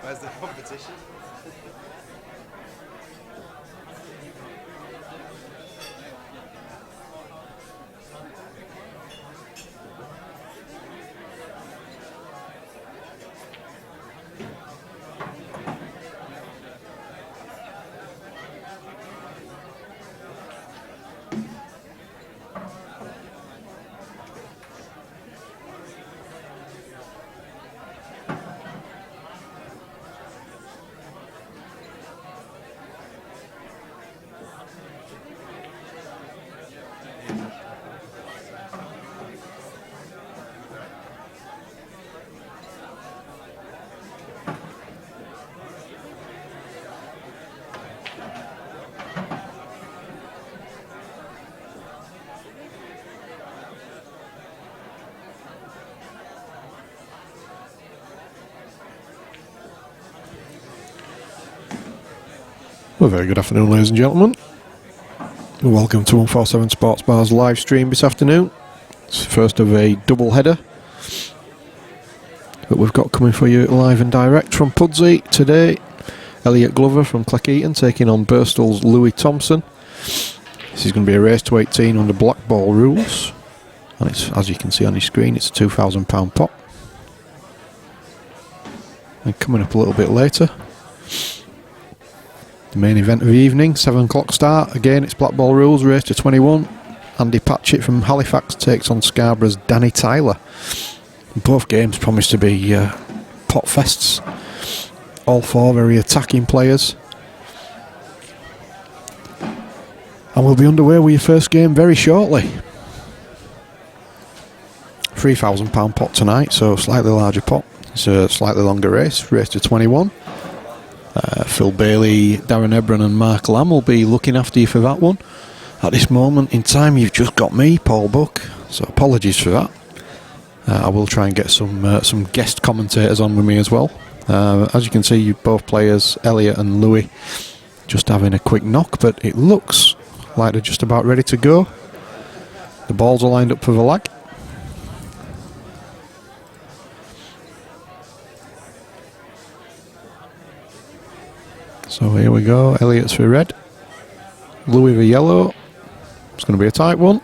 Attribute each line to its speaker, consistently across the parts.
Speaker 1: Where's the competition?
Speaker 2: Well, very good afternoon, ladies and gentlemen. Welcome to 147 Sports Bar's live stream this afternoon. It's the first of a double header that we've got coming for you live and direct from Pudsey today. Elliott Glover from Cleckheaton taking on Birstall's Louis Thompson. This is going to be a race to 18 under black ball rules. And it's, as you can see on your screen, it's a £2,000 pot. And coming up a little bit later, the main event of the evening, 7 o'clock start. Again, it's black ball rules, race to 21. Andy Patchett from Halifax takes on Scarborough's Danny Tyler. Both games promise to be pot fests. All four very attacking players. And we'll be underway with your first game very shortly. £3,000 pot tonight, so slightly larger pot. It's a slightly longer race, race to 21. Phil Bailey, Darren Ebron and Mark Lamb will be looking after you for that one. At this moment in time you've just got me, Paul Buck, so apologies for that. I will try and get some guest commentators on with me as well. As you can see, both players, Elliott and Louis, just having a quick knock, but it looks like they're just about ready to go. The balls are lined up for the lag. So here we go, Elliott's for red, Louis for yellow. It's going to be a tight one.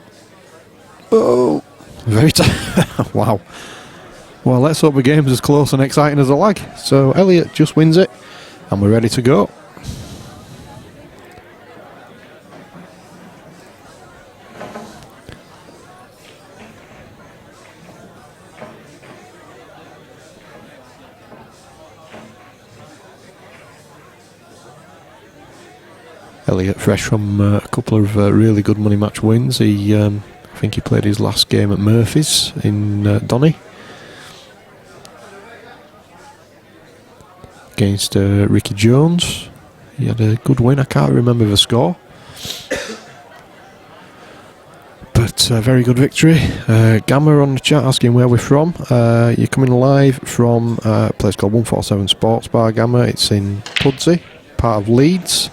Speaker 2: Oh, very tight. Wow. Well, let's hope the game's as close and exciting as a lag. So Elliott just wins it, and we're ready to go. Elliott fresh from a couple of really good money match wins. I think he played his last game at Murphy's in Donny against Ricky Jones. He had a good win. I can't remember the score, but very good victory. Gamma on the chat asking where we're from. You're coming live from a place called 147 Sports Bar, Gamma. It's in Pudsey, part of Leeds.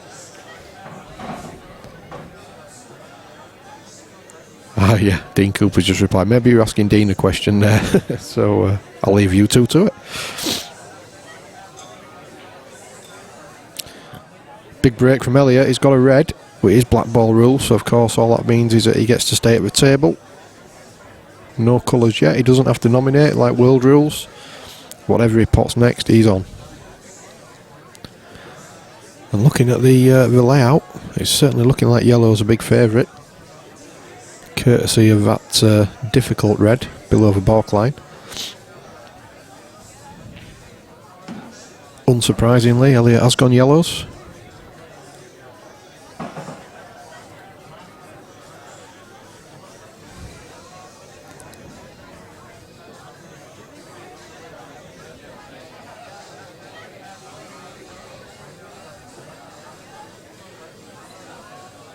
Speaker 2: Ah, yeah, Dean Cooper's just replied. Maybe you're asking Dean a question there, so I'll leave you two to it. Big break from Elliott. He's got a red with his black ball rule, so of course all that means is that he gets to stay at the table. No colours yet. He doesn't have to nominate like world rules. Whatever he pots next, he's on. And looking at the layout, it's certainly looking like yellow's a big favourite, courtesy of that difficult red below the balk line. Unsurprisingly, Elliott has gone yellows.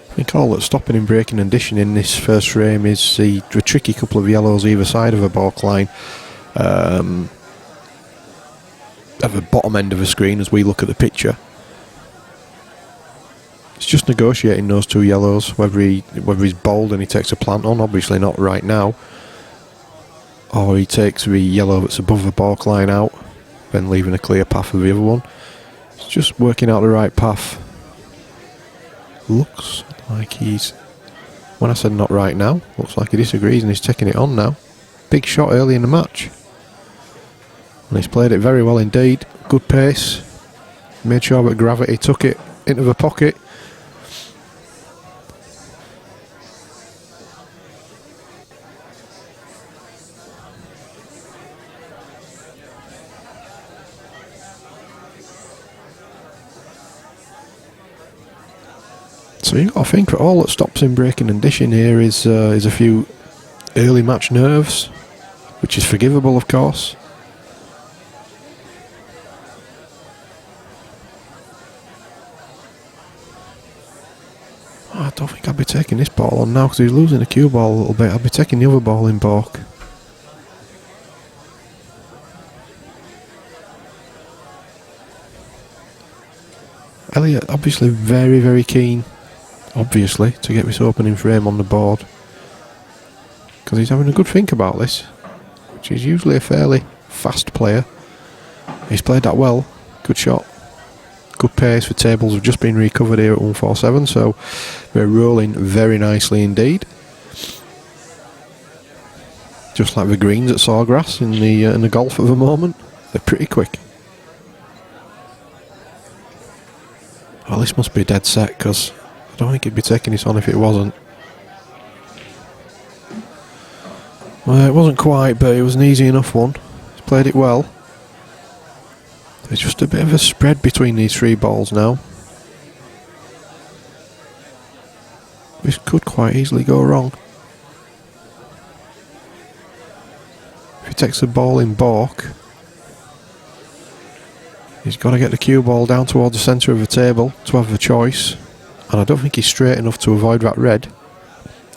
Speaker 2: I think all that's stopping him breaking and dishing in this first frame is the tricky couple of yellows either side of a balk line at the bottom end of the screen as we look at the picture. It's just negotiating those two yellows, whether he's bold and he takes a plant on, obviously not right now, or he takes the yellow that's above the balk line out, then leaving a clear path for the other one. It's just working out the right path. Looks like he's, when I said not right now, looks like he disagrees and he's taking it on now. Big shot early in the match. And he's played it very well indeed. Good pace. Made sure that gravity took it into the pocket. So you've got to think that all that stops him breaking and dishing here is a few early match nerves, which is forgivable, of course. Oh, I don't think I'd be taking this ball on now because he's losing the cue ball a little bit. I'd be taking the other ball in balk. Elliott obviously very, very keen, obviously, to get this opening frame on the board. Because he's having a good think about this, which is usually a fairly fast player. He's played that well. Good shot. Good pace. The tables have just been recovered here at 147, so they're rolling very nicely indeed. Just like the greens at Sawgrass in the golf at the moment. They're pretty quick. Oh, this must be dead set, because I don't think he'd be taking this on if it wasn't. Well, it wasn't quite, but it was an easy enough one. He's played it well. There's just a bit of a spread between these three balls now. This could quite easily go wrong. If he takes the ball in balk, he's got to get the cue ball down towards the centre of the table to have the choice. And I don't think he's straight enough to avoid that red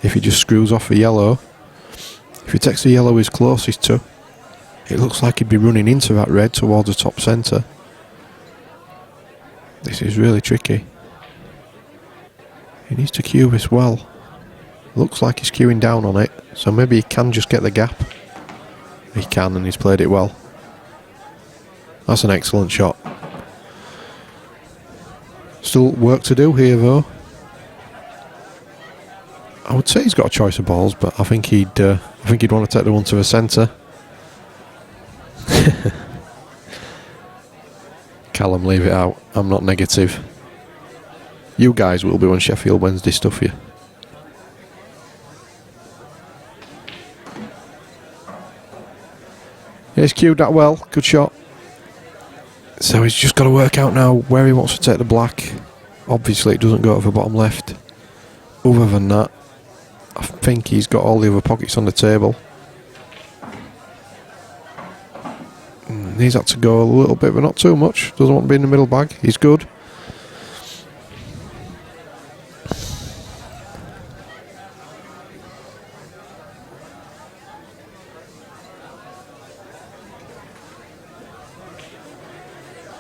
Speaker 2: if he just screws off the yellow. If he takes the yellow he's closest to, it looks like he'd be running into that red towards the top centre. This is really tricky. He needs to cue this well. Looks like he's cueing down on it, so maybe he can just get the gap. He can, and he's played it well. That's an excellent shot. Still work to do here though. I would say he's got a choice of balls, but I think he'd want to take the one to the centre. Callum, leave it out. I'm not negative. You guys will be when Sheffield Wednesday stuff you. He's cued that well. Good shot. So he's just got to work out now where he wants to take the black. Obviously it doesn't go to the bottom left. Other than that, I think he's got all the other pockets on the table. He's had to go a little bit, but not too much. Doesn't want to be in the middle bag. He's good.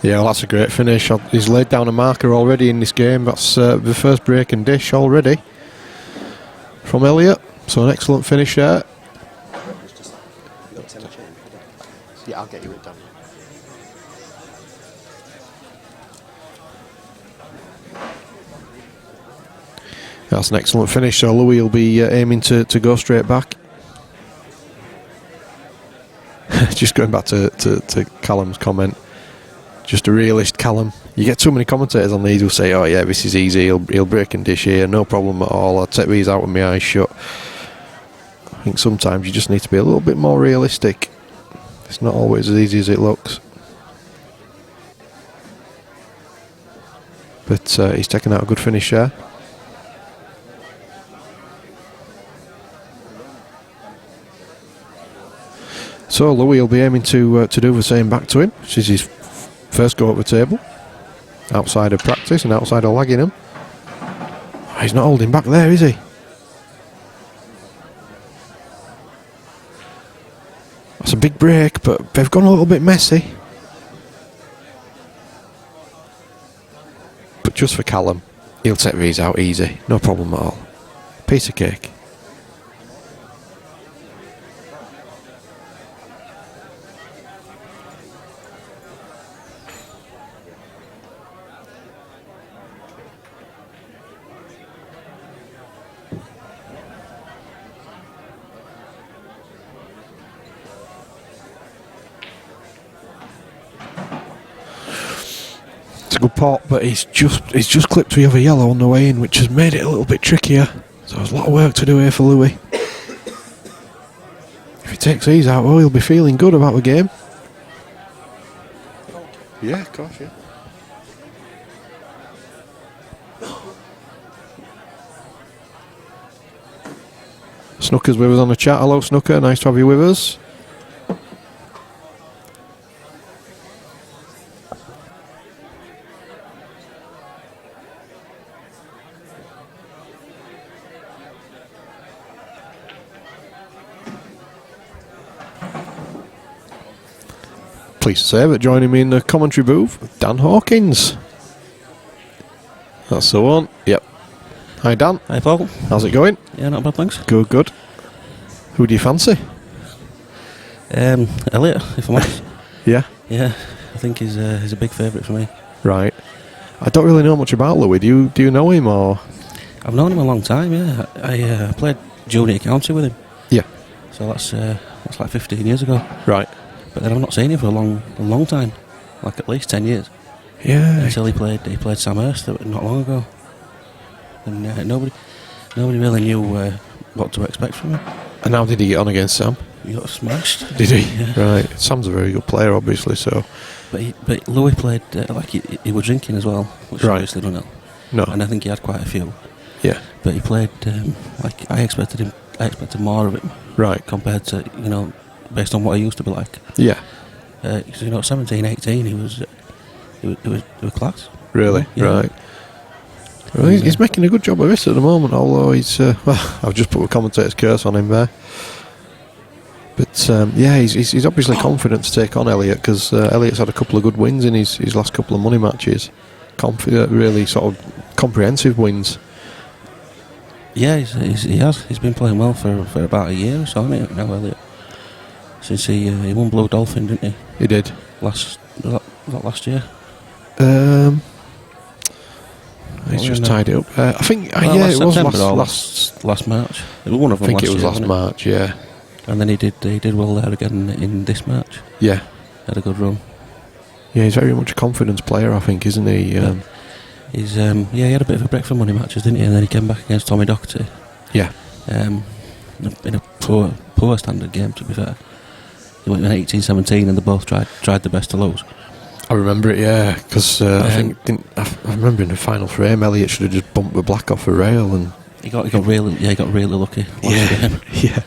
Speaker 2: Yeah, well, that's a great finish. He's laid down a marker already in this game. That's the first break and dish already from Elliott. So an excellent finish there.
Speaker 1: Yeah, I'll get you it done.
Speaker 2: That's an excellent finish. So Louis will be aiming to go straight back. Just going back to Callum's comment. Just a realist, Callum. You get too many commentators on these who say, "Oh yeah, this is easy. He'll break and dish here, no problem at all. I'll take these out with my eyes shut." I think sometimes you just need to be a little bit more realistic. It's not always as easy as it looks. But he's taken out a good finish there. So Louis will be aiming to do the same back to him, which is his first go at the table. Outside of practice and outside of lagging him. Oh, he's not holding back there, is he? That's a big break, but they've gone a little bit messy. But just for Callum, he'll take these out easy, no problem at all. Piece of cake. It's a good pot, but he's just clipped the other yellow on the way in, which has made it a little bit trickier. So there's a lot of work to do here for Louis. If he takes these out, well, he'll be feeling good about the game.
Speaker 1: Yeah, of course, yeah.
Speaker 2: Snooker's with us on the chat. Hello, Snooker. Nice to have you with us. Pleased to say that joining me in the commentary booth, Dan Hawkins. That's the one. Yep. Hi, Dan.
Speaker 3: Hi, Paul.
Speaker 2: How's it going?
Speaker 3: Yeah, not bad, thanks.
Speaker 2: Good, good. Who do you fancy?
Speaker 3: Elliott, if I'm honest.
Speaker 2: Yeah.
Speaker 3: Yeah, I think he's a big favourite for me.
Speaker 2: Right. I don't really know much about Louis. Do you know him or?
Speaker 3: I've known him a long time. Yeah, I played junior county with him.
Speaker 2: Yeah.
Speaker 3: So that's like 15 years ago.
Speaker 2: Right.
Speaker 3: But then I've not seen him for a long time, like at least 10 years.
Speaker 2: Yeah.
Speaker 3: Until he played Samhurst not long ago, and nobody really knew what to expect from him.
Speaker 2: And how did he get on against Sam?
Speaker 3: He got smashed.
Speaker 2: Did he?
Speaker 3: Yeah.
Speaker 2: Right. Sam's a very good player, obviously. So.
Speaker 3: But Louis played like he was drinking as well, which
Speaker 2: Right.
Speaker 3: obviously don't know.
Speaker 2: No.
Speaker 3: And I think he had quite a few.
Speaker 2: Yeah.
Speaker 3: But he played like I expected more of him.
Speaker 2: Right.
Speaker 3: Compared to based on what he used to be like.
Speaker 2: Yeah.
Speaker 3: 17, 18, he was class.
Speaker 2: Really?
Speaker 3: Yeah.
Speaker 2: Right. Well, he's making a good job of this at the moment, although he's... I've just put a commentator's curse on him there. But, yeah, he's obviously confident to take on Elliott, because Elliott's had a couple of good wins in his last couple of money matches. Really sort of comprehensive wins.
Speaker 3: Yeah, he has. He's been playing well for about a year or so, hasn't he, now, Elliott? Since he won Blue Dolphin, didn't he?
Speaker 2: He did.
Speaker 3: Last year?
Speaker 2: He's just tied it up. I think,
Speaker 3: it was
Speaker 2: September
Speaker 3: last March. It was one of them.
Speaker 2: I think
Speaker 3: last
Speaker 2: it was
Speaker 3: year,
Speaker 2: last
Speaker 3: wasn't
Speaker 2: March, yeah.
Speaker 3: And then he did well there again in this match.
Speaker 2: Yeah.
Speaker 3: Had a good run.
Speaker 2: Yeah, he's very much a confidence player, I think, isn't he?
Speaker 3: He had a bit of a break from money matches, didn't he? And then he came back against Tommy Doherty.
Speaker 2: Yeah.
Speaker 3: In a poor standard game, to be fair. He went in 18-17 and they both tried the best to lose.
Speaker 2: I remember it, yeah, because I remember in the final frame, Elliott should have just bumped the black off the rail, and
Speaker 3: he got really lucky.
Speaker 2: Yeah, yeah.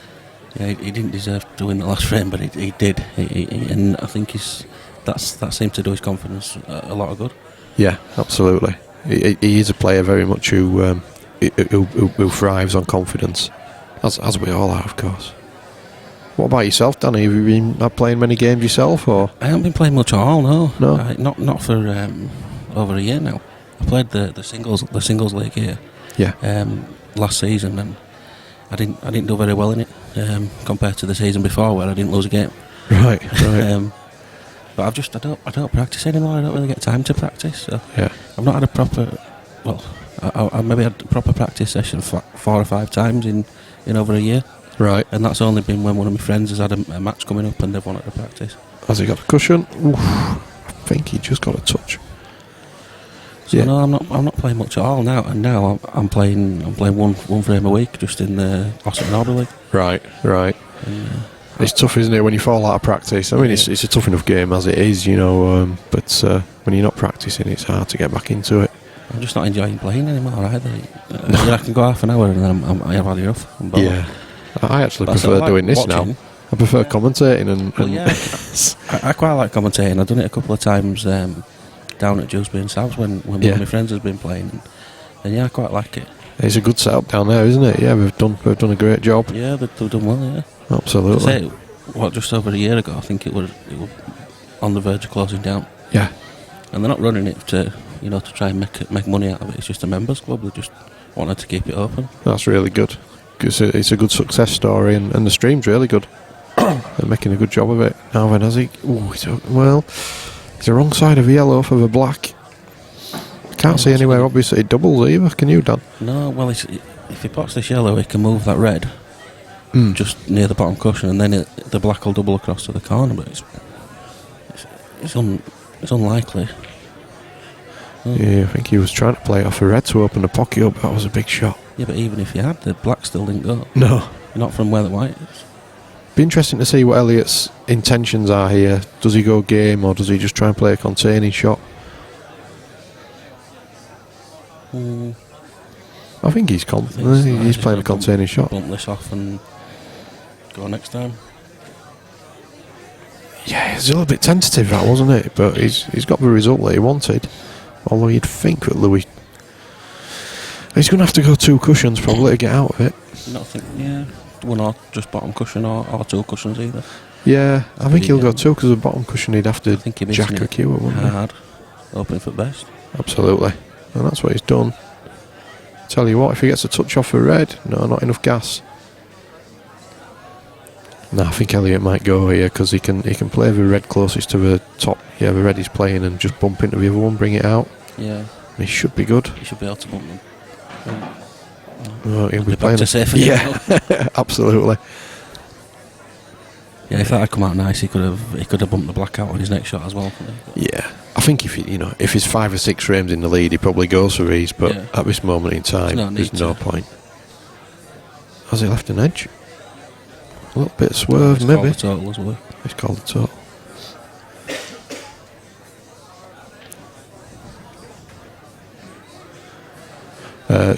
Speaker 3: Yeah, he didn't deserve to win the last frame, but he did. And I think that seemed to do his confidence a lot of good.
Speaker 2: Yeah, absolutely. He is a player very much who thrives on confidence, as we all are, of course. What about yourself, Danny? Have you been playing many games yourself, or?
Speaker 3: I haven't been playing much at all. No. Not for over a year now. I played the singles league here.
Speaker 2: Yeah.
Speaker 3: Last season, and I didn't do very well in it compared to the season before, where I didn't lose a game.
Speaker 2: Right.
Speaker 3: But I don't practice anymore. I don't really get time to practice. So
Speaker 2: yeah.
Speaker 3: I've not had a proper. Well, I maybe had a proper practice session 4 or 5 times in over a year.
Speaker 2: Right.
Speaker 3: And that's only been when one of my friends has had a match coming up and they've wanted to practice.
Speaker 2: Has he got a cushion? Oof, I think he just got a touch.
Speaker 3: So no, I'm not playing much at all now. And now I'm playing one frame a week just in the Ossett Norby League.
Speaker 2: Right.
Speaker 3: And,
Speaker 2: it's tough, isn't it, when you fall out of practice? I mean, it's a tough enough game as it is, but when you're not practicing, it's hard to get back into it.
Speaker 3: I'm just not enjoying playing anymore either. I can go half an hour and then I have had enough.
Speaker 2: Yeah. I actually prefer doing this
Speaker 3: watching.
Speaker 2: now. I prefer commentating and
Speaker 3: Well, yeah, I quite like commentating. I've done it a couple of times down at Dewsbury and South when one of my friends has been playing, and yeah, I quite like it.
Speaker 2: It's a good setup down there, isn't it? Yeah, we've done a great job.
Speaker 3: Yeah, they've done well. Yeah,
Speaker 2: absolutely.
Speaker 3: Just over a year ago, I think it was on the verge of closing down.
Speaker 2: Yeah,
Speaker 3: and they're not running it to try and make money out of it. It's just a members club. They just wanted to keep it open.
Speaker 2: That's really good. It's a good success story, and the stream's really good. They're making a good job of it. Now then, has he? He's the wrong side of yellow for the black. Can't see anywhere obviously it doubles either, can you, Dan?
Speaker 3: No, well, if he pots this yellow, he can move that red just near the bottom cushion, and then the black will double across to the corner, but it's unlikely.
Speaker 2: Yeah, I think he was trying to play off the red to open the pocket up. That was a big shot.
Speaker 3: Yeah, but even if he had, the black still didn't go.
Speaker 2: No.
Speaker 3: Not from where the white is.
Speaker 2: Be interesting to see what Elliott's intentions are here. Does he go game, or does he just try and play a containing shot? I think he's playing a containing shot.
Speaker 3: Bump this off and go next time.
Speaker 2: Yeah, it's a little bit tentative, that, wasn't it? But he's got the result that he wanted. Although you'd think that Louis... He's going to have to go 2 cushions probably to get out of it.
Speaker 3: One or just bottom cushion or 2 cushions either.
Speaker 2: Yeah, I think he'll go 2 because the bottom cushion he'd have to jack a cue at, wouldn't he?
Speaker 3: Hard, hoping for the best.
Speaker 2: Absolutely. and that's what he's done. Tell you what, if he gets a touch off for red, no, not enough gas. No, I think Elliott might go here because he can play the red closest to the top. Yeah, the red he's playing and just bump into the other one, bring it out.
Speaker 3: Yeah.
Speaker 2: He should be good.
Speaker 3: He should be able to bump them.
Speaker 2: Oh, he'll be
Speaker 3: Back
Speaker 2: playing
Speaker 3: to safer.
Speaker 2: Yeah, absolutely.
Speaker 3: Yeah, if that had come out nice, he could have bumped the black out on his next shot as well.
Speaker 2: Yeah, I think if he's 5 or 6 frames in the lead, he probably goes for these. But
Speaker 3: Yeah.
Speaker 2: at this moment in time, there's no point. Has he left an edge? A little bit of swerve,
Speaker 3: It's
Speaker 2: maybe.
Speaker 3: called the total as well.
Speaker 2: He's called the total.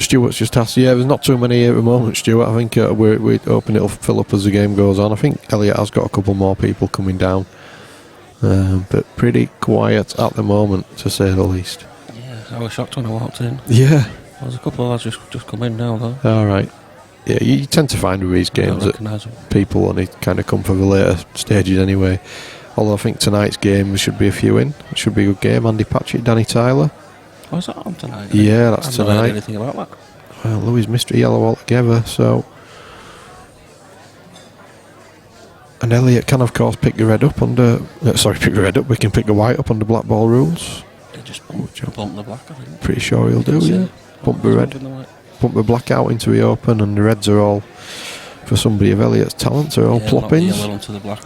Speaker 2: Stuart's just asked, there's not too many here at the moment, Stuart. I think we're hoping it'll fill up as the game goes on. I think Elliott has got a couple more people coming down. But pretty quiet at the moment, to say the least.
Speaker 3: Yeah, I was shocked when I walked in.
Speaker 2: Yeah.
Speaker 3: There was a couple of lads just come in now, though.
Speaker 2: Alright. Yeah, you tend to find with these games that people only kind of come for the later stages anyway. Although I think tonight's game, there should be a few in. It should be a good game. Andy Patchett, Danny Tyler.
Speaker 3: Oh, is that on tonight?
Speaker 2: Yeah, that's tonight.
Speaker 3: I've not heard anything about that.
Speaker 2: Well, Louis mystery yellow altogether, so... And Elliott can, of course, pick the red up under... pick the red up. We can pick the white up under black ball rules.
Speaker 3: They just bump the black, I think.
Speaker 2: Pretty sure he'll do, yeah. Bump the red. Bump the black out into the open, and the reds are all, for somebody of Elliott's talents, are all plop-ins.
Speaker 3: Knock the yellow onto the black.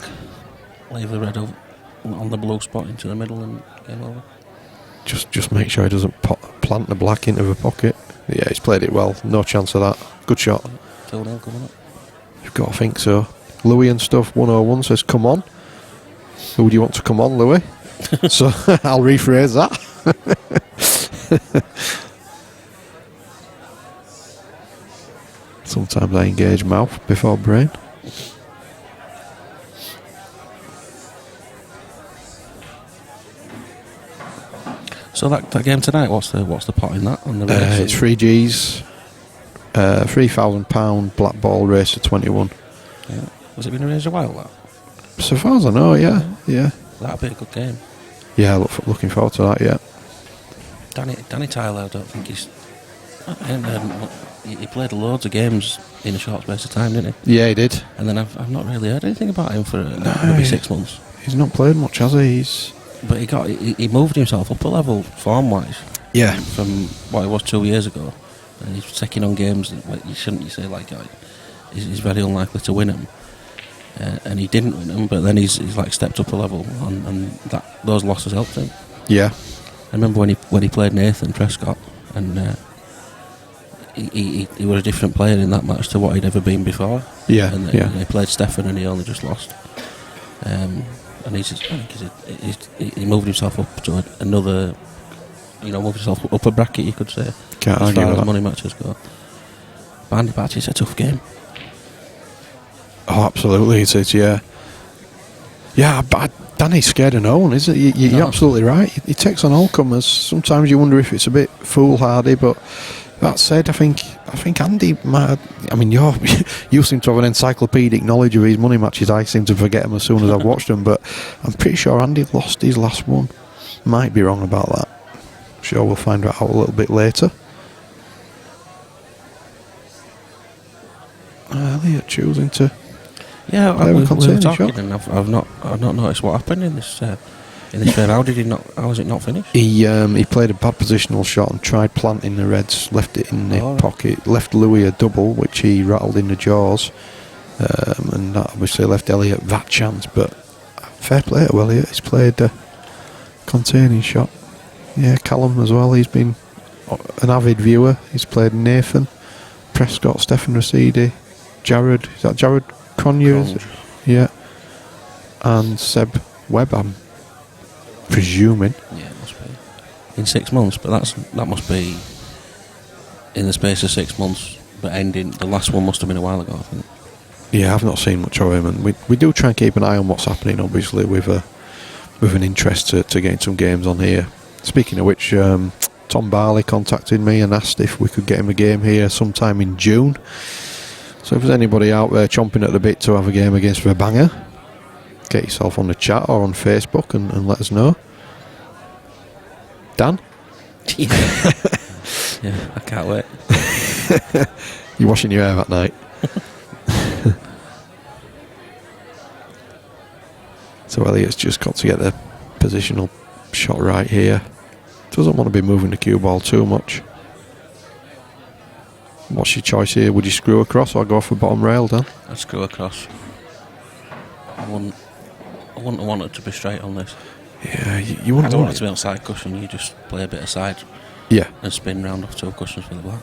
Speaker 3: Leave the red over on the blue spot into the middle and game over.
Speaker 2: Just make sure he doesn't plant the black into the pocket. Yeah, he's played it well. No chance of that. Good shot.
Speaker 3: 2-0 coming up.
Speaker 2: You've got to think so. Louis and stuff 101 says, come on. Who do you want to come on, Louis? So I'll rephrase that. Sometimes I engage mouth before brain.
Speaker 3: So that game tonight, what's the pot in that on the race?
Speaker 2: It's 3 Gs, £3,000 black ball race to 21.
Speaker 3: Yeah. Has it been arranged a while, that?
Speaker 2: So far as I know, yeah.
Speaker 3: That'll be a good game.
Speaker 2: Yeah, looking forward to that, yeah.
Speaker 3: Danny Tyler, I don't think he's... He played loads of games in a short space of time, didn't he?
Speaker 2: Yeah, he did.
Speaker 3: And then I've not really heard anything about him for maybe 6 months.
Speaker 2: He's not played much, has he?
Speaker 3: But he moved himself up a level form-wise.
Speaker 2: Yeah.
Speaker 3: From what it was 2 years ago. And he's taking on games that you say he's very unlikely to win them. And he didn't win them, but then he's like stepped up a level, and those losses helped him.
Speaker 2: Yeah.
Speaker 3: I remember when he played Nathan Prescott, and he was a different player in that match to what he'd ever been before.
Speaker 2: Yeah.
Speaker 3: And he played Stefan, and he only just lost. And he moved himself up to another, moved himself up a bracket, you could say.
Speaker 2: Can't
Speaker 3: as
Speaker 2: argue
Speaker 3: far
Speaker 2: with
Speaker 3: as
Speaker 2: that.
Speaker 3: money matches go. But Andy Patch's a tough game.
Speaker 2: Oh, absolutely, it is, yeah. Yeah, but Danny's scared of no one, isn't he? You're absolutely right. He takes on all comers. Sometimes you wonder if it's a bit foolhardy, but that said, I think Andy might. I mean, you seem to have an encyclopedic knowledge of his money matches. I seem to forget them as soon as I've watched them, but I'm pretty sure Andy lost his last one. Might be wrong about that. Sure, we'll find out a little bit later. Elliott choosing to.
Speaker 3: Yeah, we were talking,
Speaker 2: shot.
Speaker 3: and I've not noticed what happened in this frame. How was it not finished?
Speaker 2: He played a bad positional shot and tried planting the reds, left it in the pocket, left Louis a double, which he rattled in the jaws, and that obviously left Elliott that chance. But fair play to Elliott, he's played a containing shot. Yeah, Callum as well. He's been an avid viewer. He's played Nathan, Prescott, Stefan Rasidi, Jared. Is that Jared Cronje? Yeah, and Seb Webb. I'm presuming.
Speaker 3: Yeah, it must be in 6 months. But that must be in the space of 6 months. But ending the last one must have been a while ago, I think.
Speaker 2: Yeah, I've not seen much of him, and we do try and keep an eye on what's happening. Obviously, with an interest to getting some games on here. Speaking of which, Tom Barley contacted me and asked if we could get him a game here sometime in June. So if there's anybody out there chomping at the bit to have a game against the banger, get yourself on the chat or on Facebook and let us know. Dan?
Speaker 3: Yeah, I can't wait.
Speaker 2: You're washing your hair that night. So Elliott's just got to get the positional shot right here. Doesn't want to be moving the cue ball too much. What's your choice here? Would you screw across or go for bottom rail, Dan?
Speaker 3: I'd screw across. I wouldn't want it to be straight on this.
Speaker 2: Yeah, you
Speaker 3: I
Speaker 2: wouldn't
Speaker 3: don't want
Speaker 2: want
Speaker 3: it to be on side cushion. You just play a bit of side
Speaker 2: Yeah,
Speaker 3: and spin round off 2 cushions for the black.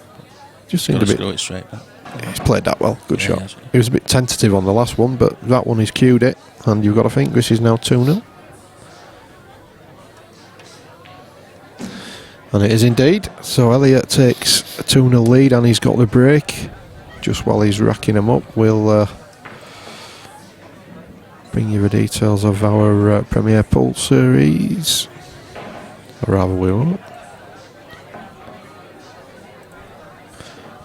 Speaker 2: just
Speaker 3: Got
Speaker 2: seemed
Speaker 3: to
Speaker 2: a bit.
Speaker 3: screw it straight back.
Speaker 2: Yeah, he's played that well. Good
Speaker 3: Yeah,
Speaker 2: shot.
Speaker 3: he has.
Speaker 2: He was a bit tentative on the last one, but that one he's cued it, and you've got to think this is now 2-0. And it is indeed. So Elliott takes a 2-0 lead, and he's got the break. Just while he's racking them up, we'll bring you the details of our Premier Pool Series. Or rather, we won't.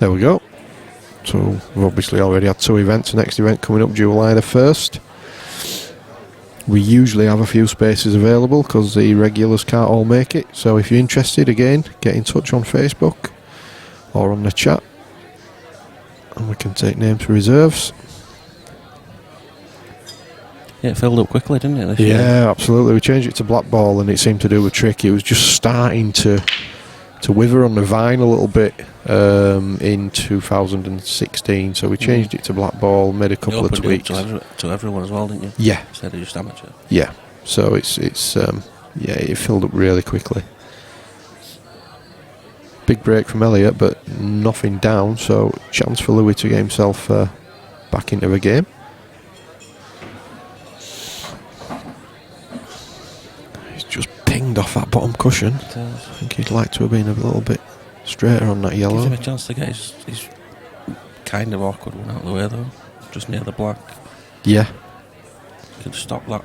Speaker 2: There we go. So we've obviously already had 2 events. The next event coming up July the 1st. We usually have a few spaces available because the regulars can't all make it. So if you're interested, again, get in touch on Facebook or on the chat, and we can take names for reserves.
Speaker 3: Yeah, it filled up quickly, didn't it? This year?
Speaker 2: Yeah, absolutely. We changed it to black ball, and it seemed to do a trick. It was just starting to wither on the vine a little bit in 2016. So we changed it to black ball, made a couple
Speaker 3: You
Speaker 2: of
Speaker 3: opened it
Speaker 2: tweaks.
Speaker 3: to everyone as well, didn't you?
Speaker 2: Yeah,
Speaker 3: Instead of just amateur.
Speaker 2: yeah. So it's yeah, it filled up really quickly. Big break from Elliott, but nothing down. So chance for Louis to get himself back into the game. He's just pinged off that bottom cushion. I think he'd like to have been a little bit straighter on that
Speaker 3: Gives
Speaker 2: yellow.
Speaker 3: him a chance to get his kind of awkward one out of the way though, just near the black.
Speaker 2: Yeah,
Speaker 3: You could stop that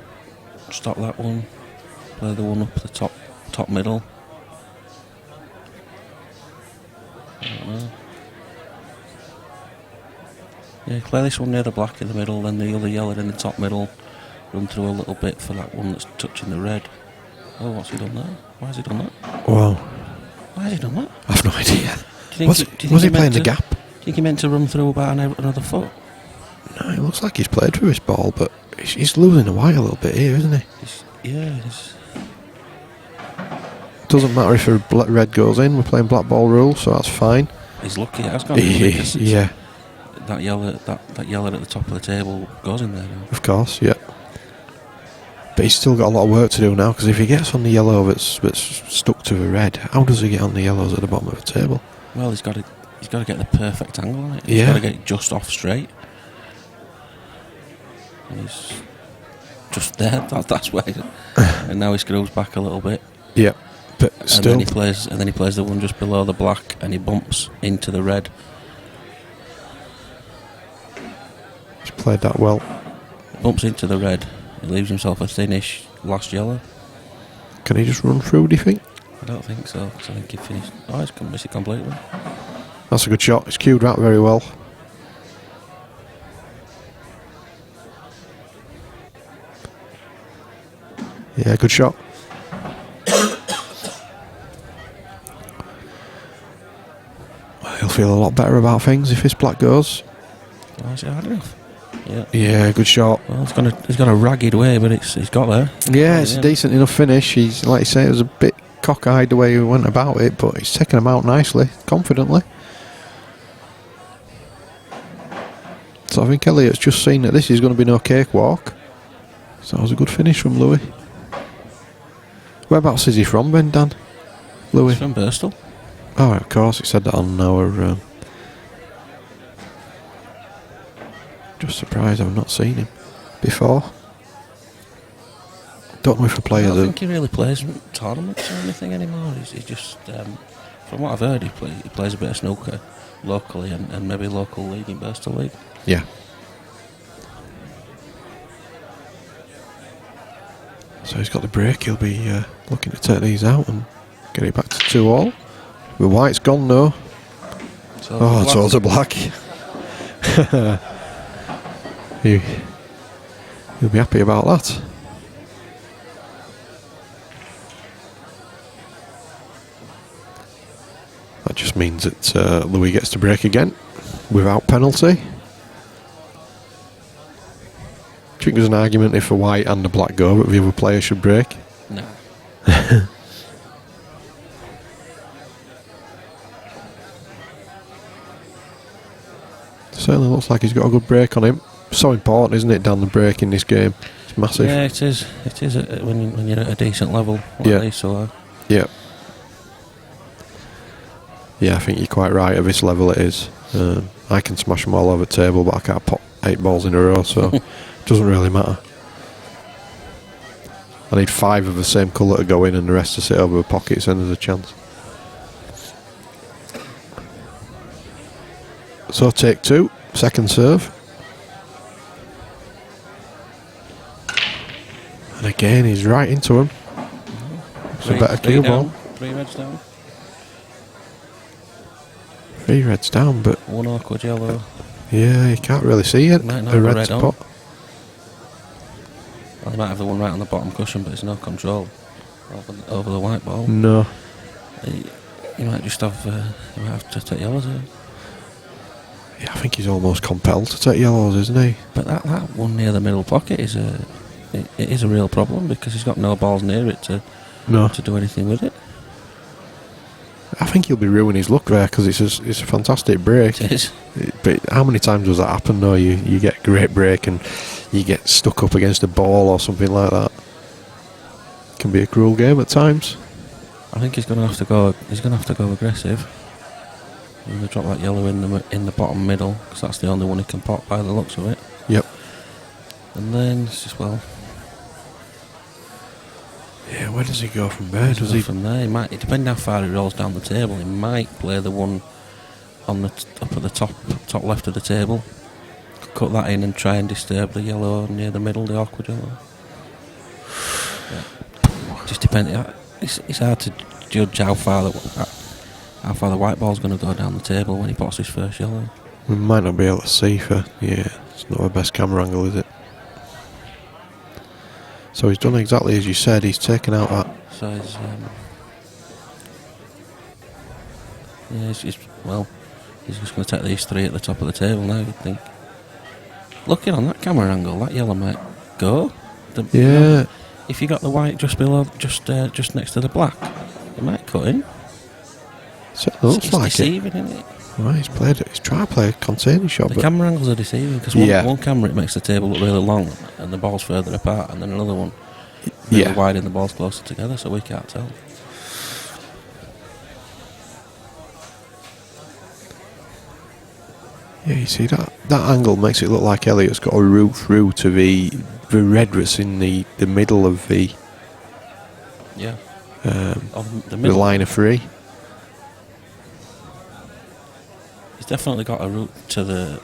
Speaker 3: one, play the one up the top middle. I don't know. Yeah, play this one near the black in the middle, then the other yellow in the top middle. Run through a little bit for that one that's touching the red. Oh, what's he done there? Why has he done that?
Speaker 2: wow.
Speaker 3: Why has he done that?
Speaker 2: I've no idea.
Speaker 3: Do you
Speaker 2: Was
Speaker 3: think
Speaker 2: he
Speaker 3: meant
Speaker 2: playing the
Speaker 3: to-
Speaker 2: gap?
Speaker 3: Do you think he meant to run through about another foot?
Speaker 2: No, it looks like he's played through his ball, but he's losing the white a little bit here, isn't he?
Speaker 3: It's
Speaker 2: Doesn't matter if a red goes in, we're playing black ball rule, so that's fine.
Speaker 3: he's lucky. It has gone in because
Speaker 2: Yeah,
Speaker 3: that yellow at the top of the table goes in there now.
Speaker 2: of course, yeah. But he's still got a lot of work to do now, because if he gets on the yellow that's stuck to the red, how does he get on the yellows at the bottom of the table?
Speaker 3: Well, he's got to get the perfect angle on it. He's
Speaker 2: Yeah.
Speaker 3: got to get it just off straight. And he's just there. That's where. And now he screws back a little bit.
Speaker 2: Yeah, but
Speaker 3: And
Speaker 2: still.
Speaker 3: then he plays the one just below the black, and he bumps into the red.
Speaker 2: He's played that well.
Speaker 3: Bumps into the red. He leaves himself a thinnish last yellow.
Speaker 2: Can he just run through, do you think?
Speaker 3: I don't think so, because I think he finished. Oh, he's missed it completely.
Speaker 2: That's a good shot. He's cued that very well. Yeah, good shot. He'll feel a lot better about things if his black goes.
Speaker 3: Oh, is it hard enough? Yeah.
Speaker 2: Yeah, good shot.
Speaker 3: Well, he's gone a ragged way, but he's got there.
Speaker 2: Yeah, it's a decent enough finish. He's, like you say, it was a bit cockeyed the way he went about it, but he's taken them out nicely, confidently. So I think Elliott's just seen that this is going to be no cakewalk. So that was a good finish from Louis. Whereabouts is he from, Ben, Dan? Louis?
Speaker 3: He's from Bristol.
Speaker 2: Oh, of course, he said that on our... just surprised I've not seen him before. Don't know if a
Speaker 3: I
Speaker 2: player...
Speaker 3: don't think he really plays tournaments or anything anymore. He's just, from what I've heard, he plays a bit of snooker locally and maybe local league in Bristol League.
Speaker 2: Yeah. So he's got the break. He'll be looking to take these out and get it back to 2-all. The white's gone though. Oh, it's all to black. He'll be happy about that. That just means that Louis gets to break again without penalty. Do you think there's an argument if a white and a black go, but the other player should break?
Speaker 3: No.
Speaker 2: Certainly looks like he's got a good break on him. So important, isn't it, Dan, the break in this game? It's massive.
Speaker 3: Yeah, it is. It is when you're at a decent level like
Speaker 2: Yeah.
Speaker 3: these, so
Speaker 2: Yeah. Yeah, I think you're quite right. At this level, it is. I can smash them all over the table, but I can't pop 8 balls in a row, so it doesn't really matter. I need 5 of the same colour to go in and the rest to sit over the pockets, and there's a chance. So take 2, second serve. And again, he's right into him. It's a better cue ball.
Speaker 3: 3 reds down.
Speaker 2: 3 reds down, but
Speaker 3: 1 awkward yellow.
Speaker 2: yeah, you can't really see it.
Speaker 3: Might not
Speaker 2: A
Speaker 3: have a
Speaker 2: red
Speaker 3: red
Speaker 2: spot.
Speaker 3: on. Well, they might have the one right on the bottom cushion, but it's no control over the white ball.
Speaker 2: No.
Speaker 3: You might just have to take yellows here.
Speaker 2: Yeah, I think he's almost compelled to take yellows, isn't he?
Speaker 3: But that one near the middle pocket is it is a real problem because he's got no balls near it to do anything with it.
Speaker 2: I think he'll be ruining his luck there because it's a fantastic break.
Speaker 3: It is.
Speaker 2: But how many times does that happen though? You get a great break and you get stuck up against a ball or something like that. It can be a cruel game at times.
Speaker 3: I think he's going to have to go. He's going to have to go aggressive. He's going to drop that yellow in the bottom middle because that's the only one he can pop by the looks of it.
Speaker 2: Yep.
Speaker 3: And then it's just
Speaker 2: Yeah, where does he go from there? Does he?
Speaker 3: From there, he might. Depending how far he rolls down the table, he might play the one on the up at the top left of the table. Cut that in and try and disturb the yellow near the middle, the awkward yellow. Yeah. Just depends. It's hard to judge how far the white ball's going to go down the table when he pots his first yellow.
Speaker 2: We might not be able to see it's not the best camera angle, is it? So he's done exactly as you said. He's taken out that.
Speaker 3: So he's he's just going to take these 3 at the top of the table now. You'd think. Looking on that camera angle, that yellow might go. If you got the white just below, just next to the black, it might cut in.
Speaker 2: So it looks
Speaker 3: it's
Speaker 2: like
Speaker 3: deceiving, isn't it?
Speaker 2: Right, he's trying to play a containing shot.
Speaker 3: The camera angles are deceiving because one camera it makes the table look really long and the ball's further apart, and then another one really wide and the ball's closer together, so we can't tell.
Speaker 2: Yeah, you see that angle makes it look like Elliott's got a route through to the red that's in the middle of the the line of 3.
Speaker 3: He's definitely got a route to the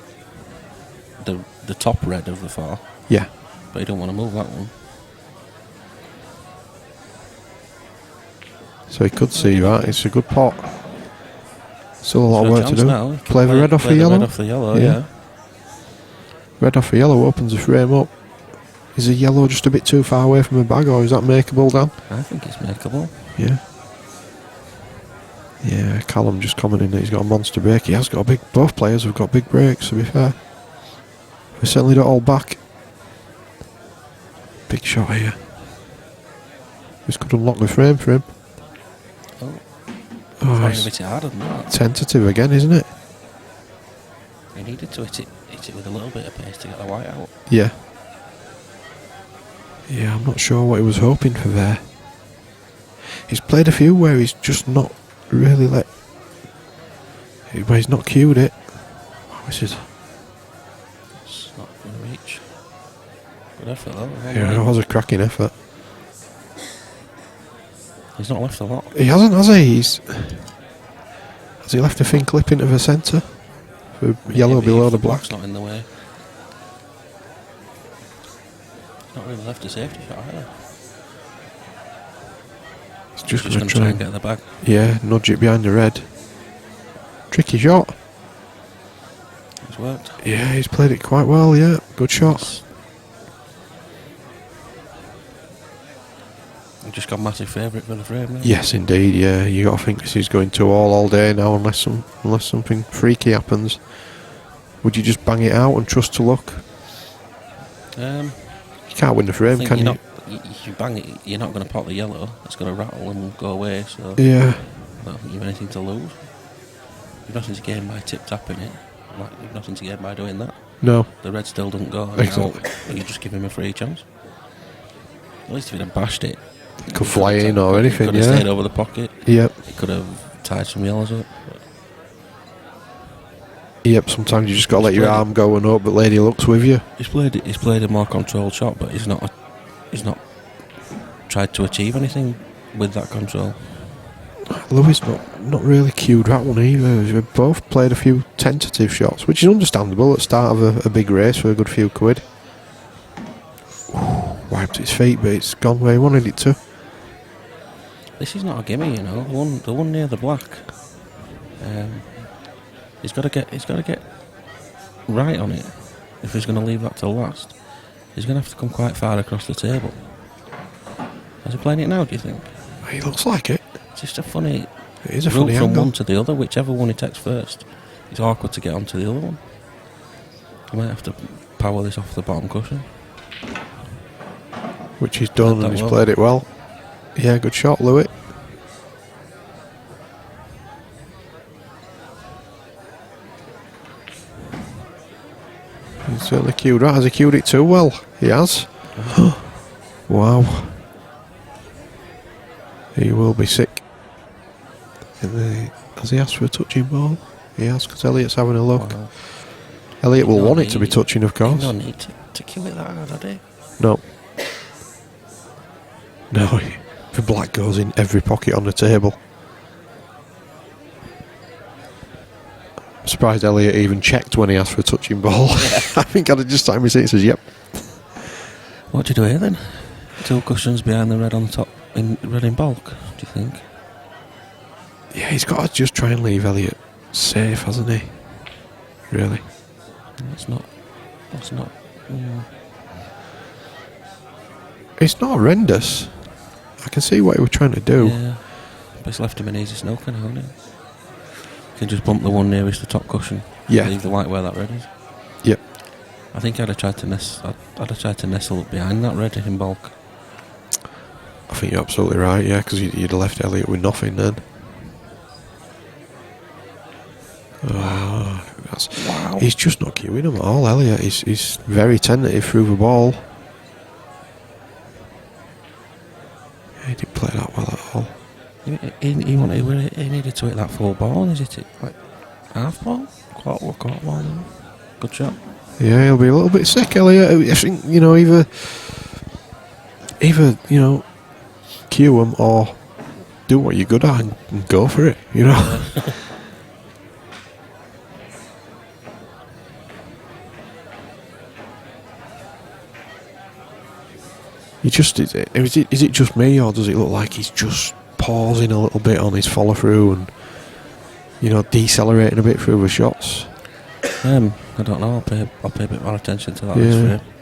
Speaker 3: top red of the 4.
Speaker 2: Yeah.
Speaker 3: But he don't want to move that one.
Speaker 2: So he could see that. It's a good pot. Still a lot of work to do.
Speaker 3: Now.
Speaker 2: Play the red off the yellow.
Speaker 3: Red off the yellow, yeah.
Speaker 2: Red off the yellow opens the frame up. Is the yellow just a bit too far away from the bag, or is that makeable, Dan?
Speaker 3: I think it's makeable.
Speaker 2: Yeah. Yeah, Callum just commenting that he's got a monster break. He has got both players have got big breaks, to be fair. We certainly don't hold back. Big shot here. This could unlock the frame for him.
Speaker 3: It's a bit harder than that.
Speaker 2: Tentative again, isn't it?
Speaker 3: He needed to hit it with a little bit of pace to get the white out.
Speaker 2: Yeah. Yeah, I'm not sure what he was hoping for there. He's played a few where he's just not really where he's not cued it. What is it?
Speaker 3: It's not going to reach. Good effort though.
Speaker 2: Yeah, it was a cracking effort.
Speaker 3: He's not left a lot.
Speaker 2: He hasn't, has he? Has he left a thin clip into the centre? For yellow below the black?
Speaker 3: Black's not in the way. He's not really left a safety shot either.
Speaker 2: He's just
Speaker 3: going to try and get the bag.
Speaker 2: Yeah, nudge it behind the red. Tricky shot.
Speaker 3: It's worked.
Speaker 2: Yeah, he's played it quite well, yeah. Good shot.
Speaker 3: I'm just just gone massive favourite for the frame now.
Speaker 2: Yes, indeed. Yeah, you got to think this is going to all day now, unless something freaky happens. Would you just bang it out and trust to luck? You can't win the frame, can you?
Speaker 3: If you bang it, you're not going to pop the yellow. It's going to rattle and go away. So
Speaker 2: Yeah.
Speaker 3: I don't think you've anything to lose. You've nothing to gain by tip tapping it. Like, you've nothing to gain by doing that.
Speaker 2: No.
Speaker 3: The red still doesn't go. And
Speaker 2: Exactly.
Speaker 3: now you just give him a free chance. At least if he'd have bashed it,
Speaker 2: It could fly in or anything.
Speaker 3: Could have stayed
Speaker 2: Yeah.
Speaker 3: over the pocket.
Speaker 2: Yep.
Speaker 3: It could have tied some yellows up.
Speaker 2: Yep. Sometimes you just got to let
Speaker 3: He's
Speaker 2: your
Speaker 3: played
Speaker 2: arm go and hope that lady looks with you.
Speaker 3: He's played a more controlled shot, but he's not tried to achieve anything with that control.
Speaker 2: Lewis not really cued that one either. They've both played a few tentative shots, which is understandable at the start of a big race for a good few quid. Wiped its feet, but it's gone where he wanted it to.
Speaker 3: This is not a gimme, you know. The one near the black. He's got to get right on it. If he's going to leave that till last, he's going to have to come quite far across the table. Is he playing it now? Do you think?
Speaker 2: He looks like it.
Speaker 3: It's just a funny.
Speaker 2: It is a
Speaker 3: route
Speaker 2: funny
Speaker 3: from
Speaker 2: angle.
Speaker 3: one to the other, whichever one he takes first. It's awkward to get onto the other one. You might have to power this off the bottom cushion.
Speaker 2: Which he's done,
Speaker 3: Played that
Speaker 2: and he's
Speaker 3: well.
Speaker 2: played it well. Yeah, good shot, Louis. He's certainly cued that. Has he cued it too well? He has. Wow. He will be sick. Has he asked for a touching ball? He has, because Elliott's having a look.
Speaker 3: Wow.
Speaker 2: Elliott will
Speaker 3: You
Speaker 2: want
Speaker 3: don't
Speaker 2: it to be
Speaker 3: need-
Speaker 2: touching, of
Speaker 3: You
Speaker 2: course.
Speaker 3: don't need to cue it that hard, I do.
Speaker 2: No. No, the black goes in every pocket on the table. I'm surprised Elliott even checked when he asked for a touching ball. I think I'd have just sat in my seat and says, yep.
Speaker 3: What do you do here then? Two cushions behind the red on top, red in bulk, do you think?
Speaker 2: Yeah, he's got to just try and leave Elliott safe, hasn't he? Really?
Speaker 3: It's not.
Speaker 2: It's not horrendous. I can see what he was trying to do.
Speaker 3: Yeah. But it's left him an easy snooker now, hasn't it? You can just bump the one nearest the top cushion.
Speaker 2: Yeah.
Speaker 3: Leave the white where that red is.
Speaker 2: Yep.
Speaker 3: I think I'd have tried to nestle up behind that red in bulk.
Speaker 2: I think you're absolutely right, yeah, because you'd have left Elliott with nothing then. Oh,
Speaker 3: Wow.
Speaker 2: he's just not cueing him at all, Elliott. He's very tentative through the ball. He didn't play that well at all.
Speaker 3: He needed to hit that full ball. Is it like half ball? Quarter ball? Good shot.
Speaker 2: Yeah, he'll be a little bit sick, Elliott. I think, either cue him or do what you're good at and go for it, Is it just me, or does it look like he's just pausing a little bit on his follow through and decelerating a bit through the shots?
Speaker 3: I don't know. I'll pay a bit more attention to that.
Speaker 2: Yeah.
Speaker 3: This frame.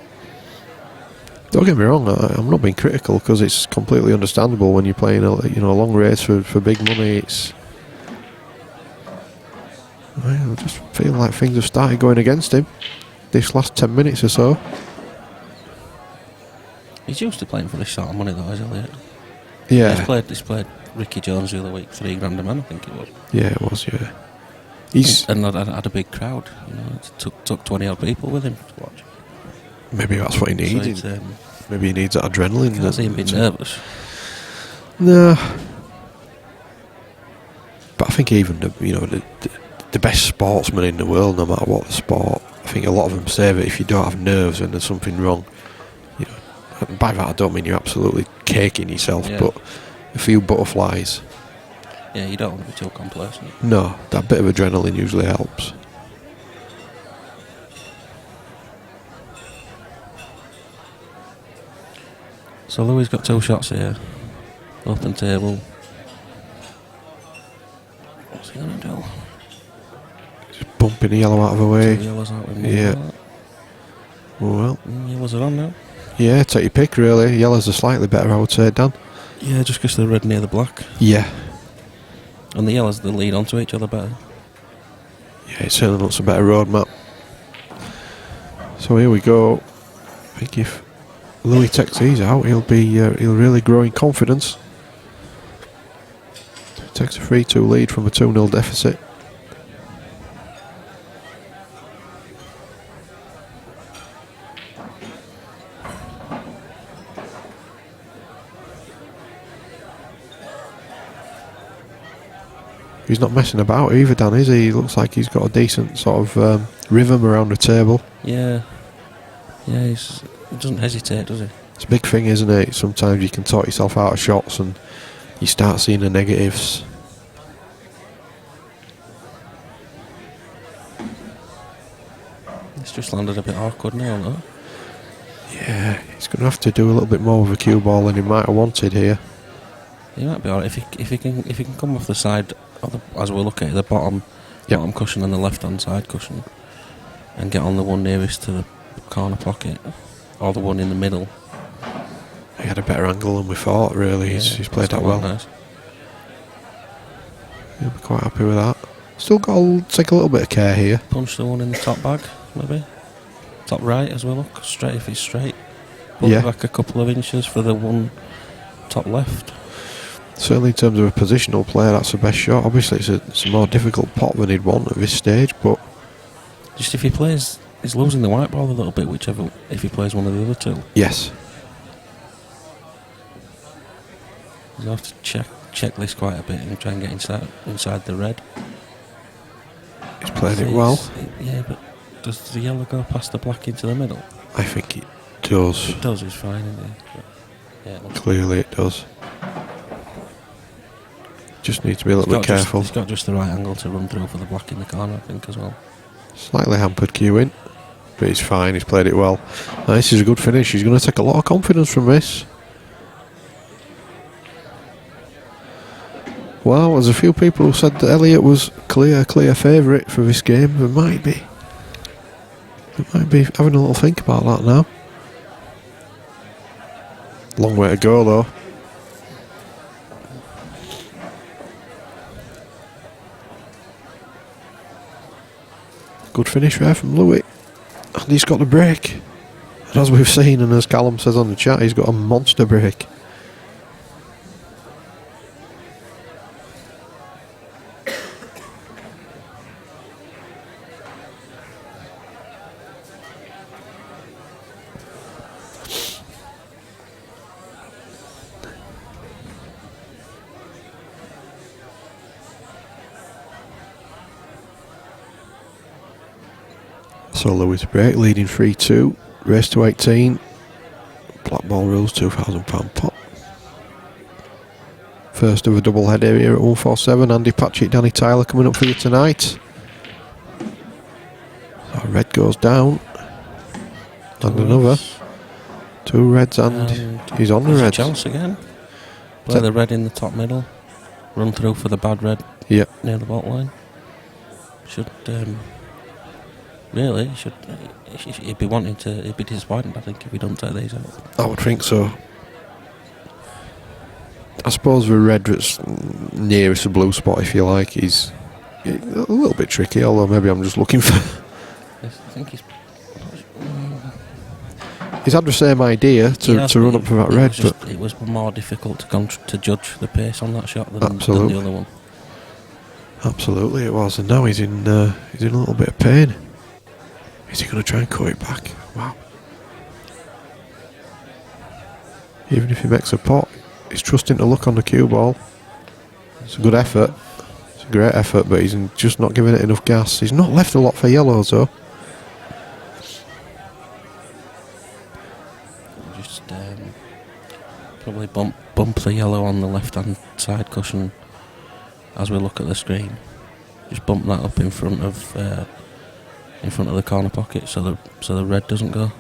Speaker 2: Don't get me wrong, I'm not being critical, because it's completely understandable when you're playing a long race for big money. I just feel like things have started going against him this last 10 minutes or so.
Speaker 3: He's used to playing for this sort of money, though, isn't he?
Speaker 2: Yeah,
Speaker 3: He's played Ricky Jones the other week, $3 grand a man, I think it was.
Speaker 2: yeah, it was. Yeah, he's
Speaker 3: And had a big crowd. It took 20 odd people with him to watch.
Speaker 2: maybe that's what he needs.
Speaker 3: So
Speaker 2: Maybe he needs that adrenaline.
Speaker 3: can't see him being nervous.
Speaker 2: No, but I think even the best sportsmen in the world, no matter what the sport, I think a lot of them say that if you don't have nerves and there's something wrong, by that I don't mean you're absolutely caking yourself,
Speaker 3: Yeah.
Speaker 2: but a few butterflies.
Speaker 3: Yeah, you don't want to be too complacent.
Speaker 2: No, that bit of adrenaline usually helps.
Speaker 3: So Louis got 2 shots here. Open table. What's he going to do?
Speaker 2: Just bumping the yellow out of the
Speaker 3: 2
Speaker 2: way.
Speaker 3: yellows out with
Speaker 2: Yeah.
Speaker 3: more.
Speaker 2: Well,
Speaker 3: Yellows are on now.
Speaker 2: yeah, take your pick really. Yellows are slightly better, I would say, Dan.
Speaker 3: Yeah, just because they're red near the black.
Speaker 2: Yeah.
Speaker 3: And the yellows, they lead onto each other better.
Speaker 2: Yeah, it certainly looks a better roadmap. So here we go. I think if Louis takes these out, he'll really grow in confidence. Takes a 3-2 lead from a 2-0 deficit. He's not messing about either, Dan, is he? He looks like he's got a decent sort of rhythm around the table.
Speaker 3: Yeah. Yeah, he doesn't hesitate, does he?
Speaker 2: It's a big thing, isn't it? Sometimes you can talk yourself out of shots and you start seeing the negatives.
Speaker 3: It's just landed a bit awkward now, though.
Speaker 2: Yeah, he's going to have to do a little bit more with a cue ball than he might have wanted here.
Speaker 3: He might be alright if he can come off the side of as we look at it, the bottom cushion and the left hand side cushion, and get on the one nearest to the corner pocket or the one in the middle.
Speaker 2: He had a better angle than we thought. Really,
Speaker 3: Yeah,
Speaker 2: he's played that well.
Speaker 3: Nice.
Speaker 2: He'll be quite happy with that. Still got to take a little bit of care here.
Speaker 3: Punch the one in the top bag, maybe top right as we look straight if it's straight. Pull
Speaker 2: Yeah.
Speaker 3: it back a couple of inches for the one top left.
Speaker 2: Certainly in terms of a positional player, that's the best shot. Obviously it's a more difficult pot than he'd want at this stage, but
Speaker 3: Just if he plays, he's losing the white ball a little bit, if he plays one of the other two.
Speaker 2: yes.
Speaker 3: He'll have to check this quite a bit and try and get inside the red.
Speaker 2: He's played it well.
Speaker 3: Yeah, but does the yellow go past the black into the middle?
Speaker 2: I think it does.
Speaker 3: It does, it's fine, isn't it? But, yeah, it looks
Speaker 2: Clearly it does. Just need to be a little bit careful.
Speaker 3: He's got just the right angle to run through for the black in the corner, I think, as well.
Speaker 2: Slightly hampered queuing, but he's fine, he's played it well. This is a good finish. He's going to take a lot of confidence from this. Well, there's a few people who said that Elliott was clear favourite for this game. They might be having a little think about that now. Long way to go though. Good finish there from Louis. And he's got the break. And as we've seen, and as Callum says on the chat, he's got a monster break. So Louis break, leading 3-2, race to 18. Black ball rules, £2,000 pot. First of a double header here at 147. Andy Patchett, Danny Tyler coming up for you tonight. So red goes down. And another. Two reds and he's on the reds.
Speaker 3: Chance again. Play the red in the top middle. Run through for the bad red near the bottom line. Should really he'd be wanting to. He'd be disappointed, I think, if he don't take these out.
Speaker 2: I would think so. I suppose the red that's nearest the blue spot, if you like, is a little bit tricky. Although maybe I'm just looking for.
Speaker 3: I think he's.
Speaker 2: He's had the same idea to run up for that red, but
Speaker 3: it was more difficult to judge the pace on that shot than the other one.
Speaker 2: Absolutely, it was, and now he's in a little bit of pain. Is he going to try and cut it back? Wow. Even if he makes a pot, he's trusting to luck on the cue ball. It's a good effort. It's a great effort, but he's just not giving it enough gas. He's not left a lot for yellows, though.
Speaker 3: Just probably bump the yellow on the left-hand side cushion as we look at the screen. Just bump that up in front of the corner pocket, so the red doesn't go.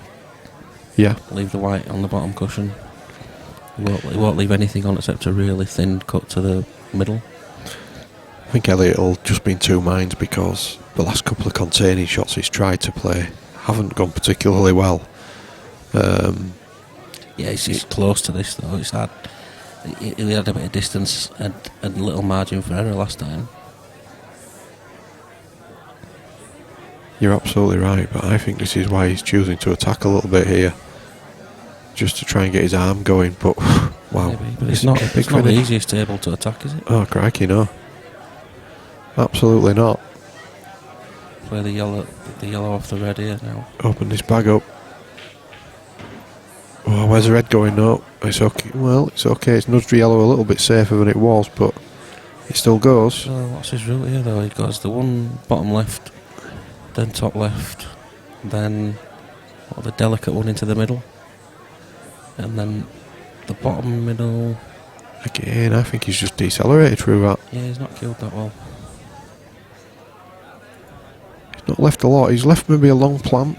Speaker 2: Yeah.
Speaker 3: Leave the white on the bottom cushion. He won't leave anything on except a really thin cut to the middle.
Speaker 2: I think Elliott will just be in two minds because the last couple of containing shots he's tried to play haven't gone particularly well.
Speaker 3: Yeah, he's close to this though. It's hard he had a bit of distance and a little margin for error last time.
Speaker 2: You're absolutely right, but I think this is why he's choosing to attack a little bit here. Just to try and get his arm going, but wow.
Speaker 3: Maybe, but it's not the easiest table to attack, is it?
Speaker 2: Oh, crikey, no. Absolutely not.
Speaker 3: Play the yellow off the red here now.
Speaker 2: Open this bag up. Oh, where's the red going? No, it's okay. Well, it's okay. It's nudged the yellow a little bit safer than it was, but it still goes.
Speaker 3: So what's his route here though? He goes the one bottom left, then top left, then the delicate one into the middle, and then the bottom middle.
Speaker 2: Again, I think he's just decelerated through that.
Speaker 3: Yeah, he's not killed that well.
Speaker 2: He's not left a lot. He's left maybe a long plant.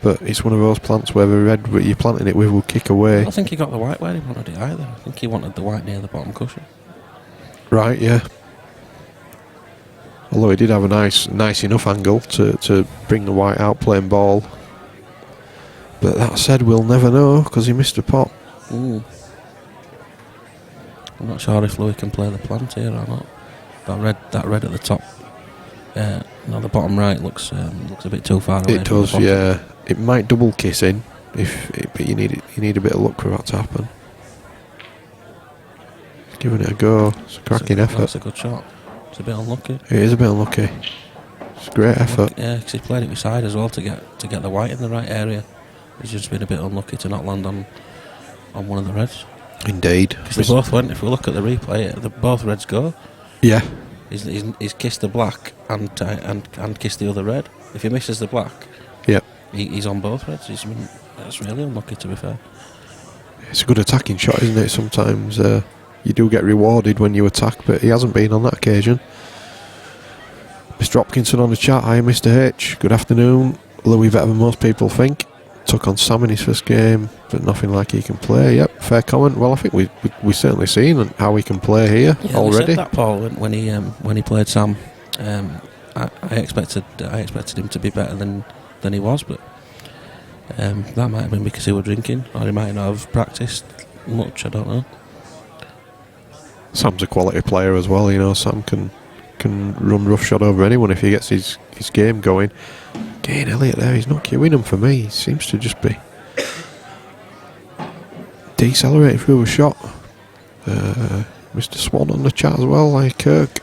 Speaker 2: But it's one of those plants where the red that you're planting it with will kick away.
Speaker 3: I don't think he got the white where he wanted it either. I think he wanted the white near the bottom cushion.
Speaker 2: Right, yeah. Although he did have a nice enough angle to bring the white out playing ball. But that said, we'll never know because he missed a pot.
Speaker 3: I'm not sure if Louis can play the plant here or not. That red at the top. No, the bottom right looks a bit too far away.
Speaker 2: It does, yeah. It might double kiss in, but you need a bit of luck for that to happen. He's giving it a go. It's a cracking effort.
Speaker 3: That's a good shot. It's a bit unlucky.
Speaker 2: It is a bit unlucky. It's a great effort.
Speaker 3: Yeah, because he played it with side as well to get the white in the right area. He's just been a bit unlucky to not land on one of the reds.
Speaker 2: Indeed.
Speaker 3: Because they both went. If we look at the replay, both reds go.
Speaker 2: Yeah.
Speaker 3: He's kissed the black and kissed the other red. If he misses the black,
Speaker 2: yeah,
Speaker 3: he's on both reds. That's really unlucky, to be fair.
Speaker 2: It's a good attacking shot, isn't it? Sometimes you do get rewarded when you attack, but he hasn't been on that occasion. Mr. Hopkinson on the chat. Hi, Mr. H. Good afternoon. Louis better than most people think. Took on Sam in his first game, but nothing like he can play. Yep, fair comment. Well, I think we've certainly seen how he can play here already.
Speaker 3: We said that, Paul, when he played Sam. I expected him to be better than he was, but that might have been because he was drinking, or he might not have practiced much. I don't know.
Speaker 2: Sam's a quality player as well. You know, Sam can run roughshod over anyone if he gets his game going. Again, Elliott there, he's not queuing him for me. He seems to just be decelerating through a shot. Mr. Swan on the chat as well, like Kirk.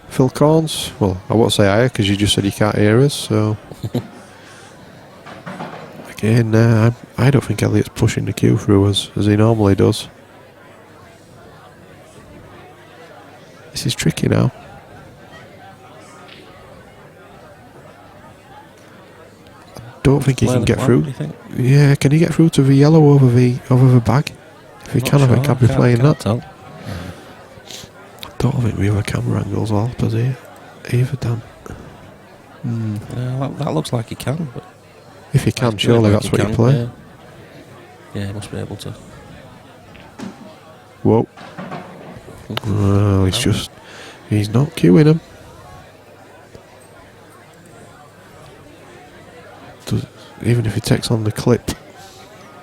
Speaker 2: Phil Corns. Well, I won't say higher because you just said you can't hear us, so... Again, I don't think Elliott's pushing the queue through as he normally does. This is tricky now. Don't think he can get through. Yeah, can he get through to the yellow over the bag? If he can, I think I'd be playing that. I don't think we have a camera angles all help us here either, Dan.
Speaker 3: That looks like he can, but
Speaker 2: if he can, surely that's what you play.
Speaker 3: Yeah, he must be able to.
Speaker 2: Whoa. Well, he's not queuing him. Even if he takes on the clip,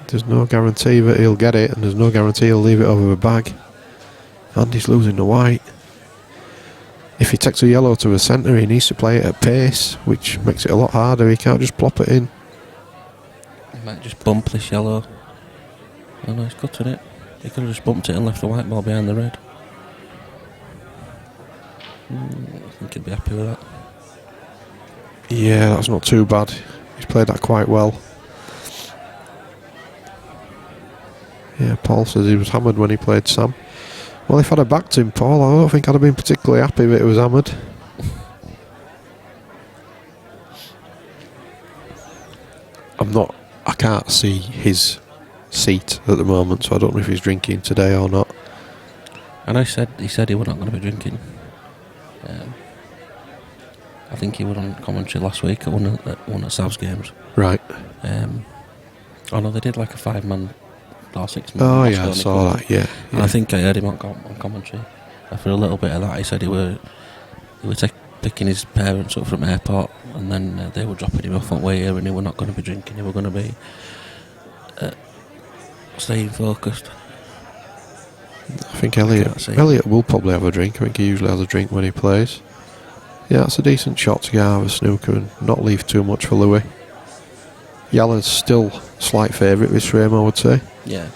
Speaker 2: there's no guarantee that he'll get it, and there's no guarantee he'll leave it over the bag. And he's losing the white. If he takes a yellow to the centre, he needs to play it at pace, which makes it a lot harder. He can't just plop it in.
Speaker 3: He might just bump this yellow. Oh no, he's cutting it. He could have just bumped it and left the white ball behind the red. I think he'd be happy with that.
Speaker 2: Yeah, that's not too bad. He's played that quite well. Yeah, Paul says he was hammered when he played Sam. Well, if I'd have backed him, Paul, I don't think I'd have been particularly happy that he was hammered. I can't see his seat at the moment, so I don't know if he's drinking today or not.
Speaker 3: And he said he was not going to be drinking. I think he was on commentary last week at one of Sav's games.
Speaker 2: Right.
Speaker 3: Oh no, they did like a 5-man or 6-man.
Speaker 2: Oh yeah, I saw that. Yeah.
Speaker 3: And I think I heard him on commentary. For a little bit of that, he said he were picking his parents up from airport, and then they were dropping him off on way here, and he were not going to be drinking. He were going to be staying focused.
Speaker 2: I think Elliott will probably have a drink. I think he usually has a drink when he plays. Yeah, that's a decent shot to get out of a snooker and not leave too much for Louis. Yala's still slight favourite this frame, I would say.
Speaker 3: Yeah.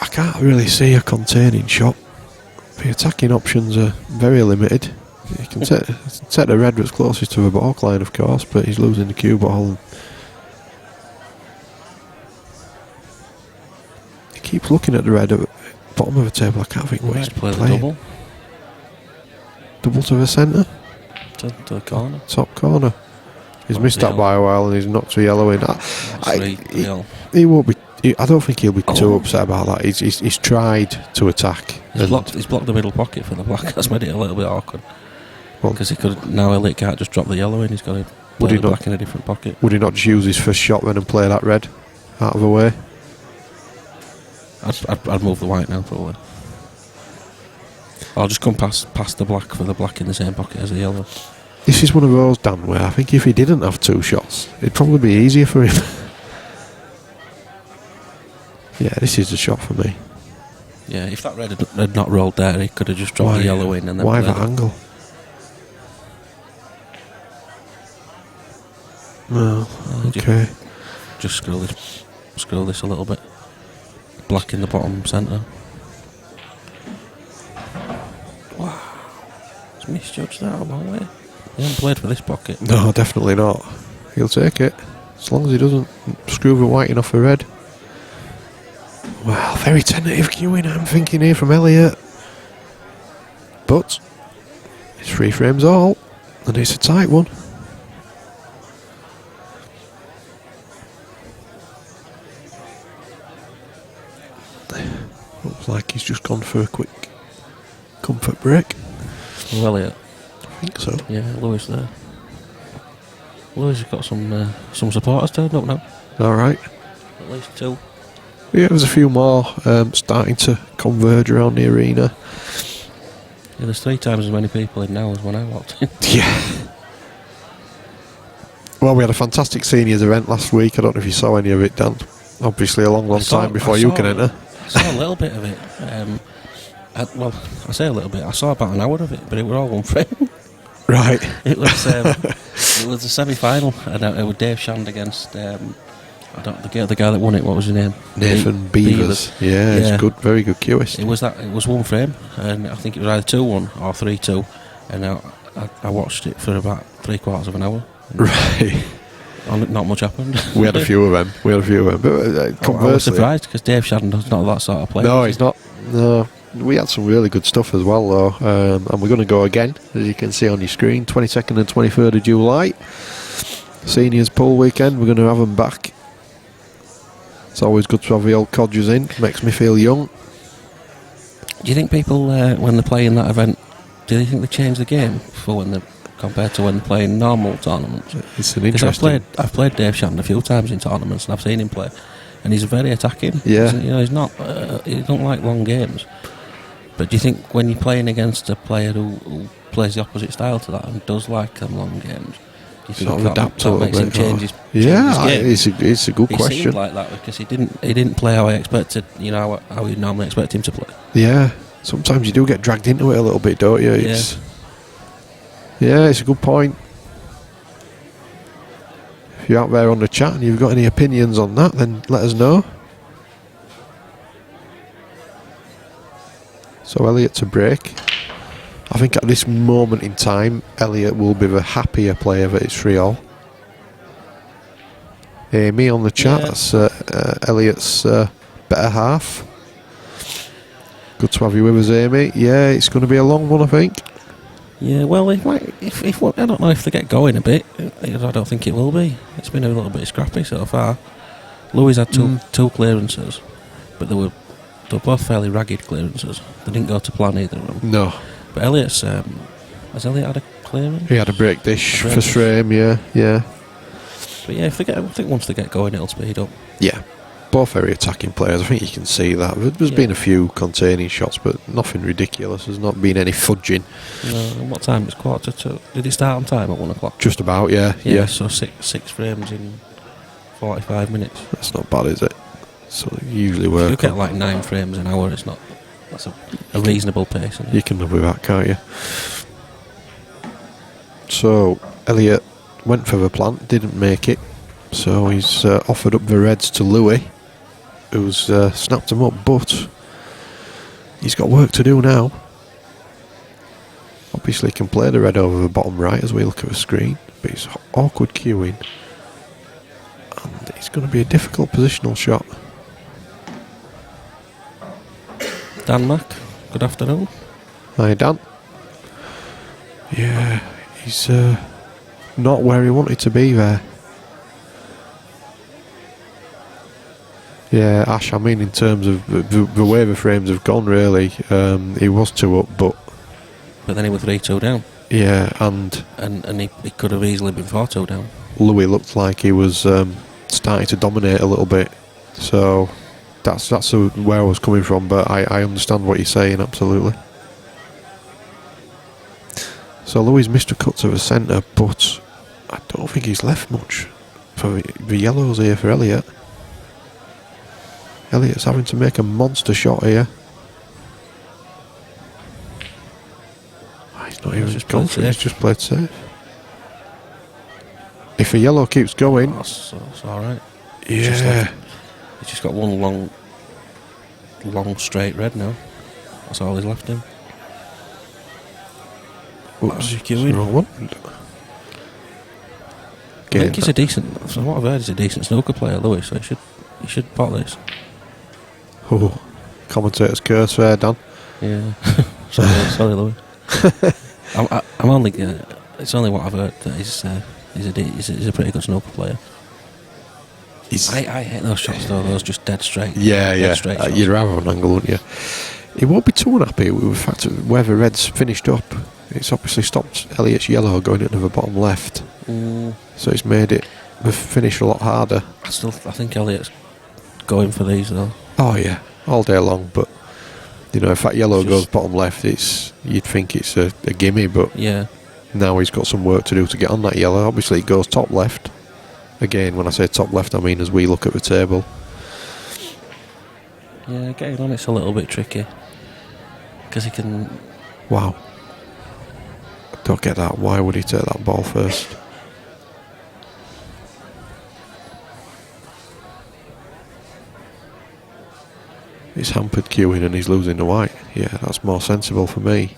Speaker 2: I can't really see a containing shot. The attacking options are very limited. You can set the red that's closest to the baulk line, of course, but he's losing the cue ball. He keeps looking at the red at the bottom of the table. I can't think what he's
Speaker 3: play
Speaker 2: playing.
Speaker 3: The double.
Speaker 2: Double to the centre?
Speaker 3: To the corner.
Speaker 2: Top corner. He's missed that by a while and he's knocked to yellow in. He won't be. I don't think he'll be too upset about that. He's tried to attack.
Speaker 3: He's blocked the middle pocket for the black. That's made it a little bit awkward. Because he could now Elliott can't just drop the yellow in. He's got to play the black in a different pocket.
Speaker 2: Would he not just use his first shot then and play that red out of the way?
Speaker 3: I'd move the white now probably. I'll just come past the black for the black in the same pocket as the yellow.
Speaker 2: This is one of those, Dan, where I think if he didn't have two shots, it'd probably be easier for him. Yeah, this is the shot for me.
Speaker 3: Yeah, if that red had not rolled there, he could have just dropped the yellow in and then.
Speaker 2: Why that angle? No, okay.
Speaker 3: Just scroll this a little bit. Black in the bottom centre. Wow, he's misjudged that a long way. He hasn't played for this pocket.
Speaker 2: No, definitely not. He'll take it as long as he doesn't screw the white off the red. Well, very tentative cueing, I'm thinking here from Elliott. But it's 3 frames all, and it's a tight one. Looks like he's just gone for a quick comfort break.
Speaker 3: Oh, Elliott.
Speaker 2: I think so.
Speaker 3: Yeah, Lewis there. Lewis has got some supporters turned up now.
Speaker 2: All right.
Speaker 3: At least 2.
Speaker 2: Yeah, there's a few more starting to converge around the arena.
Speaker 3: Yeah, there's 3 times as many people in now as when I walked in.
Speaker 2: Yeah. Well, we had a fantastic seniors event last week. I don't know if you saw any of it, Dan. Obviously, a long time before you can enter.
Speaker 3: I saw a little bit of it. I say a little bit. I saw about an hour of it, but it were all one frame.
Speaker 2: Right.
Speaker 3: It was the semi-final, and it was Dave Shand against the guy that won it. What was his name?
Speaker 2: Nathan Beavers. Yeah, he's good, very good cueist.
Speaker 3: It was one frame, and I think it was either 2-1 or 3-2, and I watched it for about 3/4 of an hour.
Speaker 2: Right.
Speaker 3: Not much happened.
Speaker 2: We had a few of them. But conversely,
Speaker 3: I was surprised because Dave Shadden's not that sort of player.
Speaker 2: No, he's not. No. We had some really good stuff as well, though, and we're going to go again, as you can see on your screen, 22nd and 23rd of July. Seniors pool weekend, we're going to have them back. It's always good to have the old codgers in, makes me feel young.
Speaker 3: Do you think people, when they're playing that event, do they think they change the game for when they're compared to when they're playing normal tournaments?
Speaker 2: It's an interesting.
Speaker 3: I've played Dave Shannon a few times in tournaments, and I've seen him play, and he's very attacking.
Speaker 2: Yeah,
Speaker 3: he's not. He don't like long games. But do you think when you're playing against a player who plays the opposite style to that and does like them long games, do you think
Speaker 2: sort of adapt a little
Speaker 3: makes
Speaker 2: bit?
Speaker 3: him change his
Speaker 2: game? It's a good question.
Speaker 3: He seemed like that because he didn't play how I expected. How you normally expect him to play.
Speaker 2: Yeah, sometimes you do get dragged into it a little bit, don't you? Yeah, it's a good point. If you're out there on the chat and you've got any opinions on that, then let us know. So Elliott to break. I think at this moment in time, Elliott will be the happier player that it's 3-all. Amy on the chat, that's Elliott's better half. Good to have you with us, Amy. Yeah, it's going to be a long one, I think.
Speaker 3: Yeah, well, if I don't know if they get going a bit. I don't think it will be. It's been a little bit scrappy so far. Louis had two clearances, but they were both fairly ragged clearances. They didn't go to plan either of them.
Speaker 2: No.
Speaker 3: But Elliott's has Elliott had a clearance?
Speaker 2: He had a break dish for frame, yeah.
Speaker 3: But yeah, I think once they get going, it'll speed up.
Speaker 2: Yeah. Both very attacking players. I think you can see that. There's been a few containing shots, but nothing ridiculous. There's not been any fudging.
Speaker 3: No, and what time? It's 1:45. Did it start on time at 1 o'clock?
Speaker 2: Just about, yeah.
Speaker 3: So six frames in 45 minutes.
Speaker 2: That's not bad, is it? So you usually work.
Speaker 3: If you get like 9 frames an hour, it's not. That's a reasonable pace. Isn't it?
Speaker 2: You can live with that, can't you? So Elliott went for the plant, didn't make it. So he's offered up the reds to Louis, who's snapped him up, but he's got work to do now. Obviously he can play the red over the bottom right as we look at the screen, but it's awkward queuing, and it's going to be a difficult positional shot.
Speaker 3: Dan Mack, good afternoon.
Speaker 2: Hi Dan. Yeah, he's not where he wanted to be there. Yeah, Ash, I mean in terms of the way the frames have gone, really, he was 2 up, but
Speaker 3: then he was 3-2 down.
Speaker 2: Yeah, and
Speaker 3: he could have easily been 4-2 down.
Speaker 2: Louis looked like he was starting to dominate a little bit, so that's where I was coming from, but I understand what you're saying, absolutely. So Louis missed a cut to the centre, but I don't think he's left much for the yellows here for Elliott. Elliott's having to make a monster shot here. He's not even gone for it, he's just played safe. If a yellow keeps going...
Speaker 3: That's alright.
Speaker 2: Yeah.
Speaker 3: He's just got one long straight red now. That's all he's left him.
Speaker 2: Oops, wrong one.
Speaker 3: I think he's a decent... From what I've heard, he's a decent snooker player, Louis, so he should pot this.
Speaker 2: Oh, commentator's curse there, Dan.
Speaker 3: Yeah. sorry, Louis. I'm only. It's only what I've heard that he's a pretty good snooker player. I hate those shots though. Those just dead straight.
Speaker 2: Yeah.
Speaker 3: Straight
Speaker 2: You'd rather an angle, wouldn't you? He won't be too unhappy with the fact that where the red's finished up. It's obviously stopped Elliott's yellow going into the bottom left. So it's made it the finish a lot harder.
Speaker 3: I think Elliott's going for these though.
Speaker 2: Oh yeah, all day long. But if that yellow goes bottom left, you'd think it's a gimme. But
Speaker 3: yeah,
Speaker 2: now he's got some work to do to get on that yellow. Obviously, it goes top left. Again, when I say top left, I mean as we look at the table.
Speaker 3: Yeah, getting on it's a little bit tricky because he can.
Speaker 2: Wow. I don't get that. Why would he take that ball first? He's hampered queuing and he's losing the white. Yeah, that's more sensible for me.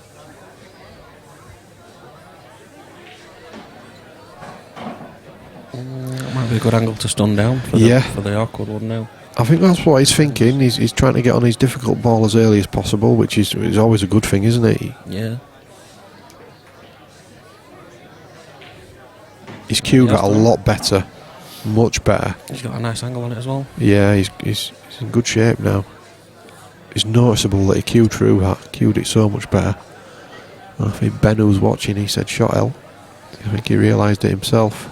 Speaker 3: Might be a good angle to stun down for the awkward one now.
Speaker 2: I think that's what he's thinking. He's trying to get on his difficult ball as early as possible, which is always a good thing, isn't it?
Speaker 3: Yeah.
Speaker 2: He's queued that a lot better. Much better.
Speaker 3: He's got a nice angle on it as well.
Speaker 2: Yeah, he's in good shape now. It's noticeable that he queued through that. Queued it so much better. And I think Ben, who's watching, he said shot L. I think he realised it himself.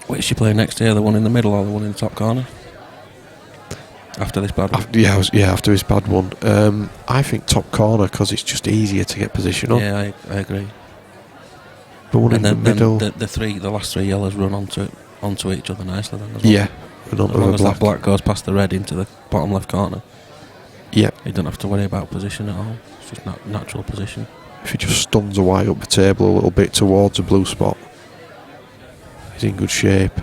Speaker 3: Which is you play next year, the one in the middle or the one in the top corner? After this bad one?
Speaker 2: After his bad one. I think top corner because it's just easier to get position on.
Speaker 3: Yeah, I agree.
Speaker 2: But one in the middle.
Speaker 3: The last 3 yellows run onto each other nicely then as well.
Speaker 2: Yeah. And
Speaker 3: as long as that black goes past the red into the bottom left corner.
Speaker 2: Yeah.
Speaker 3: You don't have to worry about position at all. It's just natural position.
Speaker 2: If he just stuns a white up the table a little bit towards a blue spot, he's in good shape.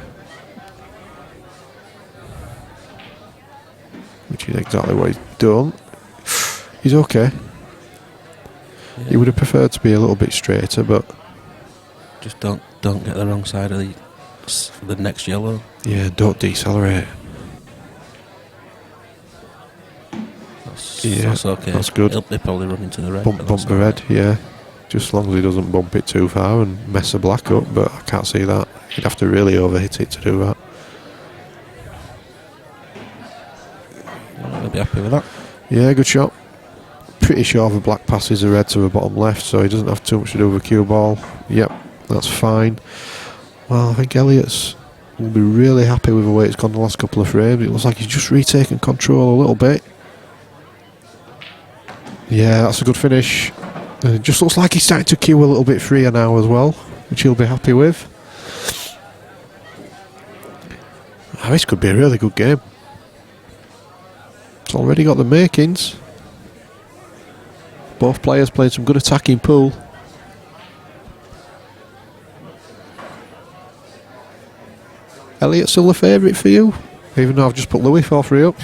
Speaker 2: Which is exactly what he's done. He's okay.
Speaker 3: Yeah.
Speaker 2: He would have preferred to be a little bit straighter, but
Speaker 3: just don't get the wrong side of the next yellow.
Speaker 2: Yeah, don't decelerate.
Speaker 3: That's okay.
Speaker 2: That's good.
Speaker 3: He'll probably run into the red.
Speaker 2: Bump the red, yeah. Just as long as he doesn't bump it too far and mess the black up, but I can't see that. He'd have to really overhit it to do that.
Speaker 3: I'll be happy with that.
Speaker 2: Yeah, good shot. Pretty sure the black passes the red to the bottom left, so he doesn't have too much to do with the cue ball. Yep, that's fine. Well, I think Elliott's will be really happy with the way it's gone the last couple of frames. It looks like he's just retaken control a little bit. Yeah, that's a good finish. And it just looks like he's starting to cue a little bit freer now as well, which he'll be happy with. Oh, this could be a really good game. It's already got the makings. Both players playing some good attacking pool. Elliott still the favourite for you? Even though I've just put Louis 4-3 up.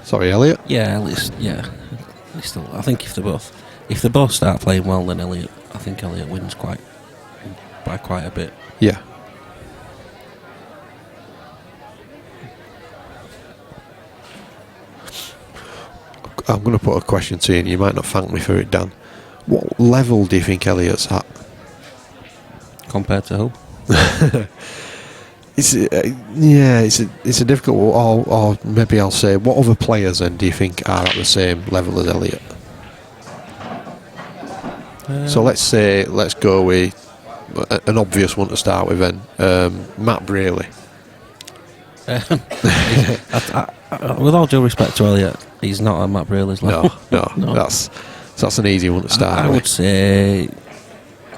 Speaker 2: Sorry, Elliott.
Speaker 3: Yeah, Elliott. Yeah, he's still. I think if they both start playing well, then I think Elliott wins by quite a bit.
Speaker 2: Yeah. I'm going to put a question to you, and you might not thank me for it, Dan. What level do you think Elliott's at?
Speaker 3: Compared to who?
Speaker 2: It's a difficult one, or maybe I'll say, what other players then do you think are at the same level as Elliott? So let's go with an obvious one to start with then. Matt Braley.
Speaker 3: With all due respect to Elliott, he's not at Matt Braley's level.
Speaker 2: No. That's an easy one to start with.
Speaker 3: I would say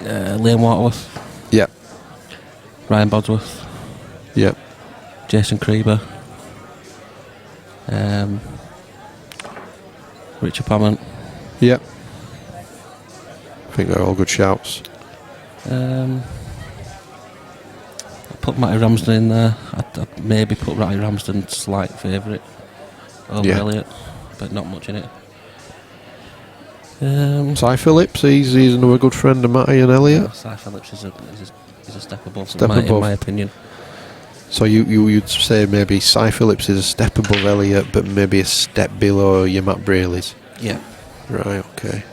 Speaker 3: Liam Waterworth.
Speaker 2: Yep.
Speaker 3: Ryan Bodsworth.
Speaker 2: Yep.
Speaker 3: Jason Krieber. Richard Palment.
Speaker 2: Yep. I think they're all good shouts.
Speaker 3: I'd put Matty Ramsden in there. I'd maybe put Matty Ramsden slight favourite over Elliott, but not much in it.
Speaker 2: Cy Phillips, he's another good friend of Matty and Elliott.
Speaker 3: Cy Phillips is a step above,
Speaker 2: above.
Speaker 3: In my opinion.
Speaker 2: So you'd say maybe Cy Phillips is a step above Elliott, but maybe a step below your Matt Braley's.
Speaker 3: Yeah.
Speaker 2: Right. Okay.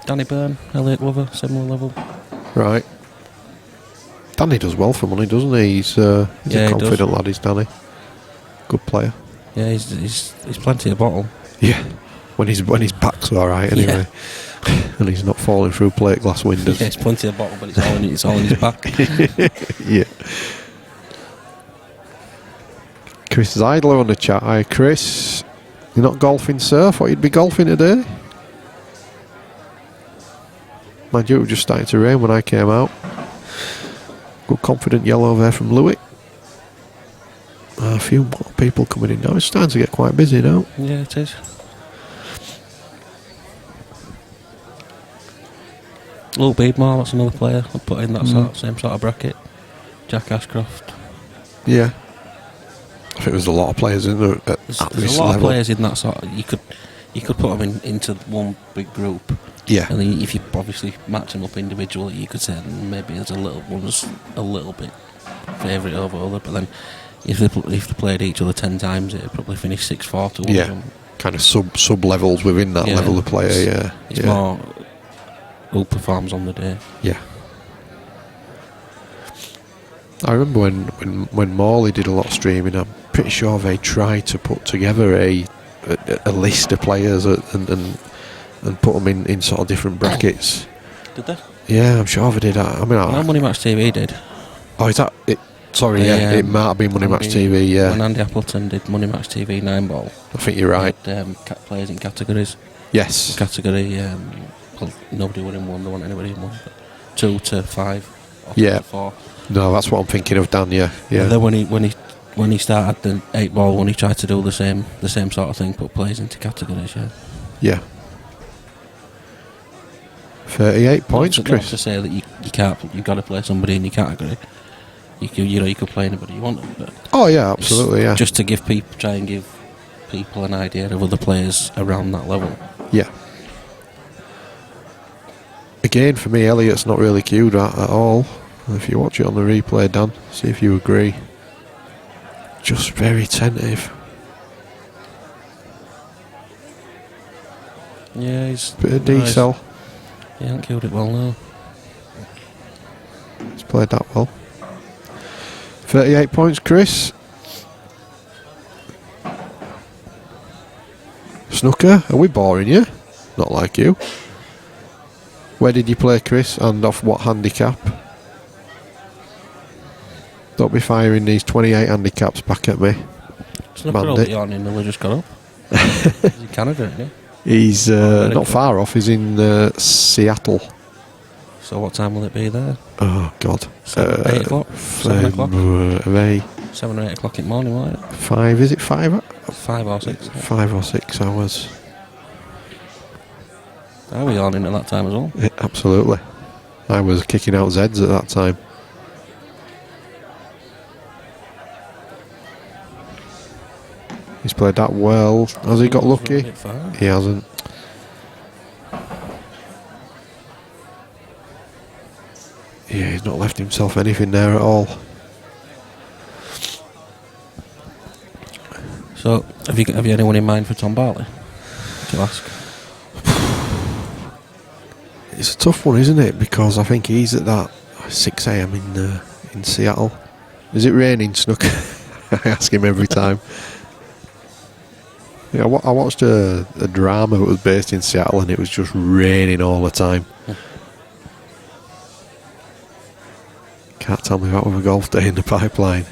Speaker 3: Danny Byrne, Elliott Glover, similar level.
Speaker 2: Right. Danny does well for money, doesn't he? He's a confident lad, is Danny. Good player.
Speaker 3: Yeah, he's plenty of bottle.
Speaker 2: Yeah. When his back's alright anyway. Yeah. And he's not falling through plate glass windows.
Speaker 3: Yeah, it's plenty of bottle, but it's all in his back.
Speaker 2: Yeah. Chris Zeidler on the chat. Hi Chris. You're not golfing, sir? I thought you'd be golfing today. Mind you, it was just starting to rain when I came out. Good confident yellow there from Louis. A few more people coming in now. It's starting to get quite busy now.
Speaker 3: Yeah, it is. Luke Beadmore, that's another player I'd put in that same sort of bracket. Jack Ashcroft.
Speaker 2: Yeah. I think there's a lot of players in there at this
Speaker 3: There's a lot
Speaker 2: level.
Speaker 3: of players in that sort of, you could put them into one big group.
Speaker 2: Yeah.
Speaker 3: And then if you obviously match them up individually, you could say maybe there's one's a little bit favourite over other, but then if they played each other 10 times, it'd probably finish 6-4 to one of them.
Speaker 2: Kind of sub levels within that level of player.
Speaker 3: It's more who performs on the day.
Speaker 2: Yeah. I remember when Morley did a lot of streaming, I'm pretty sure they tried to put together a list of players and put them in sort of different brackets.
Speaker 3: Did they?
Speaker 2: Yeah, I'm sure they did. I mean,
Speaker 3: Money Match TV did.
Speaker 2: Oh, is that it? Sorry, it might have been Money Match TV. Yeah.
Speaker 3: When Andy Appleton did Money Match TV 9-ball,
Speaker 2: I think you're right.
Speaker 3: Had, players in categories.
Speaker 2: Yes.
Speaker 3: Category. Well, nobody won in one. There wasn't anybody in one. 2 to 5. Or 2
Speaker 2: Yeah.
Speaker 3: to 4.
Speaker 2: No, that's what I'm thinking of, Dan. Yeah.
Speaker 3: And then when he started the 8-ball one, he tried to do the same sort of thing, put players into categories. Yeah.
Speaker 2: Yeah. 38 points,
Speaker 3: Not
Speaker 2: Chris.
Speaker 3: to say that you can't. You've got to play somebody in your category. You could play anybody you want. But
Speaker 2: Oh yeah, absolutely. Yeah.
Speaker 3: Just to try and give people an idea of other players around that level.
Speaker 2: Yeah. Again, for me, Elliott's not really queued at all. If you watch it on the replay, Dan, see if you agree. Just very tentative.
Speaker 3: Yeah, he's
Speaker 2: Bit of D-cell.
Speaker 3: He hasn't killed it well now.
Speaker 2: He's played that well. 38 points, Chris. Snooker, are we boring you? Not like you. Where did you play, Chris? And off what handicap? Don't be firing these 28 handicaps back at me.
Speaker 3: It's not all the on in Miller just got up. He's in Canada, isn't he?
Speaker 2: He's not far off. He's in Seattle.
Speaker 3: So what time will it be there?
Speaker 2: Oh, God.
Speaker 3: 8 o'clock? 7 o'clock? 7 or 8 o'clock in the morning, won't it?
Speaker 2: 5, is it 5?
Speaker 3: 5 or 6.
Speaker 2: 5 or 6 hours.
Speaker 3: Are we on in at that time as well?
Speaker 2: Yeah, absolutely. I was kicking out Zeds at that time. He's played that well. Has he got lucky? He hasn't. Yeah, he's not left himself anything there at all.
Speaker 3: So, have you anyone in mind for Tom Barley? To ask.
Speaker 2: It's a tough one, isn't it? Because I think he's at that 6 a.m. in Seattle. Is it raining, Snook? I ask him every time. Yeah, I watched a drama that was based in Seattle, and it was just raining all the time. Can't tell me that with a golf day in the pipeline.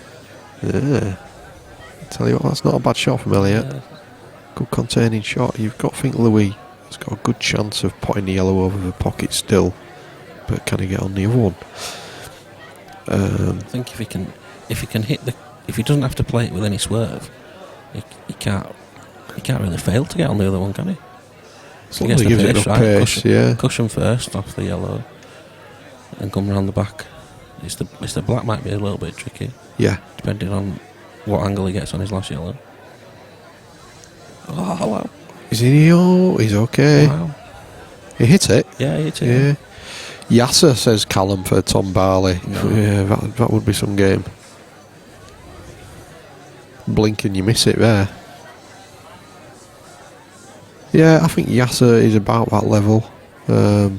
Speaker 2: Yeah. I tell you what, that's not a bad shot from Elliott. Yeah. Good containing shot. You've got to think Louis has got a good chance of putting the yellow over the pocket still, but can he get on the other one?
Speaker 3: I think if he can hit if he doesn't have to play it with any swerve, he can't really fail to get on the other one, can he?
Speaker 2: As long as he gives it enough pace,
Speaker 3: cushion first off the yellow, and come round the back. It's the black might be a little bit tricky.
Speaker 2: Yeah.
Speaker 3: Depending on what angle he gets on his last yellow. Oh, wow.
Speaker 2: Is he? Oh, he's okay.
Speaker 3: Wow.
Speaker 2: He hit it.
Speaker 3: Yeah, he hit it.
Speaker 2: Yeah. Yasser, says Callum for Tom Barley.
Speaker 3: No.
Speaker 2: Yeah, that would be some game. Blink and you miss it there. Yeah, I think Yasser is about that level. I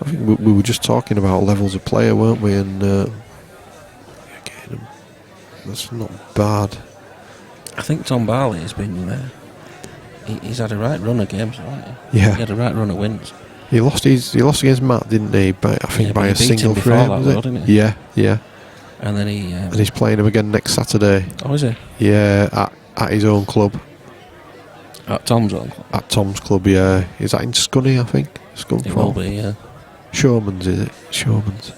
Speaker 2: think we were just talking about levels of player, weren't we? And again, that's not bad.
Speaker 3: I think Tom Barley has been. He's had a right run of games, hasn't he?
Speaker 2: Yeah.
Speaker 3: He had a right run of wins.
Speaker 2: He lost against Matt, didn't he? By a single frame.
Speaker 3: Didn't he?
Speaker 2: Yeah.
Speaker 3: And then
Speaker 2: and he's playing him again next Saturday.
Speaker 3: Oh, is he?
Speaker 2: Yeah, at his own club.
Speaker 3: At Tom's own club?
Speaker 2: At Tom's club, yeah. Is that in Scunny, I think?
Speaker 3: It will be, yeah.
Speaker 2: Showman's, is it? Showman's.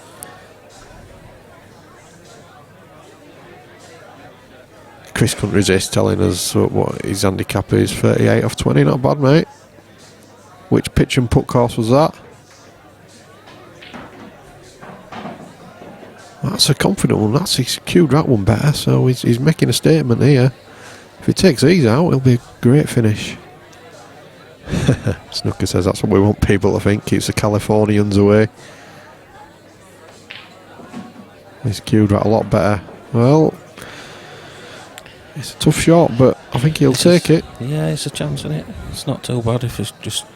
Speaker 2: Chris couldn't resist telling us what his handicap is. 38 off 20, not bad, mate. Which pitch and putt course was that? That's a confident one. He's cued that one better, so he's making a statement here. If he takes these out, it'll be a great finish. Snooker says that's what we want people to think. Keeps the Californians away. He's cued that a lot better. Well, it's a tough shot, but I think he'll take it.
Speaker 3: Yeah, it's a chance, isn't it? It's not too bad if it just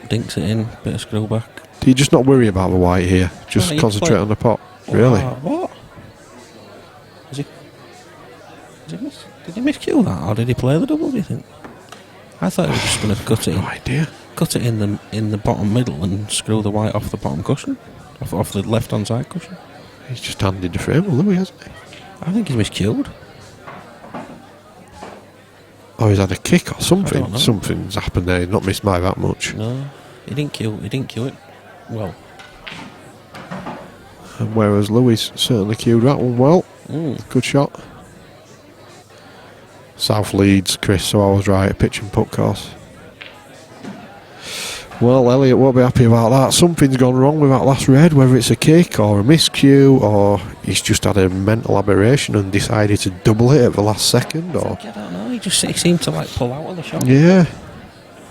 Speaker 3: dinks it in, bit of screw back.
Speaker 2: Do you just not worry about the white here? Just concentrate on the pot. Really?
Speaker 3: What? Did he miscue that, or did he play the double, do you think? I thought he was just going to cut it in.
Speaker 2: No idea.
Speaker 3: Cut it in the bottom middle and screw the white off the bottom cushion. Off the left-hand side cushion.
Speaker 2: He's just handed the frame, Louis, hasn't he?
Speaker 3: I think he's miscued.
Speaker 2: Oh, he's had a kick or something. Something's happened there. He's not missed by that much.
Speaker 3: No, he didn't cue it. Well.
Speaker 2: And whereas Louis certainly cued that one well. Good shot. South leads, Chris, so I was right. Pitch and putt course. Well, Elliott won't be happy about that. Something's gone wrong with that last red, whether it's a kick or a miscue, or he's just had a mental aberration and decided to double it at the last second. Or
Speaker 3: I don't know. He seemed to pull out of the shot.
Speaker 2: Yeah.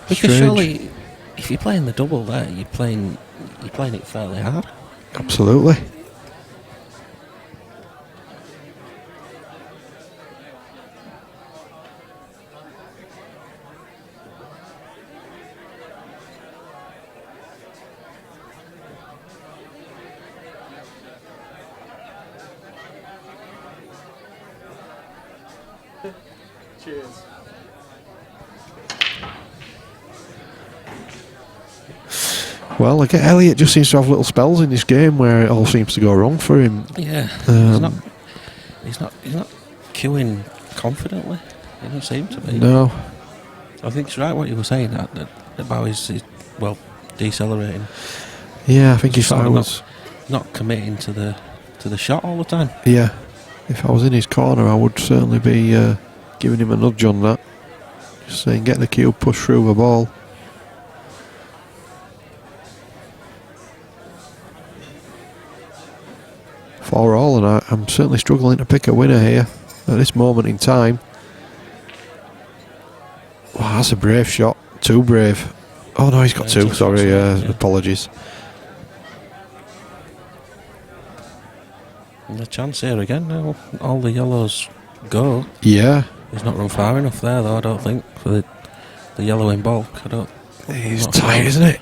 Speaker 3: Because surely, if you're playing the double there, you're playing it fairly hard.
Speaker 2: Absolutely.
Speaker 1: Cheers.
Speaker 2: Well, I get Elliott just seems to have little spells in this game where it all seems to go wrong for him.
Speaker 3: Yeah, he's not queuing confidently. He doesn't seem to be.
Speaker 2: No.
Speaker 3: I think it's right what you were saying that about his decelerating.
Speaker 2: Yeah, I think if
Speaker 3: Sort
Speaker 2: I
Speaker 3: of
Speaker 2: was...
Speaker 3: not committing to the shot all the time.
Speaker 2: Yeah, if I was in his corner, I would certainly be giving him a nudge on that. Just saying, get the cue, push through the ball. For all, and I'm certainly struggling to pick a winner here at this moment in time. Wow, that's a brave shot. Too brave. Oh no, he's got two. Sorry, apologies.
Speaker 3: And the chance here again. Now all the yellows go.
Speaker 2: Yeah.
Speaker 3: He's not run far enough there, though. I don't think for the yellow in bulk.
Speaker 2: He's tight, isn't it?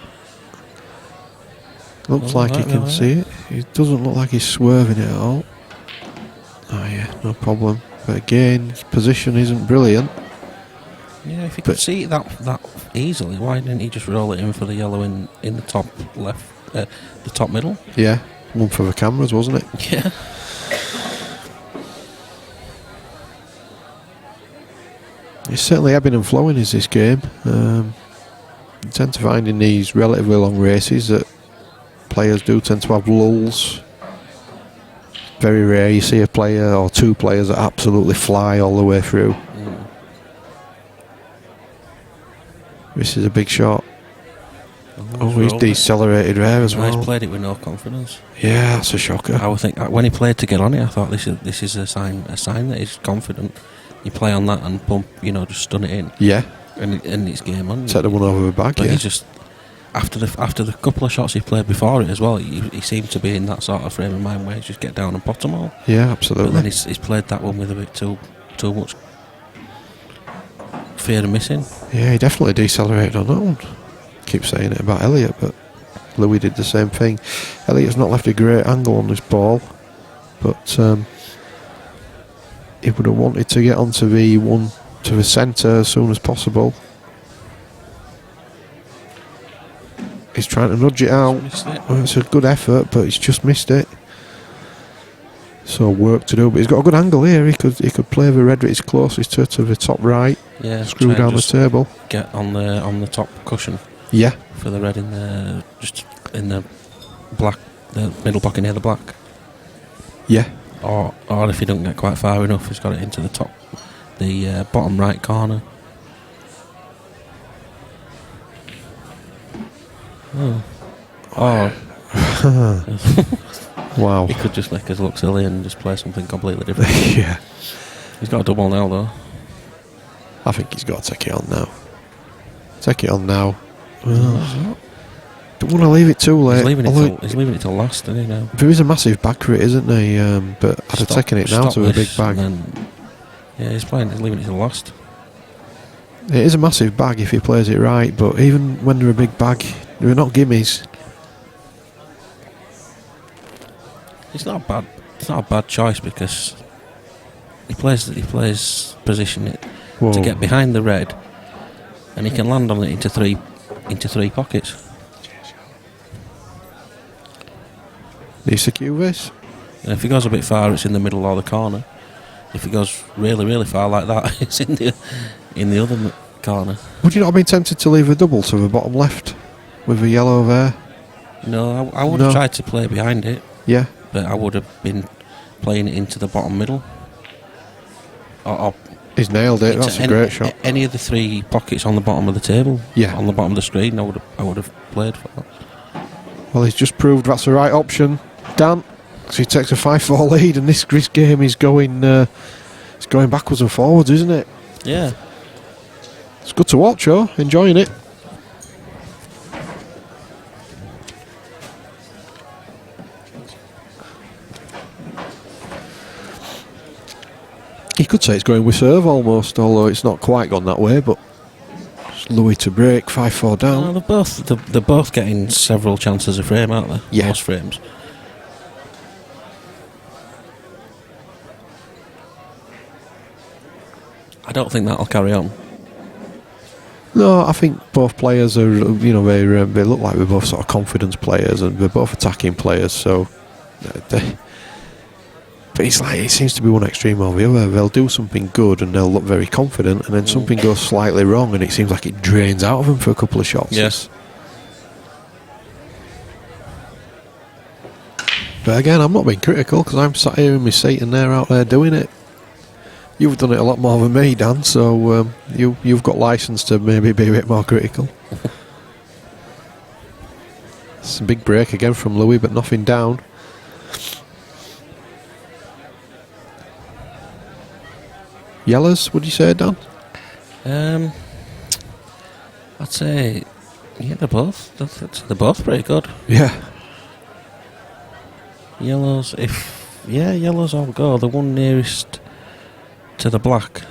Speaker 2: Looks like he can see it. It doesn't look like he's swerving it at all. Oh yeah, no problem. But again, his position isn't brilliant.
Speaker 3: Yeah, if he could see it that easily, why didn't he just roll it in for the yellow in the top left, the top middle?
Speaker 2: Yeah, one for the cameras, wasn't it?
Speaker 3: Yeah.
Speaker 2: It's certainly ebbing and flowing is this game. You tend to find in these relatively long races that players do tend to have lulls. Very rare you see a player or two players that absolutely fly all the way through. This is a big shot. Oh, he's decelerated there as well.
Speaker 3: He's played it with no confidence.
Speaker 2: Yeah, that's a shocker.
Speaker 3: I would think when he played to get on it, I thought this is a sign that he's confident. You play on that and pump, just stun it in.
Speaker 2: Yeah,
Speaker 3: and it's game on.
Speaker 2: Set the one over the bag.
Speaker 3: But
Speaker 2: yeah.
Speaker 3: he's just after the couple of shots he played before it as well. He seemed to be in that sort of frame of mind where he just get down and pot them all.
Speaker 2: Yeah, absolutely.
Speaker 3: But then he's played that one with a bit too much fear of missing.
Speaker 2: Yeah, he definitely decelerated on that one. Keep saying it about Elliott, but Louis did the same thing. Elliott's not left a great angle on this ball, but he would have wanted to get onto the one to the centre as soon as possible. He's trying to nudge it out. Well, it's a good effort, but he's just missed it. So work to do, but he's got a good angle here. He could play the red. It's closest to the top right.
Speaker 3: Yeah,
Speaker 2: screw down the table.
Speaker 3: Get on the top cushion.
Speaker 2: Yeah,
Speaker 3: for the red in the black, the middle pocket near the black.
Speaker 2: Yeah.
Speaker 3: Or if he don't get quite far enough, he's got it into the top, the bottom right corner. Oh.
Speaker 2: Wow.
Speaker 3: He could just make us look silly and just play something completely different.
Speaker 2: Yeah.
Speaker 3: He's got a double now, though.
Speaker 2: I think he's got to take it on now. Take it on now. Well, don't want to leave it too late.
Speaker 3: He's leaving it till last, isn't he, now?
Speaker 2: There is a massive bag for it, isn't there? But I'd have taken it now to a big bag.
Speaker 3: Yeah, he's leaving it till last.
Speaker 2: It is a massive bag if he plays it right, but even when they're a big bag, they're not gimmies.
Speaker 3: It's not a bad choice because he plays position it to get behind the red, and he can land on it into three pockets.
Speaker 2: Needs to cue this.
Speaker 3: And if he goes a bit far, it's in the middle or the corner. If he goes really, really far like that, it's in the other corner.
Speaker 2: Would you not have been tempted to leave a double to the bottom left with the yellow there?
Speaker 3: No, I would have tried to play behind it.
Speaker 2: Yeah.
Speaker 3: But I would have been playing it into the bottom middle.
Speaker 2: He's nailed it. That's a great shot.
Speaker 3: Any of the three pockets on the bottom of the table, on the bottom of the screen, I would have played for that.
Speaker 2: Well, he's just proved that's the right option. Dan, so he takes a 5-4 lead, and this game is going backwards and forwards, isn't it?
Speaker 3: Yeah.
Speaker 2: It's good to watch, enjoying it. You could say it's going with serve almost, although it's not quite gone that way, but it's Louis to break, 5-4 down.
Speaker 3: No, they're both getting several chances a frame, aren't they?
Speaker 2: Yeah.
Speaker 3: Most frames. I don't think that'll carry on.
Speaker 2: No, I think both players are, they look like they're both sort of confidence players, and they're both attacking players. So, but it's like it seems to be one extreme or the other. They'll do something good and they'll look very confident, and then something goes slightly wrong, and it seems like it drains out of them for a couple of shots.
Speaker 3: Yes.
Speaker 2: But again, I'm not being critical because I'm sat here in my seat and they're out there doing it. You've done it a lot more than me, Dan, so you've got license to maybe be a bit more critical. It's a big break again from Louis, but nothing down. Yellows, would you say, Dan?
Speaker 3: I'd say, yeah, they're both pretty good.
Speaker 2: Yeah.
Speaker 3: Yellows, yellows all go. The one nearest to the black,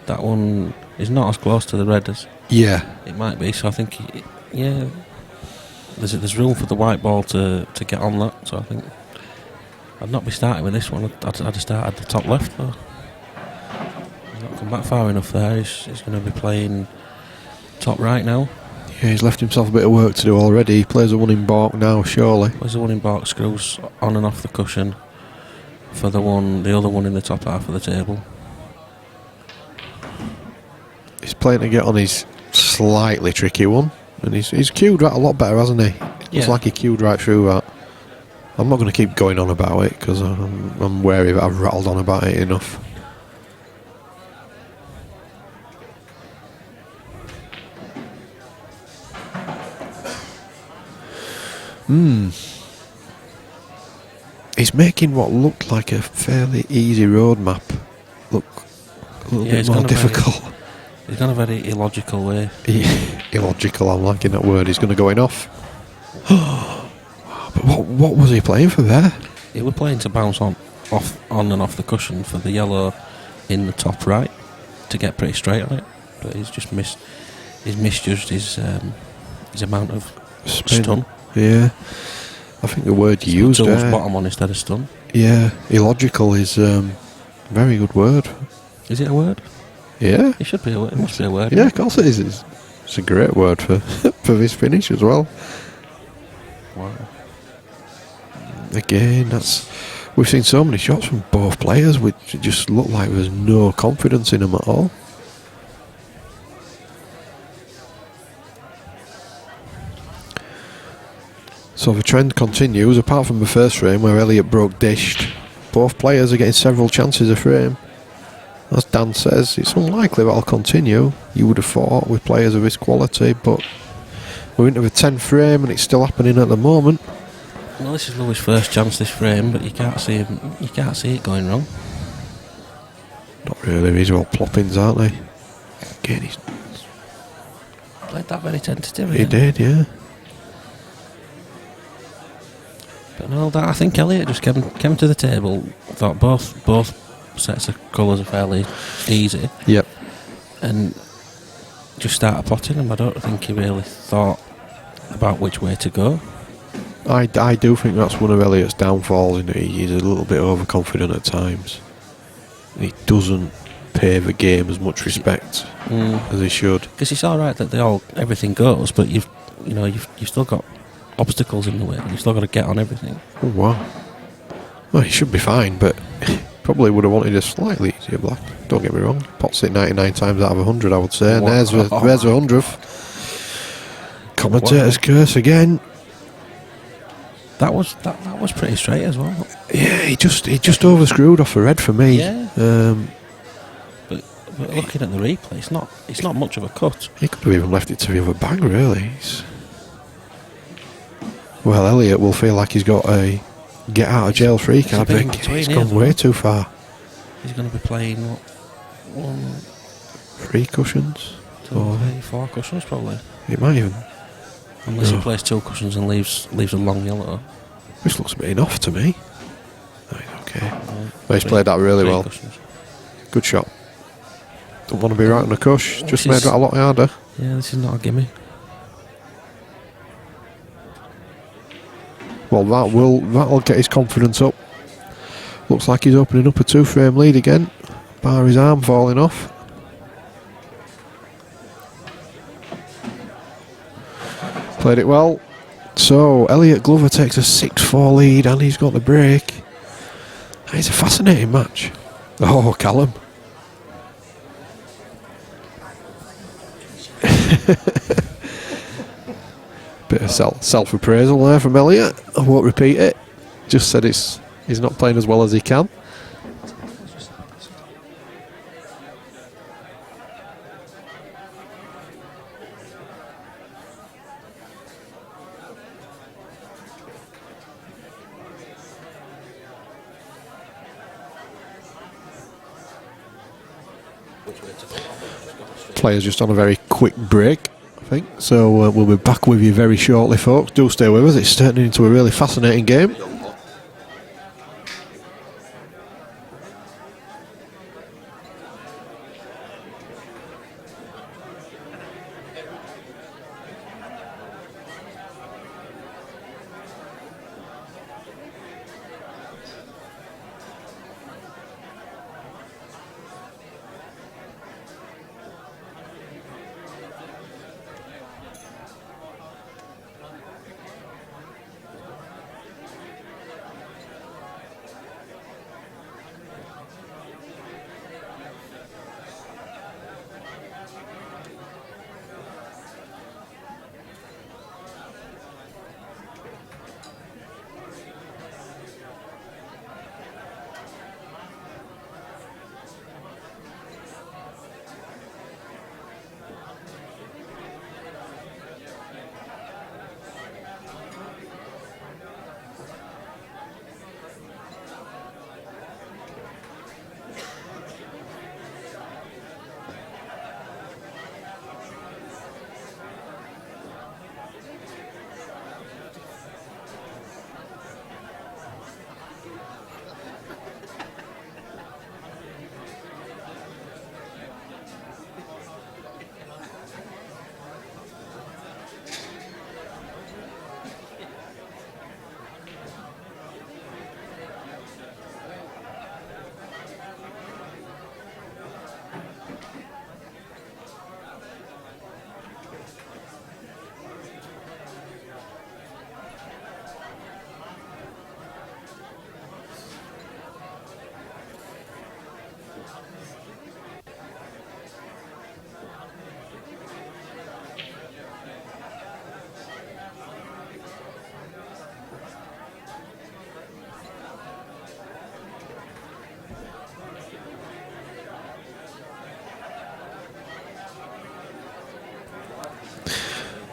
Speaker 3: that one is not as close to the red as it might be. So I think, there's room for the white ball to get on that. So I think I'd not be starting with this one. I'd have started at the top left. Though. He's not come back far enough there. He's going to be playing top right now.
Speaker 2: Yeah, he's left himself a bit of work to do already. He plays a one in balk now, surely.
Speaker 3: Plays a one in balk, screws on and off the cushion for the other one in the top half of the table.
Speaker 2: He's playing to get on his slightly tricky one, and he's cued that a lot better, hasn't he? It's like he cued right through that. I'm not going to keep going on about it because I'm wary that I've rattled on about it enough. He's making what looked like a fairly easy roadmap look a little bit more difficult.
Speaker 3: He's gone a very illogical way.
Speaker 2: Illogical, I'm liking that word. He's going to go in off. But what was he playing for there?
Speaker 3: He was playing to bounce on and off the cushion for the yellow in the top right to get pretty straight on it. But he's just misjudged his amount of stun.
Speaker 2: Yeah, I think the word you used there.
Speaker 3: Bottom on instead of stun.
Speaker 2: Yeah, illogical is a very good word.
Speaker 3: Is it a word?
Speaker 2: Yeah,
Speaker 3: it should be a word. It must be a word.
Speaker 2: Yeah, of course it is. It's a great word for for this finish as well.
Speaker 3: Wow.
Speaker 2: Again, we've seen so many shots from both players which just look like there's no confidence in them at all. So the trend continues, apart from the first frame where Elliott broke dished. Both players are getting several chances a frame. As Dan says, it's unlikely that'll continue. You would have thought with players of this quality, but we're into the 10th frame and it's still happening at the moment.
Speaker 3: Well, this is Louis' first chance this frame, but you can't see it going wrong.
Speaker 2: Not really, these are all ploppings, aren't they? Again, he's
Speaker 3: played that very tentatively.
Speaker 2: He did, yeah.
Speaker 3: But no, I think Elliott just came to the table, thought both sets of colours are fairly easy.
Speaker 2: Yep.
Speaker 3: And just started potting them. I don't think he really thought about which way to go.
Speaker 2: I do think that's one of Elliott's downfalls, in that he's a little bit overconfident at times. He doesn't pay the game as much respect as he should. Because
Speaker 3: it's all right that everything goes, but you've still got obstacles in the way. You've still got to get on everything.
Speaker 2: Oh wow. Well, he should be fine, but probably would have wanted a slightly easier black. Don't get me wrong. Pots it 99 times out of 100, I would say. And there's the 100th. Commentator's curse again.
Speaker 3: That was pretty straight as well.
Speaker 2: Yeah, he just overscrewed off the red for me.
Speaker 3: Yeah. But looking at the replay, it's not much of a cut.
Speaker 2: He could have even left it to the other bag, really. Well, Elliott will feel like he's got a get out of jail free card. He's gone way too far.
Speaker 3: He's going to be playing what?
Speaker 2: 3 cushions?
Speaker 3: 2, 3, 4 cushions probably.
Speaker 2: He might even.
Speaker 3: Unless he plays 2 cushions and leaves a long yellow.
Speaker 2: This looks a bit enough to me. Right, okay. But he's played that really well.
Speaker 3: Cushions.
Speaker 2: Good shot. Don't want to be right on the cush. Just made that a lot harder.
Speaker 3: Yeah, this is not a gimme.
Speaker 2: Well, that'll get his confidence up. Looks like he's opening up a 2-frame lead again. Bar his arm falling off. Played it well. So, Elliott Glover takes a 6-4 lead and he's got the break. It's a fascinating match. Oh, Callum. Bit of self-appraisal there from Elliott. I won't repeat it. Just said he's not playing as well as he can. Players just on a very quick break, I think. So we'll be back with you very shortly, folks. Do stay with us. It's turning into a really fascinating game.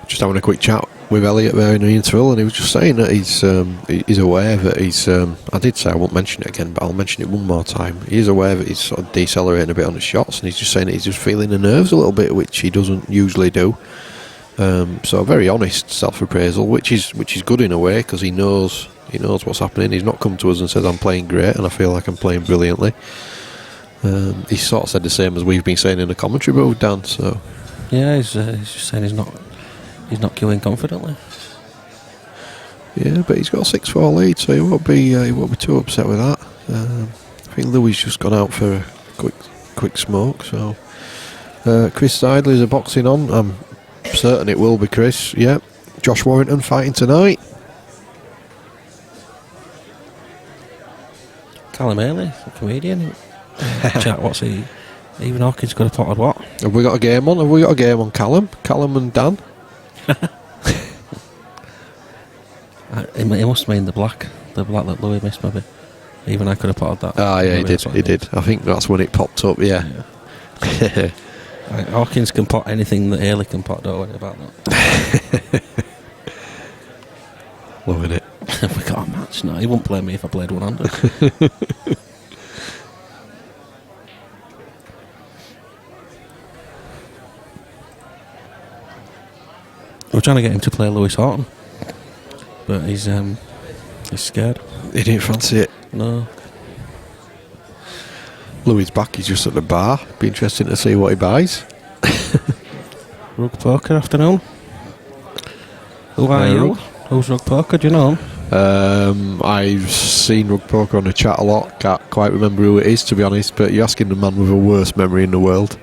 Speaker 2: Just having a quick chat with Elliott there in the interval, and he was just saying that he's aware that he's. I did say I won't mention it again, but I'll mention it one more time. He's aware that he's sort of decelerating a bit on his shots, and he's just saying that he's just feeling the nerves a little bit, which he doesn't usually do. So a very honest self-appraisal, which is good in a way, because he knows what's happening. He's not come to us and said I'm playing great, and I feel like I'm playing brilliantly. He sort of said the same as we've been saying in the commentary booth, Dan. So
Speaker 3: yeah, he's just saying he's not queuing confidently.
Speaker 2: Yeah, but he's got a 6-4 lead, so he won't be too upset with that. I think Louis just gone out for a quick smoke. So Chris Seidley's a boxing on. I'm certain it will be Chris. Yeah, Josh Warrington fighting tonight.
Speaker 3: Callum Haley, a comedian. Chat, what's he? Even Hawkins could have potted what?
Speaker 2: Have we got a game on? Have we got a game on Callum? Callum and Dan?
Speaker 3: It must mean the black that Louis missed, maybe. Even I could have potted that.
Speaker 2: Ah, yeah, he did. I think that's when it popped up, yeah.
Speaker 3: Hawkins can pot anything that Haley can pot, don't worry about that.
Speaker 2: Loving it.
Speaker 3: We got a match now. He wouldn't play me if I played one-handed. We're trying to get him to play Lewis Horton, but he's scared.
Speaker 2: He didn't fancy it.
Speaker 3: No.
Speaker 2: Louis' back, he's just at the bar. Be interesting to see what he buys.
Speaker 3: Rug poker afternoon. Who are you? Who's rug poker? Do you know him?
Speaker 2: I've seen rug poker on the chat a lot. Can't quite remember who it is, to be honest. But you're asking the man with the worst memory in the world.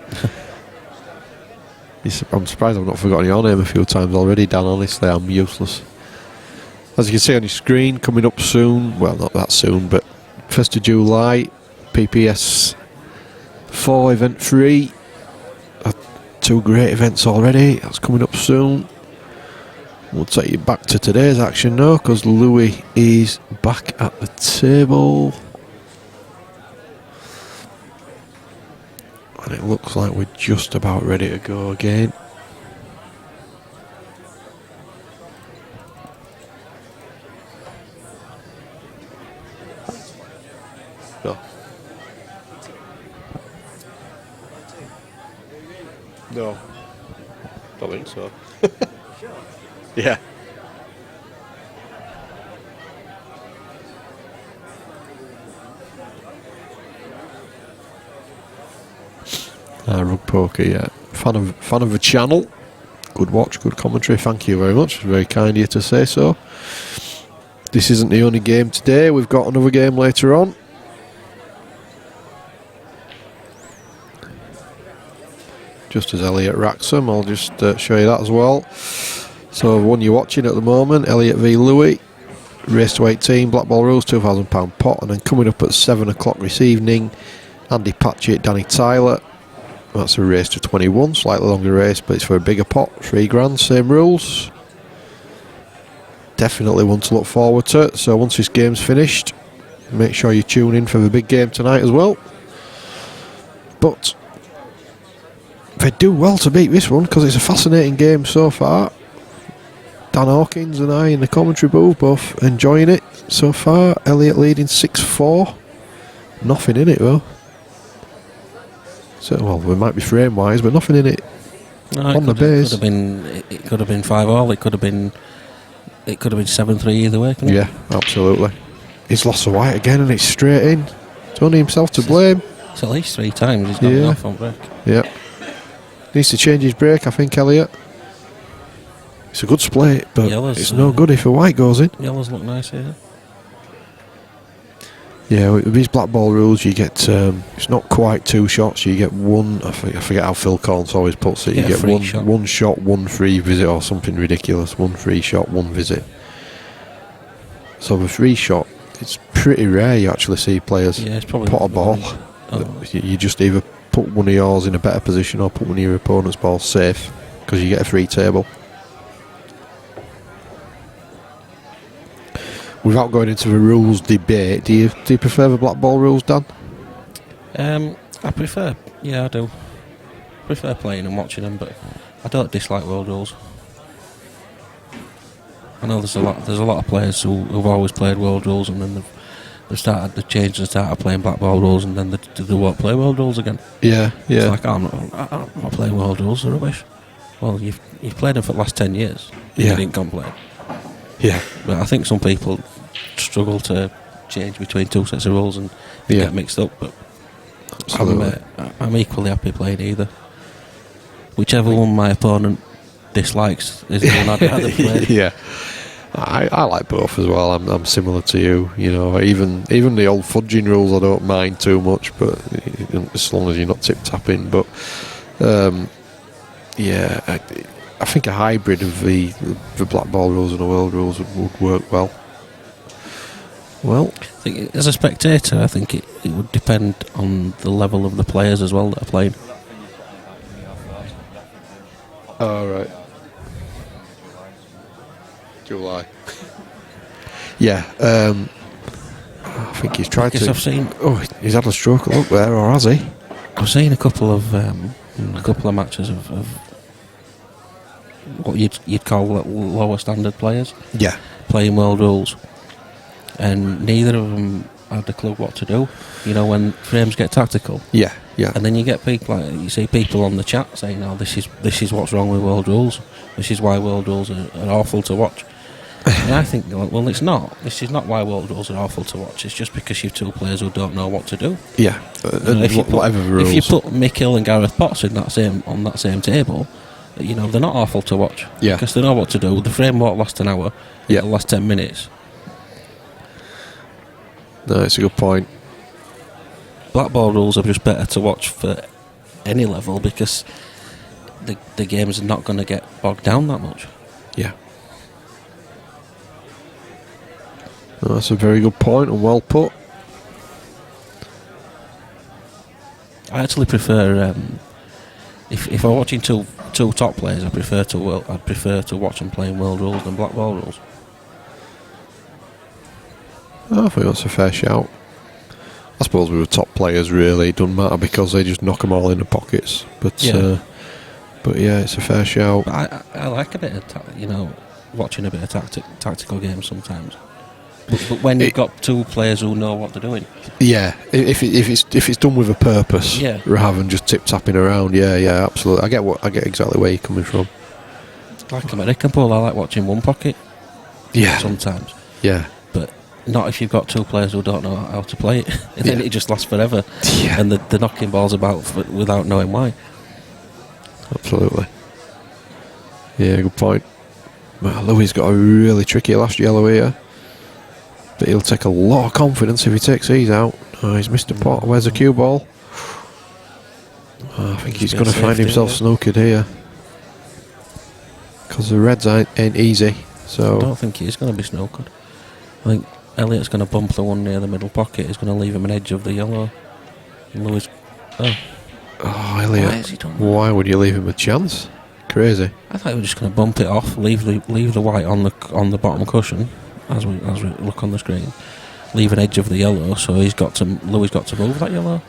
Speaker 2: I'm surprised I've not forgotten your name a few times already, Dan. Honestly, I'm useless. As you can see on your screen, coming up soon, well, not that soon, but 1st of July, PPS 4 Event 3. 2 great events already. That's coming up soon. We'll take you back to today's action now, because Louis is back at the table. And it looks like we're just about ready to go again. No. No. Don't think so. Yeah. Rug poker, yeah. Fan of the channel. Good watch, good commentary. Thank you very much. Very kind of you to say so. This isn't the only game today. We've got another game later on. Just as Elliott racks them, I'll just show you that as well. So the one you're watching at the moment, Elliott v Louis, race to 18, black ball rules, £2,000 pot, and then coming up at 7 o'clock this evening, Andy Patchett, Danny Tyler. That's a race to 21, slightly longer race, but it's for a bigger pot, £3,000, same rules. Definitely one to look forward to. So once this game's finished, make sure you tune in for the big game tonight as well. But they do well to beat this one, because it's a fascinating game so far. Dan Hawkins and I in the commentary booth both enjoying it so far. Elliott leading 6-4. Nothing in it though. So, well, we might be frame wise, but nothing in it.
Speaker 3: No,
Speaker 2: on the base.
Speaker 3: It could have been 5-all. It could have been 7-3 either way. Couldn't
Speaker 2: Yeah, absolutely. He's lost the white again, and it's straight in. It's only himself to blame.
Speaker 3: It's at least 3 times he's gone off on break.
Speaker 2: Yeah. Needs to change his break, I think, Elliott. It's a good split, but it's no good if a white goes in.
Speaker 3: Yellows look nice here.
Speaker 2: Yeah, with these black ball rules, you get it's not quite 2 shots. You get one. I forget how Phil Collins always puts it. You get one shot, 1 free visit, or something ridiculous. 1 free shot, 1 visit. So the 3 shot, it's pretty rare you actually see players pot a ball. You just either put one of yours in a better position or put one of your opponent's balls safe, because you get a free table. Without going into the rules debate, do you prefer the black ball rules, Dan?
Speaker 3: I prefer, I do. Prefer playing and watching them, but I don't dislike world rules. I know there's a lot of players who've always played world rules, and then they've changed and started playing black ball rules, and then they won't play world rules again. Yeah. It's like, I'm not playing world rules, they're rubbish. Well, you've played them for the last 10 years. You didn't complain. Yeah. But I think some people struggle to change between 2 sets of rules and get mixed up. But I'm equally happy playing either. Whichever one my opponent dislikes is the one I'd rather play. Yeah. I like both as well. I'm similar to you. You know, even the old fudging rules I don't mind too much, but as long as you're not tip tapping. But I think a hybrid of the black ball rules and the world rules would work well. Well, I think as a spectator, I think it would depend on the level of the players as well that are playing.
Speaker 2: Oh, right. July. Yeah, I think he's tried to.
Speaker 3: I've seen.
Speaker 2: Oh, he's had a stroke of luck there, or has he?
Speaker 3: I've seen a couple of matches of what you'd call lower standard players. Yeah, playing world rules, and neither of them had a clue what to do. You know, when frames get tactical. Yeah. And then you get people, you see people on the chat saying, "Oh, this is what's wrong with world rules. This is why world rules are awful to watch." And I think, well, it's not. This is not why world rules are awful to watch. It's just because you've 2 players who don't know what to do. Yeah, whatever the rules. If you put Mick Hill and Gareth Potts on that same table, you know, they're not awful to watch. Yeah, because they know what to do. The frame won't last an hour. Yeah, it'll last 10 minutes.
Speaker 2: No, it's a good point.
Speaker 3: Black ball rules are just better to watch for any level, because the games are not going to get bogged down that much.
Speaker 2: Yeah. No, that's a very good point and well put.
Speaker 3: I actually prefer if I'm watching two top players, I'd prefer to watch them playing world rules than black ball rules.
Speaker 2: I think that's a fair shout. I suppose with the top players, really, it doesn't matter because they just knock them all in the pockets. But yeah, it's a fair shout.
Speaker 3: But I like a bit of watching a bit of tactical games sometimes. But when you've got two players who know what they're doing,
Speaker 2: yeah, if it's done with a purpose, rather than just tip tapping around, yeah, absolutely. I get exactly where you're coming from.
Speaker 3: Like American ball, I like watching one pocket.
Speaker 2: Yeah,
Speaker 3: sometimes.
Speaker 2: Yeah,
Speaker 3: but not if you've got two players who don't know how to play it. And then it just lasts forever.
Speaker 2: Yeah,
Speaker 3: and they're knocking balls about without knowing why.
Speaker 2: Absolutely. Yeah, good point. Well, Louis got a really tricky last yellow here. But he'll take a lot of confidence if he takes these out. Oh, he's missed a pot. Where's the cue ball? Oh, I think he's going to find himself snookered here. Because the reds ain't easy. So
Speaker 3: I don't think he's going to be snookered. I think Elliott's going to bump the one near the middle pocket. He's going to leave him an edge of the yellow. And Louis...
Speaker 2: Oh, Elliott. Why would you leave him a chance? Crazy.
Speaker 3: I thought he was just going to bump it off, leave the white on the bottom cushion. As we look on the screen, leave an edge of the yellow, so Louis got to move that yellow.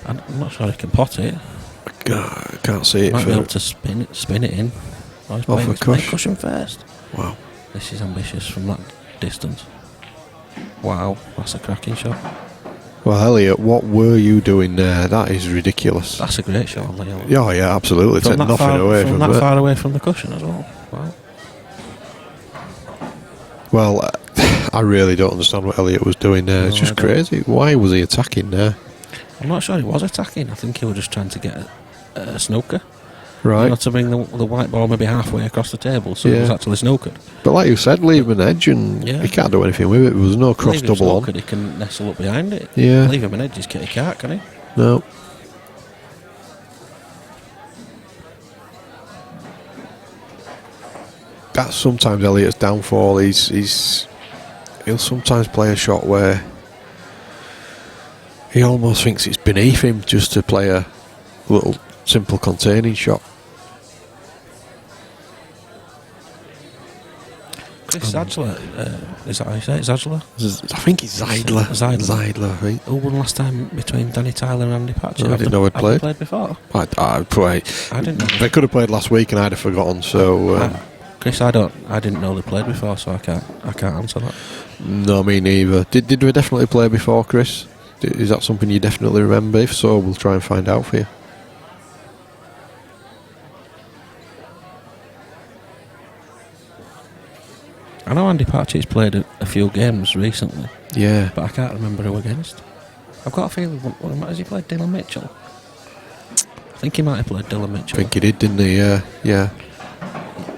Speaker 3: I'm not sure he can pot it.
Speaker 2: I can't see it.
Speaker 3: Might be able to spin it in. Oh, he's playing cushion first.
Speaker 2: Wow,
Speaker 3: this is ambitious from that distance. Wow, that's a cracking shot.
Speaker 2: Well, Elliott, what were you doing there? That is ridiculous.
Speaker 3: That's a great shot on the yellow.
Speaker 2: Oh yeah, absolutely. Take nothing away from
Speaker 3: that far away from the cushion as well. Wow.
Speaker 2: Well, I really don't understand what Elliott was doing there. It's just crazy. Why was he attacking there?
Speaker 3: I'm not sure he was attacking. I think he was just trying to get a snooker.
Speaker 2: Right.
Speaker 3: To bring the white ball maybe halfway across the table, so it was actually snookered.
Speaker 2: But like you said, leave him an edge and he can't do anything with it. There was no cross double on.
Speaker 3: He can nestle up behind it.
Speaker 2: Yeah.
Speaker 3: Leave him an edge, he can't, can he?
Speaker 2: No. That's sometimes Elliott's downfall. He'll sometimes play a shot where he almost thinks it's beneath him just to play a little simple containing shot.
Speaker 3: Chris Zadler, is that how you say it? Zadler?
Speaker 2: I think it's Zeidler. Zeidler, I think.
Speaker 3: Who won last time between Danny Tyler and Andy Patchett?
Speaker 2: I didn't know I'd played.
Speaker 3: Played before?
Speaker 2: I
Speaker 3: didn't know.
Speaker 2: They could have played last week and I'd have forgotten, so...
Speaker 3: Chris, I didn't know they played before, so I can't answer that.
Speaker 2: No, me neither. Did we definitely play before, Chris? Is that something you definitely remember? If so, we'll try and find out for you.
Speaker 3: I know Andy Patchett's played a few games recently.
Speaker 2: Yeah.
Speaker 3: But I can't remember who against. I've got a feeling, has he played Dylan Mitchell? I think he might have played Dylan Mitchell.
Speaker 2: I think he did, didn't he? Yeah.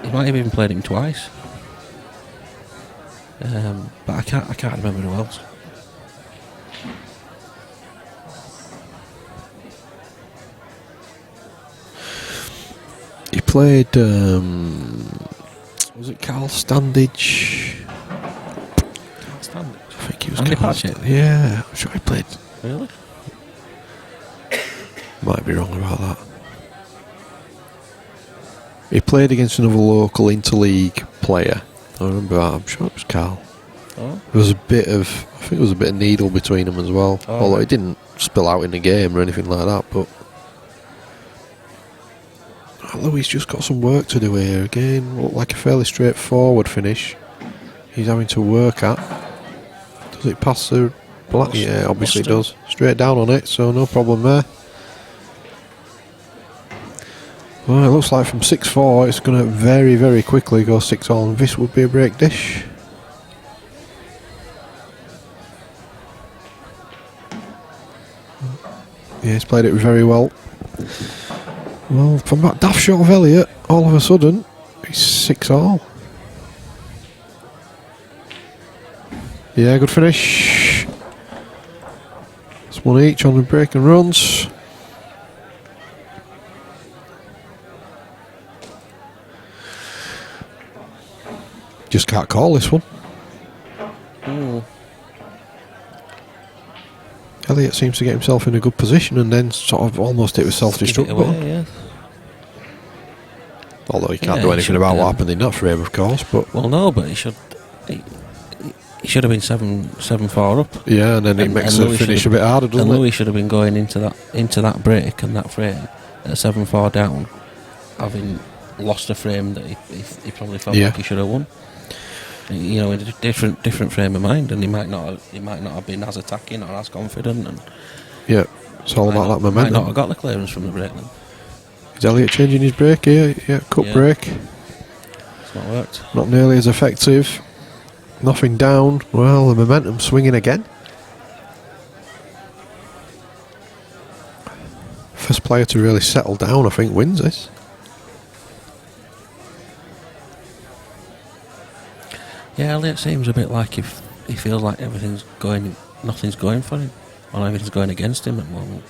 Speaker 3: He might have even played him twice. But I can't remember who else.
Speaker 2: He played... was it Carl Standage?
Speaker 3: Carl Standage?
Speaker 2: I think he was
Speaker 3: Andy
Speaker 2: Carl
Speaker 3: Patchett?
Speaker 2: Yeah, I'm sure he played.
Speaker 3: Really?
Speaker 2: Might be wrong about that. He played against another local interleague player. I remember that. I'm sure it was Carl.
Speaker 3: Oh.
Speaker 2: There was I think there was a bit of needle between them as well.
Speaker 3: Oh,
Speaker 2: although it didn't spill out in the game or anything like that. But Louis just got some work to do here. Again, looked like a fairly straightforward finish. He's having to work at. Does it pass the black? Yeah, obviously it does. Straight down on it, so no problem there. Well, it looks like from 6-4 it's going to very, very quickly go 6-all, and this would be a break dish. Yeah, he's played it very well. Well, from that daft shot of Elliott, all of a sudden, it's 6-all. Yeah, good finish. It's one each on the break and runs. just can't call this one. Elliott seems to get himself in a good position and then sort of almost hit with self-destruct button.
Speaker 3: Yeah.
Speaker 2: Although he can't do anything about what happened in that frame, of course. But
Speaker 3: well, no, but he should have been 7-4 up.
Speaker 2: Yeah, and then it makes the finish a bit harder, doesn't it?
Speaker 3: And Louis should have been going into that break and that frame at 7-4 down, having lost a frame that he probably felt like he should have won. You know, in a different frame of mind, and he might not have been as attacking or as confident. And
Speaker 2: yeah, it's all about that momentum.
Speaker 3: Might not have got the clearance from the break then.
Speaker 2: Is Elliott changing his brake here? Yeah, cut brake.
Speaker 3: It's not worked.
Speaker 2: Not nearly as effective. Nothing down. Well, the momentum swinging again. First player to really settle down, I think, wins this.
Speaker 3: Yeah, Elliott seems a bit like he feels like nothing's going for him, or everything's going against him at the moment.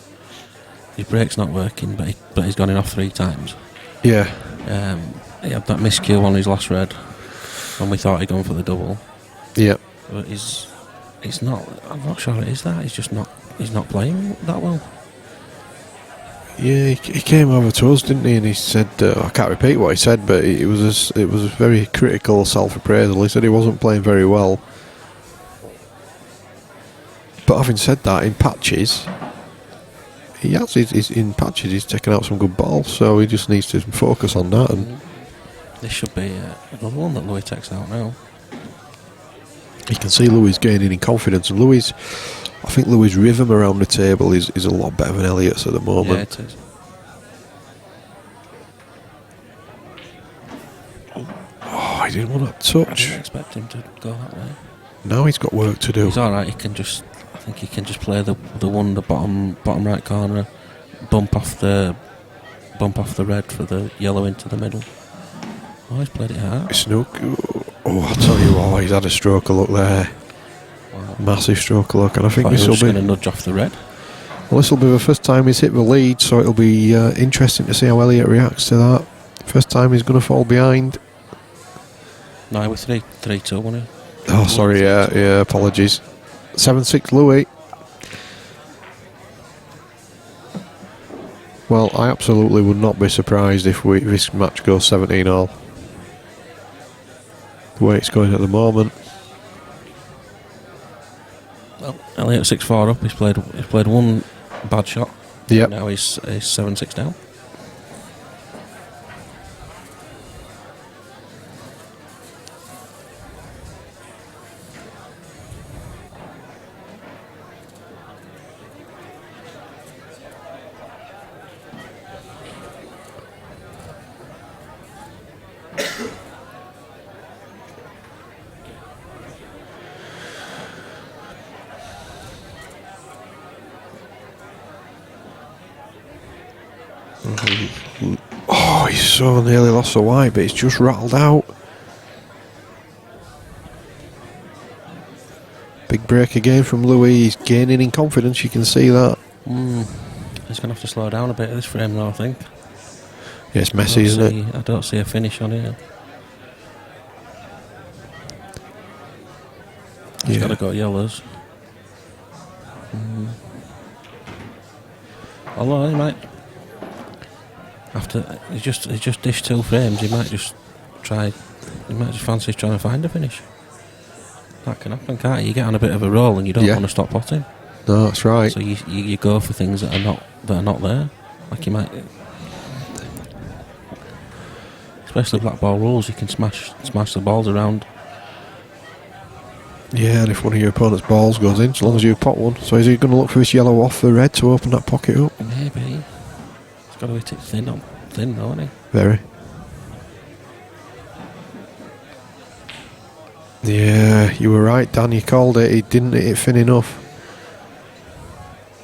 Speaker 3: His brake's not working, but he's gone in off 3 times.
Speaker 2: Yeah.
Speaker 3: He had that miscue on his last red when we thought he'd gone for the double.
Speaker 2: Yeah.
Speaker 3: But he's not. I'm not sure it is that. He's not playing that well.
Speaker 2: Yeah, he came over to us, didn't he? And he said, I can't repeat what he said, but it was a very critical self-appraisal. He said he wasn't playing very well. But having said that, in patches, he's taken out some good balls, so he just needs to focus on that. And
Speaker 3: this should be another one that Louis takes out now.
Speaker 2: You can see Louis gaining in confidence, and I think Louis' rhythm around the table is a lot better than Elliott's at the moment.
Speaker 3: Yeah, it is.
Speaker 2: Oh, he didn't want to touch.
Speaker 3: I didn't expect him to go that way.
Speaker 2: Now he's got work to do.
Speaker 3: He's alright, I think he can just play the bottom right corner, bump off the red for the yellow into the middle. Oh, he's played it hard.
Speaker 2: Snook. Oh, I'll tell you what, he's had a stroke of luck there.
Speaker 3: Wow.
Speaker 2: Massive stroke of luck, and I think
Speaker 3: this will be going to
Speaker 2: be
Speaker 3: nudge off the red.
Speaker 2: Well, this will be the first time he's hit the lead, so it'll be interesting to see how Elliott reacts to that. First time he's going to fall behind.
Speaker 3: No, he was 3-2, wasn't he?
Speaker 2: Oh, sorry, yeah, apologies. 7-6 Louis. Well, I absolutely would not be surprised if this match goes 17-all. The way it's going at the moment.
Speaker 3: Well, Elliott 6-4 up. He's played one bad shot.
Speaker 2: Yep.
Speaker 3: Now he's 7-6 down.
Speaker 2: Oh, he's so nearly lost the white, but it's just rattled out. Big break again from Louis. He's gaining in confidence, you can see that.
Speaker 3: He's going to have to slow down a bit of this frame now, I think.
Speaker 2: Yeah, it's messy, isn't it?
Speaker 3: I don't see a finish on here. He's got to go yellows. Although he might, after he just dished 2 frames, he might just fancy trying to find a finish. That can happen, can't you? You get on a bit of a roll and you don't want to stop potting.
Speaker 2: No, that's right.
Speaker 3: So you go for things that are not there. Like you might, especially black ball rules, you can smash the balls around.
Speaker 2: Yeah, and if one of your opponent's balls goes in, as long as you pot one. So is he going to look for this yellow off the red to open that pocket up?
Speaker 3: Maybe. He's got to hit it thin though, hasn't he?
Speaker 2: Very. Yeah, you were right, Dan. You called it. He didn't hit it thin enough.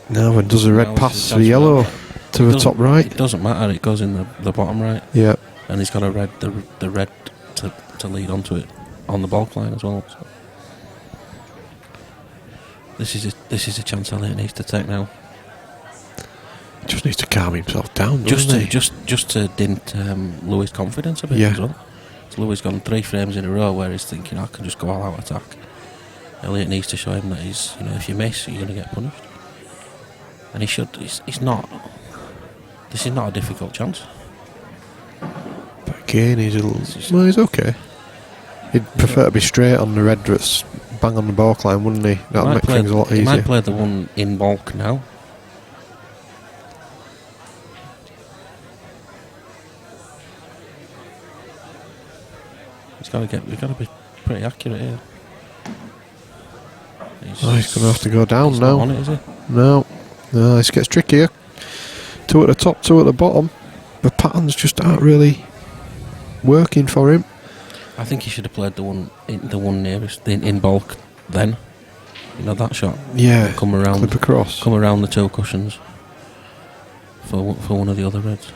Speaker 2: Now, when does the red pass the yellow to the top right?
Speaker 3: It doesn't matter. It goes in the bottom right.
Speaker 2: Yeah.
Speaker 3: And he's got the red to lead onto it on the bulk line as well. So. This is a chance Elliott needs to take now.
Speaker 2: Just needs to calm himself down, doesn't he?
Speaker 3: Just to dint Louis' confidence a bit as well. Louis gone 3 frames in a row where he's thinking, I can just go all out attack. Elliott needs to show him that he's, if you miss, you're going to get punished. And he should. He's not. This is not a difficult chance.
Speaker 2: But again, he's okay. He'd prefer to be straight on the red that's bang on the baulk line, wouldn't he? That'd make things a lot easier.
Speaker 3: He might play the one in baulk now. We've got to be pretty accurate here.
Speaker 2: He's going to have to go down now.
Speaker 3: Not on it, is he?
Speaker 2: No, this gets trickier. 2 at the top, 2 at the bottom. The patterns just aren't really working for him.
Speaker 3: I think he should have played the one nearest in baulk then. That shot.
Speaker 2: Yeah.
Speaker 3: Come around.
Speaker 2: Clip across.
Speaker 3: Come around the 2 cushions for one of the other reds.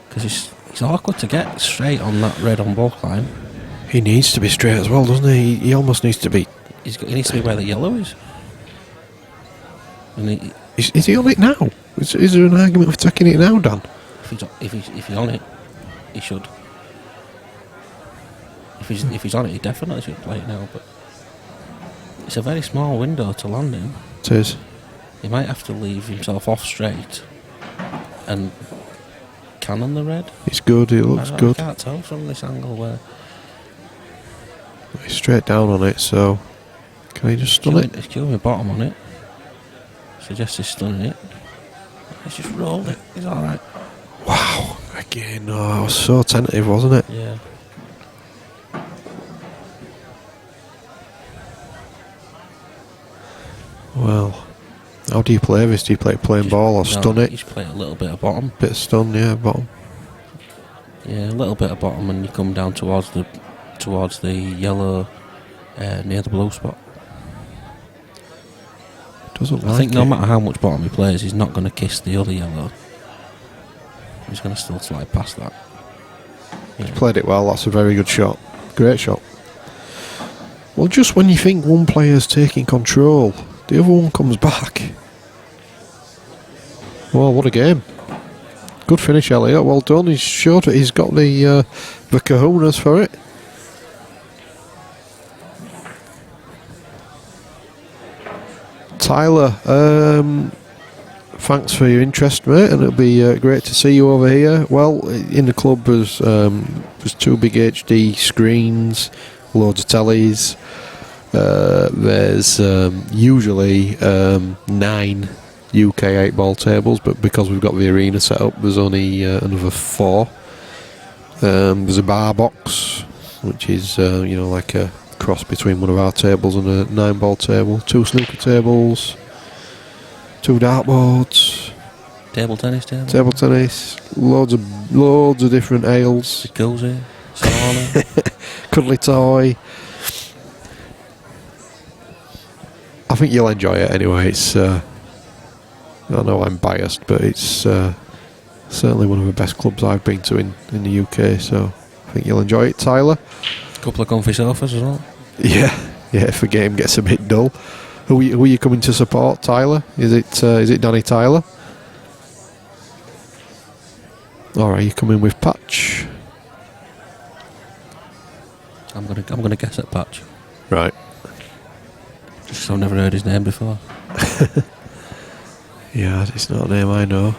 Speaker 3: Because it's awkward to get straight on that red on baulk line.
Speaker 2: He needs to be straight as well, doesn't he? He almost needs to be.
Speaker 3: He needs to be where the yellow is. And
Speaker 2: is he on it now? Is there an argument for taking it now, Dan?
Speaker 3: If he's on it, he should. If he's on it, he definitely should play it now. But it's a very small window to land in.
Speaker 2: It is.
Speaker 3: He might have to leave himself off straight and cannon the red.
Speaker 2: It's good. It looks good.
Speaker 3: I can't tell from this angle where.
Speaker 2: He's straight down on it, so can he just stun it?
Speaker 3: He's killing the bottom on it. Suggests he's stunning it. He's just rolled it. He's alright.
Speaker 2: Wow. Again, it was so tentative, wasn't it?
Speaker 3: Yeah.
Speaker 2: Well, how do you play this? Do you play plain ball or stun it?
Speaker 3: You just play a little bit of bottom.
Speaker 2: Bit of stun, yeah, bottom.
Speaker 3: Yeah, a little bit of bottom, and you come down towards the yellow near the blue spot. I think no matter how much bottom he plays, he's not going to kiss the other yellow. He's going to still slide past that. Yeah.
Speaker 2: He's played it well. That's a very good shot. Great shot. Well, just when you think one player's taking control, the other one comes back. Well, what a game. Good finish, Elliott. Well done. He's showed it. He's got the kahunas for it. Tyler, thanks for your interest, mate, and it'll be great to see you over here. Well, in the club there's 2 big HD screens, loads of tellies. There's usually 9 UK 8-ball tables, but because we've got the arena set up, there's only another 4. There's a bar box, which is like a cross between one of our tables and a 9-ball table. 2 snooker tables, 2 dartboards,
Speaker 3: table tennis,
Speaker 2: loads of different ales,
Speaker 3: jacuzzi, sauna,
Speaker 2: cuddly toy. I think you'll enjoy it anyway. It's I know I'm biased, but it's certainly one of the best clubs I've been to in the UK, so I think you'll enjoy it, Tyler.
Speaker 3: Couple of comfy sofas as well.
Speaker 2: Yeah, if the game gets a bit dull. Who are you coming to support, Tyler? Is it Danny Tyler? Alright, you coming with Patch?
Speaker 3: I'm gonna guess at Patch.
Speaker 2: Right.
Speaker 3: Just 'cause I've never heard his name before.
Speaker 2: Yeah, it's not a name I know.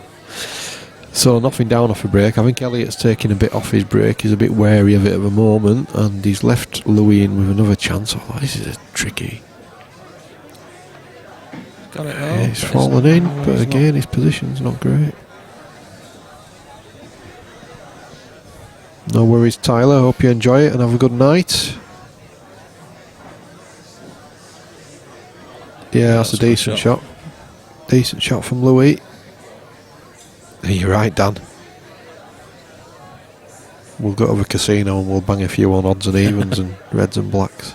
Speaker 2: So nothing down off a break. I think Elliott's taking a bit off his break. He's a bit wary of it at the moment, and he's left Louis in with another chance. Oh, this is tricky.
Speaker 3: Got it.
Speaker 2: Yeah, he's fallen in, but again, his position's not great. No worries, Tyler. Hope you enjoy it and have a good night. Yeah, that's a decent shot. Decent shot from Louis. You're right, Dan. We'll go to the casino and we'll bang a few on odds and evens and reds and blacks.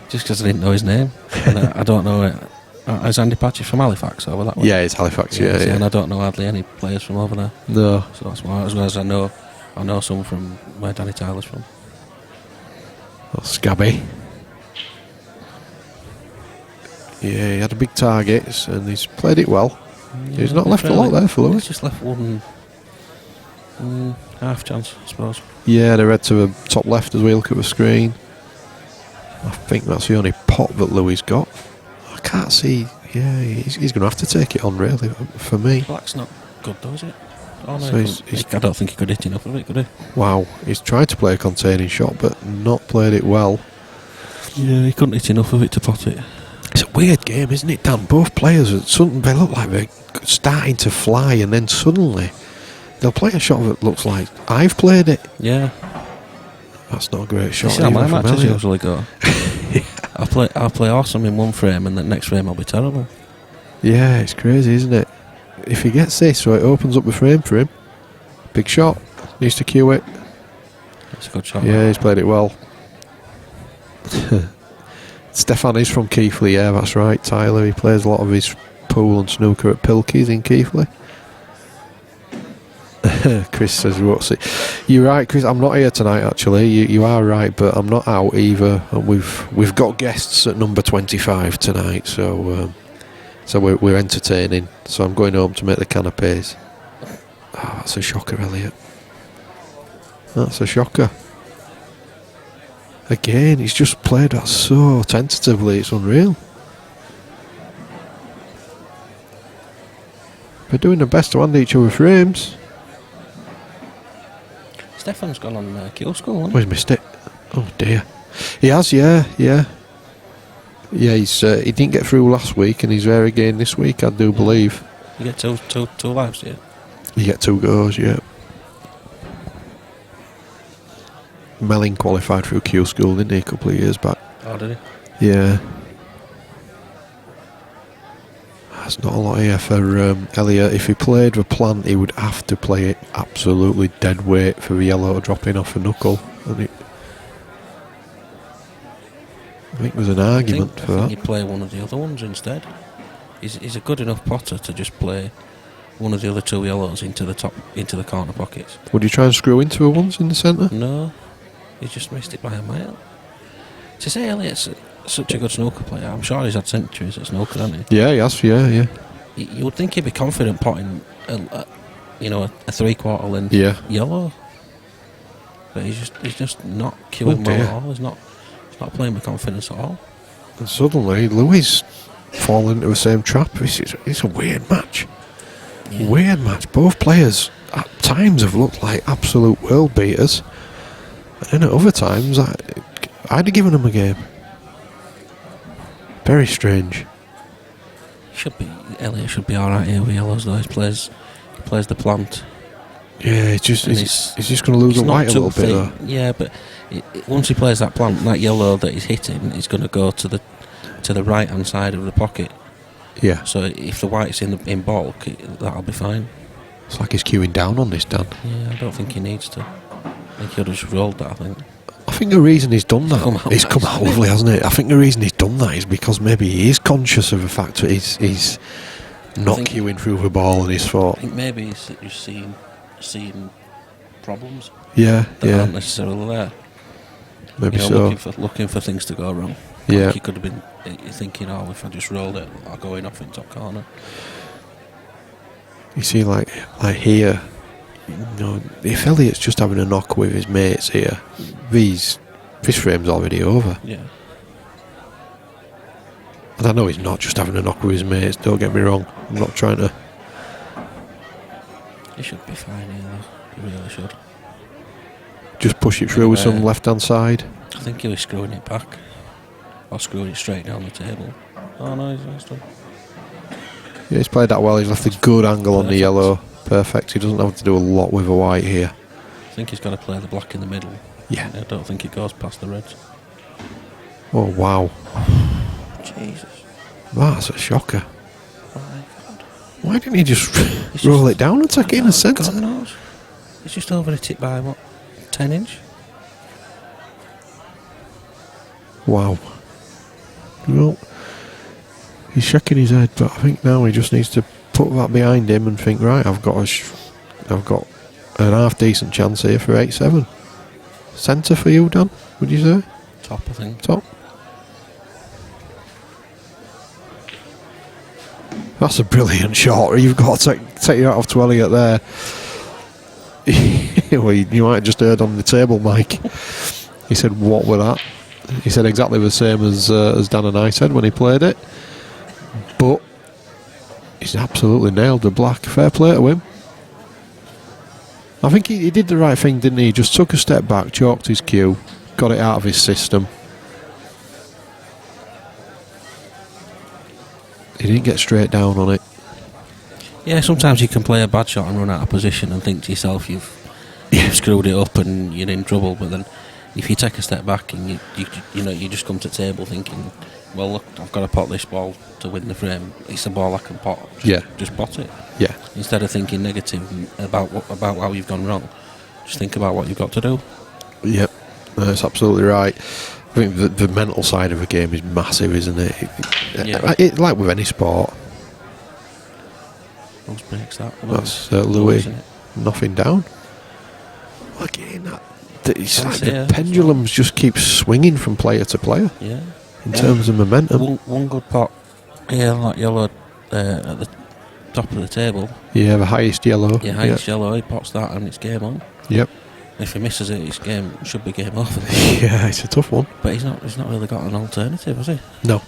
Speaker 3: Just because I didn't know his name. And I don't know it. Is Andy Patchy from Halifax over that way?
Speaker 2: Yeah, it's Halifax, yeah.
Speaker 3: And I don't know hardly any players from over there.
Speaker 2: No.
Speaker 3: So that's why, as well as I know some from where Danny Tyler's from.
Speaker 2: Oh, Scabby. Yeah, he had a big target and he's played it well. Yeah, he's not left a lot there for Louis.
Speaker 3: He's just left one Half chance, I suppose.
Speaker 2: Yeah, they read to the top left as we look at the screen. I think that's the only pot that Louis got. I can't see. Yeah, he's going to have to take it on, really, for me.
Speaker 3: Black's not good, though, is it? Oh, no,
Speaker 2: So
Speaker 3: I don't think he could hit enough of it, could he?
Speaker 2: Wow, he's tried to play a containing shot, but not played it well.
Speaker 3: Yeah, he couldn't hit enough of it to pot it.
Speaker 2: It's a weird game, isn't it, Dan? Both players, they look like they're starting to fly, and then suddenly they'll play a shot that looks like I've played it.
Speaker 3: Yeah.
Speaker 2: That's not a great shot.
Speaker 3: You see how my
Speaker 2: from
Speaker 3: matches
Speaker 2: Elliott.
Speaker 3: usually go. I'll play awesome in one frame, and the next frame I'll be terrible.
Speaker 2: Yeah, it's crazy, isn't it? If he gets this, so it opens up the frame for him. Big shot. Needs to cue it.
Speaker 3: It's a good shot.
Speaker 2: Yeah, he's played it well. Stefan is from Keighley, yeah, that's right. Tyler, he plays a lot of his pool and snooker at Pilkey's in Keighley. Chris says, what's it? You're right, Chris, I'm not here tonight, actually. You are right, but I'm not out either. And we've got guests at number 25 tonight, so we're entertaining. So I'm going home to make the canapes. Oh, that's a shocker, Elliott. That's a shocker. Again, he's just played that so tentatively, it's unreal. They're doing their best to hand each other frames.
Speaker 3: Stefan's gone on Kill School, hasn't
Speaker 2: Oh, he's missed it. Oh dear. He has, yeah. Yeah, he didn't get through last week, and he's there again this week, I do believe.
Speaker 3: You get two lives, do you?
Speaker 2: You get 2 goes, yeah. Melling qualified through Q School, didn't he, a couple of years back?
Speaker 3: Oh, did he?
Speaker 2: Yeah. That's not a lot here for Elliott. If he played the plant, he would have to play it absolutely dead weight for the yellow dropping off a knuckle. And I think there's an argument for
Speaker 3: I
Speaker 2: that.
Speaker 3: think you play one of the other ones instead. He's a good enough potter to just play one of the other 2 yellows into the corner pockets.
Speaker 2: Would you try and screw into the ones in the centre?
Speaker 3: No, he just missed it by a mile. To say Elliott's such a good snooker player, I'm sure he's had centuries at snooker, hasn't he?
Speaker 2: Yeah, he has, yeah.
Speaker 3: You would think he'd be confident potting a 3/4 length yellow, but he's just not queuing well at all. He's not playing with confidence at all.
Speaker 2: And suddenly, Louis falling into the same trap. It's a weird match.
Speaker 3: Yeah.
Speaker 2: Weird match. Both players at times have looked like absolute world beaters, and then at other times, I'd have given them a game. Very strange.
Speaker 3: Elliott should be alright here with yellows though. He plays the plant.
Speaker 2: Yeah, he's just going to lose a white a little bit though.
Speaker 3: Yeah, but once he plays that plant, that yellow that he's hitting, he's going to go to the right hand side of the pocket.
Speaker 2: Yeah.
Speaker 3: So if the white's in bulk, that'll be fine.
Speaker 2: It's like he's queuing down on this, Dan.
Speaker 3: Yeah, I don't think he needs to. I think he'll just rolled that, I think.
Speaker 2: I think the reason he's done that,
Speaker 3: It's
Speaker 2: come out lovely, hasn't it? I think the reason he's done that is because maybe he is conscious of the fact that he's not queuing through the ball and he's thought.
Speaker 3: I think maybe he's just seeing problems.
Speaker 2: Yeah,
Speaker 3: that aren't necessarily there.
Speaker 2: Maybe so.
Speaker 3: Looking for things to go wrong.
Speaker 2: Yeah.
Speaker 3: Like he could have been thinking, if I just rolled it, I'll go in off in top corner.
Speaker 2: You see, like here, if Elliott's just having a knock with his mates here, this frame's already over.
Speaker 3: Yeah.
Speaker 2: And I know he's not just having a knock with his mates, don't get me wrong. I'm not trying to.
Speaker 3: He should be fine here, though. He really should.
Speaker 2: Just push it through with some left hand side.
Speaker 3: I think he was screwing it back. Or screwing it straight down the table. Oh no, he's done.
Speaker 2: Yeah, he's played that well. He's left a good angle on the yellow. Perfect. He doesn't have to do a lot with the white here.
Speaker 3: I think he's got to play the black in the middle.
Speaker 2: Yeah.
Speaker 3: I don't think it goes past the reds.
Speaker 2: Oh, wow.
Speaker 3: Jesus.
Speaker 2: That's a shocker.
Speaker 3: Oh my God.
Speaker 2: Why didn't he just roll it down and take it in the centre?
Speaker 3: God knows. He's just over it by, 10 inch?
Speaker 2: Wow. Well, he's shaking his head, but I think now he just needs to put that behind him and think, right, I've got an half decent chance here for 8-7. Centre for you, Dan, would you say?
Speaker 3: Top, I think.
Speaker 2: Top. That's a brilliant shot. You've got to take your hat off to Elliott there. Well, you might have just heard on the table, Mike. He said, "What were that?" He said exactly the same as Dan and I said when he played it. But he's absolutely nailed the black. Fair play to him. I think he did the right thing, didn't he? He just took a step back, chalked his cue, got it out of his system. He didn't get straight down on it.
Speaker 3: Yeah, sometimes you can play a bad shot and run out of position and think to yourself you've screwed it up and you're in trouble. But then, if you take a step back and you just come to the table thinking, well, look, I've got to pot this ball to win the frame. It's a ball I can pot. Just pot it.
Speaker 2: Yeah.
Speaker 3: Instead of thinking negative about how you've gone wrong, just think about what you've got to do.
Speaker 2: Yep, that's absolutely right. I think the mental side of a game is massive, isn't it? Like with any sport.
Speaker 3: Who's breaks that?
Speaker 2: That's Louis nothing down. Again, it's like the pendulums just keep swinging from player to player.
Speaker 3: Yeah.
Speaker 2: In terms of momentum.
Speaker 3: One good pot here, like yellow at the top of the table.
Speaker 2: Yeah, the highest yellow.
Speaker 3: Yeah, highest yellow. He pots that and it's game on.
Speaker 2: Yep.
Speaker 3: If he misses it, it should be game over.
Speaker 2: Yeah, it's a tough one.
Speaker 3: But he's not really got an alternative, has he?
Speaker 2: No.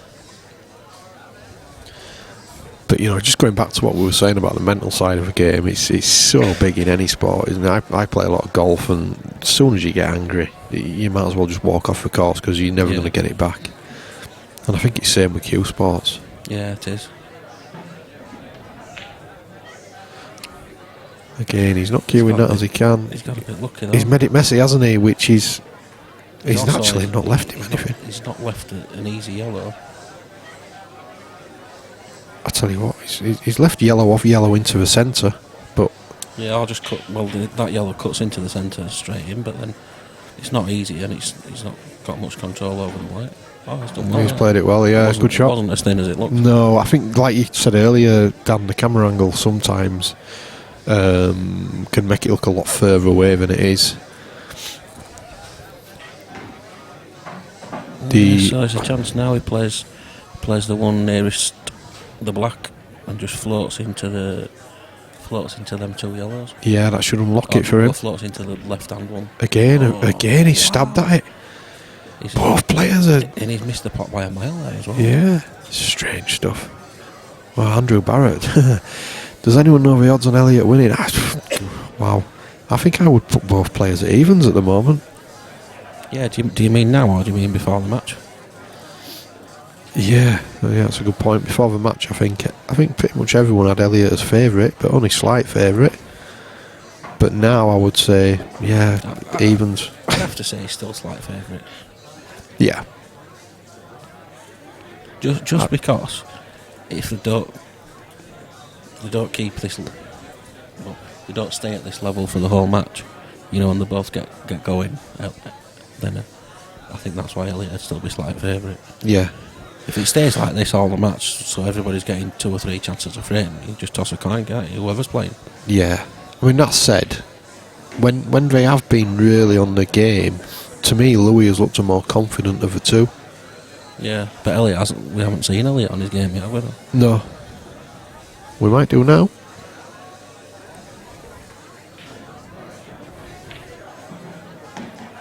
Speaker 2: But just going back to what we were saying about the mental side of a game, it's so big in any sport, isn't it? I play a lot of golf, and as soon as you get angry, you might as well just walk off the course because you're never going to get it back. And I think it's the same with cue sports.
Speaker 3: Yeah, it is.
Speaker 2: Again, he's not cueing that as he can.
Speaker 3: He's got a bit lucky though.
Speaker 2: He's made it messy, hasn't he? Which he's actually not left him anything.
Speaker 3: He's not left an easy yellow.
Speaker 2: I tell you what, he's left yellow off yellow into the centre, but
Speaker 3: yeah, I'll just cut. Well, that yellow cuts into the centre straight in, but then it's not easy, and he's not got much control over the white. Oh, he's done well.
Speaker 2: He's played it well. Yeah, good shot.
Speaker 3: It wasn't as thin as it looked.
Speaker 2: No, I think, like you said earlier, Dan, the camera angle sometimes can make it look a lot further away than it is.
Speaker 3: So there's a chance now he plays the one nearest the black and just floats into them two yellows.
Speaker 2: Yeah, that should unlock it for him.
Speaker 3: Floats into the left-hand one.
Speaker 2: Again, he's stabbed at it. Both players are...
Speaker 3: And he's missed the pot by a mile there as well.
Speaker 2: Yeah, strange stuff. Well, Andrew Barrett. Does anyone know the odds on Elliott winning? Wow. I think I would put both players at evens at the moment.
Speaker 3: Yeah, do you mean now or do you mean before the match?
Speaker 2: Yeah, that's a good point. Before the match, I think pretty much everyone had Elliott as favourite, but only slight favourite. But now I would say, evens.
Speaker 3: I'd have to say he's still slight favourite.
Speaker 2: Yeah.
Speaker 3: Just because if they don't keep this, they don't stay at this level for the whole match, and they both get going, then I think that's why Elliott would still be slight favourite.
Speaker 2: Yeah.
Speaker 3: If it stays like this all the match, so everybody's getting 2 or 3 chances of frame, you just toss a coin, can't you, whoever's playing.
Speaker 2: Yeah. I mean, that said, when they have been really on the game, to me, Louis has looked more confident of the two.
Speaker 3: Yeah, but Elliott hasn't. We haven't seen Elliott on his game yet, have we?
Speaker 2: No. We might do now.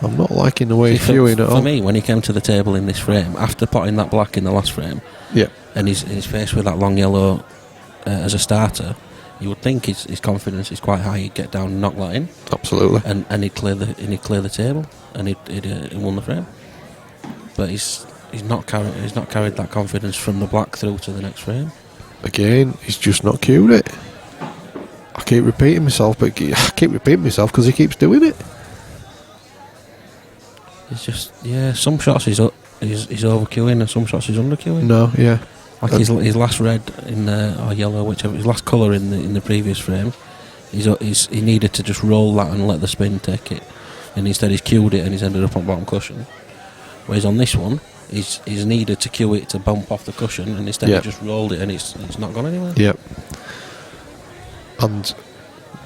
Speaker 2: I'm not liking the way he's viewing it all.
Speaker 3: For me, when he came to the table in this frame, after potting that black in the last frame, and he's faced with that long yellow as a starter, you would think his confidence is quite high. He'd get down and knock that in.
Speaker 2: Absolutely.
Speaker 3: And he'd clear the table, and he'd won the frame. But he's not carried that confidence from the black through to the next frame.
Speaker 2: Again, he's just not cued it. I keep repeating myself because he keeps doing it.
Speaker 3: It's just, some shots he's over queuing and some shots he's under queuing.
Speaker 2: No, yeah.
Speaker 3: Like his last red or yellow, whichever, his last colour in the previous frame, he needed to just roll that and let the spin take it, and instead he's queued it and he's ended up on bottom cushion. Whereas on this one, he's needed to cue it to bump off the cushion, and instead he just rolled it and it's not gone anywhere.
Speaker 2: Yep. And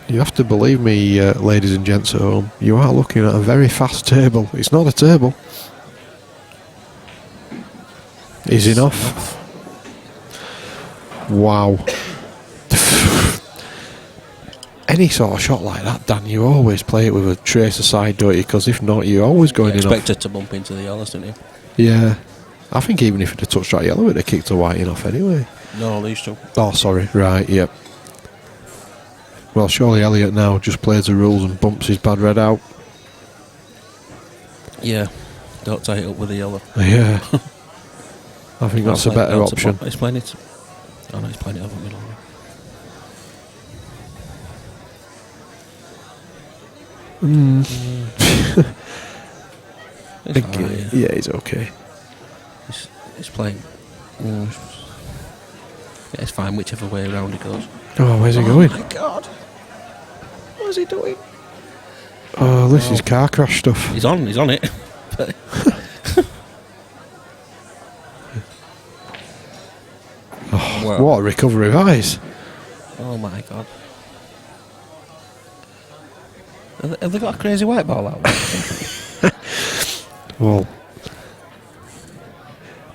Speaker 2: you have to believe me, ladies and gents at home, you are looking at a very fast table. It's not a table. Is enough. Wow. any sort of shot like that, Dan, you always play it with a tracer side, don't you? Because if not, you're always going in off.
Speaker 3: Expected to bump into the yellows, didn't you?
Speaker 2: Yeah. I think even if it had touched that yellow, it would have kicked the white in off anyway.
Speaker 3: No, these two.
Speaker 2: Oh, sorry. Right, yep. Well, surely Elliott now just plays the rules and bumps his bad red out.
Speaker 3: Yeah. Don't tie it up with the yellow.
Speaker 2: Yeah. I think that's a better option.
Speaker 3: He's playing it. Oh no, he's playing it over middle. He's fine,
Speaker 2: yeah, he's okay.
Speaker 3: He's playing. Yeah, it's fine whichever way around he goes.
Speaker 2: Oh, where's he going?
Speaker 3: Oh my God! What is he doing?
Speaker 2: Oh, this is car crash stuff.
Speaker 3: He's on it.
Speaker 2: Oh, what a recovery of eyes.
Speaker 3: Oh my God. Have they got a crazy white ball out?
Speaker 2: Well,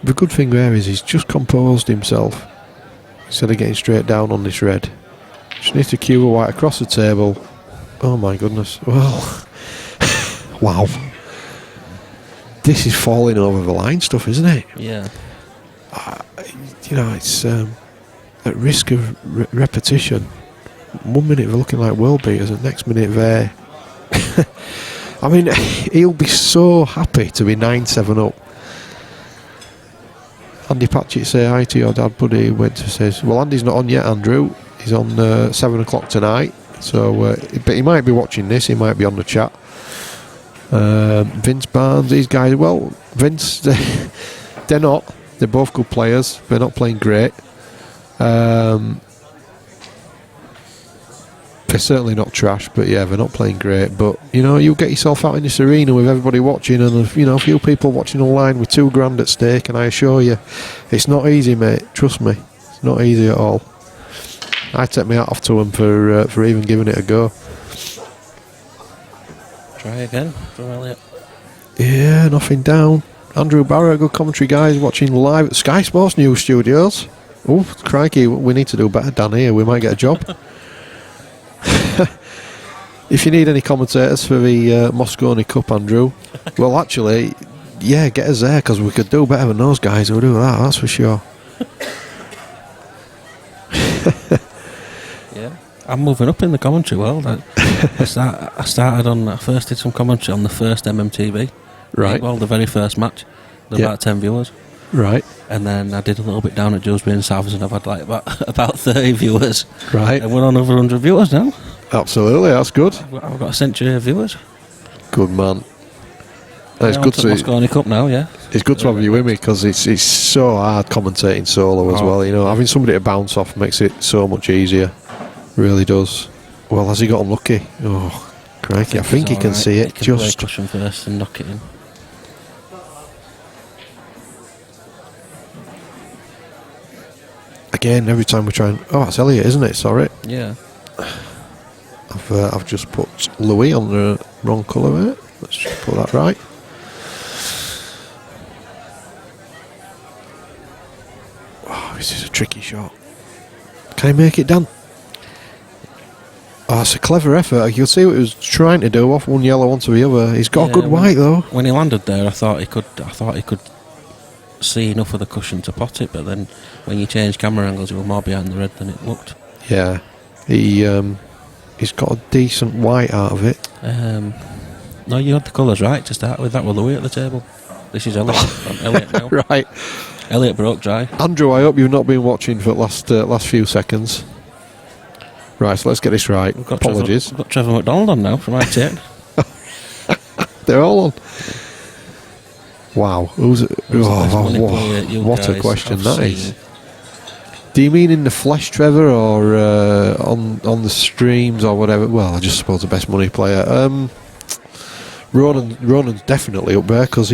Speaker 2: the good thing there is he's just composed himself instead of getting straight down on this red. Just needs to cue a white across the table. Oh my goodness. Well, wow. This is falling over the line stuff, isn't it?
Speaker 3: Yeah.
Speaker 2: It's at risk of repetition. 1 minute they're looking like world beaters, and the next minute they're... I mean, he'll be so happy to be 9-7 up. Andy Patchett say hi to your dad, buddy. Went to says, well, Andy's not on yet, Andrew. He's on 7 o'clock tonight. So, but he might be watching this. He might be on the chat. Vince Barnes, these guys. Well, Vince, they're not. They're both good players. They're not playing great. They're certainly not trash, but yeah, they're not playing great. But you get yourself out in this arena with everybody watching, and a few people watching online with $2,000 at stake. And I assure you, it's not easy, mate. Trust me, it's not easy at all. I take my hat off to them for even giving it a go.
Speaker 3: Try again from Elliott.
Speaker 2: Yeah, nothing down. Andrew Barrett, good commentary, guys, watching live at Sky Sports News Studios. Oh, crikey, we need to do better down here. We might get a job. If you need any commentators for the Moscone Cup, Andrew, well, actually, yeah, get us there, because we could do better than those guys who do that, that's for sure.
Speaker 3: Yeah, I'm moving up in the commentary world. I first did some commentary on the first MMTV.
Speaker 2: Right.
Speaker 3: Well, the very first match. There were about 10 viewers.
Speaker 2: Right.
Speaker 3: And then I did a little bit down at Dewsbury and Souths, and I've had like about 30 viewers.
Speaker 2: Right.
Speaker 3: And we're on over 100 viewers now.
Speaker 2: Absolutely, that's good.
Speaker 3: I've got a century of viewers.
Speaker 2: Good man. It's good to
Speaker 3: Moscone Cup now, yeah.
Speaker 2: It's good to have you with me, because it's so hard commentating solo as well. Having somebody to bounce off makes it so much easier. Really does. Well, has he got unlucky? Oh, crikey! I think he can see it.
Speaker 3: He can
Speaker 2: just
Speaker 3: play cushion first and knock it in.
Speaker 2: Again, every time we try and... Oh, that's Elliott, isn't it? Sorry.
Speaker 3: Yeah.
Speaker 2: I've just put Louis on the wrong colour there. Let's just put that right. Oh, this is a tricky shot. Can he make it, Dan? Oh, it's a clever effort. You can see what he was trying to do, off one yellow onto the other. He's got a good white though.
Speaker 3: When he landed there, I thought he could see enough of the cushion to pot it, but then when you change camera angles, it was more behind the red than it looked.
Speaker 2: Yeah, he's got a decent white out of it.
Speaker 3: No, you had the colours right to start with. That was Louis at the table. This is Elliott. Elliott now.
Speaker 2: Right.
Speaker 3: Elliott broke dry.
Speaker 2: Andrew, I hope you've not been watching for the last few seconds. Right, so let's get this right. Apologies.
Speaker 3: We've got Trevor McDonald on now from I-10.
Speaker 2: They're all on. Wow. What a question that is. Do you mean in the flesh, Trevor, or on the streams or whatever? Well, I just suppose the best money player. Ronan's definitely up there, because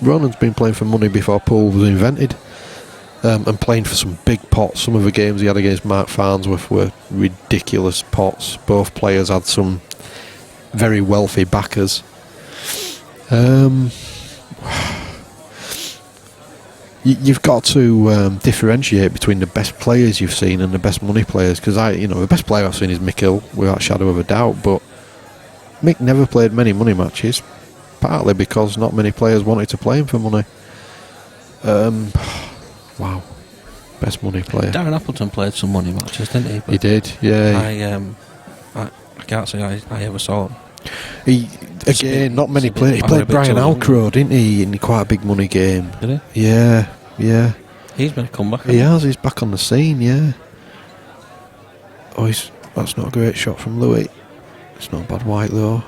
Speaker 2: Ronan's been playing for money before pool was invented, and playing for some big pots. Some of the games he had against Mark Farnsworth were ridiculous pots. Both players had some very wealthy backers. You've got to differentiate between the best players you've seen and the best money players, because the best player I've seen is Mick Hill, without a shadow of a doubt, but Mick never played many money matches, partly because not many players wanted to play him for money. Wow, best money player.
Speaker 3: Darren Appleton played some money matches, didn't he? But
Speaker 2: he did, yeah.
Speaker 3: I can't say I ever saw him.
Speaker 2: Not many players. He played Brian Alcrow, didn't he, in quite a big money game?
Speaker 3: Did he?
Speaker 2: Yeah.
Speaker 3: He's made a comeback.
Speaker 2: He has. He's back on the scene. Yeah. Oh, that's not a great shot from Louis. It's not bad white though.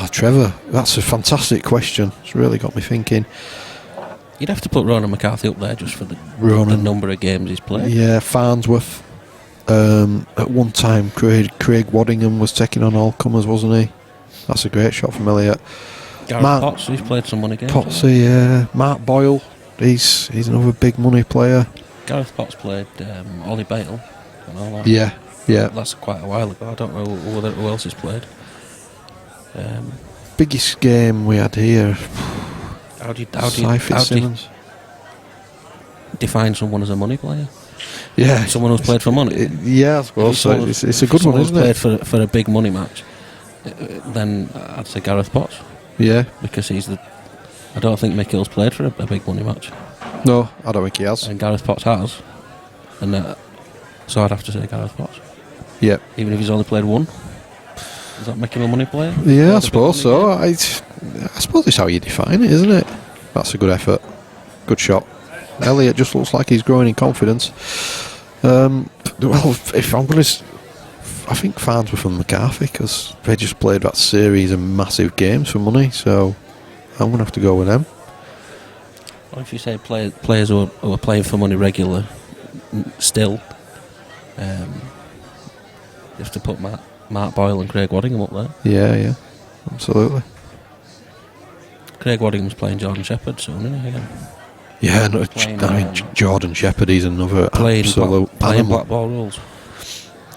Speaker 2: Trevor, that's a fantastic question. It's really got me thinking.
Speaker 3: You'd have to put Ronan McCarthy up there just for the number of games he's played.
Speaker 2: Yeah, Farnsworth. At one time, Craig Waddingham was taking on all comers, wasn't he? That's a great shot from Elliott.
Speaker 3: Gareth Potts, he's played some money games.
Speaker 2: Potsy, yeah. Mark Boyle, he's another big money player.
Speaker 3: Gareth Potts played Ollie Bale and all that.
Speaker 2: Yeah.
Speaker 3: That's quite a while ago. I don't know who else he's played.
Speaker 2: Biggest game we had here.
Speaker 3: How do you define someone as a money player?
Speaker 2: Yeah,
Speaker 3: someone who's played for money.
Speaker 2: Yeah, I suppose so. It's a good one, isn't it?
Speaker 3: Played for a big money match. Then I'd say Gareth Potts.
Speaker 2: Yeah,
Speaker 3: because I don't think Mick Hill's played for a big money match.
Speaker 2: No, I don't think he has.
Speaker 3: And Gareth Potts has. And so I'd have to say Gareth Potts.
Speaker 2: Yeah.
Speaker 3: Even if he's only played one. Does that make him a money player?
Speaker 2: Yeah, I suppose so. I suppose it's how you define it, isn't it? That's a good effort. Good shot. Elliott just looks like he's growing in confidence. If I'm going to... I think Farnsworth and McCarthy, because they just played that series of massive games for money, so I'm going to have to go with them.
Speaker 3: Well, if you say players who are playing for money regular, still, you have to put Mark Boyle and Craig Waddingham up there.
Speaker 2: Yeah, absolutely.
Speaker 3: Craig Waddingham's playing Jordan Shepherd soon, isn't he? Again?
Speaker 2: Yeah, Jordan Shepherd, he's another absolute
Speaker 3: playing black ball rules.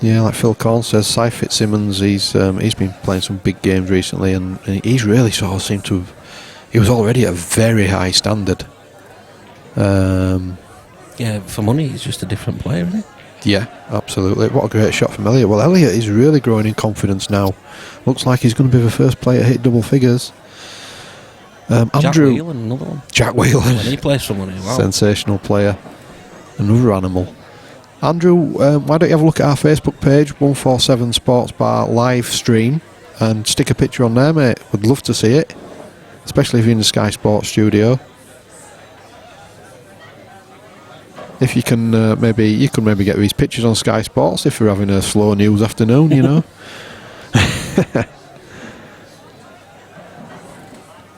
Speaker 2: Yeah, like Phil Corn says, Cy Fitzsimmons, he's been playing some big games recently, and he's really sort of seemed to have... He was already at a very high standard.
Speaker 3: Yeah, for money, he's just a different player, isn't he?
Speaker 2: Yeah, absolutely. What a great shot from Elliott. Well, Elliott is really growing in confidence now. Looks like he's going to be the first player to hit double figures. Andrew,
Speaker 3: Jack Whelan, another one.
Speaker 2: Jack Whelan.
Speaker 3: When he plays for money, wow.
Speaker 2: Sensational player. Another animal. Andrew, why don't you have a look at our Facebook page, 147 Sports Bar live stream, and stick a picture on there, mate. Would love to see it, especially if you're in the Sky Sports studio. If you can, maybe get these pictures on Sky Sports if you're having a slow news afternoon, you know.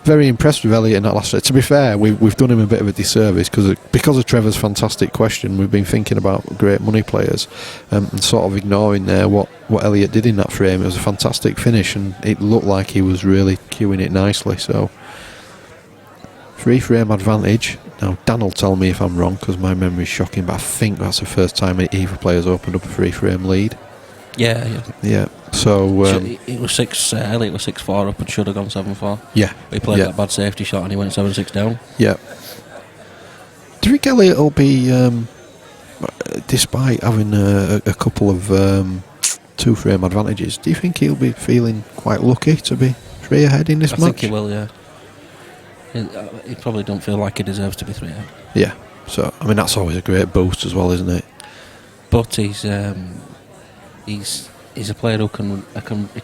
Speaker 2: Very impressed with Elliott in that last. To be fair, we've done him a bit of a disservice because of Trevor's fantastic question. We've been thinking about great money players and sort of ignoring there what Elliott did in that frame. It was a fantastic finish, and it looked like he was really cueing it nicely. So, free frame advantage. Now Dan will tell me if I'm wrong because my memory's shocking, but I think that's the first time either player's opened up a free frame lead.
Speaker 3: Yeah.
Speaker 2: So
Speaker 3: it was 6. Elliott was 6-4 up and should have gone 7-4.
Speaker 2: Yeah.
Speaker 3: He played that bad safety shot and he went 7-6 down.
Speaker 2: Yeah. Do you think Elliott will be, despite having a couple of two frame advantages, do you think he'll be feeling quite lucky to be 3 ahead in this match?
Speaker 3: I think he will. Yeah. He probably don't feel like he deserves to be 3 ahead.
Speaker 2: Yeah. So I mean that's always a great boost as well, isn't it?
Speaker 3: But he's a player who can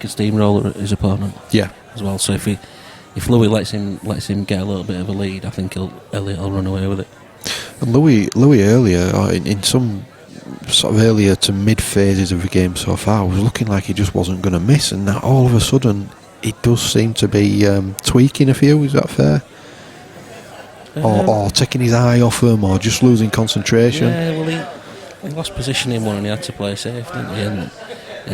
Speaker 3: steamroller his opponent.
Speaker 2: Yeah.
Speaker 3: As well. So if Louis lets him get a little bit of a lead, I think Elliott will run away with it.
Speaker 2: And Louis earlier, in some sort of earlier to mid phases of the game so far, was looking like he just wasn't going to miss, and now all of a sudden he does seem to be tweaking a few. Is that fair? Or taking his eye off him, or just losing concentration.
Speaker 3: Yeah, well he lost position in one and he had to play safe, didn't he? And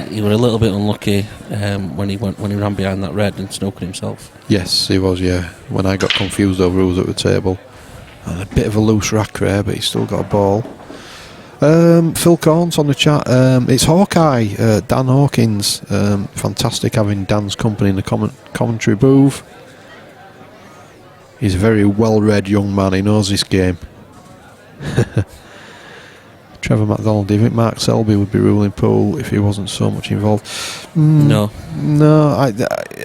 Speaker 3: he was a little bit unlucky when he ran behind that red and snookered himself. Yes,
Speaker 2: he was. Yeah, when I got confused over who was at the table, and a bit of a loose rack there, but he's still got a ball. Phil Corns on the chat. It's Hawkeye, Dan Hawkins. Fantastic having Dan's company in the commentary booth. He's a very well-read young man. He knows his game. Trevor McDonald, do you think Mark Selby would be ruling pool if he wasn't so much involved?
Speaker 3: No.
Speaker 2: No, I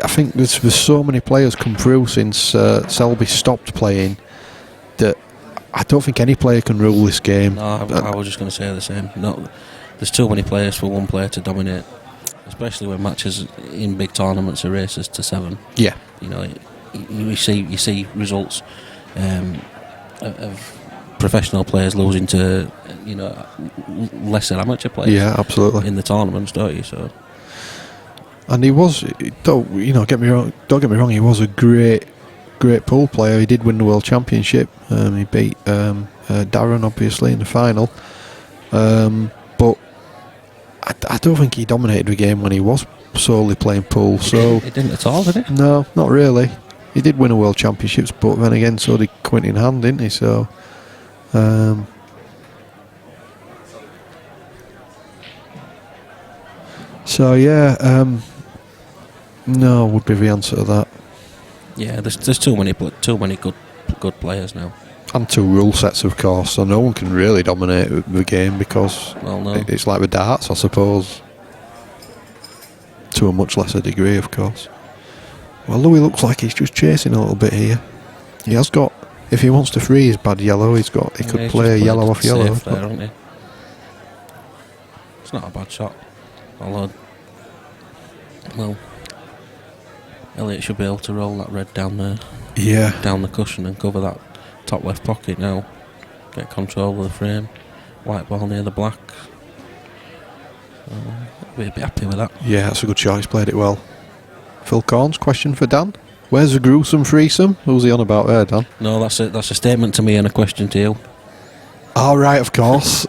Speaker 2: think there's so many players come through since Selby stopped playing that I don't think any player can rule this game.
Speaker 3: No, I was just going to say the same. No, there's too many players for one player to dominate, especially when matches in big tournaments are races to 7.
Speaker 2: Yeah.
Speaker 3: You know, you see results of professional players losing to lesser amateur players.
Speaker 2: Yeah, absolutely.
Speaker 3: In the tournaments, don't you? So.
Speaker 2: And he was, don't get me wrong. He was a great pool player. He did win the world championship. He beat Darren obviously in the final. But I don't think he dominated the game when he was solely playing pool. So
Speaker 3: he didn't at all, did he?
Speaker 2: No, not really. He did win a world championships, but then again, so did Quintin Hand, didn't he? So. No would be the answer to that.
Speaker 3: Yeah, there's too many good players now.
Speaker 2: And 2 rule sets, of course, so no one can really dominate the game because it's like the darts, I suppose. To a much lesser degree, of course. Well, Louis looks like he's just chasing a little bit here. He has got, if he wants to free his bad yellow, he could play yellow off yellow.
Speaker 3: There, hasn't he? It's not a bad shot. Although, well, Elliott should be able to roll that red down the cushion and cover that top left pocket now. Get control of the frame. White ball near the black. I'll be a bit happy with that.
Speaker 2: Yeah, that's a good shot. He's played it well. Phil Corns, question for Dan. Where's the gruesome threesome? Who's he on about there, Dan?
Speaker 3: No, that's a statement to me and a question to you.
Speaker 2: All right, of course.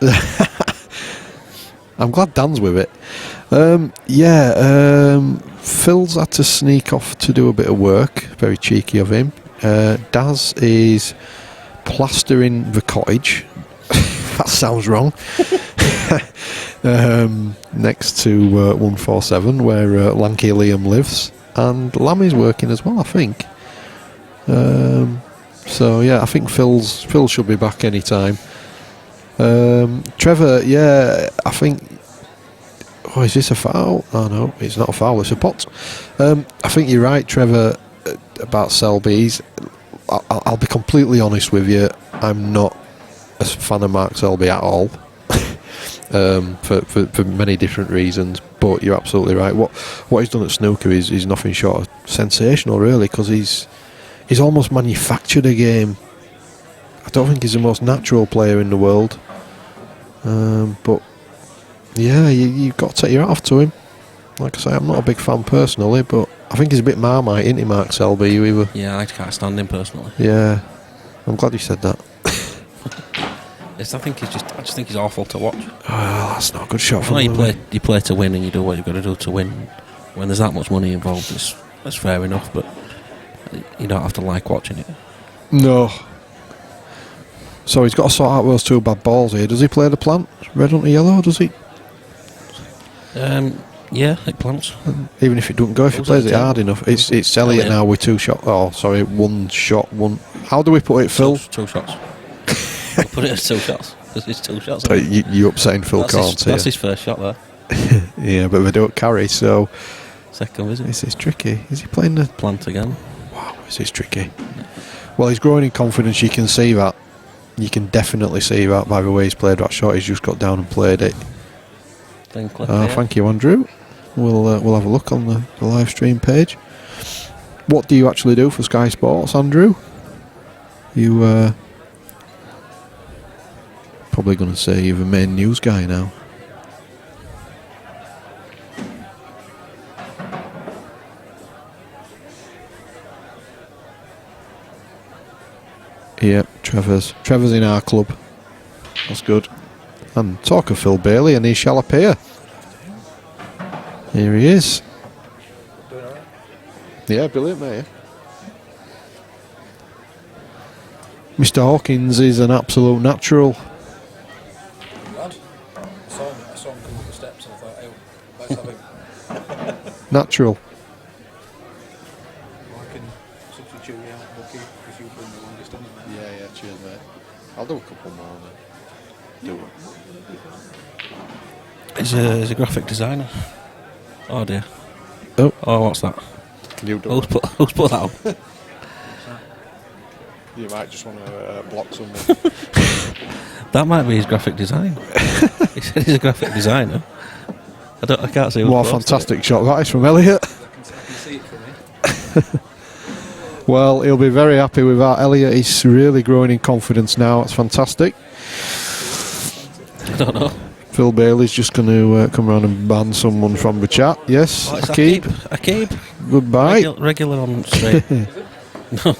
Speaker 2: I'm glad Dan's with it. Phil's had to sneak off to do a bit of work. Very cheeky of him. Daz is plastering the cottage. That sounds wrong. Next to 147, where Lanky Liam lives. And Lammy's working as well, I think. I think Phil should be back any time. Trevor, I think. Oh, is this a foul? Oh no, it's not a foul. It's a pot. I think you're right, Trevor, about Selby's. I'll be completely honest with you. I'm not a fan of Mark Selby at all. For many different reasons, but you're absolutely right. What he's done at snooker is nothing short of sensational, really, because he's almost manufactured a game. I don't think he's the most natural player in the world, but yeah, you've got to take your hat off to him. Like I say, I'm not a big fan personally, but I think he's a bit Marmite, isn't he, Mark Selby?
Speaker 3: Yeah, I can't stand him personally.
Speaker 2: Yeah, I'm glad you said that.
Speaker 3: I just think he's awful to watch.
Speaker 2: Oh, that's not a good shot for
Speaker 3: you play to win, and you do what you've got to do to win. When there's that much money involved, that's fair enough, but you don't have to like watching it.
Speaker 2: No. So he's got to sort out those 2 bad balls here. Does he play the plant? Red onto yellow, does he?
Speaker 3: Yeah, it plants.
Speaker 2: Even if it doesn't go, if he plays it hard enough. It's Elliott now with 2 shots. Oh, sorry, 1 shot, 1. How do we put it, Phil?
Speaker 3: 2 shots. We'll put it as 2 shots, because it's 2 shots.
Speaker 2: You upsetting Phil Corns here.
Speaker 3: That's his first shot there.
Speaker 2: Yeah, but they don't carry, so.
Speaker 3: Second, is it?
Speaker 2: This is tricky. Is he playing the
Speaker 3: plant again?
Speaker 2: Wow, this is tricky. Well, he's growing in confidence. You can see that. You can definitely see that by the way he's played that shot. He's just got down and played it. Thank you, Andrew. We'll have a look on the live stream page. What do you actually do for Sky Sports, Andrew? You probably going to say you're the main news guy now. Yeah, Trevor's in our club. That's good. And talk of Phil Bailey, and he shall appear. Here he is.
Speaker 1: Doing alright?
Speaker 2: Yeah, brilliant, mate. Mr. Hawkins is an absolute natural.
Speaker 1: Lad, I saw him come up the steps and I thought, hey, let's have him.
Speaker 2: Natural.
Speaker 1: I can
Speaker 2: substitute you out, Bucky, because you've been the longest on it. Yeah, cheers, mate. I'll do a couple more then. Do it.
Speaker 3: He's a graphic designer. Oh dear. Oh, what's that?
Speaker 2: Can you do
Speaker 3: Who's
Speaker 2: it?
Speaker 3: put that on?
Speaker 2: You might just want to block someone.
Speaker 3: That might be his graphic design. He said he's a graphic designer. I can't see.
Speaker 2: What a fantastic shot that is from Elliott.
Speaker 1: I can see it from here.
Speaker 2: Well, he'll be very happy with that. Elliott is really growing in confidence now. It's fantastic.
Speaker 3: I don't know.
Speaker 2: Phil Bailey's just going to come around and ban someone from the chat. Yes,
Speaker 3: Oh, it's
Speaker 2: Akib.
Speaker 3: Akib.
Speaker 2: Goodbye.
Speaker 3: Regular on straight. No.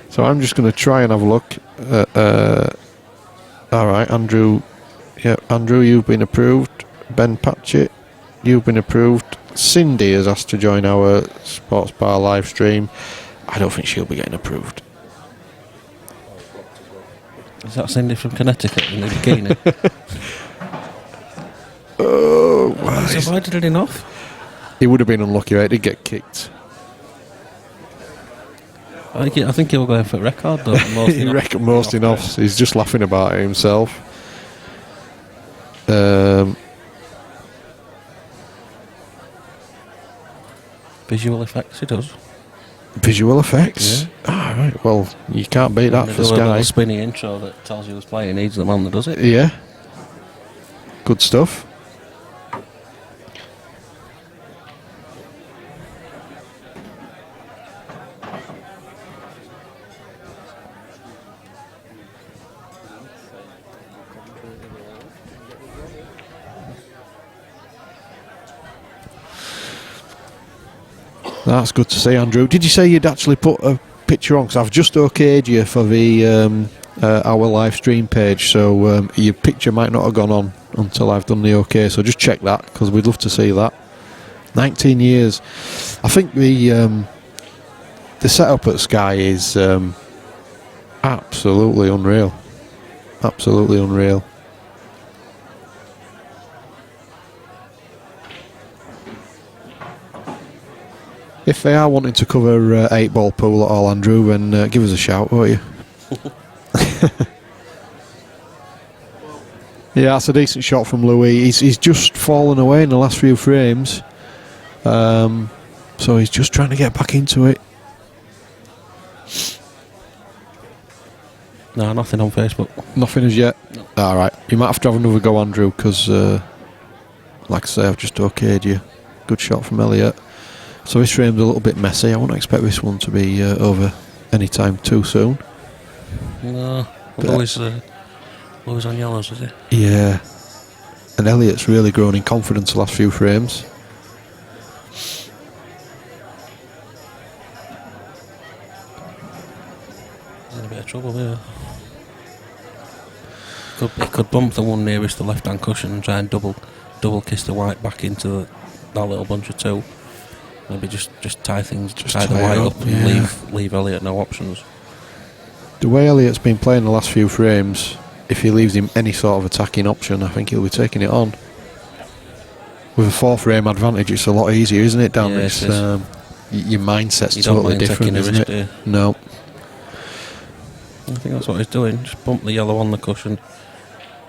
Speaker 2: So I'm just going to try and have a look. All right, Andrew. Yeah, Andrew, you've been approved. Ben Patchett, you've been approved. Cindy has asked to join our Sports Bar live stream. I don't think she'll be getting approved.
Speaker 3: Is that Cindy from Connecticut in the bikini?
Speaker 2: Oh,
Speaker 3: So why did it enough?
Speaker 2: he would have been unlucky. Right? He did get kicked.
Speaker 3: I think he'll go in for a record though.
Speaker 2: He reckoned most enough. He's just laughing about it himself.
Speaker 3: Visual effects, he does.
Speaker 2: Visual effects.
Speaker 3: Yeah.
Speaker 2: Right. Well, you can't beat that
Speaker 3: They
Speaker 2: for
Speaker 3: do a
Speaker 2: Sky.
Speaker 3: little spinny intro that tells you who's playing. He's the man that does it.
Speaker 2: Yeah. Good stuff. That's good to see, Andrew. Did you say you'd actually put a picture on? Because I've just okayed you for the our live stream page, so your picture might not have gone on until I've done the okay. So just check that, because we'd love to see that. 19 years. I think the setup at Sky is absolutely unreal. Absolutely unreal. If they are wanting to cover 8-ball pool at all, Andrew, then give us a shout, won't you? Yeah, that's a decent shot from Louis. He's just fallen away in the last few frames. So he's just trying to get back into it.
Speaker 3: No, nothing on Facebook.
Speaker 2: Nothing as yet?
Speaker 3: No.
Speaker 2: Alright, you might have to have another go, Andrew, because, like I say, I've just okayed you. Good shot from Elliott. So this frame's a little bit messy. I wouldn't expect this one to be over anytime too soon.
Speaker 3: No, Louis on yellows, is he?
Speaker 2: Yeah. And Elliott's really grown in confidence the last few frames.
Speaker 3: He's in a bit of trouble here. He could bump the one nearest the left-hand cushion and try and double kiss the white back into that little bunch of two. Maybe just tie things, tie the white up and
Speaker 2: yeah.
Speaker 3: leave Elliott no options.
Speaker 2: The way Elliott's been playing the last few frames, if he leaves him any sort of attacking option, I think he'll be taking it on. With a 4-frame advantage, it's a lot easier, isn't it, Dan?
Speaker 3: Yeah,
Speaker 2: It's, your mindset's
Speaker 3: You don't
Speaker 2: totally
Speaker 3: mind
Speaker 2: different,
Speaker 3: taking a
Speaker 2: isn't
Speaker 3: risk,
Speaker 2: it?
Speaker 3: do you?
Speaker 2: No.
Speaker 3: I think that's what he's doing. Just bump the yellow on the cushion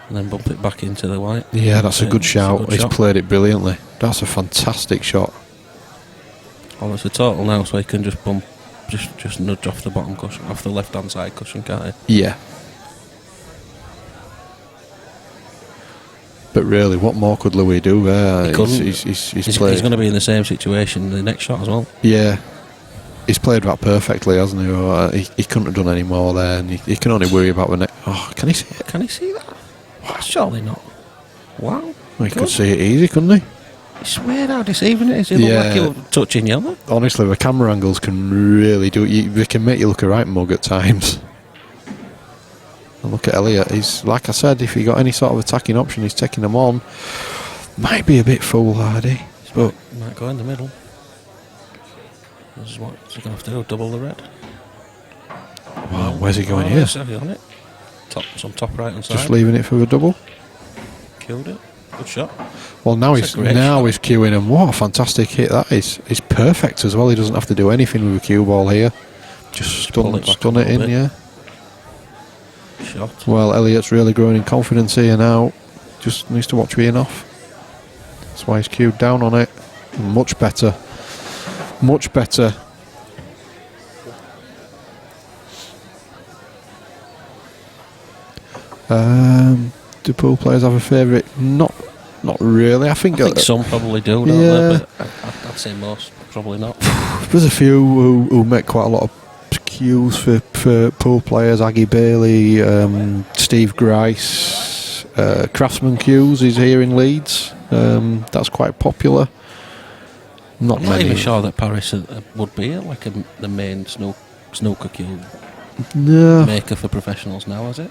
Speaker 3: and then bump it back into the white.
Speaker 2: Yeah, that's a good
Speaker 3: It's
Speaker 2: shout. He's
Speaker 3: shot.
Speaker 2: played it brilliantly. That's a fantastic shot.
Speaker 3: Oh, it's a total now, so he can just bump, just nudge off the bottom cushion, off the left-hand side cushion, can't he?
Speaker 2: Yeah. But really, what more could Louis do there?
Speaker 3: He couldn't.
Speaker 2: He's played.
Speaker 3: He's going to be in the same situation in the next shot as well.
Speaker 2: Yeah. He's played that perfectly, hasn't he? He couldn't have done any more there, and he can only worry about the next. Oh, can he see it?
Speaker 3: Can he see that? Surely not. Wow.
Speaker 2: Well, he could see it easy, couldn't he?
Speaker 3: I swear how deceiving it is. He looked like he was touching yellow.
Speaker 2: Honestly, the camera angles can really do it. They can make you look a right mug at times. And look at Elliott. He's, like I said, if he got any sort of attacking option, he's taking them on. Might be a bit foolhardy, but
Speaker 3: He might go in the middle. This is what he's going to have to do, double the red.
Speaker 2: wow, where's he going here?
Speaker 3: He's heavy on it. Top right hand side.
Speaker 2: Just leaving it for the double.
Speaker 3: Killed it. Good shot.
Speaker 2: Well, now
Speaker 3: That's
Speaker 2: he's
Speaker 3: a great shot.
Speaker 2: queuing, and what a fantastic hit that is. It's perfect as well. He doesn't have to do anything with a cue ball here. Just
Speaker 3: pull it back
Speaker 2: stun
Speaker 3: a
Speaker 2: it in,
Speaker 3: little
Speaker 2: yeah.
Speaker 3: Shot.
Speaker 2: Well, Elliott's really growing in confidence here now. Just needs to watch being off. That's why he's queued down on it. Much better. Much better. Do pool players have a favourite? Not really. I think
Speaker 3: some probably do, don't
Speaker 2: yeah.
Speaker 3: they? But I'd say most probably not.
Speaker 2: There's a few who make quite a lot of cues for pool players. Aggie Bailey, Steve Grice, Craftsman cues is here in Leeds. That's quite popular.
Speaker 3: I'm not
Speaker 2: many.
Speaker 3: even sure that Paris would be like the main snooker cue maker for professionals now, is it?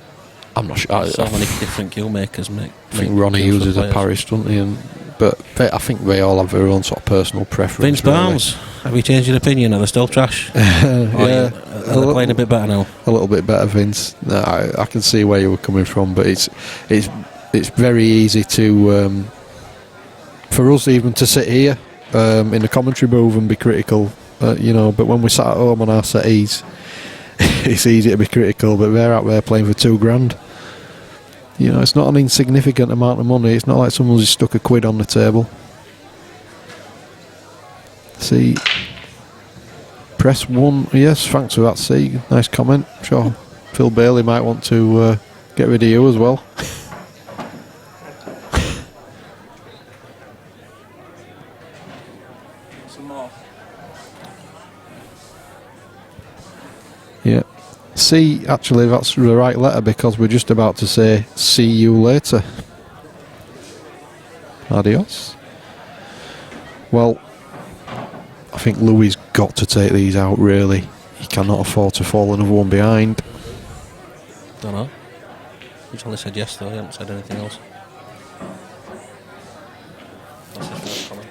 Speaker 2: I'm not sure.
Speaker 3: So many different cue makers make.
Speaker 2: I think Ronnie uses a Paris, doesn't he? But I think they all have their own sort of personal preference.
Speaker 3: Vince Barnes, have you changed your opinion? Are they still trash?
Speaker 2: Yeah,
Speaker 3: are they playing a bit better now?
Speaker 2: A little bit better, Vince. No, I can see where you were coming from, but it's very easy to for us even to sit here in the commentary booth and be critical, But when we sat at home on our settees, it's easy to be critical. But they're out there playing for £2,000. It's not an insignificant amount of money. It's not like someone's just stuck £1 on the table. See, press 1. Yes, thanks for that. See, nice comment. Sure, Phil Bailey might want to get rid of you as well.
Speaker 1: Some more.
Speaker 2: Yeah. See, actually, that's the right letter because we're just about to say see you later. Adios. Well, I think Louis got to take these out, really. He cannot afford to fall another one behind.
Speaker 3: Don't know. He's only said yes, though. He hasn't said anything else. That's his first comment.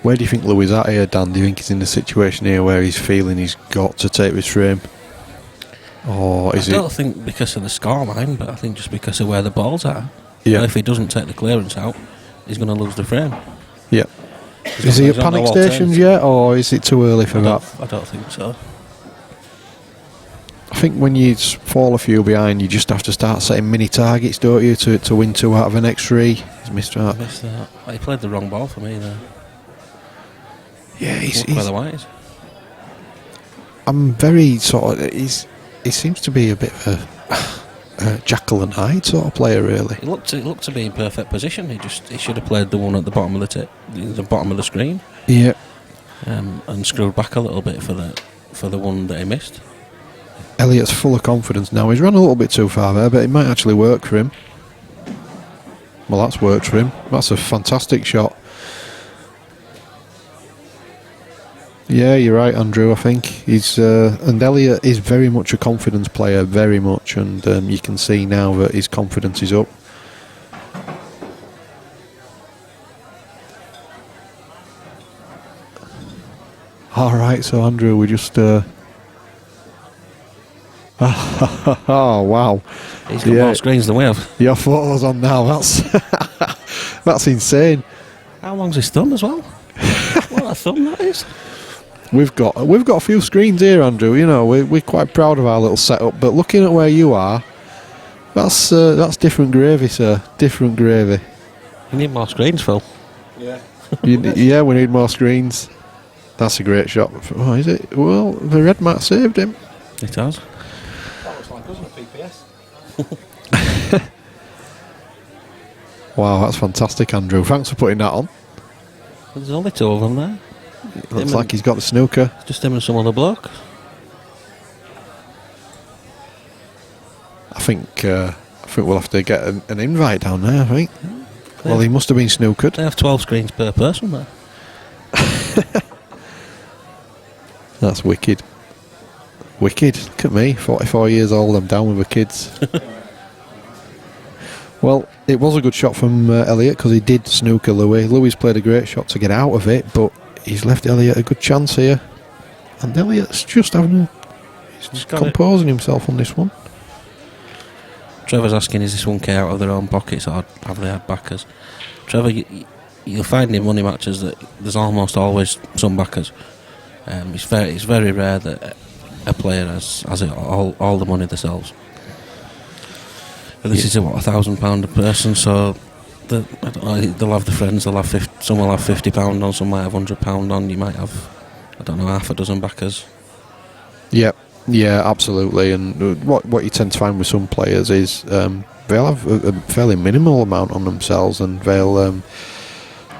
Speaker 2: Where do you think Louis is at here, Dan? Do you think he's in a situation here where he's feeling he's got to take this frame? Or is
Speaker 3: I don't think because of the scoreline, but I think just because of where the balls are.
Speaker 2: Yeah.
Speaker 3: And if he doesn't take the clearance out, he's going to lose the frame.
Speaker 2: Yeah. Is he at panic stations yet, or is it too early for that?
Speaker 3: I don't think so.
Speaker 2: I think when you fall a few behind, you just have to start setting mini targets, don't you, to win 2 out of the next 3. He's missed that.
Speaker 3: He played the wrong ball for me there.
Speaker 2: Yeah, he's
Speaker 3: the white.
Speaker 2: I'm very sort of. He seems to be a bit of a Jekyll and Hyde sort of player, really.
Speaker 3: He looked to be in perfect position. He should have played the one at the bottom of the bottom of the screen.
Speaker 2: Yeah.
Speaker 3: And screwed back a little bit for the one that he missed.
Speaker 2: Elliott's full of confidence now. He's run a little bit too far there, but it might actually work for him. Well, that's worked for him. That's a fantastic shot. Yeah, you're right, Andrew. I think he's and Elliott is very much a confidence player, very much, and you can see now that his confidence is up. All right, so Andrew, we just. Oh wow!
Speaker 3: He's got more screens than we have.
Speaker 2: Your photo's on now. That's insane.
Speaker 3: How long's his thumb as well? What a thumb that is!
Speaker 2: We've got a few screens here, Andrew. We're quite proud of our little setup. But looking at where you are, that's different gravy, sir. Different gravy.
Speaker 3: You need more screens, Phil.
Speaker 1: Yeah.
Speaker 2: Yeah, we need more screens. That's a great shot. Oh, is it? Well, the red mat saved him.
Speaker 3: It has.
Speaker 1: That looks like us at PPS.
Speaker 2: Wow, that's fantastic, Andrew. Thanks for putting that on.
Speaker 3: There's only 2 of them there.
Speaker 2: Looks like he's got the snooker.
Speaker 3: Just him and some other bloke.
Speaker 2: I think we'll have to get an invite down there, I think. Well, he must have been snookered.
Speaker 3: They have 12 screens per person there.
Speaker 2: That's wicked. Wicked. Look at me, 44 years old, I'm down with the kids. Well, it was a good shot from Elliott because he did snooker Louis. Louis played a great shot to get out of it, but he's left Elliott a good chance here. And Elliott's just he's composing himself on this one.
Speaker 3: Trevor's asking, is this 1k out of their own pockets or have they had backers? Trevor, you'll find in money matches that there's almost always some backers. It's very rare that a player has all the money themselves. But this is £1,000 a person, so they'll have the friends. They'll have some will have £50 on, some might have £100 on. You might have, half a dozen backers.
Speaker 2: Yeah, absolutely. And what you tend to find with some players is they'll have a fairly minimal amount on themselves, and they'll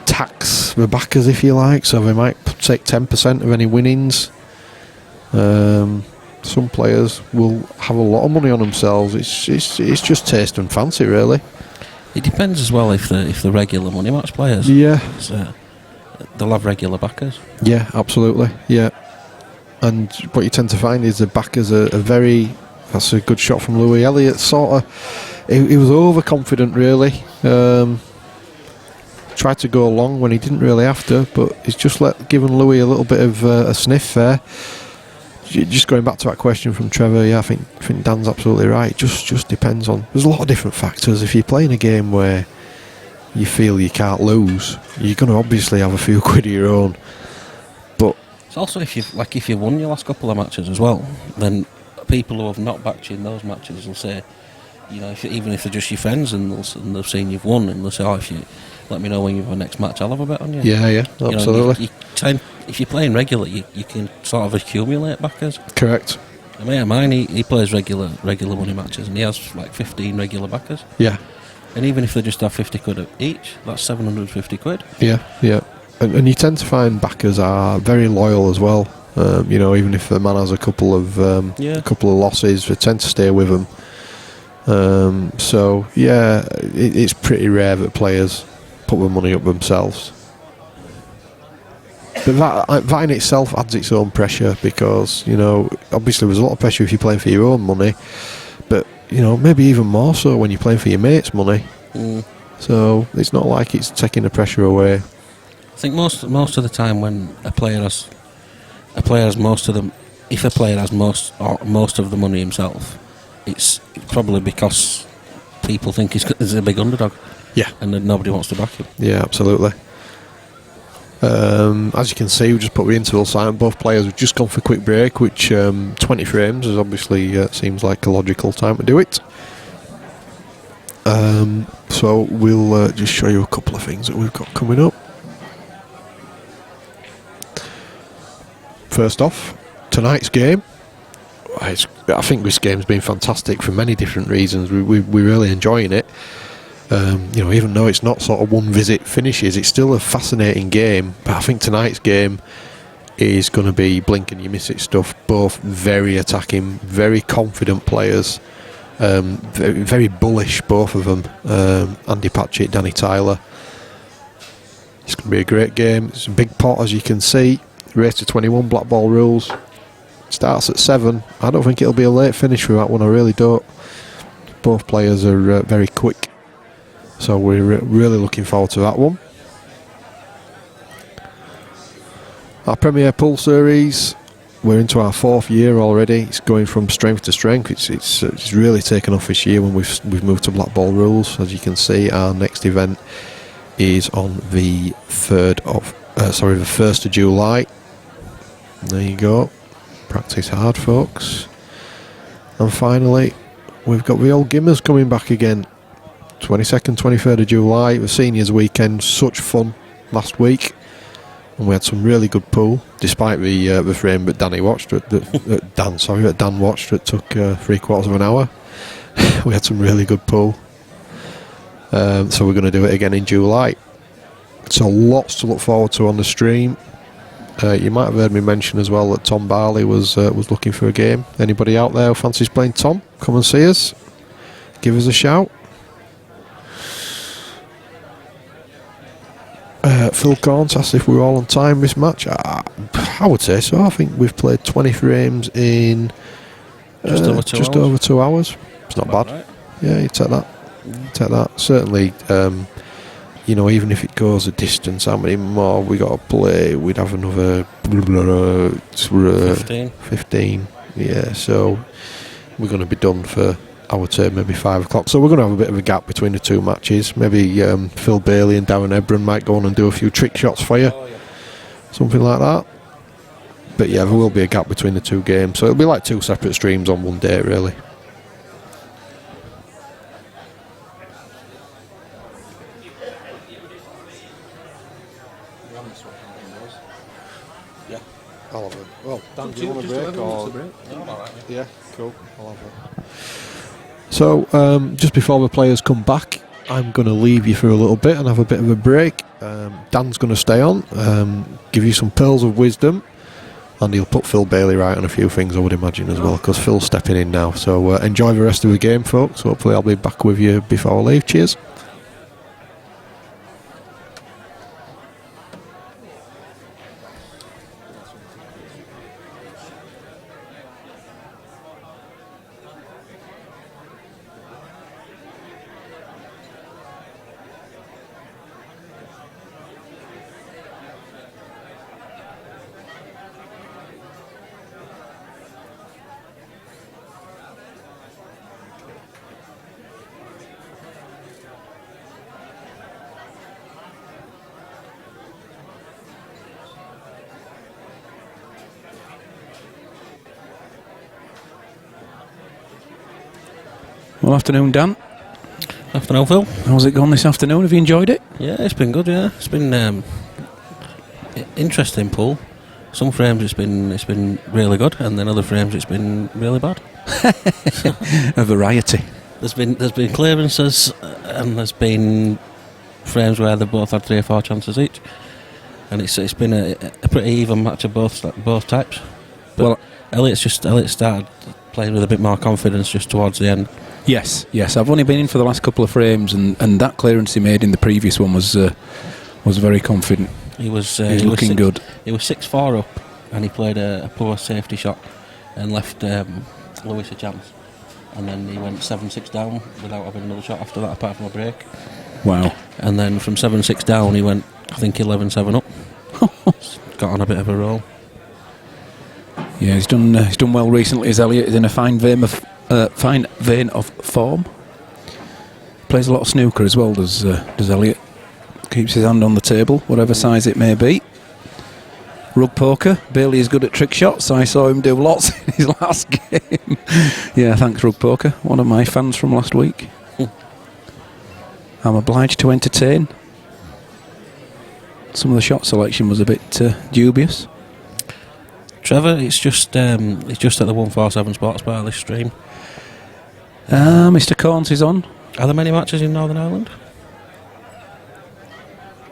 Speaker 2: tax the backers, if you like. So they might take 10% of any winnings. Some players will have a lot of money on themselves. It's just taste and fancy, really.
Speaker 3: It depends as well if the regular money match players.
Speaker 2: Yeah.
Speaker 3: So they'll have regular backers.
Speaker 2: Yeah, absolutely. Yeah. And what you tend to find is the backers are very... That's a good shot from Louis. Elliott sort of... He was overconfident, really. Tried to go long when he didn't really have to, but he's just given Louis a little bit of a sniff there. Just going back to that question from Trevor, yeah, I think Dan's absolutely right. It just depends on... There's a lot of different factors. If you're playing a game where you feel you can't lose, you're going to obviously have a few quid of your own. But
Speaker 3: it's also if you won your last couple of matches as well, then people who have not backed you in those matches will say, even if they're just your friends and they've seen you've won, and they'll say, if you let me know when you have a next match, I'll have a bet on you.
Speaker 2: Yeah, absolutely.
Speaker 3: If you're playing regular, you can sort of accumulate backers.
Speaker 2: Correct.
Speaker 3: A mate of mine, he plays regular money matches, and he has 15 regular backers.
Speaker 2: Yeah.
Speaker 3: And even if they just have 50 quid each, that's 750 quid.
Speaker 2: Yeah. And you tend to find backers are very loyal as well. Even if the man has a couple of losses, they tend to stay with him. It's pretty rare that players put their money up themselves. But that in itself adds its own pressure, because obviously there's a lot of pressure if you're playing for your own money, but maybe even more so when you're playing for your mate's money. So it's not like it's taking the pressure away.
Speaker 3: I think most of the time when a player has most of them, if a player has most of the money himself, it's probably because people think he's a big underdog.
Speaker 2: Yeah.
Speaker 3: And then nobody wants to back him.
Speaker 2: Yeah, absolutely. As you can see, we just put the interval sign. Both players have just gone for a quick break, which 20 frames is obviously seems like a logical time to do it. So we'll just show you a couple of things that we've got coming up. First off, tonight's game. I think this game's been fantastic for many different reasons. We're really enjoying it. Even though it's not sort of one visit finishes, it's still a fascinating game. But I think tonight's game is going to be blink and you miss it stuff. Both very attacking, very confident players, very, very bullish, both of them. Andy Patchett, Danny Tyler. It's going to be a great game. It's a big pot, as you can see. Race to 21, black ball rules. Starts at 7. I don't think it'll be a late finish for that one. I really don't. Both players are very quick. So we're really looking forward to that one. Our Premier Pool Series, we're into our 4th year already. It's going from strength to strength. It's really taken off this year when we've moved to black ball rules. As you can see, our next event is on the 1st of July. There you go. Practice hard, folks. And finally, we've got the old Gimmers coming back again. 22nd, 23rd of July, the seniors weekend. Such fun last week, and we had some really good pool, despite the frame that Dan watched. Dan watched. It took 3/4 of an hour. We had some really good pool. So we're going to do it again in July. So lots to look forward to on the stream. You might have heard me mention as well that Tom Barley was looking for a game. Anybody out there who fancies playing Tom? Come and see us. Give us a shout. Phil Corns asked if we were all on time this match. I would say so. I think we've played 20 frames in just over 2 hours. It's not bad. Right. Yeah, you take that. Take that. Certainly, even if it goes a distance, how many more we got to play? We'd have another 15. Yeah, so we're going to be done for, I would say, maybe 5 o'clock. So we're going to have a bit of a gap between the 2 matches. Maybe Phil Bailey and Darren Ebron might go on and do a few trick shots for you.
Speaker 1: Oh, yeah.
Speaker 2: Something like that. But yeah, there will be a gap between the 2 games. So it'll be like 2 separate streams on one day, really.
Speaker 1: Yeah.
Speaker 2: I'll have it. Well, Dan, do you want a break? Yeah, cool. I'll have it. So, just before the players come back, I'm going to leave you for a little bit and have a bit of a break. Dan's going to stay on, give you some pearls of wisdom, and he'll put Phil Bailey right on a few things, I would imagine, as well, because Phil's stepping in now. So enjoy the rest of the game, folks. Hopefully I'll be back with you before I leave. Cheers.
Speaker 4: Well, afternoon, Dan.
Speaker 3: Afternoon, Phil.
Speaker 4: How's it gone this afternoon? Have you enjoyed it?
Speaker 3: Yeah, it's been good. Yeah, it's been interesting pool. Some frames it's been really good, and then other frames it's been really bad.
Speaker 4: A variety.
Speaker 3: There's been clearances, and there's been frames where they've both had 3 or 4 chances each, and it's been a pretty even match of both types. But
Speaker 4: Well,
Speaker 3: Elliott started playing with a bit more confidence just towards the end.
Speaker 4: yes. I've only been in for the last couple of frames, and that clearance he made in the previous one was very confident.
Speaker 3: He was
Speaker 4: looking good.
Speaker 3: He was 6-4 up, and he played a poor safety shot and left Lewis a chance. And then he went 7-6 down without having another shot after that, apart from a break.
Speaker 4: Wow.
Speaker 3: And then from 7-6 down, he went, I think, 11-7 up. Got on a bit of a roll.
Speaker 4: Yeah, he's done well recently. As Elliott is in a fine vein of form. Plays a lot of snooker as well. Does Elliott? Keeps his hand on the table, whatever size it may be. Rug poker. Bailey is good at trick shots. I saw him do lots in his last game. Yeah, thanks, Rug Poker. One of my fans from last week. I'm obliged to entertain. Some of the shot selection was a bit dubious.
Speaker 3: Trevor, it's just at the 147 Sports Bar this stream.
Speaker 4: Mr. Corns is on.
Speaker 3: Are there many matches in Northern Ireland?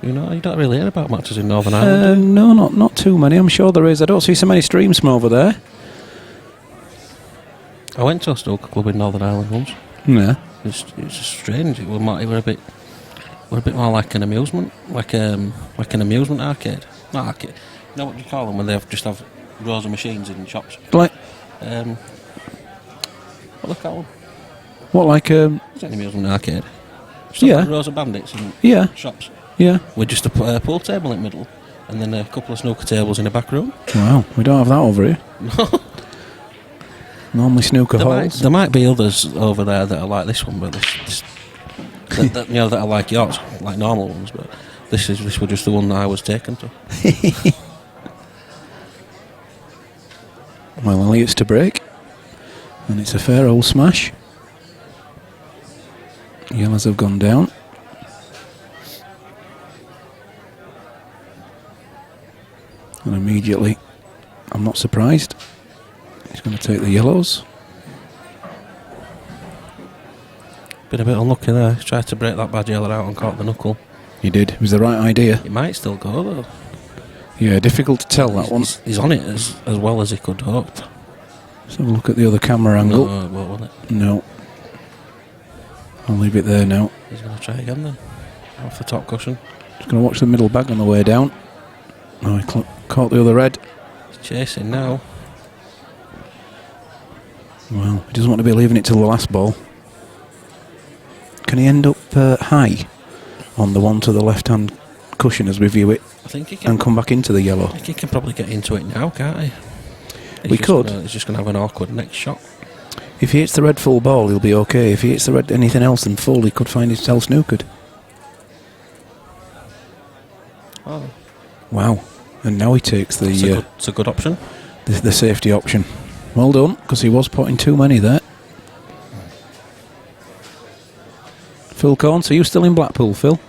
Speaker 3: You don't really hear about matches in Northern Ireland.
Speaker 4: No, not too many. I'm sure there is. I don't see so many streams from over there.
Speaker 3: I went to a snooker club in Northern Ireland once.
Speaker 4: Yeah.
Speaker 3: It's just strange. It were a bit more like an amusement, like an amusement arcade. Not arcade. You know what you call them when they just have rows of machines in shops?
Speaker 4: Like
Speaker 3: What do they call them?
Speaker 4: what? Like
Speaker 3: Is it an amusement arcade? Just
Speaker 4: Yeah.
Speaker 3: like rows of bandits in
Speaker 4: yeah,
Speaker 3: shops
Speaker 4: yeah.
Speaker 3: with just a pool table in the middle, and then a couple of snooker tables in the back room.
Speaker 4: Wow, we don't have that over here. Normally snooker halls.
Speaker 3: There might be others over there that are like this one, but that are like yours, like normal ones. But this was just the one that I was taken to.
Speaker 4: Well, Elliott's to break, and it's a fair old smash. Yellows have gone down. And immediately, I'm not surprised. He's going to take the yellows.
Speaker 3: Been a bit unlucky there. He tried to break that bad yellow out and caught the knuckle.
Speaker 4: He did. It was the right idea.
Speaker 3: It might still go though.
Speaker 4: Yeah, difficult to tell that one.
Speaker 3: He's on it as well as he could hope.
Speaker 4: Let's have a look at the other camera angle.
Speaker 3: No, it won't, will it?
Speaker 4: No. I'll leave it there now.
Speaker 3: He's going to try again then. Off the top cushion.
Speaker 4: Just going to watch the middle bag on the way down. Oh, he caught the other red.
Speaker 3: He's chasing now.
Speaker 4: Well, he doesn't want to be leaving it till the last ball. Can he end up high on the one to the left-hand cushion as we view it
Speaker 3: I think he can.
Speaker 4: and come back into the yellow?
Speaker 3: I think he can probably get into it now, can't he?
Speaker 4: We could.
Speaker 3: He's just going to have an awkward next shot.
Speaker 4: If he hits the red full ball, he'll be okay. If he hits the red anything else than full, he could find himself snookered.
Speaker 3: Oh,
Speaker 4: Wow. And now he takes
Speaker 3: it's a good option.
Speaker 4: the safety option. Well done, because he was putting too many there. Phil Corns, are you still in Blackpool, Phil?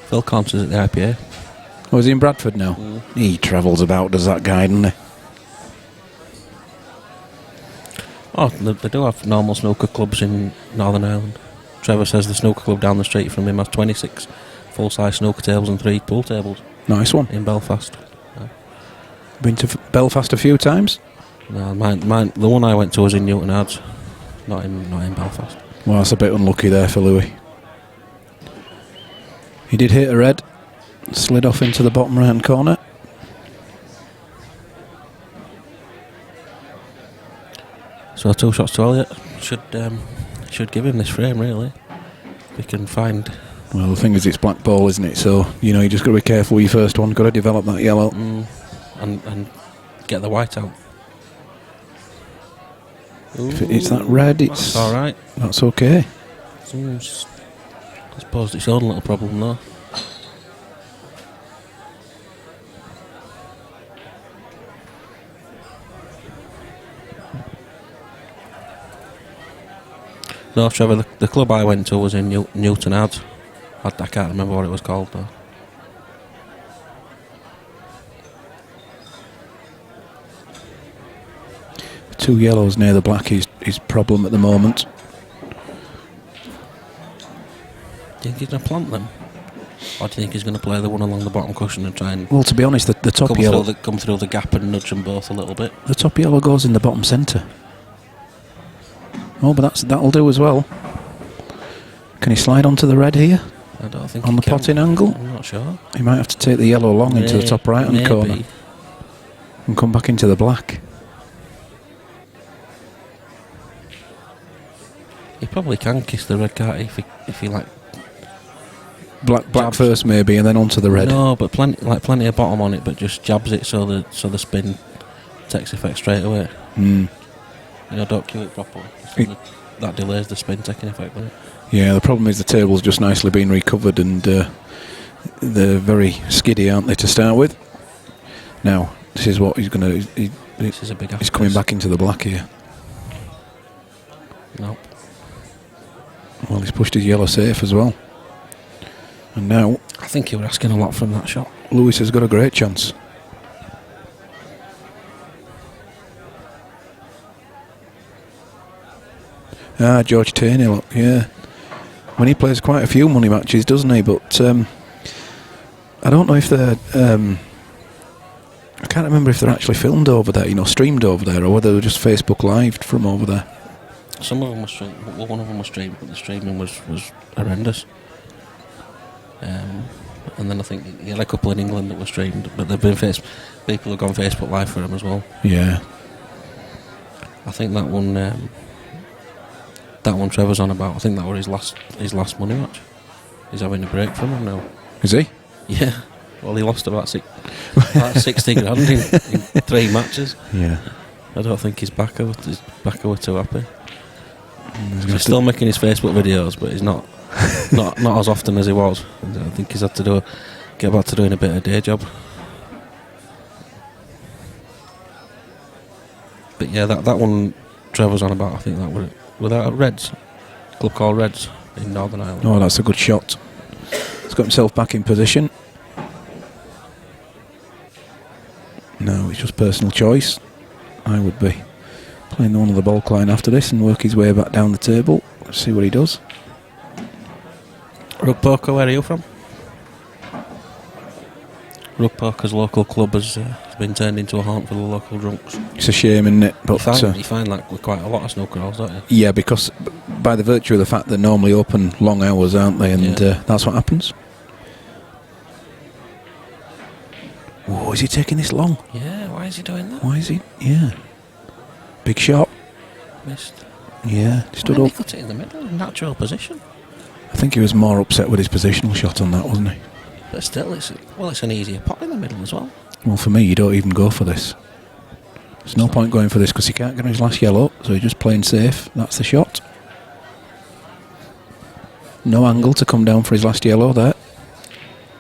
Speaker 3: Phil Corns is at the IPA.
Speaker 4: Or is he in Bradford now? He travels about, does that guy, doesn't he?
Speaker 3: Oh, they do have normal snooker clubs in Northern Ireland. Trevor says the snooker club down the street from him has 26 full-size snooker tables and 3 pool tables
Speaker 4: Nice one.
Speaker 3: in Belfast.
Speaker 4: Been to Belfast a few times?
Speaker 3: No, the one I went to was in Newton Ards, not in Belfast.
Speaker 4: Well, that's a bit unlucky there for Louis. He did hit a red, slid off into the bottom right-hand corner.
Speaker 3: So 2 shots to Elliott should give him this frame, really. We can find.
Speaker 4: Well, the thing is, it's black ball, isn't it? So, you just got to be careful with your first one. Got to develop that yellow.
Speaker 3: And get the white out.
Speaker 4: If it's that red,
Speaker 3: That's all right.
Speaker 4: That's okay.
Speaker 3: I suppose it's own little problem though. No, Trevor, the club I went to was in Newton Ards. I can't remember what it was called though.
Speaker 4: Two yellows near the black is problem at the moment.
Speaker 3: Do you think he's going to plant them? Or do you think he's going to play the one along the bottom cushion and try and
Speaker 4: Well, to be honest, the top yellow...
Speaker 3: come through the gap and nudge them both a little bit?
Speaker 4: The top yellow goes in the bottom centre. Oh, but that'll do as well. Can he slide onto the red here?
Speaker 3: I don't think
Speaker 4: On
Speaker 3: he
Speaker 4: the
Speaker 3: can.
Speaker 4: potting angle?
Speaker 3: I'm not sure.
Speaker 4: He might have to take the yellow long into the top right-hand corner and come back into the black.
Speaker 3: He probably can kiss the red, can't he? If he like
Speaker 4: Black
Speaker 3: jabs.
Speaker 4: first maybe, and then onto the red.
Speaker 3: No, but plenty of bottom on it, but just jabs it so the spin takes effect straight away. Don't cue it properly. That delays the spin taking effect with it.
Speaker 4: Yeah, the problem is the table's just nicely been recovered, and they're very skiddy, aren't they, to start with? Now, this is what he's going to...
Speaker 3: This is a big
Speaker 4: He's coming back into the black here.
Speaker 3: Nope.
Speaker 4: Well, he's pushed his yellow safe as well. And now...
Speaker 3: I think you were asking a lot from that shot.
Speaker 4: Lewis has got a great chance. George Taney, look, yeah. When he plays quite a few money matches, doesn't he? But I don't know if they're... I can't remember if they're actually filmed over there, streamed over there, or whether they're just Facebook Lived from over there.
Speaker 3: Some of them were streamed. Well, one of them was streamed, but the streaming was horrendous. And then I think you had a couple in England that were streamed, but they've been people have gone Facebook Live for them as well.
Speaker 4: Yeah.
Speaker 3: I think that one Trevor's on about. I think that was his last money match. He's having a break from him now.
Speaker 4: Is he?
Speaker 3: Yeah. Well, he lost about 60 grand in 3 matches.
Speaker 4: Yeah.
Speaker 3: I don't think his backer were too happy. He's still making his Facebook videos, but he's not as often as he was. I think he's had to get back to doing a bit of day job. But yeah, that one Trevor's on about. I think that were that at Reds, a club called Reds in Northern Ireland.
Speaker 4: Oh, that's a good shot. He's got himself back in position. No, it's just personal choice. I would be playing the one of the ball line after this and work his way back down the table. Let's see what he does.
Speaker 3: Rug Poker, where are you from? Rug Poker's local club has been turned into a haunt for the local drunks.
Speaker 4: It's a shame, isn't it? But
Speaker 3: you find that with quite a lot of snooker halls, don't you?
Speaker 4: Yeah, because by the virtue of the fact they're normally open long hours, aren't they? And that's what happens. Whoa, is he taking this long?
Speaker 3: Yeah, why is he doing that?
Speaker 4: Why is he? Yeah. Big shot.
Speaker 3: Missed.
Speaker 4: Yeah, he stood
Speaker 3: He
Speaker 4: up.
Speaker 3: cut it in the middle, natural position.
Speaker 4: I think he was more upset with his positional shot on that, wasn't he?
Speaker 3: But still, it's an easier pot in the middle as well.
Speaker 4: Well, for me, you don't even go for this. There's no point going for this because he can't get on his last yellow, so he's just playing safe. That's the shot. No angle to come down for his last yellow there.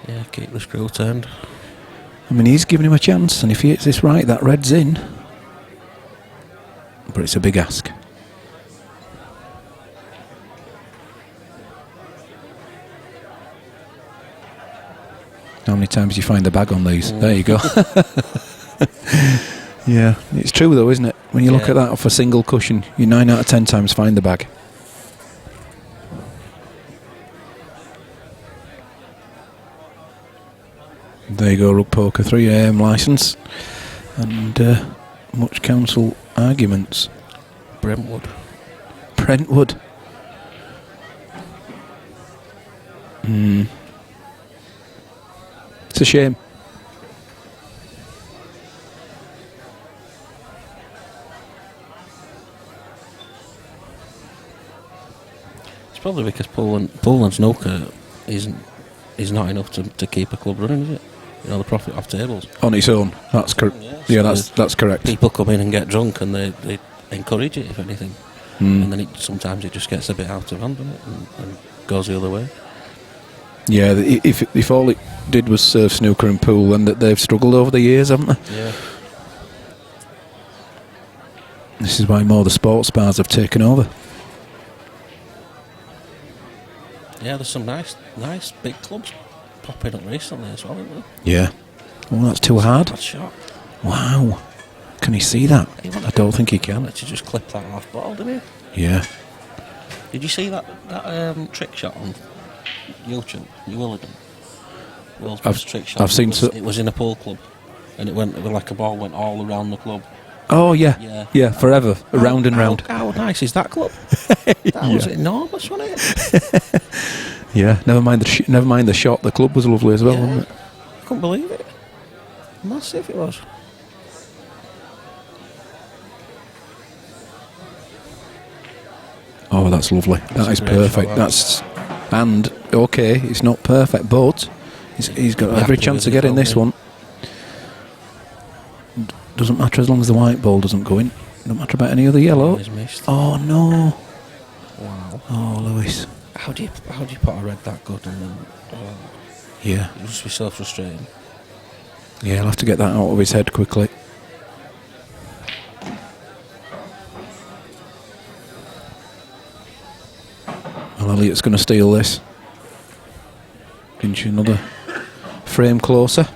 Speaker 3: Yeah, keep the screw turned.
Speaker 4: I mean, he's giving him a chance, and if he hits this right, that red's in. But it's a big ask. How many times do you find the bag on these? There you go. Yeah, it's true though, isn't it? When you look at that off a single cushion, you 9 out of 10 times find the bag. There you go, Rug Poker 3 AM licence. And much council arguments.
Speaker 3: Brentwood.
Speaker 4: Brentwood. It's a shame.
Speaker 3: It's probably because pool and snooker is not enough to keep a club running, is it? You know, the profit off tables.
Speaker 4: On its own, that's correct. Yeah,
Speaker 3: So
Speaker 4: that's correct.
Speaker 3: People come in and get drunk, and they encourage it, if anything. And then sometimes it just gets a bit out of hand, doesn't it, and goes the other way.
Speaker 4: Yeah, if all it did was serve snooker and pool, then that they've struggled over the years, haven't they?
Speaker 3: Yeah.
Speaker 4: This is why more of the sports bars have taken over.
Speaker 3: Yeah, there's some nice big clubs popping up recently as well, isn't there?
Speaker 4: Yeah. Oh, that's too hard.
Speaker 3: Bad shot.
Speaker 4: Wow. Can he see that? I don't think he can.
Speaker 3: To just clip that off ball, didn't he?
Speaker 4: Yeah.
Speaker 3: Did you see that trick shot on YouTube? You will have done. World's best trick shot.
Speaker 4: I've seen
Speaker 3: it was in a pool club, and it went like a ball went all around the club.
Speaker 4: Oh yeah. Yeah, forever. Round and round.
Speaker 3: How nice is that club? That was enormous, wasn't it?
Speaker 4: Yeah. Never mind the shot. The club was lovely as well, wasn't it?
Speaker 3: I couldn't believe it. Massive it was.
Speaker 4: Oh, that's lovely. That is perfect. And okay, it's not perfect, but he's got every chance of getting this one. Doesn't matter as long as the white ball doesn't go in. Don't matter about any other yellow. Oh no!
Speaker 3: Wow.
Speaker 4: Oh, Lewis.
Speaker 3: How do you put a red that good and then?
Speaker 4: Yeah.
Speaker 3: It must be so frustrating.
Speaker 4: Yeah, he'll have to get that out of his head quickly. Well, Elliott's going to steal this. Inch another frame closer.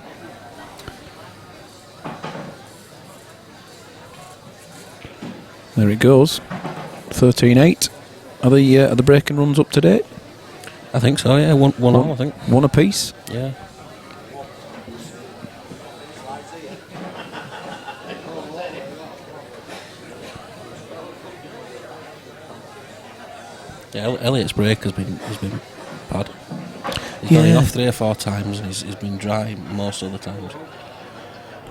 Speaker 4: There it goes. 13-8. Are the breaking runs up to date?
Speaker 3: I think so. Yeah, one all. I think
Speaker 4: one apiece.
Speaker 3: Yeah. Yeah, Elliott's break has been bad. He's gone off 3 or 4 times, and he's been dry most of the times.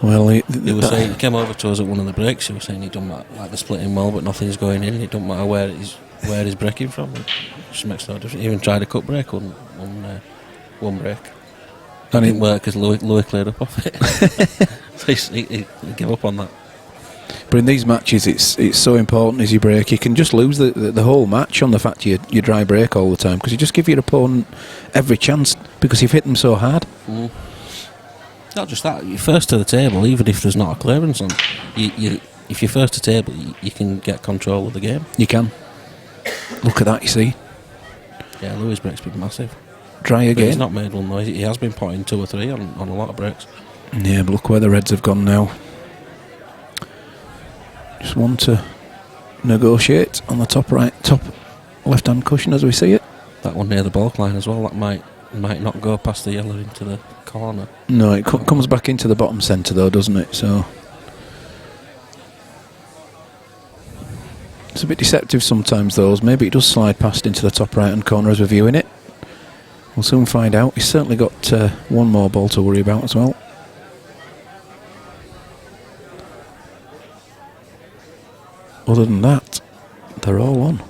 Speaker 4: Well,
Speaker 3: he was saying, he came over to us at one of the breaks. He was saying he don't matter, like the splitting well, but nothing's going in. It don't matter where he's breaking from. It just makes no difference. He even tried a cut break one break. And it didn't work because Louis cleared up off it. So he gave up on that.
Speaker 4: But in these matches, it's so important as you break. You can just lose the whole match on the fact you dry break all the time because you just give your opponent every chance because you've hit them so hard.
Speaker 3: Not just that, you're first to the table, even if there's not a clearance on. If you're first to table, you can get control of the game.
Speaker 4: You can. Look at that, you see.
Speaker 3: Yeah, Louis' break's been massive.
Speaker 4: Try again.
Speaker 3: But he's not made one though. He has been potting 2 or 3 on a lot of breaks.
Speaker 4: Yeah, but look where the Reds have gone now. Just one to negotiate on the top left-hand cushion as we see it.
Speaker 3: That one near the baulk line as well. That might not go past the yellow into the corner.
Speaker 4: No, it comes back into the bottom centre though, doesn't it? So it's a bit deceptive sometimes. Those maybe it does slide past into the top right-hand corner as we're viewing it. We'll soon find out. He's certainly got one more ball to worry about as well. Other than that They're all on.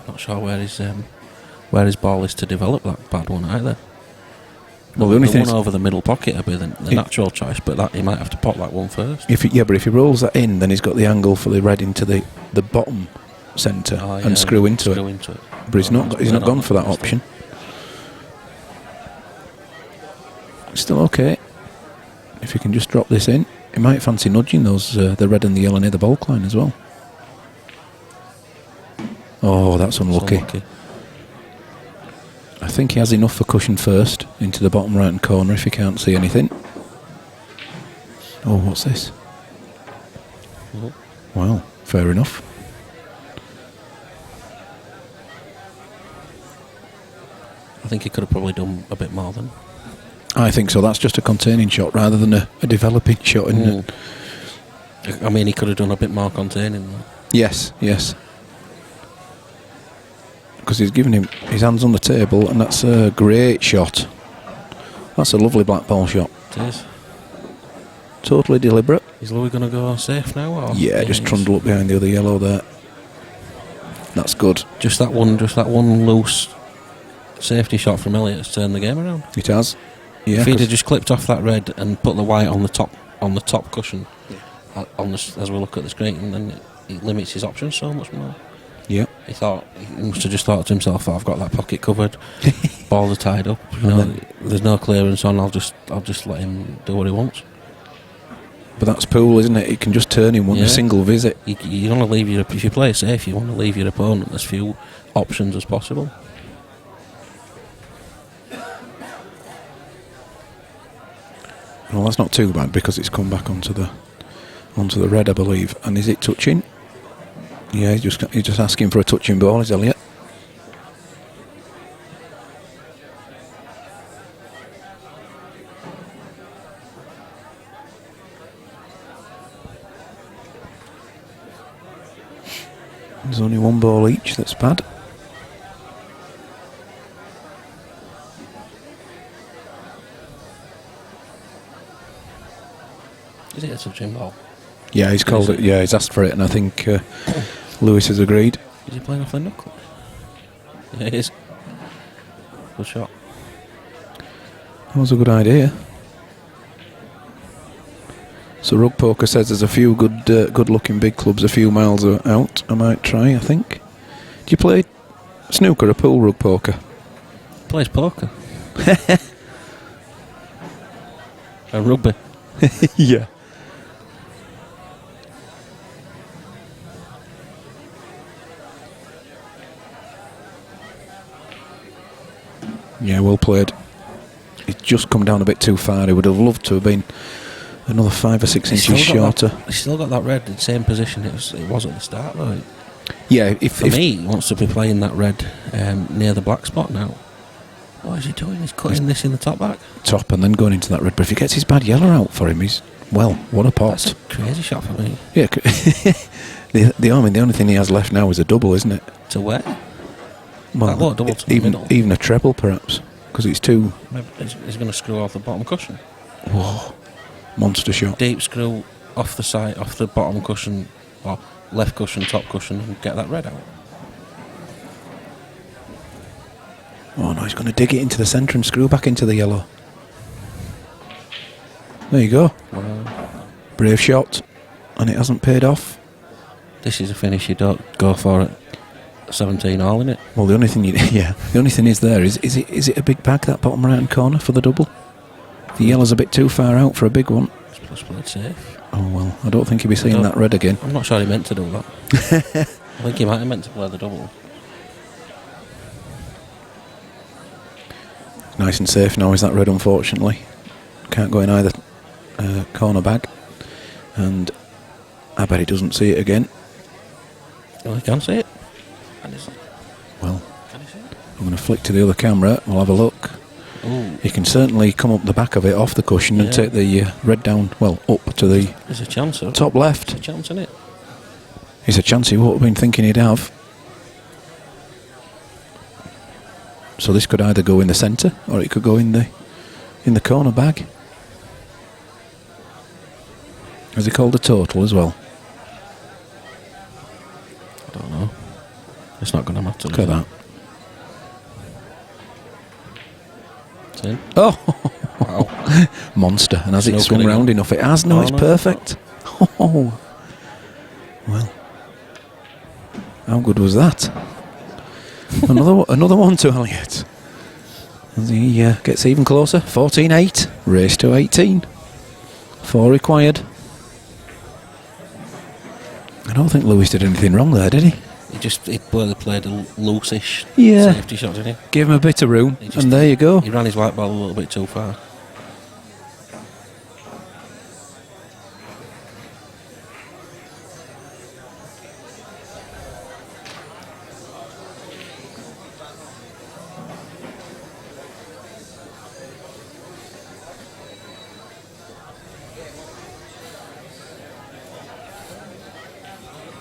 Speaker 3: Not sure where his ball is to develop that bad one either.
Speaker 4: Well, the only thing
Speaker 3: one
Speaker 4: is,
Speaker 3: over the middle pocket would be the natural choice, but that he might have to pop that one first.
Speaker 4: but if he rolls that in, then he's got the angle for the red into the bottom centre and screw into it. But he's not gone for that option. Still okay. If he can just drop this in, he might fancy nudging those the red and the yellow near the bulk line as well. Oh, that's unlucky. I think he has enough for cushion first into the bottom right hand corner if he can't see anything. Oh, what's this?
Speaker 3: Oh.
Speaker 4: Wow, fair enough.
Speaker 3: I think he could have probably done a bit more than.
Speaker 4: I think so. That's just a containing shot rather than a developing shot, isn't it?
Speaker 3: I mean, he could have done a bit more containing though.
Speaker 4: Yes. Because he's given him his hands on the table, and that's a great shot. That's a lovely black ball shot.
Speaker 3: It is.
Speaker 4: Totally deliberate.
Speaker 3: Is Louis going to go safe now? Or?
Speaker 4: Yeah, just trundle up behind the other yellow there. That's good.
Speaker 3: Just that one loose safety shot from Elliott has turned the game around.
Speaker 4: It has. Yeah.
Speaker 3: If he'd have just clipped off that red and put the white on the top cushion, as we look at the screen, then it limits his options so much more.
Speaker 4: Yeah.
Speaker 3: He must have just thought to himself, I've got that pocket covered, balls are tied up, there's no clearance on, I'll just let him do what he wants.
Speaker 4: But that's pool, isn't it? It can just turn in a single visit.
Speaker 3: You want to leave if you play safe, you want to leave your opponent as few options as possible.
Speaker 4: Well, that's not too bad because it's come back onto the red, I believe. And is it touching? Yeah, he's just asking for a touching ball, is Elliott. There's only one ball each, that's bad.
Speaker 3: Is it a touching ball?
Speaker 4: Yeah, he's called it. Yeah, he's asked for it, and I think Lewis has agreed.
Speaker 3: Is he playing off the knuckle? Yeah, he is. Good shot.
Speaker 4: That was a good idea. So Rug Poker says there's a few good-looking big clubs a few miles out. I might try, I think. Do you play snooker or pool, Rug Poker?
Speaker 3: Plays poker. And rugby.
Speaker 4: Yeah. Yeah, well played. He's just come down a bit too far. He would have loved to have been another 5 or 6 inches shorter.
Speaker 3: He's still got that red in the same position it was at the start, right?
Speaker 4: Yeah,
Speaker 3: For me, he wants to be playing that red near the black spot now. What is he doing? He's cutting this in the top back.
Speaker 4: Top and then going into that red. But if he gets his bad yellow out for him, what a pot.
Speaker 3: That's a crazy shot for me.
Speaker 4: Yeah, the only thing he has left now is a double, isn't it?
Speaker 3: To where?
Speaker 4: Well,
Speaker 3: what, double to the middle?
Speaker 4: Even a treble, perhaps, because it's too.
Speaker 3: He's going to screw off the bottom cushion.
Speaker 4: Whoa, monster shot.
Speaker 3: Deep screw off the bottom cushion, or left cushion, top cushion, and get that red out.
Speaker 4: Oh no, he's going to dig it into the centre and screw back into the yellow. There you go.
Speaker 3: Wow.
Speaker 4: Brave shot, and it hasn't paid off.
Speaker 3: This is a finish you don't go for it. 17 all in it.
Speaker 4: Well, the only thing is there is it a big bag, that bottom right hand corner for the double? The yellow's a bit too far out for a big one.
Speaker 3: It's played safe.
Speaker 4: Oh well, I don't think he'll be seeing that red again.
Speaker 3: I'm not sure he meant to do that. I think he might have meant to play the double.
Speaker 4: Nice and safe now is that red, unfortunately. Can't go in either corner bag. And I bet he doesn't see it again.
Speaker 3: Well, he can see it.
Speaker 4: Well,
Speaker 3: Can he see it?
Speaker 4: I'm going to flick to the other camera. We'll have a look.
Speaker 3: Ooh.
Speaker 4: You can certainly come up the back of it off the cushion and take the red down, up to the
Speaker 3: There's a chance of
Speaker 4: top left.
Speaker 3: There's a chance in it.
Speaker 4: It's a chance he would have been thinking he'd have. So this could either go in the centre or it could go in the corner bag. Has he called a total as well?
Speaker 3: I don't know. It's not going to matter.
Speaker 4: Look at that.
Speaker 3: It's in.
Speaker 4: Oh,
Speaker 3: Wow.
Speaker 4: monster. And has it
Speaker 3: Snooker
Speaker 4: swung
Speaker 3: again.
Speaker 4: round enough? It has. No,
Speaker 3: Oh,
Speaker 4: it's
Speaker 3: no.
Speaker 4: perfect. Oh, well. How good was that? Another one to Elliott. As he gets even closer. 14-8. Race to 18. 4 required. I don't think Lewis did anything wrong there, did he?
Speaker 3: He played a loose-ish
Speaker 4: Yeah.
Speaker 3: safety shot, didn't he?
Speaker 4: Gave him a bit of room,
Speaker 3: He
Speaker 4: and there you go.
Speaker 3: He ran his white ball a little bit too far.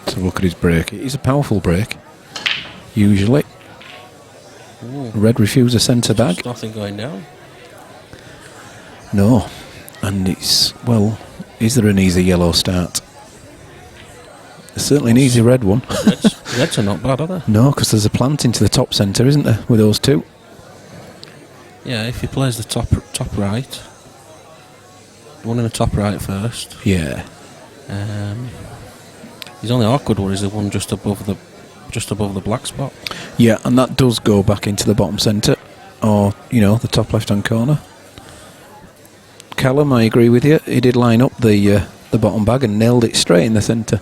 Speaker 4: So look at his break. It's a powerful break. Usually.
Speaker 3: Ooh.
Speaker 4: Red refuser centre bag.
Speaker 3: There's nothing going down.
Speaker 4: No. And it's, well, is there an easy yellow start? There's certainly an easy red one.
Speaker 3: Reds are not bad, are they?
Speaker 4: No, because there's a plant into the top centre, isn't there, with those two?
Speaker 3: Yeah, if he plays the top right, the one in the top right first.
Speaker 4: Yeah.
Speaker 3: His only awkward one is the one just above the black spot.
Speaker 4: Yeah, and that does go back into the bottom centre, or, the top left-hand corner. Callum, I agree with you. He did line up the bottom bag and nailed it straight in the centre.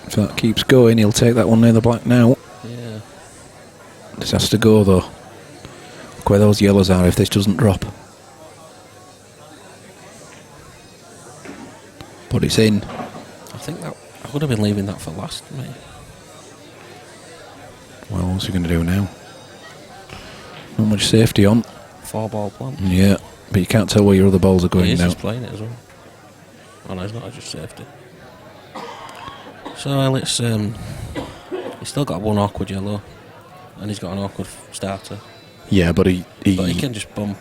Speaker 4: If that keeps going, he'll take that one near the black now.
Speaker 3: Yeah.
Speaker 4: This has to go though. Look where those yellows are if this doesn't drop. But it's in.
Speaker 3: I think that I would have been leaving that for last, mate.
Speaker 4: Well, what's he going to do now? Not much safety on.
Speaker 3: 4-ball plan.
Speaker 4: Yeah, but you can't tell where your other balls are
Speaker 3: He
Speaker 4: going
Speaker 3: is
Speaker 4: now.
Speaker 3: just playing it as well. Oh no, he's not, just safety. So Elliott's he's still got one awkward yellow, and he's got an awkward starter.
Speaker 4: Yeah, but
Speaker 3: But he can just bump.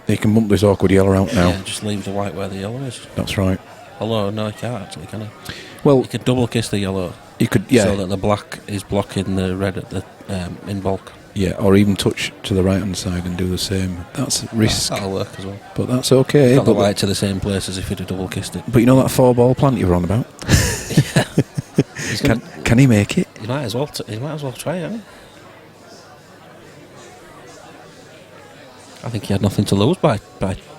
Speaker 4: he can bump this awkward yellow out now.
Speaker 3: Yeah, just leave the white where the yellow is.
Speaker 4: That's right.
Speaker 3: Although no, he can't actually, can he?
Speaker 4: Well,
Speaker 3: He could double kiss the yellow.
Speaker 4: you could, yeah,
Speaker 3: So that the black is blocking the red at the in bulk.
Speaker 4: yeah, or even touch to the right hand side and do the same. That's a risk,
Speaker 3: That'll work as well.
Speaker 4: but that's okay.
Speaker 3: Got the
Speaker 4: But,
Speaker 3: white to the same place as if he'd have double kissed it.
Speaker 4: but you know that 4-ball plant you were on about?
Speaker 3: He's gonna,
Speaker 4: Can he make it?
Speaker 3: he might as well. He might as well try it. I think he had nothing to lose by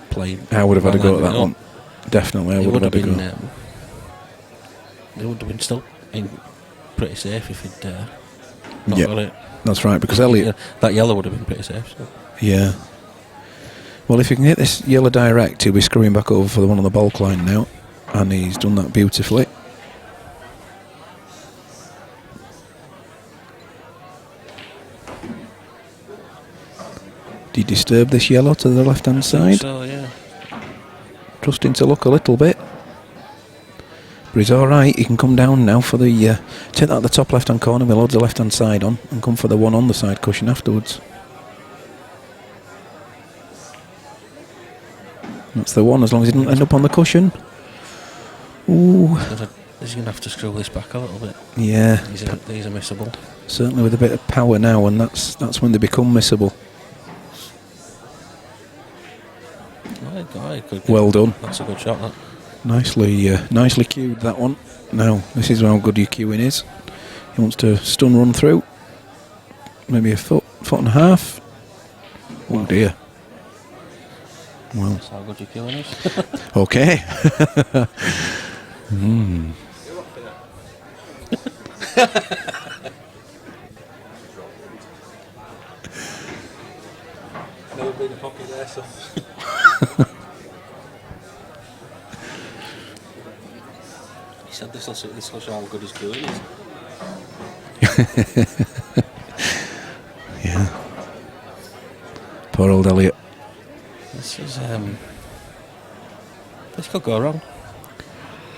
Speaker 3: playing.
Speaker 4: I would have had a go at
Speaker 3: lining
Speaker 4: that
Speaker 3: it up.
Speaker 4: one. Definitely, I
Speaker 3: He
Speaker 4: would have had a
Speaker 3: been.
Speaker 4: go.
Speaker 3: He would have been still been pretty safe if he'd not
Speaker 4: Yeah.
Speaker 3: got it.
Speaker 4: That's right, because Elliott,
Speaker 3: Yeah, that yellow would have been pretty safe. So.
Speaker 4: yeah. Well, if he can hit this yellow direct, he'll be screwing back over for the one on the bulk line now, and he's done that beautifully. Did he disturb this yellow to the left-hand side?
Speaker 3: So yeah,
Speaker 4: Trusting to look a little bit. But he's alright, he can come down now for the... take that at the top left-hand corner, we'll load the left-hand side on, and come for the one on the side cushion afterwards. That's the one, as long as he doesn't end up on the cushion. Ooh,
Speaker 3: he's going to have to screw this back a little bit.
Speaker 4: yeah,
Speaker 3: These are missable.
Speaker 4: certainly with a bit of power now, and that's when they become missable. Well done.
Speaker 3: That's a good shot. That.
Speaker 4: Nicely cued, that one. Now, this is how good your cueing is. He wants to stun run through. Maybe a foot and a half. Oh dear. Well,
Speaker 3: That's how good your killing is.
Speaker 4: okay.
Speaker 1: Never been a pocket there, so.
Speaker 3: said this will show how good his doing is.
Speaker 4: Yeah. Poor old Elliott.
Speaker 3: This is this could go wrong.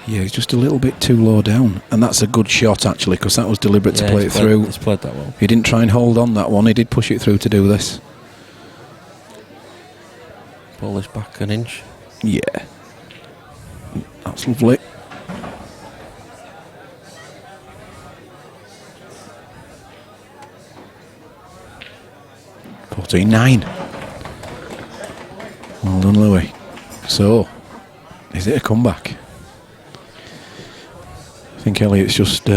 Speaker 4: Yeah, he's just a little bit too low down, and that's a good shot actually, because that was deliberate to play it through.
Speaker 3: He's played that well.
Speaker 4: He didn't try and hold on that one. He did push it through to do this.
Speaker 3: Pull this back an inch.
Speaker 4: Yeah, that's lovely. $14-9. Well done, Louis. So, is it a comeback? I think Elliott's just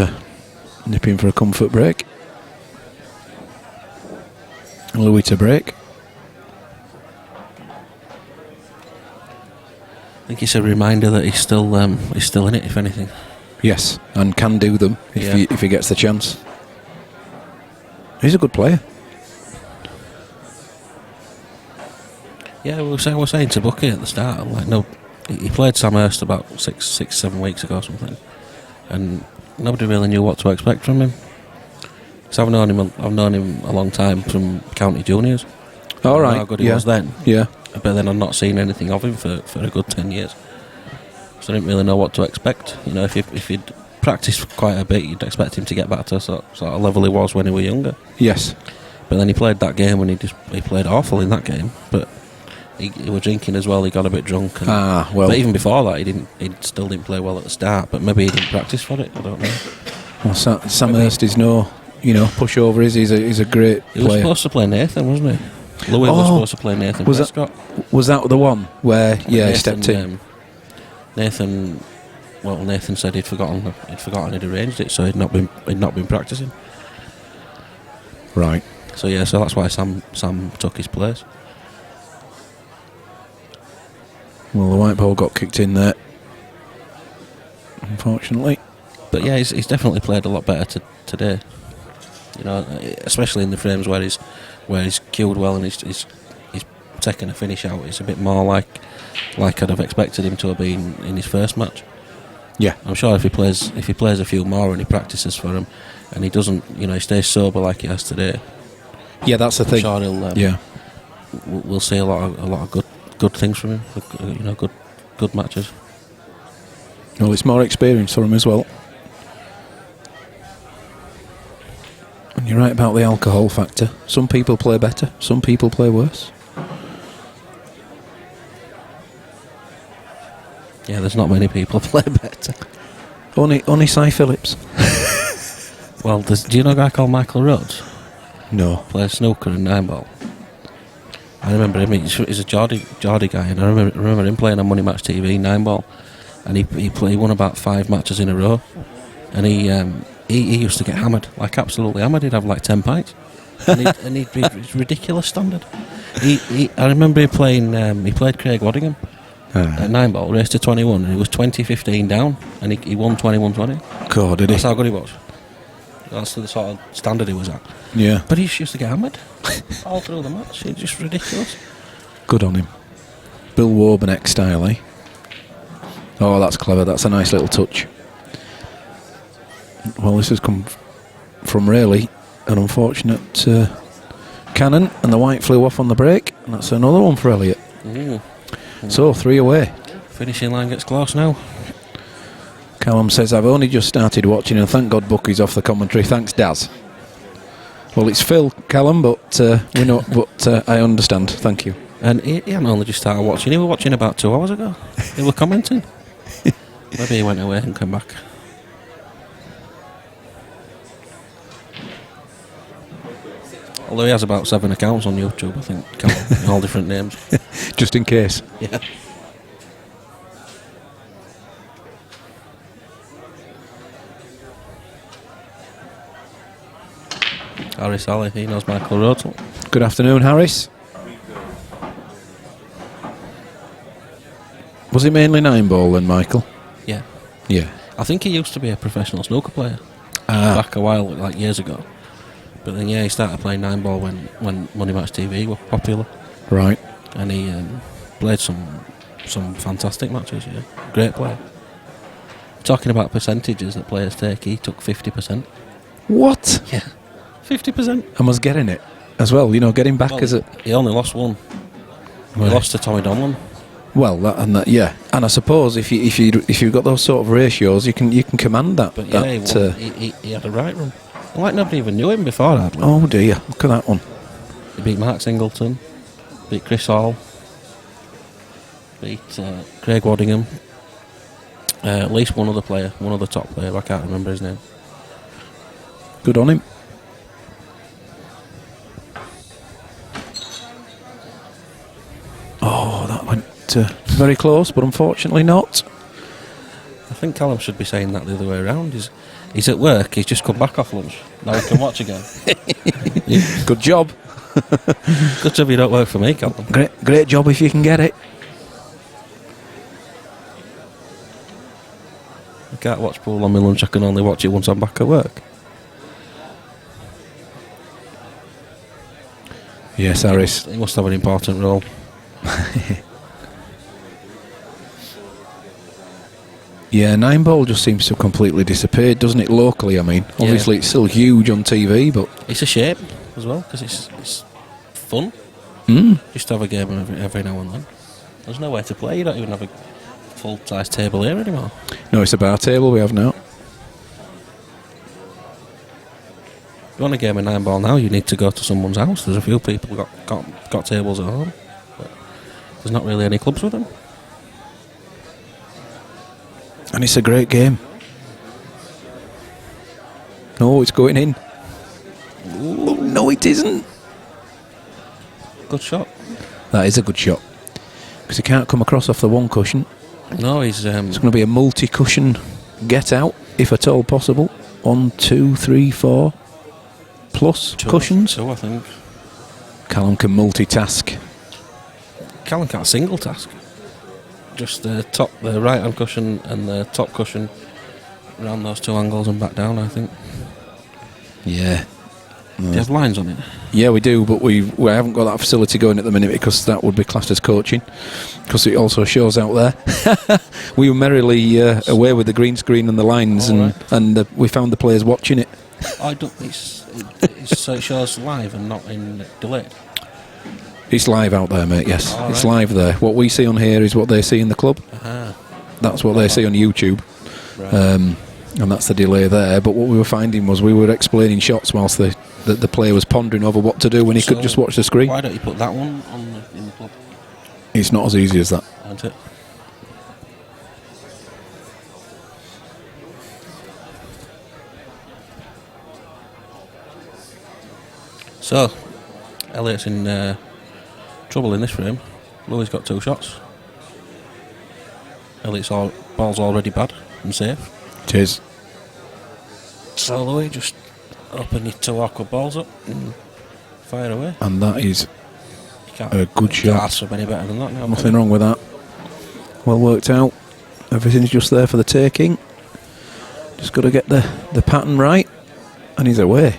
Speaker 4: nipping for a comfort break. Louis to break.
Speaker 3: I think it's a reminder that he's still in it, if anything.
Speaker 4: Yes, and can do them if he gets the chance. He's a good player.
Speaker 3: Yeah, we were saying to Bucky at the start, like, no, he played Sam Hurst about 6-7 weeks ago or something, and nobody really knew what to expect from him. So I've known him a long time from county juniors.
Speaker 4: All right,
Speaker 3: how good he was then.
Speaker 4: Yeah,
Speaker 3: but then I've not seen anything of him for a good 10 years. So I didn't really know what to expect. You know, if he'd practiced quite a bit, you'd expect him to get back to the sort of level he was when he was younger.
Speaker 4: Yes.
Speaker 3: But then he played that game and he played awful in that game. But he was drinking as well. He got a bit drunk. But even before that, he still didn't play well at the start. But maybe he didn't practice for it. I don't know.
Speaker 4: Well, Sam Hurst is no, pushover. He's a great player.
Speaker 3: He was supposed to play Nathan, wasn't he? Louis was supposed to play Nathan Prescott.
Speaker 4: Was that the one where
Speaker 3: Nathan,
Speaker 4: stepped in?
Speaker 3: Nathan said he'd forgotten he'd arranged it, so he'd not been practicing.
Speaker 4: Right.
Speaker 3: So that's why Sam took his place.
Speaker 4: Well, the white ball got kicked in there, unfortunately.
Speaker 3: But yeah, he's definitely played a lot better today. You know, especially in the frames where he's queued well and he's taken a finish out. It's a bit more like I'd have expected him to have been in his first match.
Speaker 4: Yeah,
Speaker 3: I'm sure if he plays a few more and he practices for him, and he doesn't, he stays sober like he has today.
Speaker 4: Yeah, that's the thing.
Speaker 3: I'm sure we'll see a lot of good things from him. Good matches.
Speaker 4: Well, it's more experience for him as well. And you're right about the alcohol factor. Some people play better, some people play worse.
Speaker 3: Yeah, there's not many people play better.
Speaker 4: Only Cy Phillips.
Speaker 3: Well, do you know a guy called Michael Rhodes?
Speaker 4: No.
Speaker 3: Plays snooker and 9-ball. I remember him. He's a Geordie guy, and I remember him playing on Money Match TV 9-ball, and he won about 5 matches in a row, and he used to get hammered, like absolutely hammered. He'd have like 10 pints, and he'd be ridiculous standard. I remember him playing. He played Craig Waddingham at 9-ball, raced to 21, and he was 20-15 down, and he won 21-20.
Speaker 4: God, did he?
Speaker 3: That's how good he was. That's the sort of standard he was at.
Speaker 4: Yeah.
Speaker 3: But he used to get hammered all through the match. It's just ridiculous.
Speaker 4: Good on him. Bill Warburton style, eh? Oh, that's clever. That's a nice little touch. Well, this has come from really an unfortunate cannon, and the white flew off on the break, and that's another one for Elliott. So 3 away.
Speaker 3: Finishing line gets close now.
Speaker 4: Callum says, I've only just started watching, and thank God Bucky's off the commentary. Thanks, Daz. Well, it's Phil, Callum, but we know. But I understand. Thank you.
Speaker 3: And he hadn't only just started watching. He was watching about 2 hours ago. He was commenting. Maybe he went away and came back. Although he has about 7 accounts on YouTube, I think, Callum, all different names.
Speaker 4: Just in case.
Speaker 3: Yeah. Harris Ali, he knows Michael Rhodes.
Speaker 4: Good afternoon, Harris. Was it mainly 9-ball then, Michael?
Speaker 3: Yeah.
Speaker 4: Yeah.
Speaker 3: I think he used to be a professional snooker player back a while, like years ago. But then, he started playing 9-ball when Money Match TV were popular.
Speaker 4: Right.
Speaker 3: And he played some fantastic matches, Great player. Talking about percentages that players take, he took 50%.
Speaker 4: What?
Speaker 3: Yeah, 50%.
Speaker 4: And was getting it as well. Getting back as a.
Speaker 3: He only lost one. He
Speaker 4: Right.
Speaker 3: lost to Tommy Donlan.
Speaker 4: Well, that, yeah. And I suppose if you've got those sort of ratios, you can command that.
Speaker 3: But yeah,
Speaker 4: that,
Speaker 3: he had a right run. Like nobody even knew him before that.
Speaker 4: oh dear, look at that one.
Speaker 3: He beat Mark Singleton, beat Chris Hall, beat Craig Waddingham, at least one other top player, I can't remember his name.
Speaker 4: Good on him. Oh, that went very close, but unfortunately not.
Speaker 3: I think Callum should be saying that the other way around. He's at work, he's just come back off lunch. Now he can watch again.
Speaker 4: Good job.
Speaker 3: Good job you don't work for me, Callum.
Speaker 4: Great job if you can get it.
Speaker 3: I can't watch pool on my lunch, I can only watch it once I'm back at work.
Speaker 4: Yes, Harris.
Speaker 3: He must have an important role.
Speaker 4: Yeah, 9-ball just seems to have completely disappeared, doesn't it, locally? I mean, obviously it's still huge on TV, but...
Speaker 3: It's a shame as well, because it's fun. Just to have a game every now and then. There's no way to play, you don't even have a full-size table here anymore.
Speaker 4: No, it's a bar table we have now.
Speaker 3: If you want a game of 9-ball now, you need to go to someone's house. There's a few people got tables at home, but there's not really any clubs with them.
Speaker 4: And it's a great game. No, it's going in. Ooh, no, it isn't.
Speaker 3: Good shot.
Speaker 4: That is a good shot. Because he can't come across off the one cushion.
Speaker 3: No, he's...
Speaker 4: It's going to be a multi-cushion get out, if at all possible. 1, 2, 3, 4 plus cushions.
Speaker 3: Two, I think.
Speaker 4: Callum can multitask.
Speaker 3: Callum can't single task. Just the right hand cushion and the top cushion around those two angles and back down, I think.
Speaker 4: Yeah.
Speaker 3: Do you have lines on it?
Speaker 4: Yeah, we do, but we haven't got that facility going at the minute because that would be classed as coaching. Because it also shows out there. We were merrily away with the green screen and the lines, and we found the players watching it.
Speaker 3: So it shows live and not in delayed.
Speaker 4: It's live out there, mate, yes.
Speaker 3: All
Speaker 4: it's
Speaker 3: right.
Speaker 4: live there. What we see on here is what they see in the club. That's what they see on YouTube.
Speaker 3: Right.
Speaker 4: And that's the delay there. But what we were finding was we were explaining shots whilst the player was pondering over what to do when he could just watch the screen.
Speaker 3: Why don't you put that one in the club?
Speaker 4: It's not as easy as that.
Speaker 3: Isn't it? So, Elliott's in trouble in this frame. Louis got 2 shots. Elliott's ball's already bad and safe.
Speaker 4: Cheers.
Speaker 3: So Louis, just open your 2 awkward balls up and fire away.
Speaker 4: And that is
Speaker 3: You can't,
Speaker 4: a good
Speaker 3: you can't
Speaker 4: shot.
Speaker 3: ask for any better than that now.
Speaker 4: Nothing wrong with that. Well worked out. Everything's just there for the taking. Just got to get the pattern right. And he's away.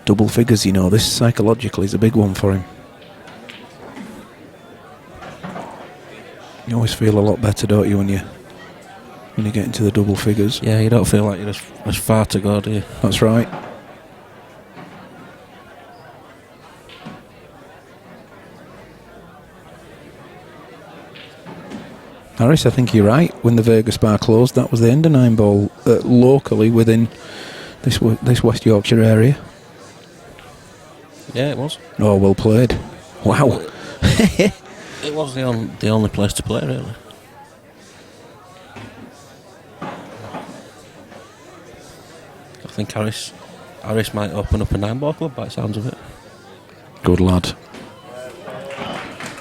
Speaker 4: Double figures, this psychologically is a big one for him. You always feel a lot better, don't you, when you get into the double figures?
Speaker 3: Yeah, you don't feel like there's far to go, do you?
Speaker 4: That's right. Harris, I think you're right. When the Vegas bar closed, that was the end of 9-ball locally within this West Yorkshire area.
Speaker 3: Yeah, it was.
Speaker 4: Oh, well played. Wow.
Speaker 3: It was the only place to play, really. I think Harris might open up a 9-ball club by the sounds of it.
Speaker 4: Good lad.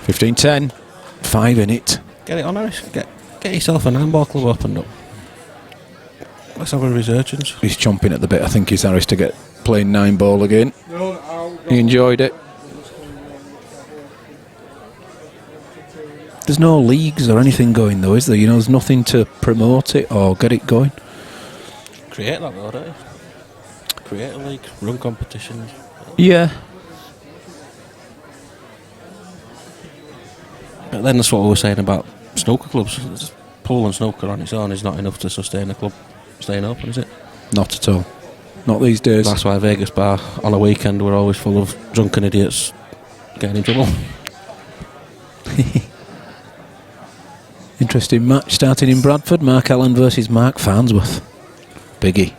Speaker 4: 15-10. 5 in it.
Speaker 3: Get it on, Harris. Get yourself a 9-ball club opened up. Let's have a resurgence.
Speaker 4: He's chomping at the bit, I think, is Harris to get playing 9-ball again. He enjoyed it. There's no leagues or anything going though, is there? There's nothing to promote it or get it going.
Speaker 3: Create that though, don't you? Create a league, run competitions.
Speaker 4: Yeah.
Speaker 3: But then that's what we were saying about snooker clubs. Just pool and snooker on its own is not enough to sustain a club staying open, is it?
Speaker 2: Not at all. Not these days.
Speaker 3: That's why Vegas Bar on a weekend were always full of drunken idiots getting in trouble.
Speaker 4: Interesting match starting in Bradford. Mark Allen versus Mark Farnsworth. Biggie.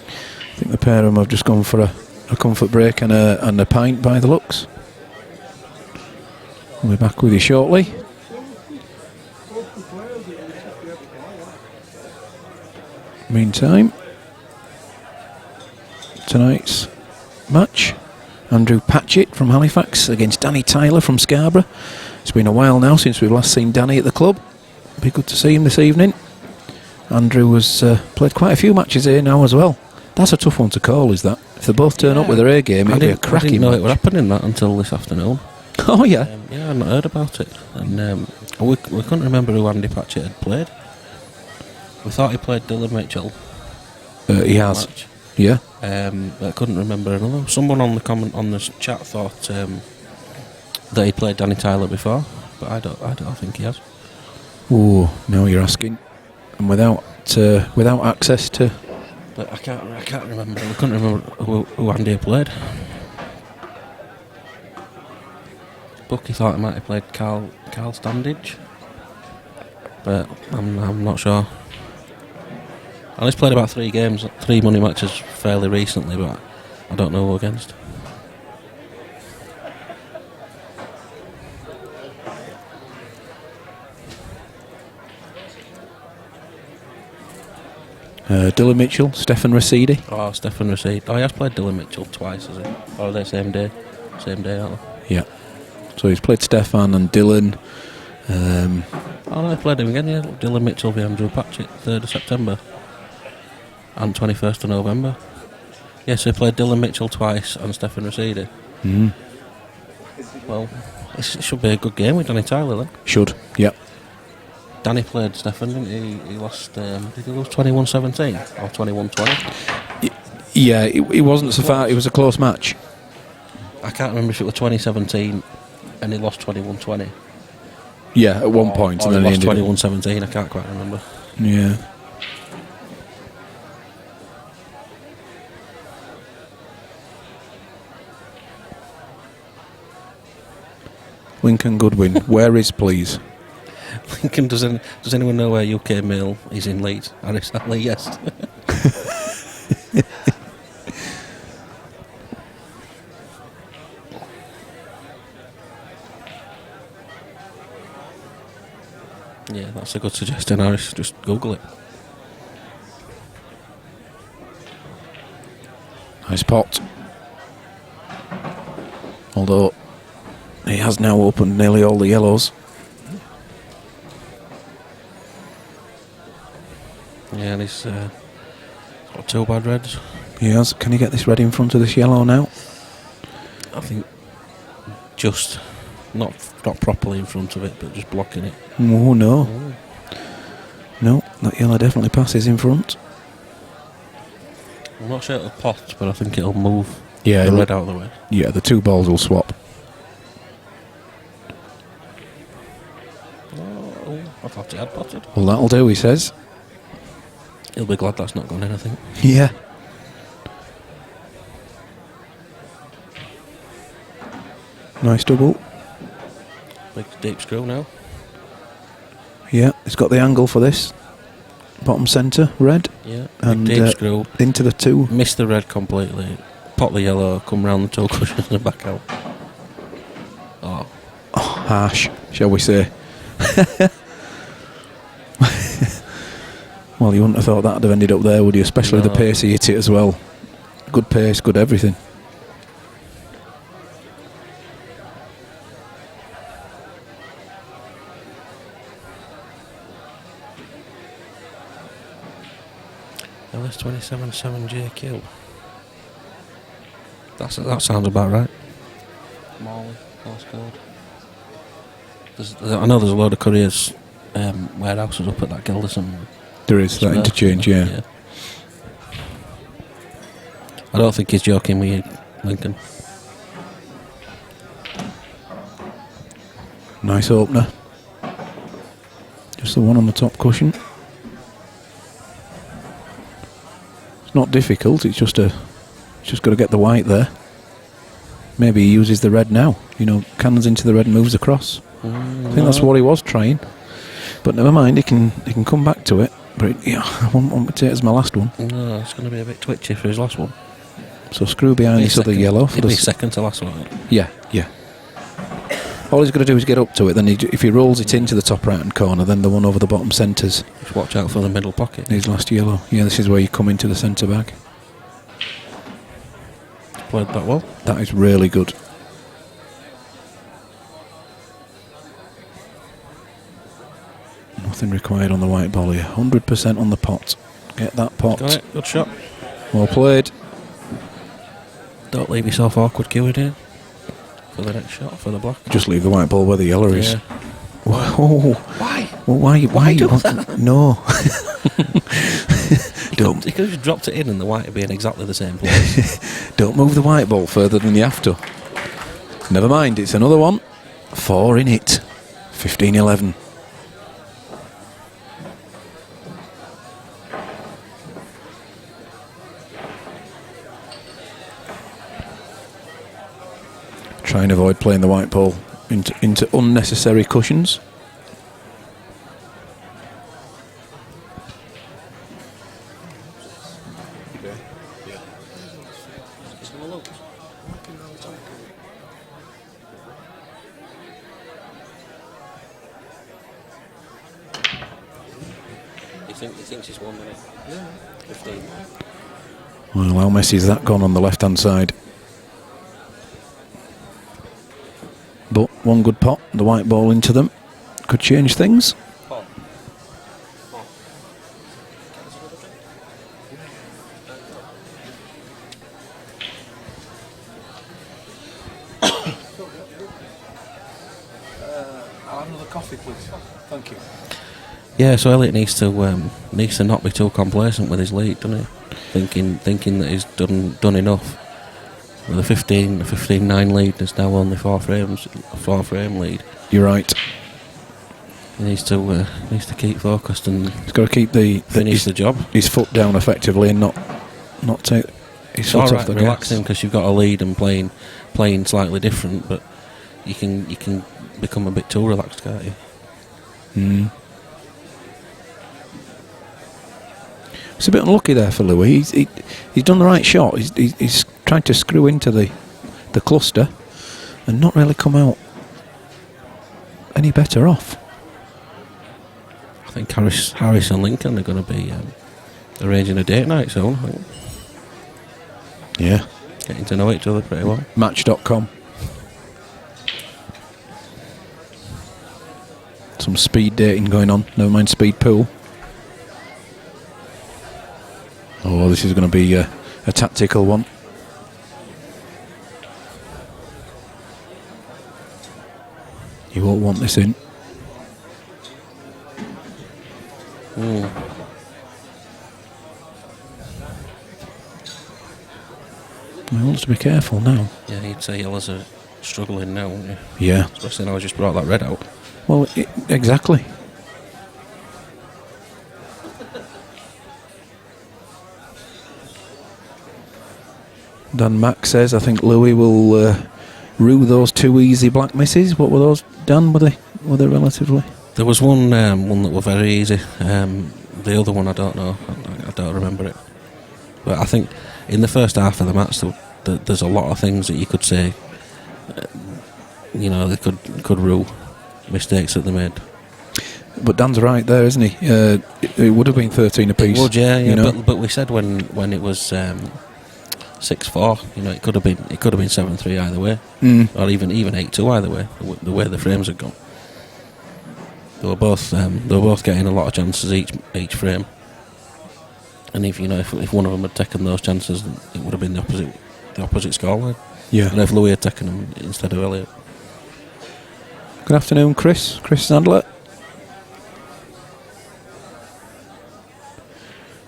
Speaker 4: I think the pair of them have just gone for a comfort break and a pint by the looks. We'll be back with you shortly. Meantime, tonight's match, Andrew Patchett from Halifax against Danny Tyler from Scarborough. It's been a while now since we've last seen Danny at the club. Be good to see him this evening. Andrew has played quite a few matches here now as well. That's a tough one to call, is that? If they both turn up with their A game, it'll be a cracking
Speaker 3: I didn't know
Speaker 4: match.
Speaker 3: it would happen in that until this afternoon.
Speaker 4: Oh yeah.
Speaker 3: Yeah, I'd not heard about it. And we couldn't remember who Andy Patchett had played. We thought he played Dylan Mitchell.
Speaker 4: He has.
Speaker 3: Match.
Speaker 4: Yeah.
Speaker 3: But I couldn't remember another. Someone on the chat thought that he played Danny Tyler before, but I don't think he has.
Speaker 4: Oh, now you're asking, and without access to.
Speaker 3: But I can't remember. We couldn't remember who Andy had played. Bucky thought he might have played Carl Standage, but I'm not sure. And he's played about 3 money matches fairly recently, but I don't know who against.
Speaker 4: Dylan Mitchell, Stefan Rasidi.
Speaker 3: Oh, Stefan Rasidi. Oh, he has played Dylan Mitchell twice, has he? Or are they same day? Same day, aren't they?
Speaker 4: Yeah. So he's played Stefan and Dylan.
Speaker 3: Oh no, he played him again, yeah. Dylan Mitchell v Andrew Patchett, 3rd of September. And 21st of November. Yes, he played Dylan Mitchell twice and Stefan Rasidi.
Speaker 4: Mm.
Speaker 3: Well, it should be a good game with Danny Tyler then.
Speaker 4: Should, yeah.
Speaker 3: Danny played Stefan, didn't he? He lost, did he lose 21-17 or 21-20?
Speaker 4: Yeah, it wasn't so far, it was a close match.
Speaker 3: I can't remember if it was 2017 and he lost 21-20.
Speaker 4: Yeah, at one point.
Speaker 3: Or
Speaker 4: And
Speaker 3: he
Speaker 4: then
Speaker 3: lost 21-17, I can't quite remember.
Speaker 4: Yeah. Lincoln Goodwin, where is please?
Speaker 3: Lincoln, does anyone know where UK Mail is in Leeds? Harris Alley, yes. Yeah, that's a good suggestion, Harris. Just Google it.
Speaker 4: Nice pot. Although he has now opened nearly all the yellows.
Speaker 3: Yeah, and he's got 2 bad reds.
Speaker 4: He has. Can he get this red in front of this yellow now?
Speaker 3: I think just not properly in front of it, but just blocking it.
Speaker 4: Oh no. No, that yellow definitely passes in front.
Speaker 3: I'm not sure it'll pot, but I think it'll move
Speaker 4: Yeah,
Speaker 3: the red out of the way.
Speaker 4: Yeah, the 2 balls will swap.
Speaker 3: Oh, I thought it had potted.
Speaker 4: Well, that'll do, he says.
Speaker 3: He'll be glad that's not gone in, I think.
Speaker 4: Yeah. Nice double.
Speaker 3: Big deep screw now.
Speaker 4: Yeah, he's got the angle for this. Bottom centre, red.
Speaker 3: Yeah,
Speaker 4: And
Speaker 3: big deep screw.
Speaker 4: into the 2.
Speaker 3: Missed the red completely. Pot the yellow, come round the toe cushions and back out. Oh.
Speaker 4: Harsh, shall we say. Well, you wouldn't have thought that would have ended up there, would you? Especially the pace he hit it as well. Good pace, good everything.
Speaker 3: LS 27-7 JQ. That sounds about right. Morley, postcode. I know there's a load of couriers warehouses up at that Gelderson.
Speaker 4: There is that interchange, yeah.
Speaker 3: I don't think he's joking with you, Lincoln.
Speaker 4: Nice opener. Just the one on the top cushion. It's not difficult, it's just got to get the white there. Maybe he uses the red now. You know, cannons into the red and moves across. I think that's what he was trying. But never mind, he can come back to it. But yeah, I won't take it as my last one.
Speaker 3: No, it's going to be a bit twitchy for his last one.
Speaker 4: So screw behind this other yellow.
Speaker 3: It'll be second to last one.
Speaker 4: Yeah. All he's got to do is get up to it. Then if he rolls it into the top right-hand corner, then the one over the bottom centres.
Speaker 3: Just watch out for the middle pocket.
Speaker 4: His last yellow. Yeah, this is where you come into the centre bag.
Speaker 3: Played that well.
Speaker 4: That is really good. Nothing required on the white ball here. 100% on the pot. Get that pot.
Speaker 3: Got it. Good shot.
Speaker 4: Well played.
Speaker 3: Don't leave yourself awkward queuing in for the next shot for the black.
Speaker 4: Just leave the white ball where the yellow is. Whoa.
Speaker 3: Why?
Speaker 4: Well, why
Speaker 3: do
Speaker 4: you want
Speaker 3: that?
Speaker 4: No.
Speaker 3: He could have just dropped it in and the white would be in exactly the same place.
Speaker 4: Don't move the white ball further than you have to. Never mind, it's another one. 4 in it. 15-11. Try and avoid playing the white ball into unnecessary cushions.
Speaker 3: He thinks it's 1 minute. Yeah. 15.
Speaker 4: Well, how messy is that gone on the left-hand side? But one good pot, the white ball into them, could change things.
Speaker 1: I'll have another coffee, please. Thank you.
Speaker 3: Yeah, so Elliott needs to not be too complacent with his lead, doesn't he? Thinking that he's done enough. With a 15-9 lead, there's now only 4 frame lead.
Speaker 4: You're right.
Speaker 3: He needs to keep focused and
Speaker 4: He's got to keep
Speaker 3: finish the job.
Speaker 4: His foot down effectively and not take his foot off the gas.
Speaker 3: Relaxing because you've got a lead and playing slightly different, but you can become a bit too relaxed, can't you?
Speaker 4: Mm. It's a bit unlucky there for Louis. He's done the right shot. He's tried to screw into the cluster and not really come out any better off.
Speaker 3: I think Harris and Lincoln are going to be arranging a date night soon. I think.
Speaker 4: Yeah.
Speaker 3: Getting to know each other pretty well.
Speaker 4: Match.com. Some speed dating going on. Never mind speed pool. Oh, this is going to be a tactical one. You won't want this in. He wants to be careful now.
Speaker 3: Yeah, he'd say yellows are struggling now, wouldn't you?
Speaker 4: Yeah.
Speaker 3: Especially now I just brought that red out.
Speaker 4: Well, exactly. Dan Mack says, I think Louis will rue those 2 easy black misses. What were those, Dan? Were they relatively?
Speaker 3: There was one that were very easy. The other one I don't know. I don't remember it. But I think in the first half of the match, there's a lot of things that you could say. They could rule mistakes that they made.
Speaker 4: But Dan's right there, isn't he? It would have been 13 apiece.
Speaker 3: It would, yeah.
Speaker 4: You know?
Speaker 3: But we said when it was 6-4, it could have been 7-3 either way, or even 8-2 either way. The way the frames had gone, they were both getting a lot of chances each frame. And if one of them had taken those chances, it would have been the opposite scoreline.
Speaker 4: Yeah.
Speaker 3: And if Louis had taken them instead of Elliott.
Speaker 4: Good afternoon, Chris Sandler.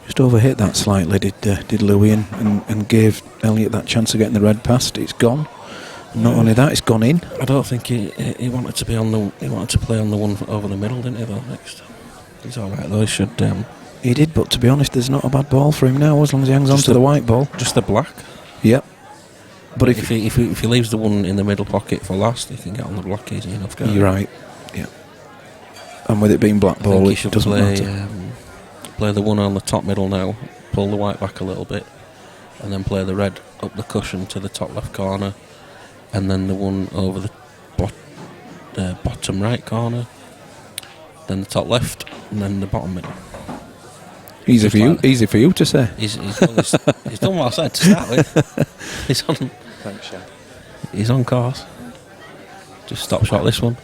Speaker 4: Just overhit that slightly, did Louis, and gave Elliott that chance of getting the red past. It's gone. Not only that, it's gone in.
Speaker 3: I don't think he wanted to be on the. He wanted to play on the one over the middle, didn't he? Though next, he's all right though. He should.
Speaker 4: He did, but to be honest, there's not a bad ball for him now as long as he hangs on to the white ball.
Speaker 3: Just the black.
Speaker 4: Yep. But
Speaker 3: if he leaves the one in the middle pocket for last, he can get on the black easy enough.
Speaker 4: You're right. Yeah. And with it being black ball, it doesn't matter.
Speaker 3: Play the one on the top middle now. Pull the white back a little bit, and then play the red up the cushion to the top left corner, and then the one over the bottom right corner, then the top left, and then the bottom middle.
Speaker 4: Easy for you to say.
Speaker 3: He's done what I said to start with. He's on.
Speaker 4: Thanks, Shaq.
Speaker 3: He's on course. Just stop shot this one.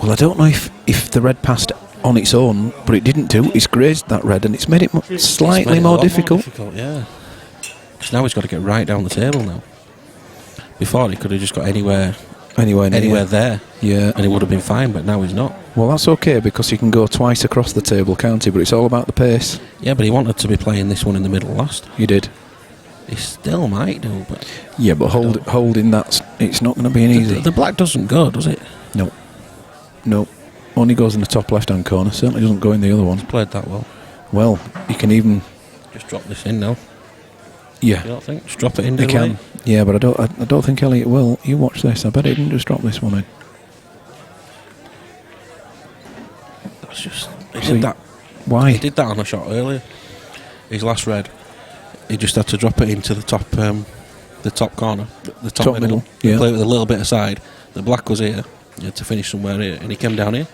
Speaker 4: Well, I don't know if the red passed on its own, but it didn't do. It's grazed that red, and it's made it slightly more difficult.
Speaker 3: Yeah. Because now he's got to get right down the table now. Before he could have just got anywhere there.
Speaker 4: Yeah.
Speaker 3: And it would have been fine, but now he's not.
Speaker 4: Well, that's okay because he can go twice across the table, can't he? But it's all about the pace.
Speaker 3: Yeah, but he wanted to be playing this one in the middle last.
Speaker 4: He did.
Speaker 3: He still might do, but...
Speaker 4: Yeah, but holding that, it's not going to be an easy...
Speaker 3: The black doesn't go, does it?
Speaker 4: No. Only goes in the top left-hand corner. Certainly doesn't go in the other one.
Speaker 3: He's played that well.
Speaker 4: Well, you can even...
Speaker 3: Just drop this in now.
Speaker 4: Yeah.
Speaker 3: You don't think? Just drop it in.
Speaker 4: He can. Yeah, but I don't think Elliott will. You watch this. I bet he didn't just drop this one in.
Speaker 3: That's just... He did that.
Speaker 4: Why?
Speaker 3: He did that on a shot earlier. His last red. He just had to drop it into the top corner, the top middle.
Speaker 4: Yeah.
Speaker 3: Play it with a little bit of side. The black was here. He had to finish somewhere here, and he came down here.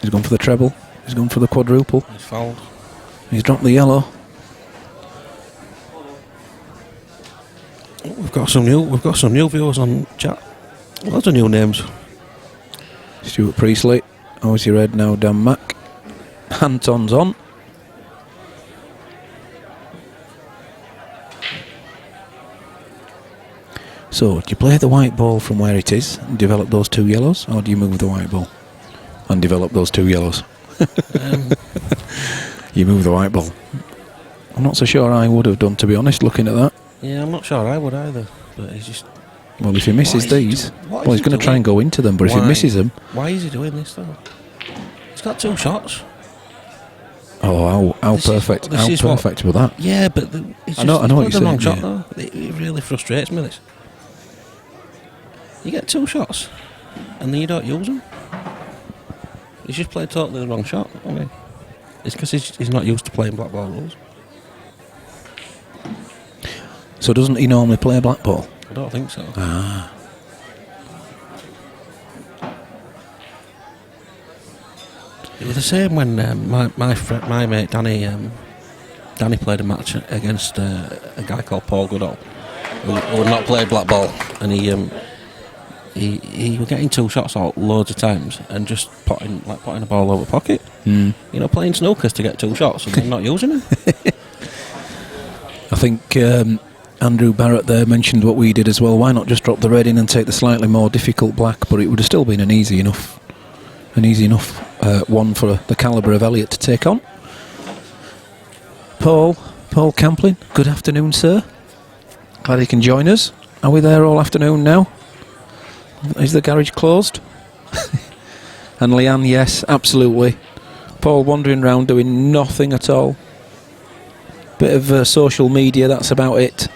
Speaker 4: He's gone for the treble. He's gone for the quadruple.
Speaker 3: He's fouled.
Speaker 4: He's dropped the yellow.
Speaker 3: We've got some new viewers on chat. Lots of new names.
Speaker 4: Stuart Priestley. How's your head now, Dan Mack? Anton's on. So, do you play the white ball from where it is and develop those two yellows, or do you move the white ball and develop those two yellows? You move the white ball. I'm not so sure I would have done, to be honest, looking at that.
Speaker 3: Yeah, I'm not sure I would either. But he's just...
Speaker 4: Well, if he misses these, he's going to try and go into them, but if he misses them...
Speaker 3: Why is he doing this, though? He's got 2 shots.
Speaker 4: Oh, how perfect was that?
Speaker 3: Yeah, but...
Speaker 4: I know what you're saying.
Speaker 3: Wrong shot, though. It really frustrates me, this. You get 2 shots, and then you don't use them. He's just played totally the wrong shot. I mean, it's because he's not used to playing black ball rules.
Speaker 4: So doesn't he normally play black ball?
Speaker 3: I don't think so.
Speaker 4: Ah.
Speaker 3: It was the same when my mate Danny played a match against a guy called Paul Goodall, who had not played black ball, and he was getting 2 shots out loads of times and just putting a ball over pocket. You know, playing snookers to get 2 shots and then not using them.
Speaker 4: I think Andrew Barrett there mentioned what we did as well. Why not just drop the red in and take the slightly more difficult black? But it would have still been an easy enough one for the calibre of Elliott to take on. Paul Camplin, good afternoon, sir. Glad he can join us. Are we there all afternoon now? Is the garage closed? And Leanne, yes, absolutely. Paul wandering around doing nothing at all. Bit of social media, that's about it.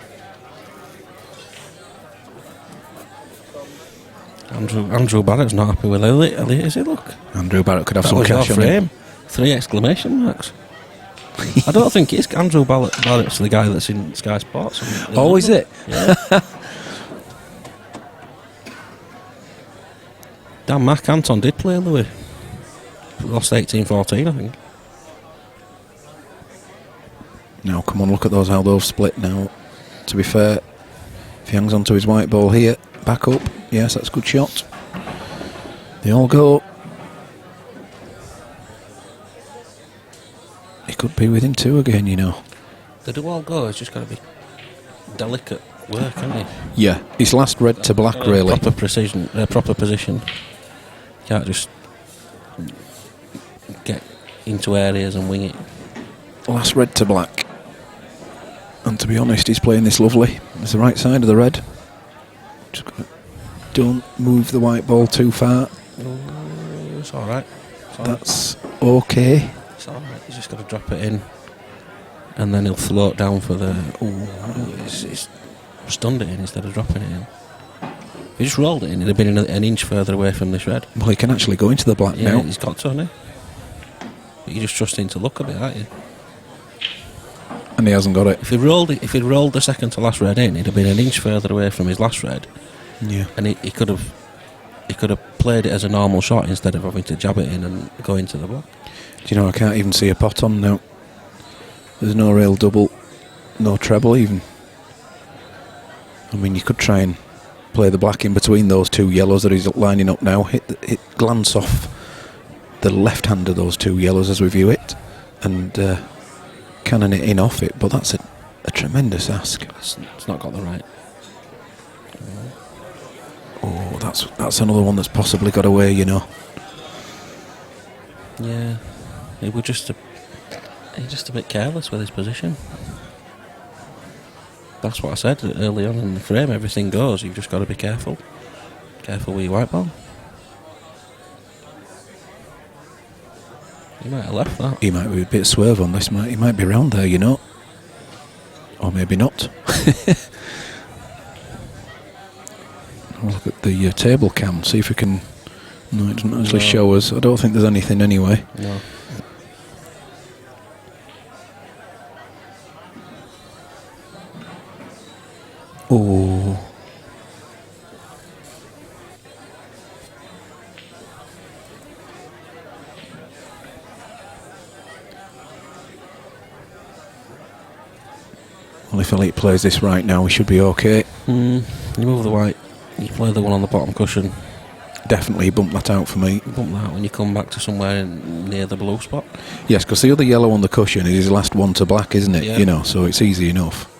Speaker 3: Andrew Barrett's not happy with Elliott, is he? Look,
Speaker 4: Andrew Barrett could have some cash on him.
Speaker 3: 3 exclamation marks. I don't think it's Andrew Barrett's the guy that's in Sky Sports.
Speaker 4: Oh, is it?
Speaker 3: Yeah. Dan Mack Anton did play Louis. Lost 18-14, I think.
Speaker 4: Now, come on, look at those, how they've split now. To be fair, if he hangs onto his white ball here, back up. Yes, that's a good shot. They all go. He could be within 2 again, you know.
Speaker 3: They do all go, it's just got to be delicate work, hasn't it?
Speaker 4: Yeah, his last red to black, really.
Speaker 3: Proper precision, proper position. Can't just get into areas and wing it.
Speaker 4: Last red to black. And And to be honest, he's playing this lovely. It's the right side of the red. Don't move the white ball too far.
Speaker 3: It's all right.
Speaker 4: That's okay.
Speaker 3: It's all right. He's just got to drop it in, and then he'll float down for the. He's stunned it in instead of dropping it in. If he just rolled it in, he'd have been an inch further away from this red.
Speaker 4: Well, he can actually go into the black
Speaker 3: Yeah,
Speaker 4: now.
Speaker 3: he's got to, hasn't he? But you just trust him to look a bit, aren't you?
Speaker 4: And he hasn't got it.
Speaker 3: If he'd rolled the second to last red in, he'd have been an inch further away from his last red.
Speaker 4: Yeah.
Speaker 3: And he could have played it as a normal shot instead of having to jab it in and go into the block.
Speaker 4: Do you know, I can't even see a pot on now. There's no real double, no treble even. I mean, you could try and play the black in between those two yellows that he's lining up now. Hit glance off the left hand of those two yellows as we view it, and cannon it in off it. But that's a tremendous ask.
Speaker 3: It's not got the right.
Speaker 4: Oh, that's another one that's possibly got away, you know.
Speaker 3: Yeah, he's just a bit careless with his position. That's what I said early on in the frame. Everything goes. You've just got to be careful. Careful with your white ball. He might have left that.
Speaker 4: He might be a bit swerve on this. He might be round there, you know. Or maybe not. I'll look at the table cam, see if we can. No, it doesn't actually show us. I don't think there's anything anyway.
Speaker 3: No.
Speaker 4: Oh. Well, if Elliott plays this right now, we should be okay.
Speaker 3: You move the white. You play the one on the bottom cushion.
Speaker 4: Definitely bump that out for me.
Speaker 3: Bump that when you come back to somewhere near the blue spot.
Speaker 4: Yes, because the other yellow on the cushion is his last one to black, isn't it?
Speaker 3: Yeah.
Speaker 4: You know, so it's easy enough.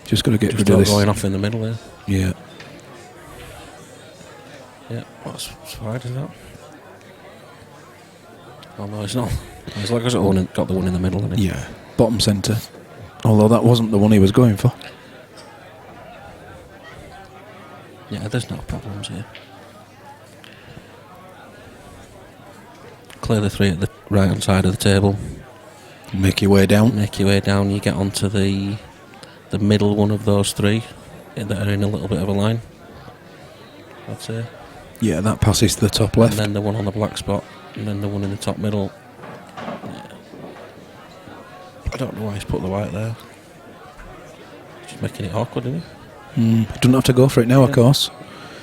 Speaker 4: Just got to get rid of
Speaker 3: Don't
Speaker 4: this.
Speaker 3: going off in the middle there.
Speaker 4: Yeah.
Speaker 3: Yeah, that's fine, isn't it? Oh no, it's not. As long as it got the one in the middle, isn't it?
Speaker 4: Yeah. Bottom centre. Although that wasn't the one he was going for.
Speaker 3: Yeah, there's no problems here. Clear the three at the right hand side of the table.
Speaker 4: Make your way down.
Speaker 3: Make your way down. You get onto the middle one of those three that are in a little bit of a line. I'd say.
Speaker 4: Yeah, that passes to the top left.
Speaker 3: And then the one on the black spot, and then the one in the top middle. Yeah. I don't know why he's put the white there. Just making it awkward, isn't he?
Speaker 4: Doesn't have to go for it now, of course.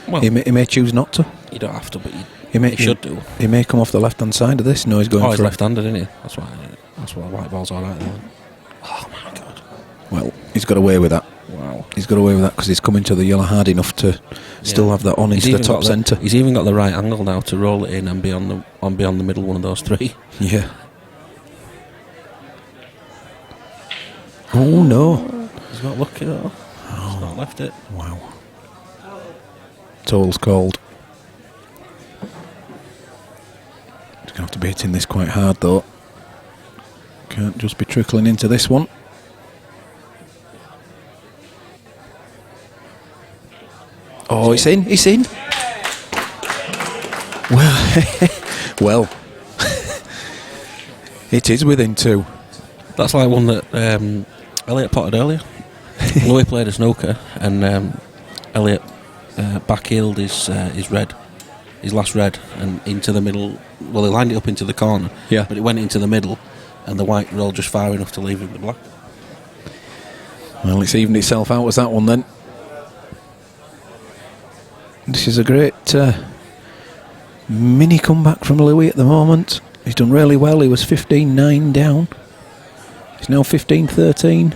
Speaker 3: Well,
Speaker 4: He may choose not to.
Speaker 3: you don't have to, but
Speaker 4: He may
Speaker 3: you should do.
Speaker 4: He may come off the left hand side of this. No, he's going
Speaker 3: He's
Speaker 4: for it.
Speaker 3: left-handed, isn't he? That's why the white ball's all right there. Oh my god!
Speaker 4: Well, he's got away with that.
Speaker 3: Wow.
Speaker 4: He's got away with that because he's coming to the yellow hard enough to still have that on into the top centre.
Speaker 3: He's even got the right angle now to roll it in and be on the middle one of those three.
Speaker 4: Yeah. Oh no!
Speaker 3: He's not lucky though. He's not left it.
Speaker 4: Wow. Toll's called. He's going to have to be hitting this quite hard though. Can't just be trickling into this one. Oh, it's in! It's in! Well, well, it is within two.
Speaker 3: That's like one that Elliott potted earlier. Louis played a snooker and Elliott backheeled his red, his last red, and into the middle. Well, he lined it up into the corner,
Speaker 4: Yeah.
Speaker 3: but it went into the middle, and the white rolled just far enough to leave him the black.
Speaker 4: Well, it's evened itself out as that one then. This is a great mini comeback from Louis at the moment. He's done really well. He was 15-9 down. He's now 15-13.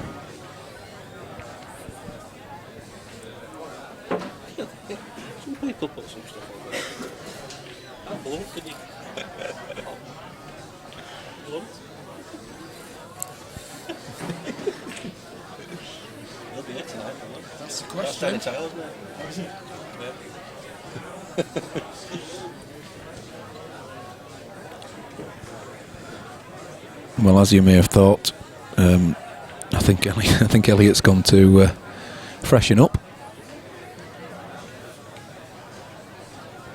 Speaker 3: Some people put some stuff on there. How blunt can you? Blunt? He'll be here tonight, won't he?
Speaker 1: That's the question.
Speaker 3: That's Danny Tyler, isn't it?
Speaker 4: Well, as you may have thought, I think Elliott's gone to freshen up,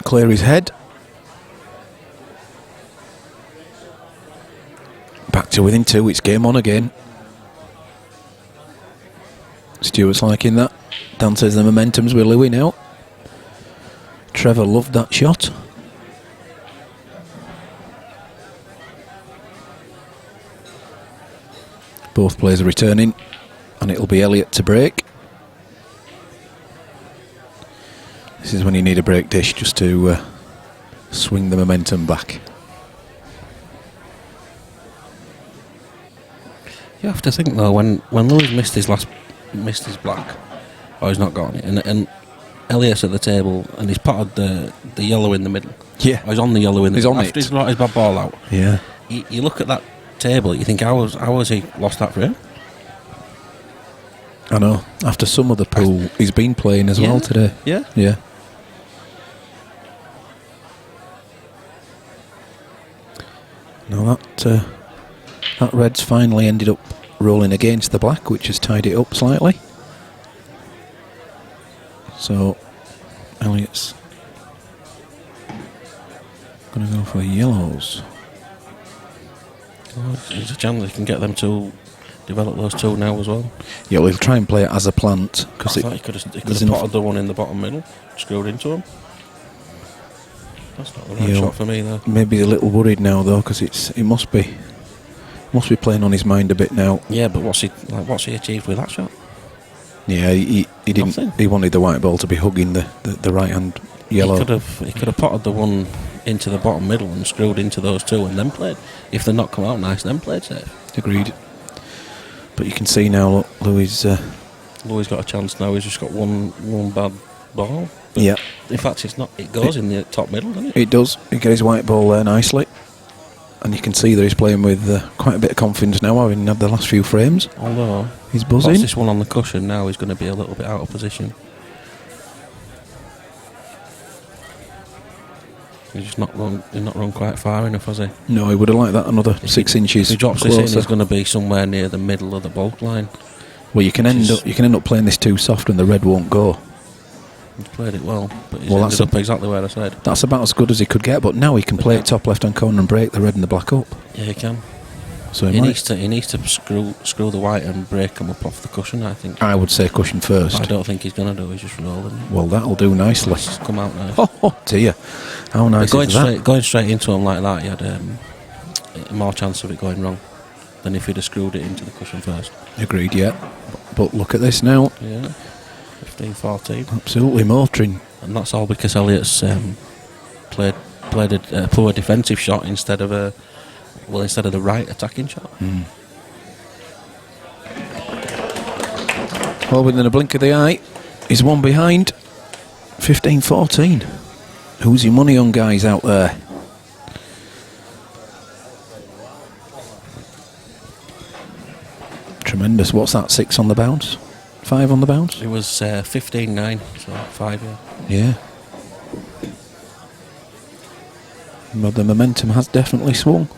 Speaker 4: clear his head. Back to within 2. It's game on again. Stewart's liking that. Dan says the momentum's with Louis now. Trevor loved that shot. Both players are returning, and it'll be Elliott to break. This is when you need a break dish just to swing the momentum back.
Speaker 3: You have to think though, when Louis missed his black, or he's not got it, and Elliott's at the table and he's potted the yellow in the middle.
Speaker 4: Yeah,
Speaker 3: or he's on the yellow in the middle.
Speaker 4: He's on
Speaker 3: after
Speaker 4: it.
Speaker 3: he's got his bad ball out.
Speaker 4: Yeah.
Speaker 3: You look at that table, you think how has he lost that for him?
Speaker 4: I know. After some of the pool, he's been playing as well today.
Speaker 3: Yeah.
Speaker 4: Yeah. Now that red's finally ended up rolling against the black, which has tied it up slightly. So Elliott's going to go for yellows.
Speaker 3: There's a chance he can get them to develop those 2 now as well.
Speaker 4: Yeah, well, he'll try and play it as a plant because
Speaker 3: I thought he could have
Speaker 4: there's
Speaker 3: potted the one in the bottom middle, screwed into him. That's not the right shot for me though.
Speaker 4: Maybe a little worried now though, because it must be playing on his mind a bit now.
Speaker 3: Yeah, but what's he achieved with that shot?
Speaker 4: Yeah, he didn't.
Speaker 3: Nothing.
Speaker 4: He wanted the white ball to be hugging the right hand yellow.
Speaker 3: He could have potted the one into the bottom middle and screwed into those 2 and then played. If they're not come out nice, then played safe.
Speaker 4: Agreed. But you can see now, look, Louis
Speaker 3: got a chance now. He's just got one bad ball. But
Speaker 4: yeah.
Speaker 3: In fact, it's not. It goes in the top middle, doesn't it?
Speaker 4: It does. He gets his white ball there nicely. And you can see that he's playing with quite a bit of confidence now, having had the last few frames.
Speaker 3: Although
Speaker 4: he's buzzing.
Speaker 3: What's this one on the cushion now? He's going to be a little bit out of position. He's not run quite far enough, has he?
Speaker 4: No, he would have liked that another 6 inches.
Speaker 3: If he drops
Speaker 4: closer.
Speaker 3: this in, he's going to be somewhere near the middle of the bulk line.
Speaker 4: Well, you can end up playing this too soft and the red won't go.
Speaker 3: He's played it well, but he's ended up exactly where I said.
Speaker 4: That's about as good as he could get, but now he can play it top left-hand corner and break the red and the black up.
Speaker 3: Yeah, he can.
Speaker 4: So
Speaker 3: he needs to screw the white and break them up off the cushion, I think.
Speaker 4: I would say cushion first.
Speaker 3: I don't think he's going to do. He's just rolling.
Speaker 4: Well, that'll do nicely.
Speaker 3: It's come out now.
Speaker 4: Oh dear, how nice is that?
Speaker 3: Going straight into him like that, he had more chance of it going wrong than if he'd have screwed it into the cushion first.
Speaker 4: Agreed. Yeah, but look at this now.
Speaker 3: Yeah, 15-14.
Speaker 4: Absolutely motoring.
Speaker 3: And that's all because Elliott's played a poor defensive shot instead of the right attacking shot.
Speaker 4: Well, within a blink of the eye, he's one behind. 15-14. Who's your money on, guys, out there? Tremendous. What's that, 6 on the bounce? 5 on the bounce?
Speaker 3: It was 15-9, so 5, yeah.
Speaker 4: Yeah. But the momentum has definitely swung.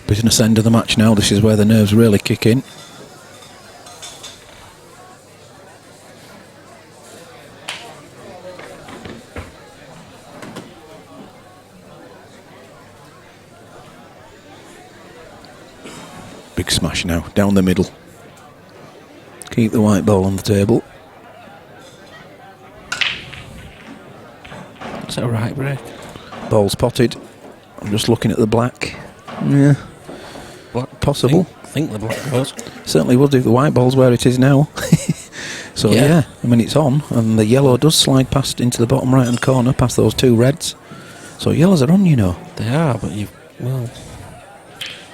Speaker 4: Business end of the match now. This is where the nerves really kick in. Big smash now, down the middle. Keep the white ball on the table.
Speaker 3: Is that a right break?
Speaker 4: Ball's potted. I'm just looking at the black. Yeah.
Speaker 3: Black,
Speaker 4: possible.
Speaker 3: I think the black goes.
Speaker 4: Certainly would if the white ball's where it is now. So yeah, I mean it's on, and the yellow does slide past into the bottom right hand corner, past those 2 reds. So yellows are on, you know.
Speaker 3: They are, but you've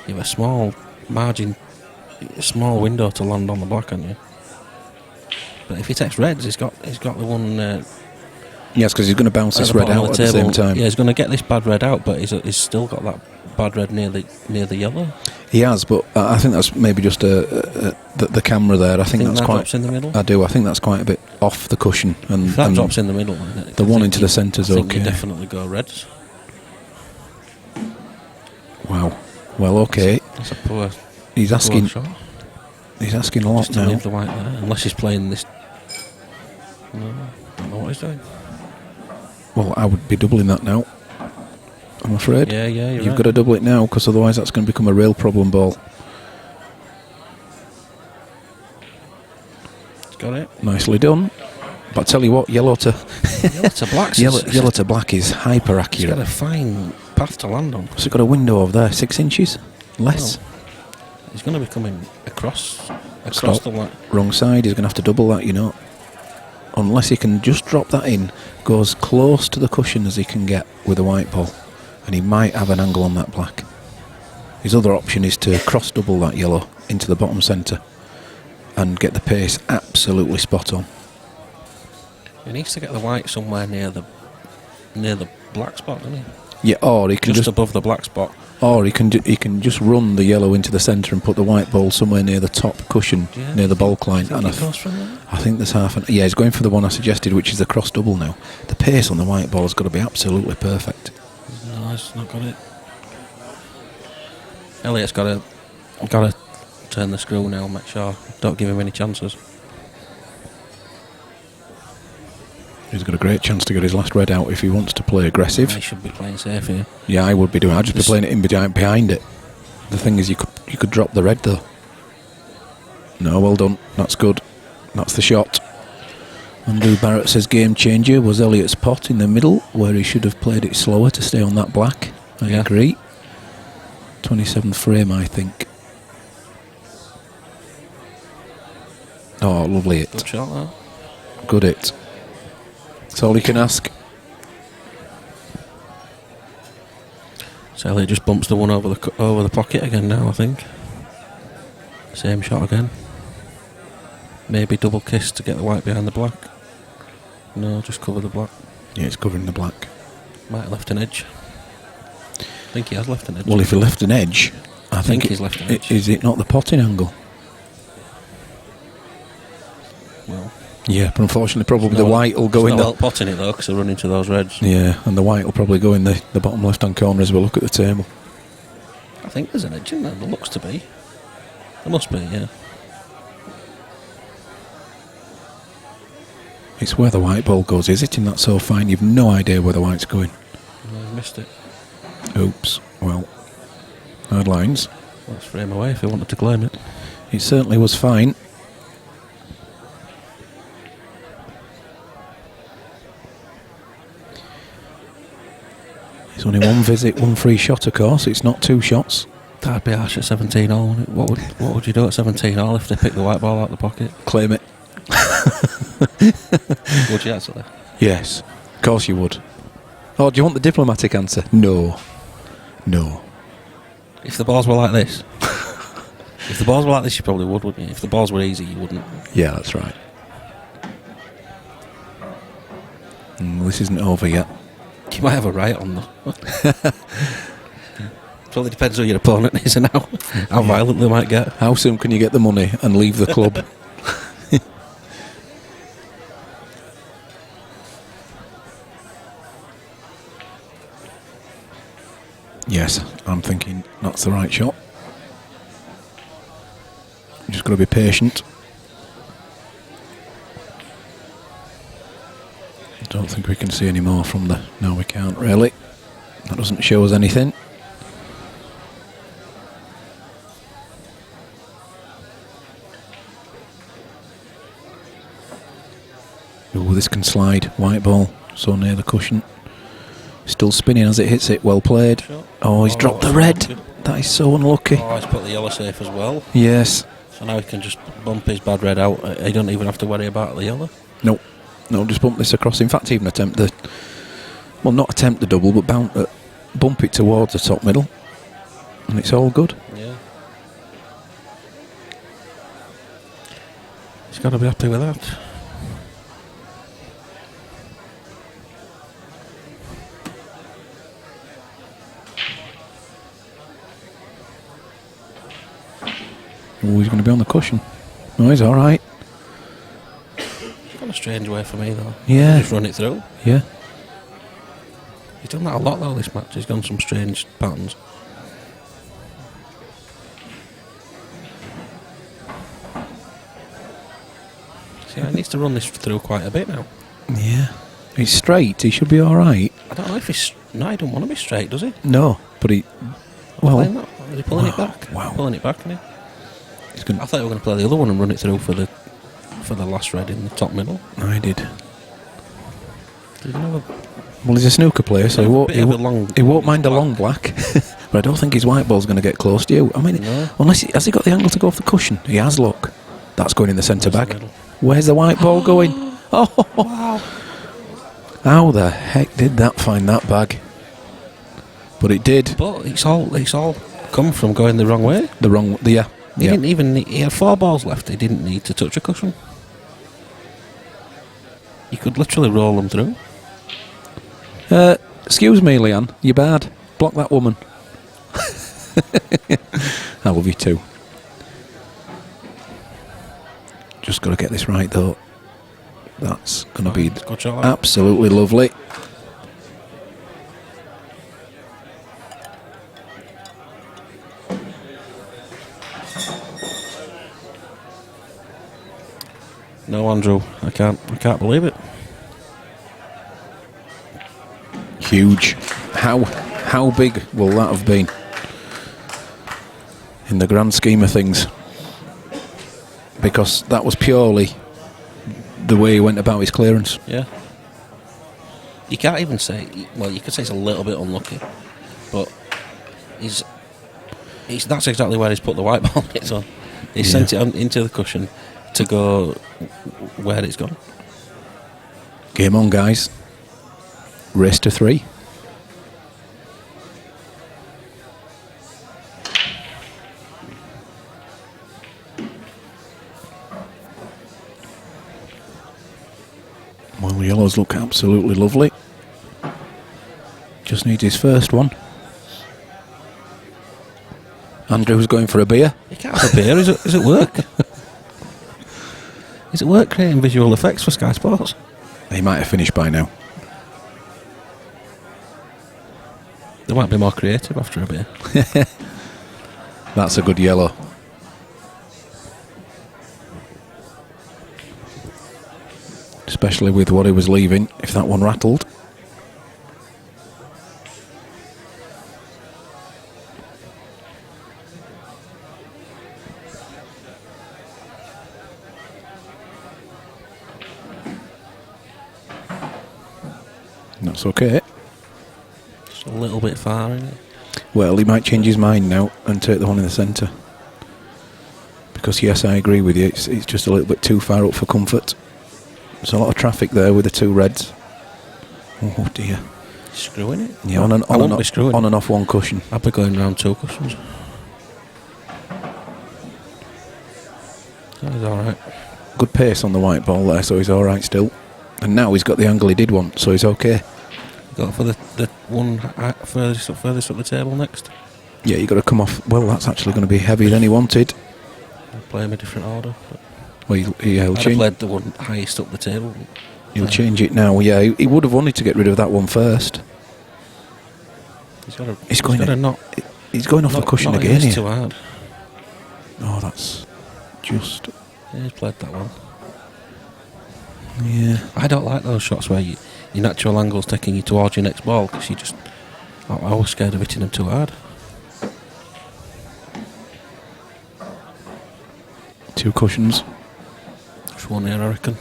Speaker 3: a small margin, a small window to land on the black, haven't you? But if he takes reds, he's got the one.
Speaker 4: Yes, because he's going to bounce this red out at the same time.
Speaker 3: Yeah, he's going to get this bad red out, but he's still got that bad red near the yellow.
Speaker 4: He has, but I think that's maybe just the camera there. I think that's
Speaker 3: that
Speaker 4: quite.
Speaker 3: drops in the middle.
Speaker 4: I do. I think that's quite a bit off the cushion, and
Speaker 3: If that
Speaker 4: and
Speaker 3: drops in the middle,
Speaker 4: the one into the centre's
Speaker 3: I think
Speaker 4: okay.
Speaker 3: you definitely go reds.
Speaker 4: Wow. Well, okay.
Speaker 3: That's a poor.
Speaker 4: He's asking.
Speaker 3: Shot.
Speaker 4: He's asking a lot
Speaker 3: Just to
Speaker 4: now.
Speaker 3: leave the white there, unless he's playing this. No, I don't know what he's doing.
Speaker 4: Well, I would be doubling that now, I'm afraid.
Speaker 3: Yeah, you've
Speaker 4: You've got to double it now, because otherwise that's going to become a real problem ball.
Speaker 3: Got it.
Speaker 4: Nicely done. But I tell you what, yellow to
Speaker 3: black.
Speaker 4: yellow to black is hyper
Speaker 3: He's got
Speaker 4: accurate.
Speaker 3: a fine path to land on.
Speaker 4: So it's got a window over there, 6 inches less.
Speaker 3: Well, he's going to be coming across
Speaker 4: Stop.
Speaker 3: the line.
Speaker 4: Wrong side. He's going to have to double that, you know. Unless he can just drop that in, go as close to the cushion as he can get with a white ball, and he might have an angle on that black. His other option is to cross double that yellow into the bottom centre and get the pace absolutely spot on.
Speaker 3: He needs to get the white somewhere near the black spot, doesn't he?
Speaker 4: Yeah, or he can
Speaker 3: Just above the black spot.
Speaker 4: or he can just run the yellow into the centre and put the white ball somewhere near the top cushion,
Speaker 3: Yeah.
Speaker 4: near the bulk line.
Speaker 3: And
Speaker 4: And
Speaker 3: he goes from there.
Speaker 4: I think there's half an. Yeah, he's going for the one I suggested, which is the cross double now. The pace on the white ball has got to be absolutely perfect.
Speaker 3: No, he's not got it. Elliott's got to turn the screw now. Make sure don't give him any chances.
Speaker 4: He's got a great chance to get his last red out if he wants to play aggressive.
Speaker 3: He should be playing safe here.
Speaker 4: Yeah, I would be doing. I'd just be playing it in behind it. The thing is, you could drop the red though. No, well done. That's good. That's the shot. Andrew Barrett says game changer was Elliott's pot in the middle, where he should have played it slower to stay on that black. I agree. 27th frame, I think. Oh, lovely hit.
Speaker 3: Good shot, that.
Speaker 4: Good hit. That's all he can ask.
Speaker 3: So Elliott just bumps the one over the pocket again now, I think. Same shot again. Maybe double kiss to get the white behind the black. No, just cover the black.
Speaker 4: Yeah, it's covering the black.
Speaker 3: Might have left an edge. I think he has left an edge.
Speaker 4: Well, if he left an edge, I think
Speaker 3: he's left an edge.
Speaker 4: Is it not the potting angle?
Speaker 3: Well,
Speaker 4: Yeah, but unfortunately, probably the white will go in
Speaker 3: no
Speaker 4: the.
Speaker 3: help potting it though, because they're running to those reds.
Speaker 4: Yeah, and the white will probably go in the bottom left-hand corner as we look at the table.
Speaker 3: I think there's an edge in there. There looks to be. There must be, yeah.
Speaker 4: It's where the white ball goes. Is hitting that so fine, you've no idea where the white's going.
Speaker 3: No, I've missed it.
Speaker 4: Oops. Well, hard lines.
Speaker 3: Let's frame away if he wanted to claim it.
Speaker 4: It certainly was fine. It's only one visit, one free shot, of course. It's not 2 shots.
Speaker 3: That'd be harsh at 17 all. Wouldn't it? What would you do at 17 all if they pick the white ball out of the pocket?
Speaker 4: Claim it.
Speaker 3: Would you actually?
Speaker 4: Yes, of course you would. Oh, do you want the diplomatic answer? No. No.
Speaker 3: If the balls were like this, if the balls were like this, you probably would, wouldn't you? If the balls were easy, you wouldn't.
Speaker 4: Yeah, that's right. This isn't over yet.
Speaker 3: You might have a right on though. Probably depends who your opponent is and how violent they might get.
Speaker 4: How soon can you get the money and leave the club? Yes, I'm thinking that's the right shot. Just got to be patient. Don't think we can see any more from the... No, we can't really. That doesn't show us anything. Oh, this can slide. White ball, so near the cushion. Still spinning as it hits it. Well played. Oh, he's dropped the red. That is so unlucky.
Speaker 3: Oh, he's put the yellow safe as well.
Speaker 4: Yes.
Speaker 3: So now he can just bump his bad red out. He don't even have to worry about the yellow.
Speaker 4: No. No, just bump this across. In fact, even attempt the... Well, not attempt the double, but bump it towards the top middle. And it's all good.
Speaker 3: Yeah. He's got to be happy with that.
Speaker 4: Oh, he's going to be on the cushion. No, he's all right.
Speaker 3: It's gone a strange way for me, though.
Speaker 4: Yeah.
Speaker 3: Just run it through.
Speaker 4: Yeah.
Speaker 3: He's done that a lot, though, this match. He's gone some strange patterns. See, he needs to run this through quite a bit now.
Speaker 4: Yeah. He's straight. He should be all right.
Speaker 3: I don't know if he's... No, he don't want to be straight, does he?
Speaker 4: No, but he... Well...
Speaker 3: Is he pulling it back?
Speaker 4: Wow.
Speaker 3: Pulling it back, isn't he?
Speaker 4: He's gonna,
Speaker 3: I thought we were going to play the other one and run it through for the last red in the top middle.
Speaker 4: I did.
Speaker 3: Did you know?
Speaker 4: Well, he's a snooker player, so he won't mind a long black. But I don't think his white ball's going to get close to you. I mean,
Speaker 3: No.
Speaker 4: unless has he got the angle to go off the cushion? He has, look. That's going in the centre
Speaker 3: Where's
Speaker 4: bag.
Speaker 3: the middle?
Speaker 4: Where's the white ball going? Oh,
Speaker 3: Wow.
Speaker 4: how the heck did that find that bag? But it did.
Speaker 3: But it's all come from going the wrong way.
Speaker 4: Yeah.
Speaker 3: He didn't even. He had 4 balls left. He didn't need to touch a cushion. You could literally roll them through.
Speaker 4: Excuse me, Leanne. You're bad. Block that woman. I love you too. Just got to get this right, though. That's going to be
Speaker 3: Good shot.
Speaker 4: absolutely lovely.
Speaker 3: No, Andrew, I can't believe it.
Speaker 4: Huge. How big will that have been in the grand scheme of things? Because that was purely the way he went about his clearance.
Speaker 3: Yeah. You can't even say. Well, you could say it's a little bit unlucky, but that's exactly where he's put the white ball. So he sent it into the cushion to go where it's gone.
Speaker 4: Game on, guys. Race to 3. Well, the yellows look absolutely lovely. Just needs his first one. Andrew's going for a beer.
Speaker 3: You can't have a beer. Is it work? Is it work creating visual effects for Sky Sports?
Speaker 4: He might have finished by now.
Speaker 3: They might be more creative after a beer.
Speaker 4: That's a good yellow. Especially with what he was leaving, if that one rattled. That's okay.
Speaker 3: Just a little bit far, isn't it?
Speaker 4: Well, he might change his mind now and take the one in the centre. Because yes, I agree with you, it's just a little bit too far up for comfort. There's a lot of traffic there with the 2 reds. Oh dear.
Speaker 3: Screwing it?
Speaker 4: Yeah,
Speaker 3: I won't be screwing.
Speaker 4: on and off one cushion.
Speaker 3: I'll be going round 2 cushions. That is alright.
Speaker 4: Good pace on the white ball there, so he's alright still. And now he's got the angle he did want, so he's okay.
Speaker 3: Go for the one furthest up the table next.
Speaker 4: Yeah, you got to come off. Well, that's actually going to be heavier than he wanted.
Speaker 3: I'll play him a different order.
Speaker 4: Well, he'll
Speaker 3: I'd have
Speaker 4: change.
Speaker 3: played the one highest up the table.
Speaker 4: He'll change it now. Yeah, he would have wanted to get rid of that one first. He's going off the cushion again here.
Speaker 3: Too hard.
Speaker 4: Oh, that's just.
Speaker 3: Yeah, he's played that one.
Speaker 4: Yeah.
Speaker 3: I don't like those shots where your natural angle's taking you towards your next ball because I was scared of hitting them too hard.
Speaker 4: 2 cushions.
Speaker 3: Just one here, I reckon.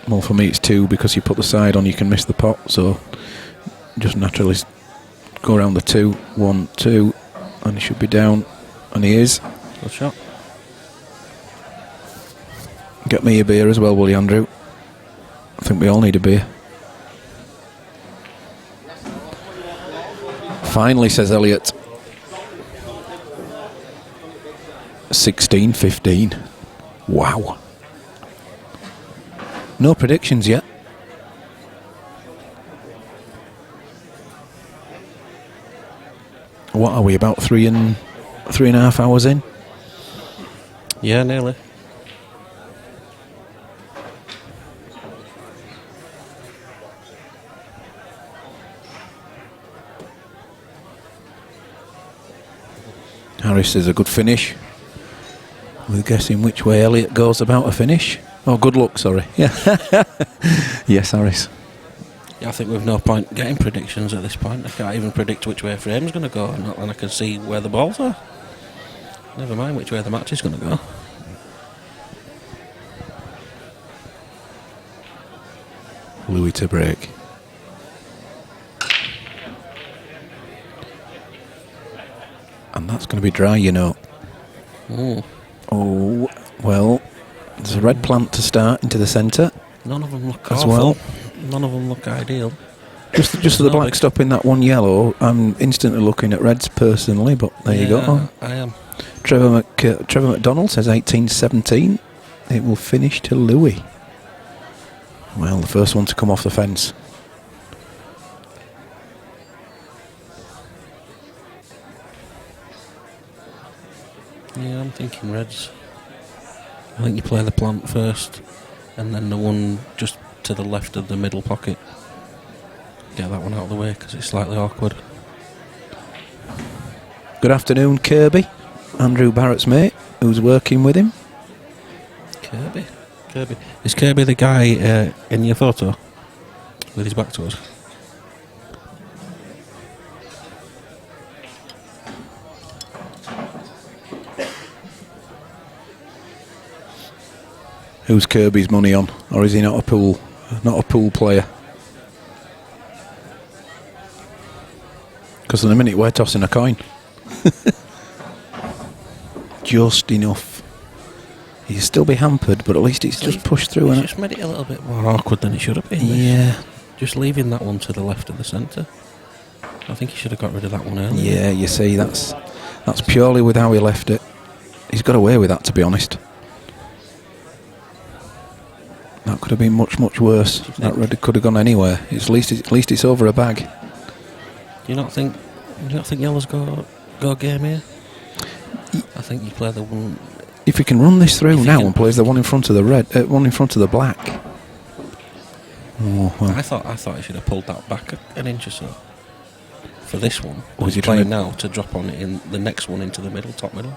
Speaker 4: Well, for me it's 2 because you put the side on, you can miss the pot. So just naturally go around the 2, 1, 2, and he should be down, and he is.
Speaker 3: Good shot.
Speaker 4: Get me a beer as well, will you, Andrew? I think we all need a beer. Finally, says Elliott. 16-15. Wow. No predictions yet. What are we, about 3.5 hours in?
Speaker 3: Yeah, nearly.
Speaker 4: Harris is a good finish. We're guessing which way Elliott goes about a finish. Oh, good luck, sorry. Yeah. Yes, Harris.
Speaker 3: Yeah, I think we've no point getting predictions at this point. I can't even predict which way frame's going to go, and I can see where the balls are. Never mind which way the match is going to go.
Speaker 4: Louis to break. And that's going to be dry, you know. Oh, well, there's a red plant to start into the centre.
Speaker 3: None of them look
Speaker 4: as
Speaker 3: awful.
Speaker 4: well.
Speaker 3: None of them look ideal.
Speaker 4: Just to the black stop in that one yellow, I'm instantly looking at reds personally, but there you go. Oh.
Speaker 3: I am.
Speaker 4: Trevor McDonald says 18-17. It will finish to Louis. Well, the first one to come off the fence.
Speaker 3: Yeah, I'm thinking reds. I think you play the plant first, and then the one just to the left of the middle pocket. Get that one out of the way because it's slightly awkward.
Speaker 4: Good afternoon, Kirby. Andrew Barrett's mate, who's working with him.
Speaker 3: Kirby. Is Kirby the guy in your photo with his back to us?
Speaker 4: Who's Kirby's money on, or is he not a pool player? Because in a minute we're tossing a coin. Just enough. He'll still be hampered, but at least it's just pushed through.
Speaker 3: It's just made it a little bit more awkward than it should have been.
Speaker 4: Yeah.
Speaker 3: Just leaving that one to the left of the centre. I think he should have got rid of that one earlier.
Speaker 4: Yeah, you see, that's purely with how he left it. He's got away with that, to be honest. That could have been much, much worse. That really could have gone anywhere. At least it's over a bag.
Speaker 3: Do you not think yellow's go game here? I think you play the one.
Speaker 4: If he can run this through now and plays the one in front of the red, one in front of the black. Oh, well.
Speaker 3: I thought he should have pulled that back an inch or so for this one.
Speaker 4: Or is he
Speaker 3: playing
Speaker 4: trying
Speaker 3: now to drop on it in the next one into the middle, top middle?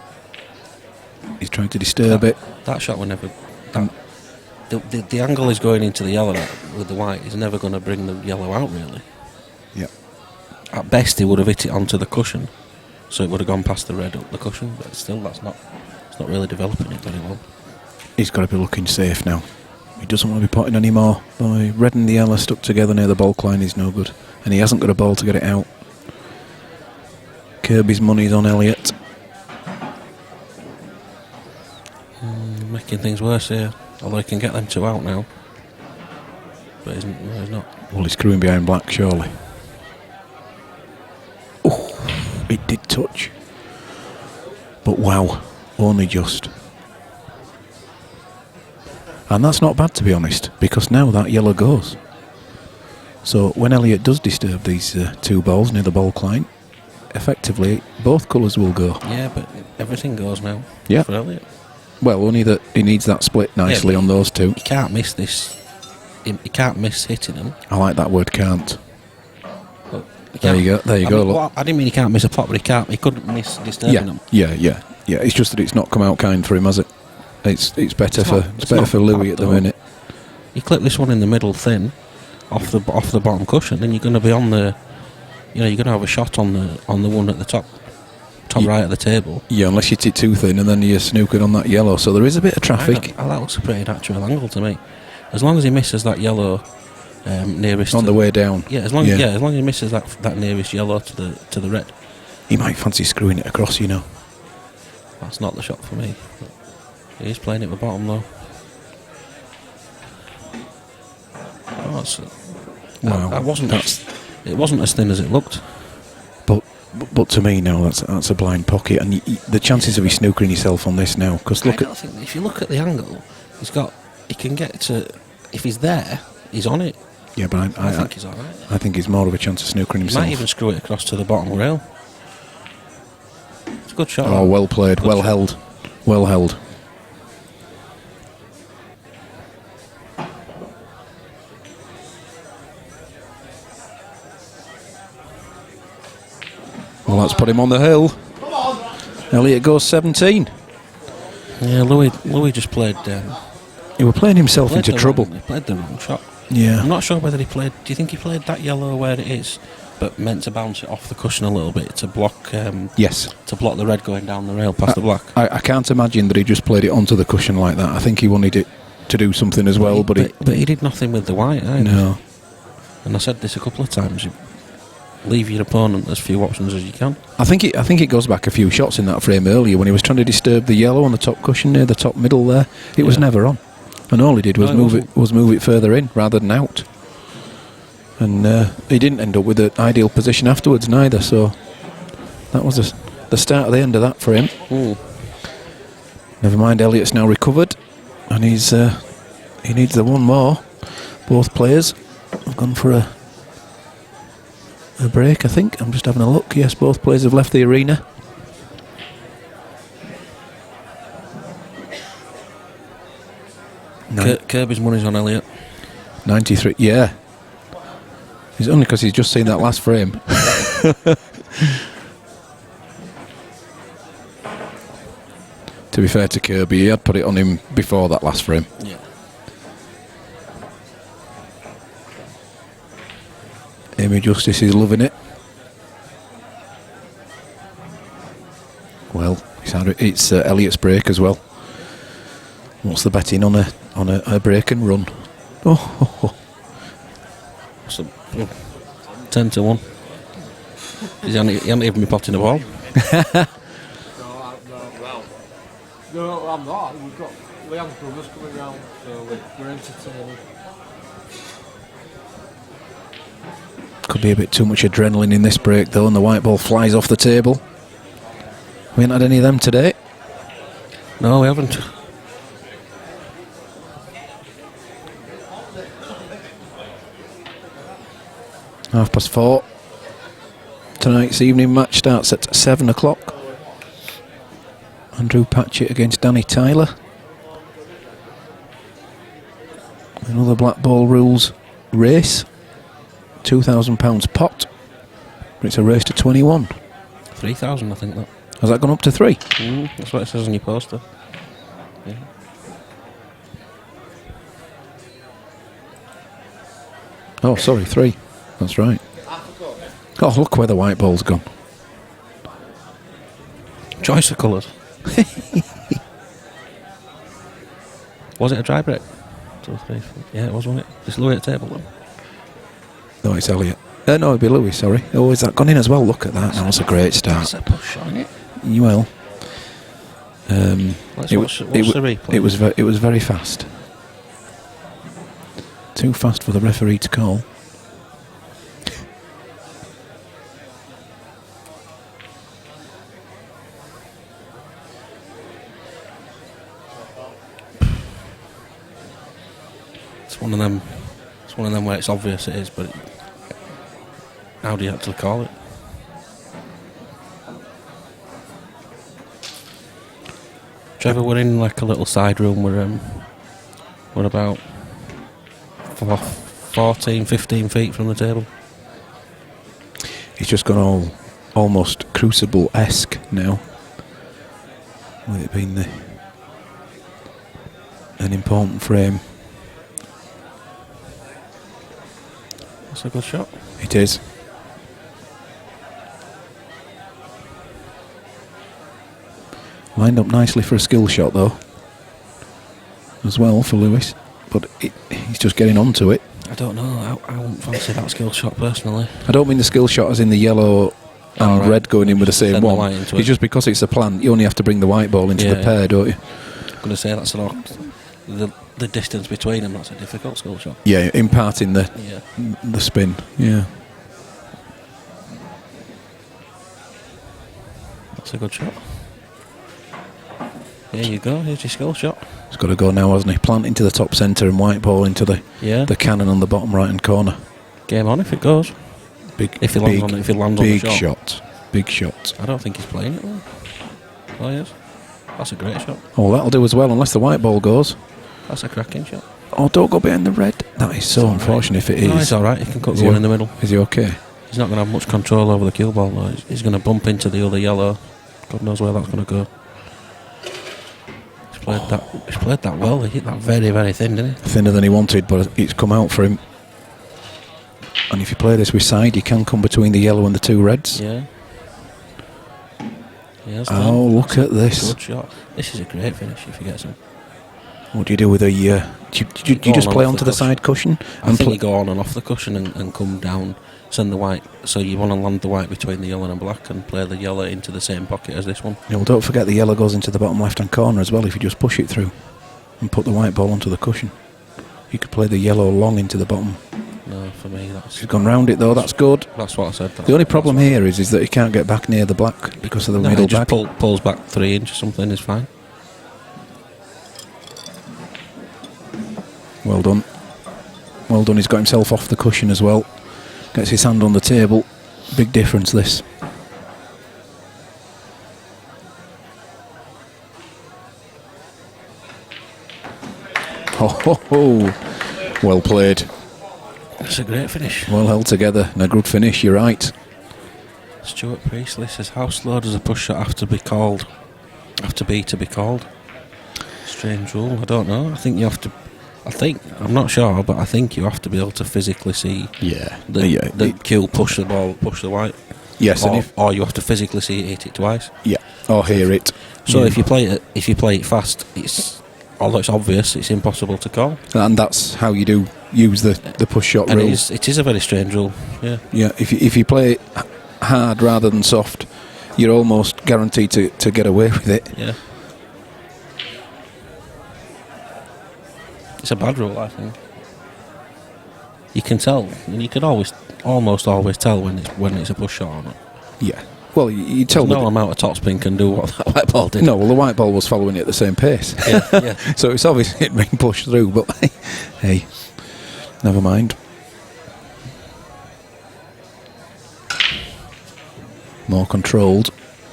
Speaker 4: He's trying to disturb it.
Speaker 3: That shot will never. The angle is going into the yellow with the white is never going to bring the yellow out, really.
Speaker 4: Yeah.
Speaker 3: At best, he would have hit it onto the cushion, so it would have gone past the red up the cushion. But still, it's not really developing it very well.
Speaker 4: He's got to be looking safe now. He doesn't want to be potting anymore. The red and the yellow stuck together near the bulk line is no good, and he hasn't got a ball to get it out. Kirby's money's on Elliott.
Speaker 3: Making things worse here. Although he can get them two out now. But he's not.
Speaker 4: Well, he's screwing behind black, surely. Oh, it did touch. But wow, only just. And that's not bad, to be honest, because now that yellow goes. So when Elliott does disturb these two balls near the bulk line, effectively both colours will go.
Speaker 3: Yeah, but everything goes now.
Speaker 4: Yeah.
Speaker 3: For Elliott.
Speaker 4: Well, only that he needs that split nicely on those two.
Speaker 3: He can't miss this. He can't miss hitting them.
Speaker 4: I like that word, can't.
Speaker 3: There
Speaker 4: you go. Look.
Speaker 3: Well, I didn't mean he can't miss a pot, but he couldn't miss disturbing them.
Speaker 4: Yeah. It's just that it's not come out kind for him, has it? It's better for Louis at the minute.
Speaker 3: You clip this one in the middle thin, off the bottom cushion, then you're going to be on the. You're going to have a shot on the one at the top right of the table. Yeah,
Speaker 4: unless you hit it too thin and then you're snookered on that yellow. So there is a bit of traffic.
Speaker 3: That looks a pretty natural angle to me. As long as he misses that yellow nearest
Speaker 4: on the way down.
Speaker 3: Yeah, as long as he misses that nearest yellow to the red.
Speaker 4: He might fancy screwing it across, you know.
Speaker 3: That's not the shot for me. He's playing it with bottom though.
Speaker 4: Wow.
Speaker 3: It wasn't as thin as it looked.
Speaker 4: But to me now that's a blind pocket, and the chances of you snookering yourself on this now, because
Speaker 3: I think if you look at the angle, he can get to. If he's there, he's on it.
Speaker 4: Yeah, but
Speaker 3: I think he's all right.
Speaker 4: I think he's more of a chance of snookering himself.
Speaker 3: He might even screw it across to the bottom rail. It's a good shot.
Speaker 4: Oh, well played, well held. Well, that's put him on the hill. Elliott goes 17.
Speaker 3: Yeah, Louis just played.
Speaker 4: He was playing himself into trouble.
Speaker 3: He played the wrong shot.
Speaker 4: Yeah.
Speaker 3: I'm not sure whether he played. Do you think he played that yellow where it is, but meant to bounce it off the cushion a little bit to block?
Speaker 4: Yes.
Speaker 3: To block the red going down the rail past the black.
Speaker 4: I can't imagine that he just played it onto the cushion like that. I think he wanted it to do something as well, but
Speaker 3: he did nothing with the white.
Speaker 4: No.
Speaker 3: And I said this a couple of times. You leave your opponent as few options as you can.
Speaker 4: I think it goes back a few shots in that frame earlier when he was trying to disturb the yellow on the top cushion near the top middle there. It was never on, and all he did was move it further in rather than out. And he didn't end up with an ideal position afterwards neither. So that was the start of the end of that for him. Never mind, Elliott's now recovered, and he needs the one more. Both players have gone for a break, I think. I'm just having a look. Yes, both players have left the arena.
Speaker 3: Kirby's money's on Elliott.
Speaker 4: 93, yeah. It's only because he's just seen that last frame. To be fair to Kirby, he had put it on him before that last frame.
Speaker 3: Yeah.
Speaker 4: Amy Justice is loving it. Well, it's Elliott's break as well. What's the betting on a break and run? Oh.
Speaker 3: So, 10-1. He hasn't even been potting the ball.
Speaker 1: No, I'm not. We've got Leon's brothers coming round, so we're entertaining.
Speaker 4: Could be a bit too much adrenaline in this break though, and the white ball flies off the table. We ain't had any of them today.
Speaker 3: No, we haven't.
Speaker 4: Half past 4. Tonight's evening match starts at 7 o'clock. Andrew Patchett against Danny Tyler. Another black ball rules race. £2,000 pot. But it's a race to 21.
Speaker 3: 3,000, I think that.
Speaker 4: Has that gone up to 3?
Speaker 3: That's what it says on your poster. Yeah.
Speaker 4: Oh, sorry, 3. That's right. Oh, look where the white ball's gone.
Speaker 3: Choice of colours. Was it a dry break? 2, 3, 4. Yeah, it was, wasn't it? Is Louis at the table then?
Speaker 4: No, it's Elliott. No, it'd be Louis, sorry. Oh, is that gone in as well? Look at that. That was a great start.
Speaker 3: That's a push on it.
Speaker 4: Well,
Speaker 3: What's the replay?
Speaker 4: It was very fast. Too fast for the referee to call.
Speaker 3: It's one of them where it's obvious it is, but how do you actually call it? Trevor, we're in like a little side room. We're about 14, 15 feet from the table.
Speaker 4: He's just gone almost Crucible-esque now. With it being an important frame.
Speaker 3: That's a good shot.
Speaker 4: It is. Lined up nicely for a skill shot though. As well for Lewis. But he's just getting onto it.
Speaker 3: I don't know. I wouldn't fancy that skill shot personally.
Speaker 4: I don't mean the skill shot as in the yellow and red going in with the same one. It's just because it's a plant, you only have to bring the white ball into the pair, don't you?
Speaker 3: I'm going to say that's a lot. The distance between them, that's a difficult skill shot.
Speaker 4: Yeah, imparting the spin. Yeah.
Speaker 3: That's a good shot. There you go, here's your skill shot.
Speaker 4: He's got to go now, hasn't he? Plant into the top centre and white ball into the cannon on the bottom right hand corner.
Speaker 3: Game on if it goes. If he lands on the shot.
Speaker 4: Big shot.
Speaker 3: I don't think he's playing it though. Oh yes. That's a great shot.
Speaker 4: Oh, that'll do as well, unless the white ball goes.
Speaker 3: That's a cracking shot.
Speaker 4: Oh, don't go behind the red. That is so unfortunate if it is.
Speaker 3: No, it's alright, he can cut the one in the middle.
Speaker 4: Is he okay?
Speaker 3: He's not going to have much control over the cue ball though. He's going to bump into the other yellow. God knows where that's going to go. He's played that well. He hit that very, very thin, didn't he?
Speaker 4: Thinner than he wanted, but it's come out for him. And if you play this with side, you can come between the yellow and the two reds.
Speaker 3: Yeah.
Speaker 4: Oh, look at this.
Speaker 3: Good shot. This is a great finish if he gets him.
Speaker 4: What do you do with a... do you just play onto the side cushion?
Speaker 3: I think you go on and off the cushion and come down, send the white. So you want to land the white between the yellow and black and play the yellow into the same pocket as this one.
Speaker 4: Yeah, well, don't forget the yellow goes into the bottom left-hand corner as well if you just push it through and put the white ball onto the cushion. You could play the yellow long into the bottom.
Speaker 3: No, for me that's...
Speaker 4: He's gone round it though, that's good.
Speaker 3: That's what I said.
Speaker 4: The only problem here is that he can't get back near the black because of the middle
Speaker 3: he just
Speaker 4: back.
Speaker 3: pulls back 3 inches or something, is fine.
Speaker 4: Well done. Well done, he's got himself off the cushion as well. Gets his hand on the table. Big difference this. Ho ho ho! Well played.
Speaker 3: It's a great finish.
Speaker 4: Well held together and a good finish, you're right.
Speaker 3: Stuart Priestley says, how slow does a push shot have to be called? To be called? Strange rule, I don't know. I think you have to... I'm not sure, but I think you have to be able to physically see the cue push the ball, push the white.
Speaker 4: Yes,
Speaker 3: or you have to physically see it hit it twice.
Speaker 4: Yeah, or hear it.
Speaker 3: So if you play it fast, although it's obvious, it's impossible to call.
Speaker 4: And that's how you do use the push shot rule.
Speaker 3: It is a very strange rule. Yeah.
Speaker 4: Yeah. If you play it hard rather than soft, you're almost guaranteed to get away with it.
Speaker 3: Yeah. It's a bad rule, I think. You can tell, and you can almost always tell when it's a push shot or not.
Speaker 4: Yeah. Well, you tell
Speaker 3: no amount of topspin can do what that white ball did.
Speaker 4: No, well, the white ball was following it at the same pace.
Speaker 3: Yeah.
Speaker 4: So it's obvious it being pushed through, but hey, never mind. More controlled.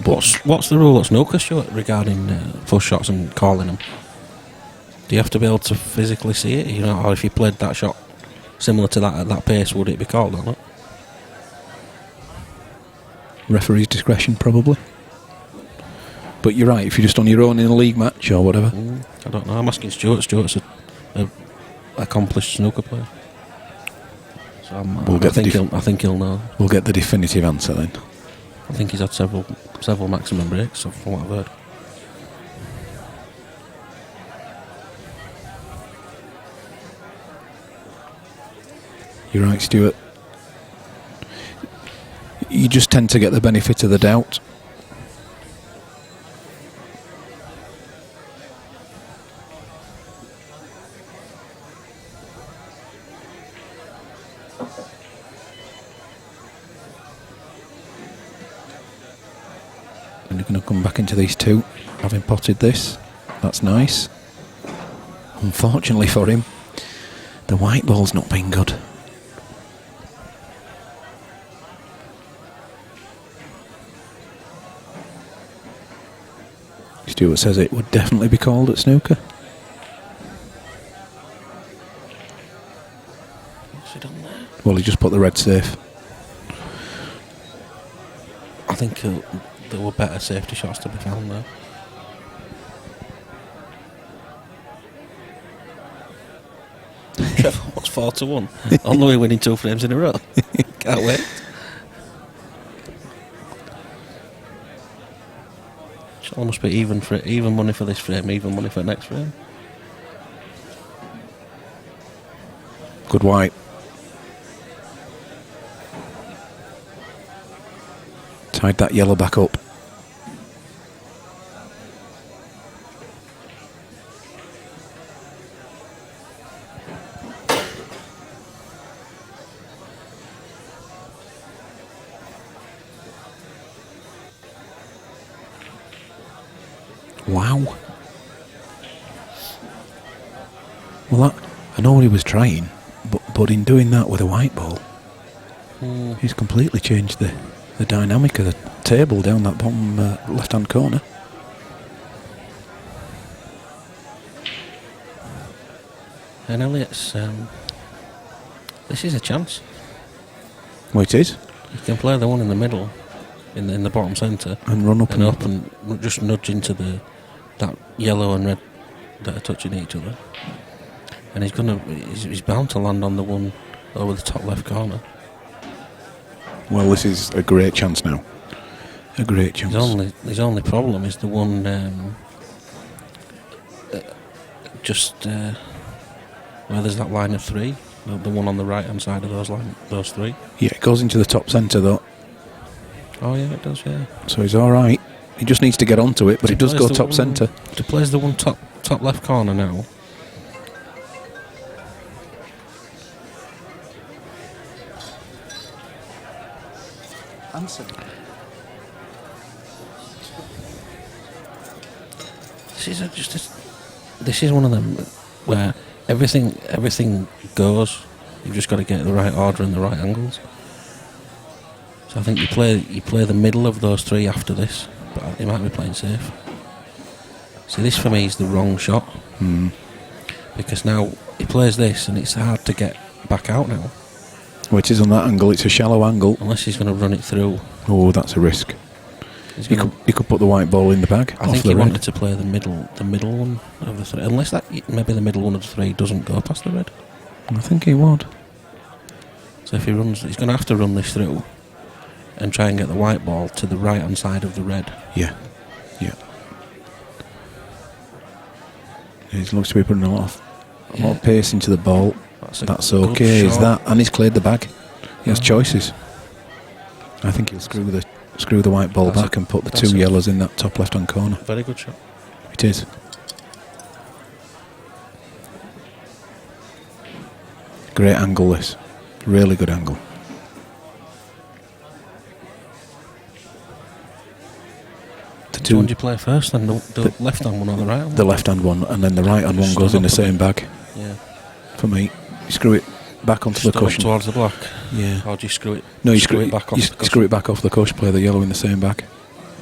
Speaker 3: What's the rule at snooker, Stuart, regarding push shots and calling them? Do you have to be able to physically see it? Or if you played that shot similar to that at that pace, would it be called or not?
Speaker 4: Referee's discretion, probably. But you're right, if you're just on your own in a league match or whatever.
Speaker 3: I don't know. I'm asking Stuart. Stuart's a accomplished snooker player. So I think he'll know.
Speaker 4: We'll get the definitive answer then.
Speaker 3: I think he's had several maximum breaks, from what I've heard.
Speaker 4: You're right, Stuart. You just tend to get the benefit of the doubt. And you're going to come back into these two, having potted this. That's nice. Unfortunately for him, the white ball's not been good. Stuart says it would definitely be called at snooker.
Speaker 3: What's he done there?
Speaker 4: Well, he just put the red safe.
Speaker 3: I think there were better safety shots to be found there. Trevor, what's 4-1? On the way winning 2 frames in a row. Can't wait. It must be even money for this frame, even money for the next frame.
Speaker 4: Good white. Tied that yellow back up. Wow. Well, I know what he was trying, but in doing that with a white ball, he's completely changed the dynamic of the table down that bottom left-hand corner.
Speaker 3: And Elliott's... this is a chance.
Speaker 4: Well, it is.
Speaker 3: You can play the one in the middle, in the bottom centre,
Speaker 2: And run up
Speaker 3: and up and just nudge into that yellow and red that are touching each other. And he's bound to land on the one over the top left corner.
Speaker 2: Well, this is a great chance now. A great chance.
Speaker 3: His only problem is the one just where there's that line of three, the one on the right hand side of those three.
Speaker 2: Yeah, it goes into the top centre though.
Speaker 3: Oh yeah, it does. Yeah.
Speaker 2: So he's all right. He just needs to get onto it, but it does go top centre.
Speaker 3: He plays the one top left corner now.
Speaker 1: Answer.
Speaker 3: This is one of them where everything goes. You've just got to get the right order and the right angles. So I think you play the middle of those three after this, but he might be playing safe. See, this for me is the wrong shot. Because now he plays this and it's hard to get back out now.
Speaker 2: Which is on that angle, it's a shallow angle.
Speaker 3: Unless he's going to run it through.
Speaker 2: Oh, that's a risk. You could put the white ball in the bag.
Speaker 3: I think he wanted to play the middle one of the three. Unless maybe the middle one of the three doesn't go past the red.
Speaker 2: I think he would.
Speaker 3: So if he runs, he's going to have to run this through and try and get the white ball to the right hand side of the red.
Speaker 2: Yeah. He looks to be putting a lot of pace into the ball. That's okay, is that? And he's cleared the bag. He has choices. I think he'll screw the white ball back and put the two yellows in that top left hand corner.
Speaker 3: Very good shot.
Speaker 2: It is. Great angle this. Really good angle.
Speaker 3: Which one do you play first then? The left hand one or the right hand one?
Speaker 2: The left hand one, and then the right hand one goes in the same bag.
Speaker 3: Yeah.
Speaker 2: For me. You screw it back onto the cushion.
Speaker 3: Towards the block?
Speaker 2: Yeah.
Speaker 3: Or do you screw it?
Speaker 2: No, you screw
Speaker 3: it back off the cushion?
Speaker 2: Screw it back off the cushion, play the yellow in the same bag.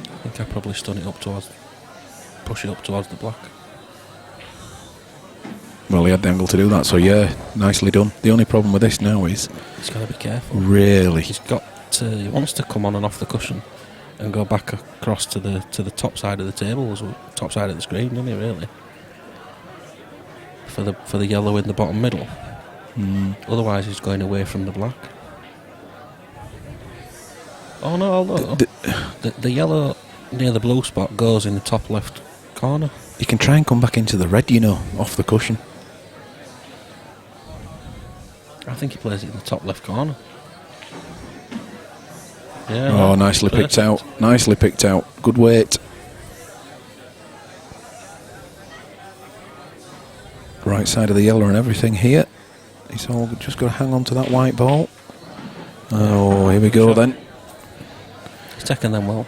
Speaker 3: I think I probably push it up towards the block.
Speaker 2: Well, he had the angle to do that, so yeah, nicely done. The only problem with this now is
Speaker 3: he's got to be careful.
Speaker 2: Really?
Speaker 3: He wants to come on and off the cushion and go back across to the top side of the table, top side of the screen, doesn't he, really? For the yellow in the bottom middle. Otherwise he's going away from the black. Oh no, although the yellow near the blue spot goes in the top left corner.
Speaker 2: You can try and come back into the red, off the cushion.
Speaker 3: I think he plays it in the top left corner. Yeah.
Speaker 2: Oh, nicely picked out. Nicely picked out. Good weight. Right side of the yellow and everything here. He's all just got to hang on to that white ball. Oh, here we go then.
Speaker 3: He's taking them well.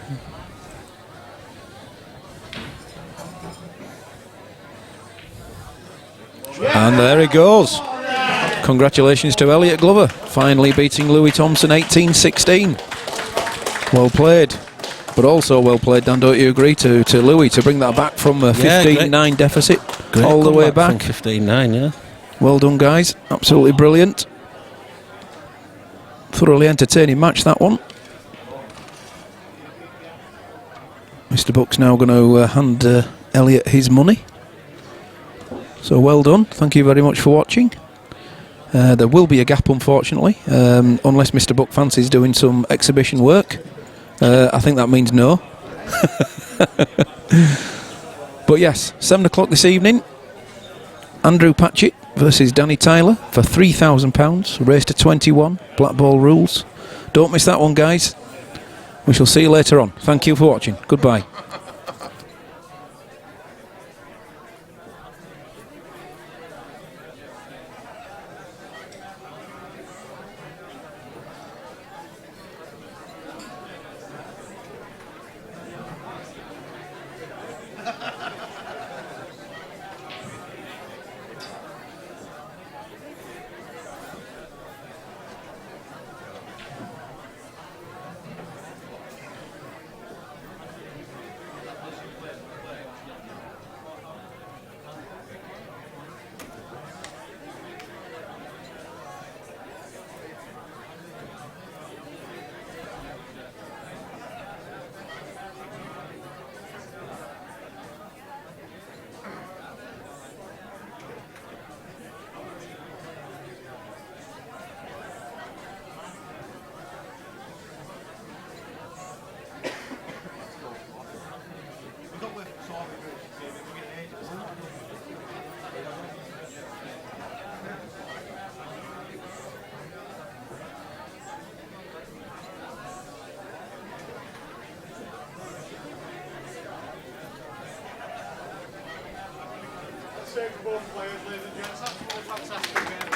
Speaker 2: And there he goes. Congratulations to Elliott Glover, finally beating Louis Thompson 18-16. Well played. But also well played, Dan, don't you agree, to Louis to bring that back from a 15-9 deficit all the way back.
Speaker 3: From 15-9, yeah.
Speaker 2: Well done, guys. Absolutely brilliant. Thoroughly entertaining match, that one. Mr. Buck's now going to hand Elliott his money. So well done. Thank you very much for watching. There will be a gap, unfortunately, unless Mr. Buck fancies doing some exhibition work. I think that means no. But yes, 7 o'clock this evening, Andrew Patchett versus Danny Tyler for £3,000, race to 21, black ball rules. Don't miss that one, guys. We shall see you later on. Thank you for watching. Goodbye.
Speaker 1: both players, ladies and gents. Absolutely fantastic game.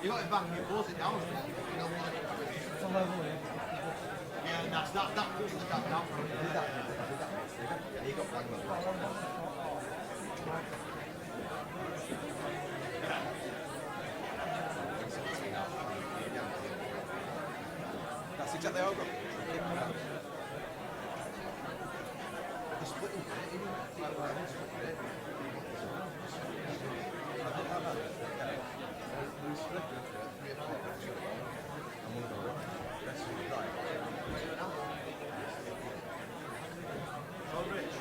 Speaker 1: You got it back and you close it down. It's a level, yeah, that's that pushes that down. Yeah, he got back as well. That's exactly how I got it. The splitting bit, like where I split it. I don't have that. We split it. I'm going to go. Rest of the drive. Oh, Rich.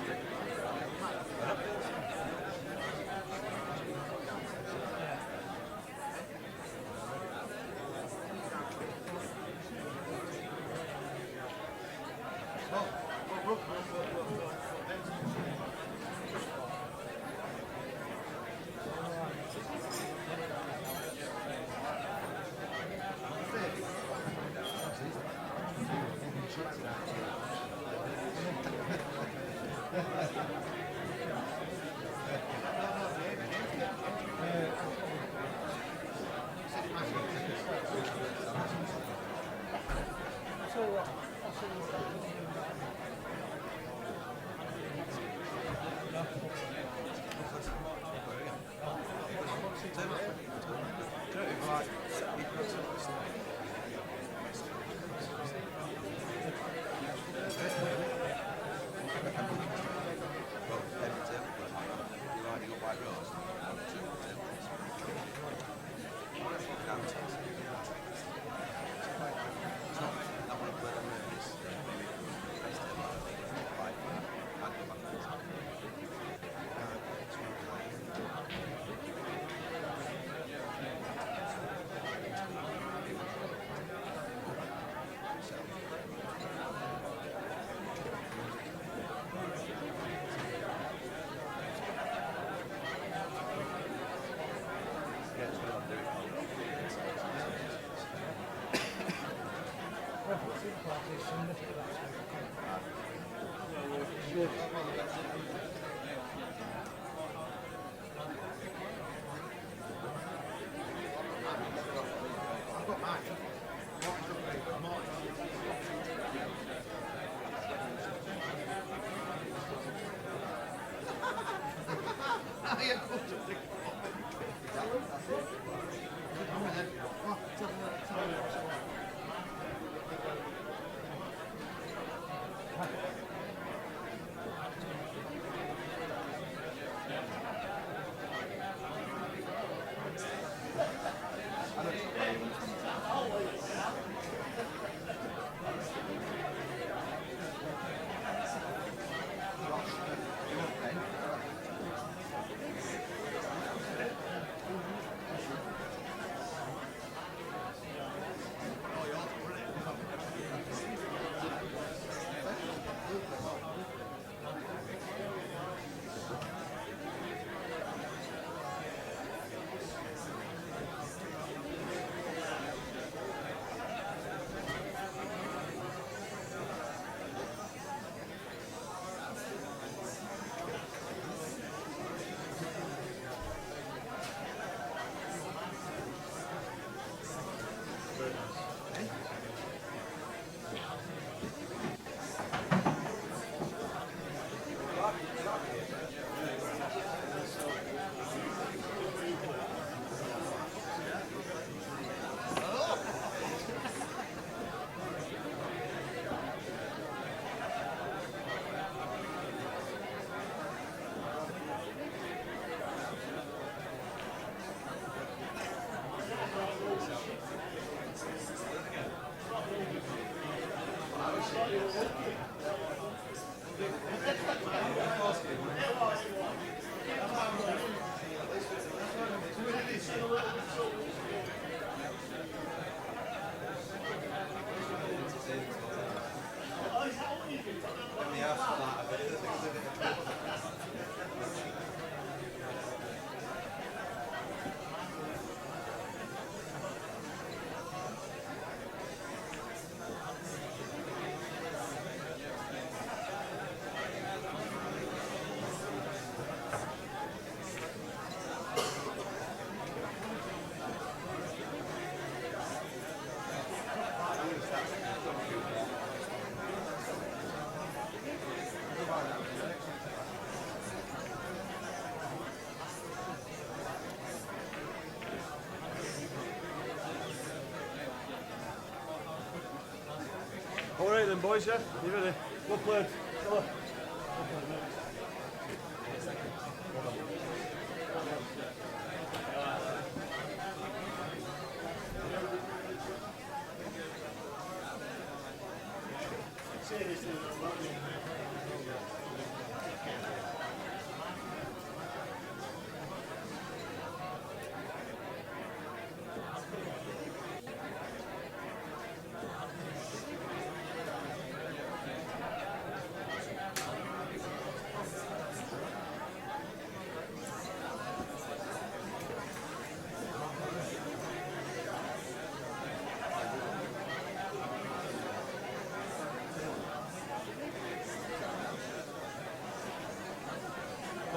Speaker 1: All right then, boys, yeah? You ready? Well played. Come on.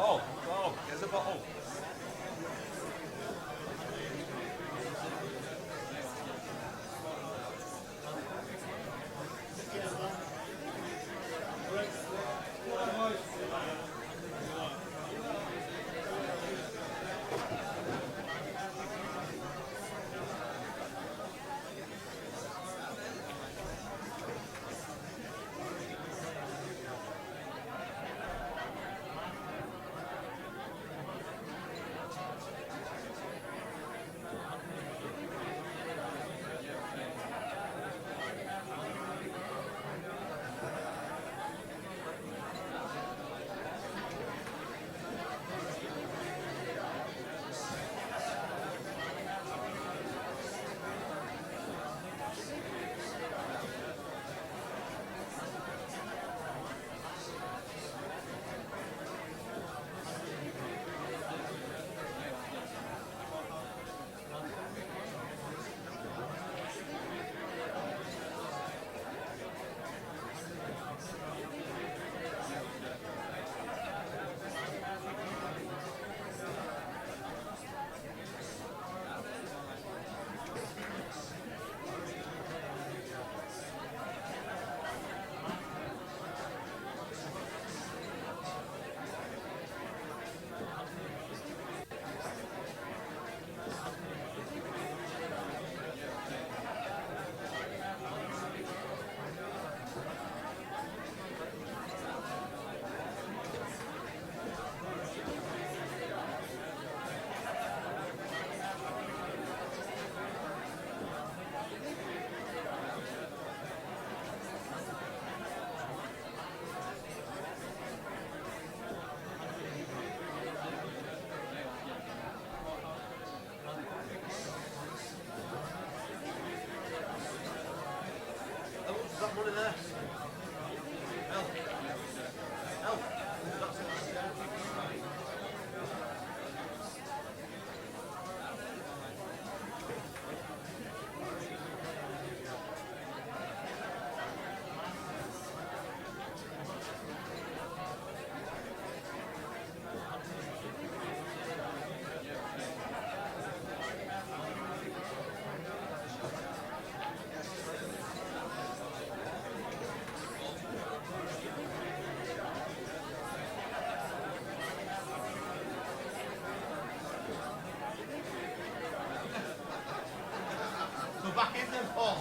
Speaker 1: Oh, there's a bottle. We're back in then, Paul.